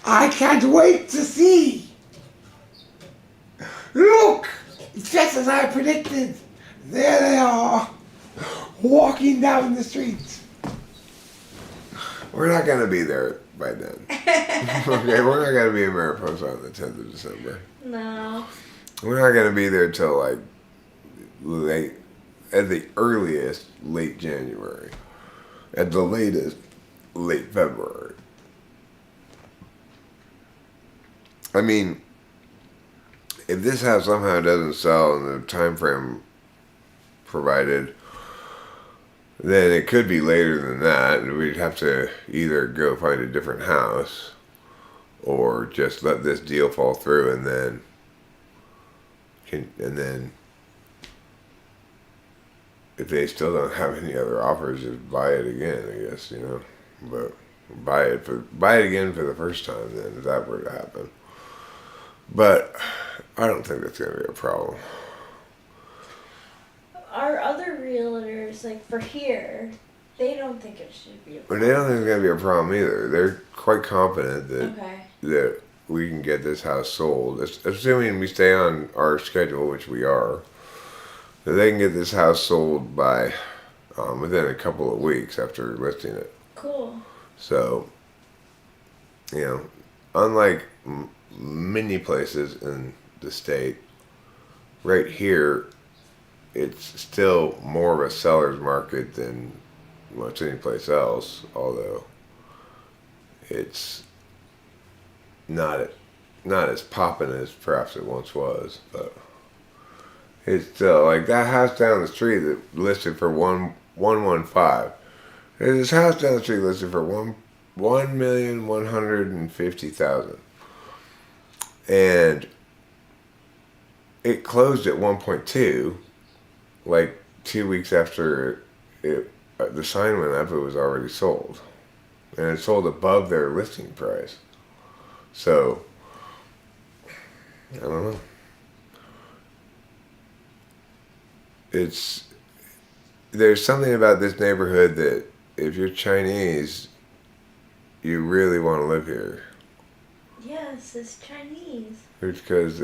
I can't wait to see. Look, just as I predicted. There they are, walking down the streets. We're not going to be there by then. Okay, we're not going to be in Mariposa on the 10th of December. No. We're not going to be there till like late, at the earliest, late January. At the latest, late February. I mean, if this house somehow doesn't sell in the time frame provided, then it could be later than that. We'd have to either go find a different house or just let this deal fall through and then if they still don't have any other offers, just buy it again, I guess, you know. But buy it again for the first time then, if that were to happen. But I don't think that's going to be a problem. Our other realtors, like for here, they don't think it should be a But problem. they don't think it's going to be a problem either. They're quite confident Okay. that we can get this house sold, assuming we stay on our schedule, which we are, that they can get this house sold by within a couple of weeks after listing it. Cool. So, you know, unlike many places in the state, right here, it's still more of a seller's market than much any place else, although it's not as poppin' as perhaps it once was, but it's still like that house down the street that listed for 115. There's this house down the street listed for $1,150,000, and it closed at 1.2. Like 2 weeks after the sign went up, it was already sold, and it sold above their listing price. So I don't know. There's something about this neighborhood that if you're Chinese, you really want to live here. Yes, it's Chinese. Because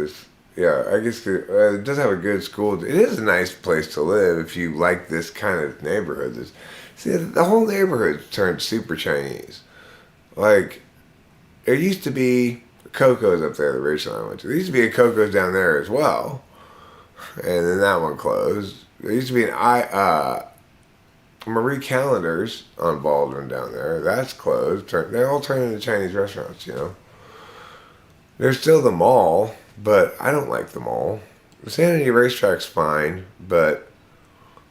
I guess it does have a good school. It is a nice place to live if you like this kind of neighborhood. See, the whole neighborhood turned super Chinese. Like, there used to be Coco's up there, the restaurant I went to. There used to be a Coco's down there as well. And then that one closed. There used to be Marie Callender's on Baldwin down there. That's closed. They all turned into Chinese restaurants, you know. There's still the mall, but I don't like the mall. The San Diego Racetrack's fine, but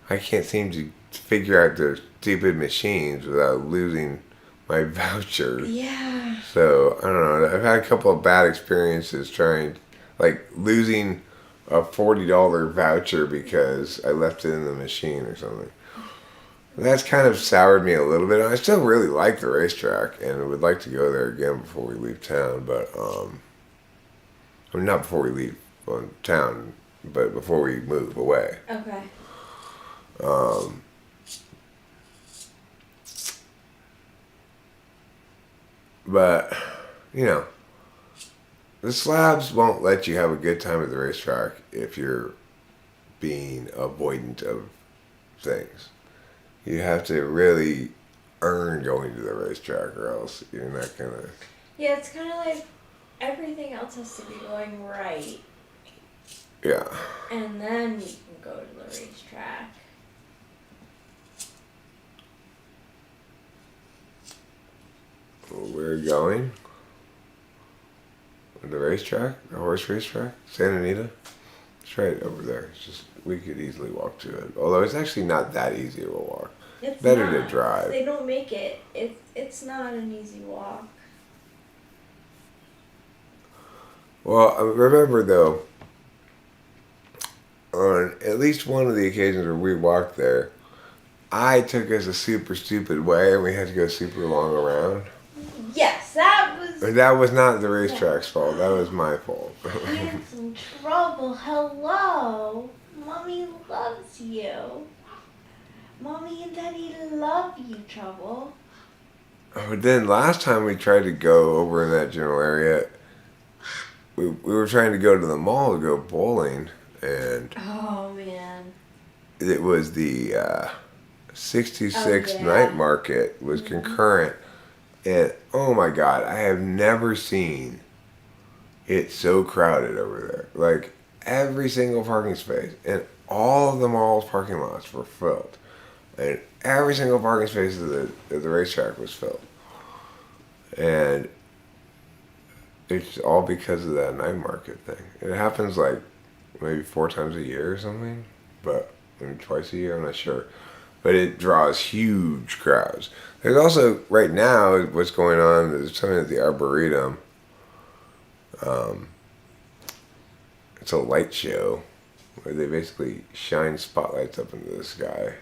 I can't seem to figure out their stupid machines without losing my voucher. Yeah. So, I don't know. I've had a couple of bad experiences losing a $40 voucher because I left it in the machine or something. That's kind of soured me a little bit. I still really like the racetrack and would like to go there again before we leave town, but not before we leave town, but before we move away. Okay. But, you know, the slabs won't let you have a good time at the racetrack if you're being avoidant of things. You have to really earn going to the racetrack or else you're not gonna... Yeah, it's kind of like everything else has to be going right. Yeah. And then you can go to the racetrack. We're going. The racetrack, the horse racetrack, Santa Anita. It's right over there. It's just we could easily walk to it. Although it's actually not that easy to walk. It's Better not. to drive. They don't make it. It's not an easy walk. Well, I remember though, on at least one of the occasions where we walked there, I took us a super stupid way and we had to go super long around. Yes, that was. But that was not the racetrack's fault. That was my fault. You're in some trouble. Hello. Mommy loves you. Mommy and Daddy love you, Trouble. But then last time we tried to go over in that general area, we were trying to go to the mall to go bowling, and Oh, man. it was the 66 Oh, yeah. night market was concurrent, and oh my god, I have never seen it so crowded over there. Like every single parking space and all of the mall's parking lots were filled, and every single parking space of the racetrack was filled, and it's all because of that night market thing. It happens like maybe 4 times a year or something, but maybe twice a year, I'm not sure. But it draws huge crowds. There's also, right now, what's going on, there's something at the Arboretum. It's a light show where they basically shine spotlights up into the sky.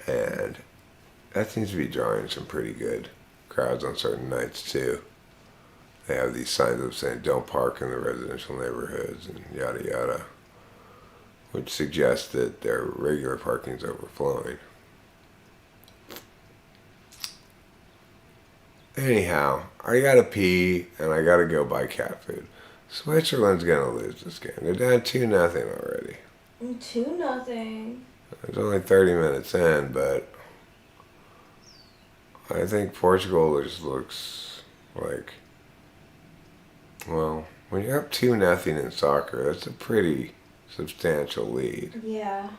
And that seems to be drawing some pretty good crowds on certain nights too. They have these signs up saying don't park in the residential neighborhoods and yada yada, which suggests that their regular parking's overflowing. Anyhow, I gotta pee and I gotta go buy cat food. Switzerland's gonna lose this game. They're down 2-0 already. 2-0. It's only 30 minutes in, but I think Portugal just looks like, well, when you're up 2-0 in soccer, that's a pretty substantial lead. Yeah.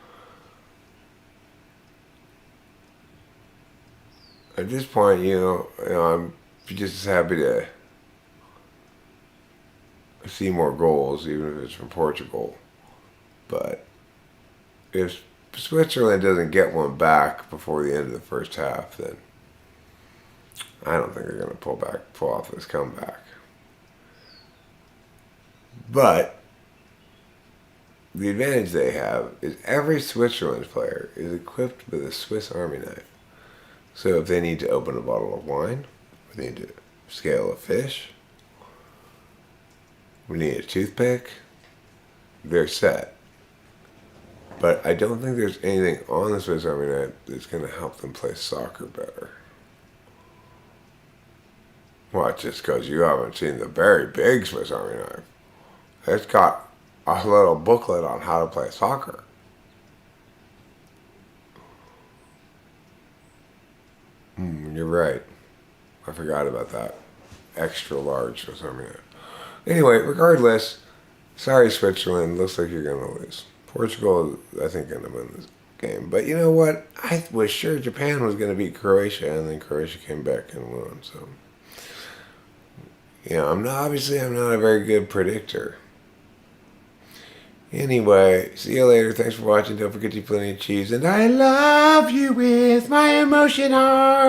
At this point, I'm just happy to see more goals, even if it's from Portugal. But if Switzerland doesn't get one back before the end of the first half, then I don't think they're going to pull off this comeback. But the advantage they have is every Switzerland player is equipped with a Swiss Army knife. So if they need to open a bottle of wine, if they need to scale a fish, we need a toothpick, they're set. But I don't think there's anything on the Swiss Army knife that's going to help them play soccer better. Well, it's just because you haven't seen the very big Swiss Army knife. It's got a little booklet on how to play soccer. You're right. I forgot about that. Extra large Swiss Army knife. Anyway, regardless, sorry Switzerland, looks like you're going to lose. Portugal, I think, going to win this game. But you know what? I was sure Japan was going to beat Croatia, and then Croatia came back and won. So, I'm not a very good predictor. Anyway, see you later. Thanks for watching. Don't forget to eat plenty of cheese. And I love you with my emotion heart.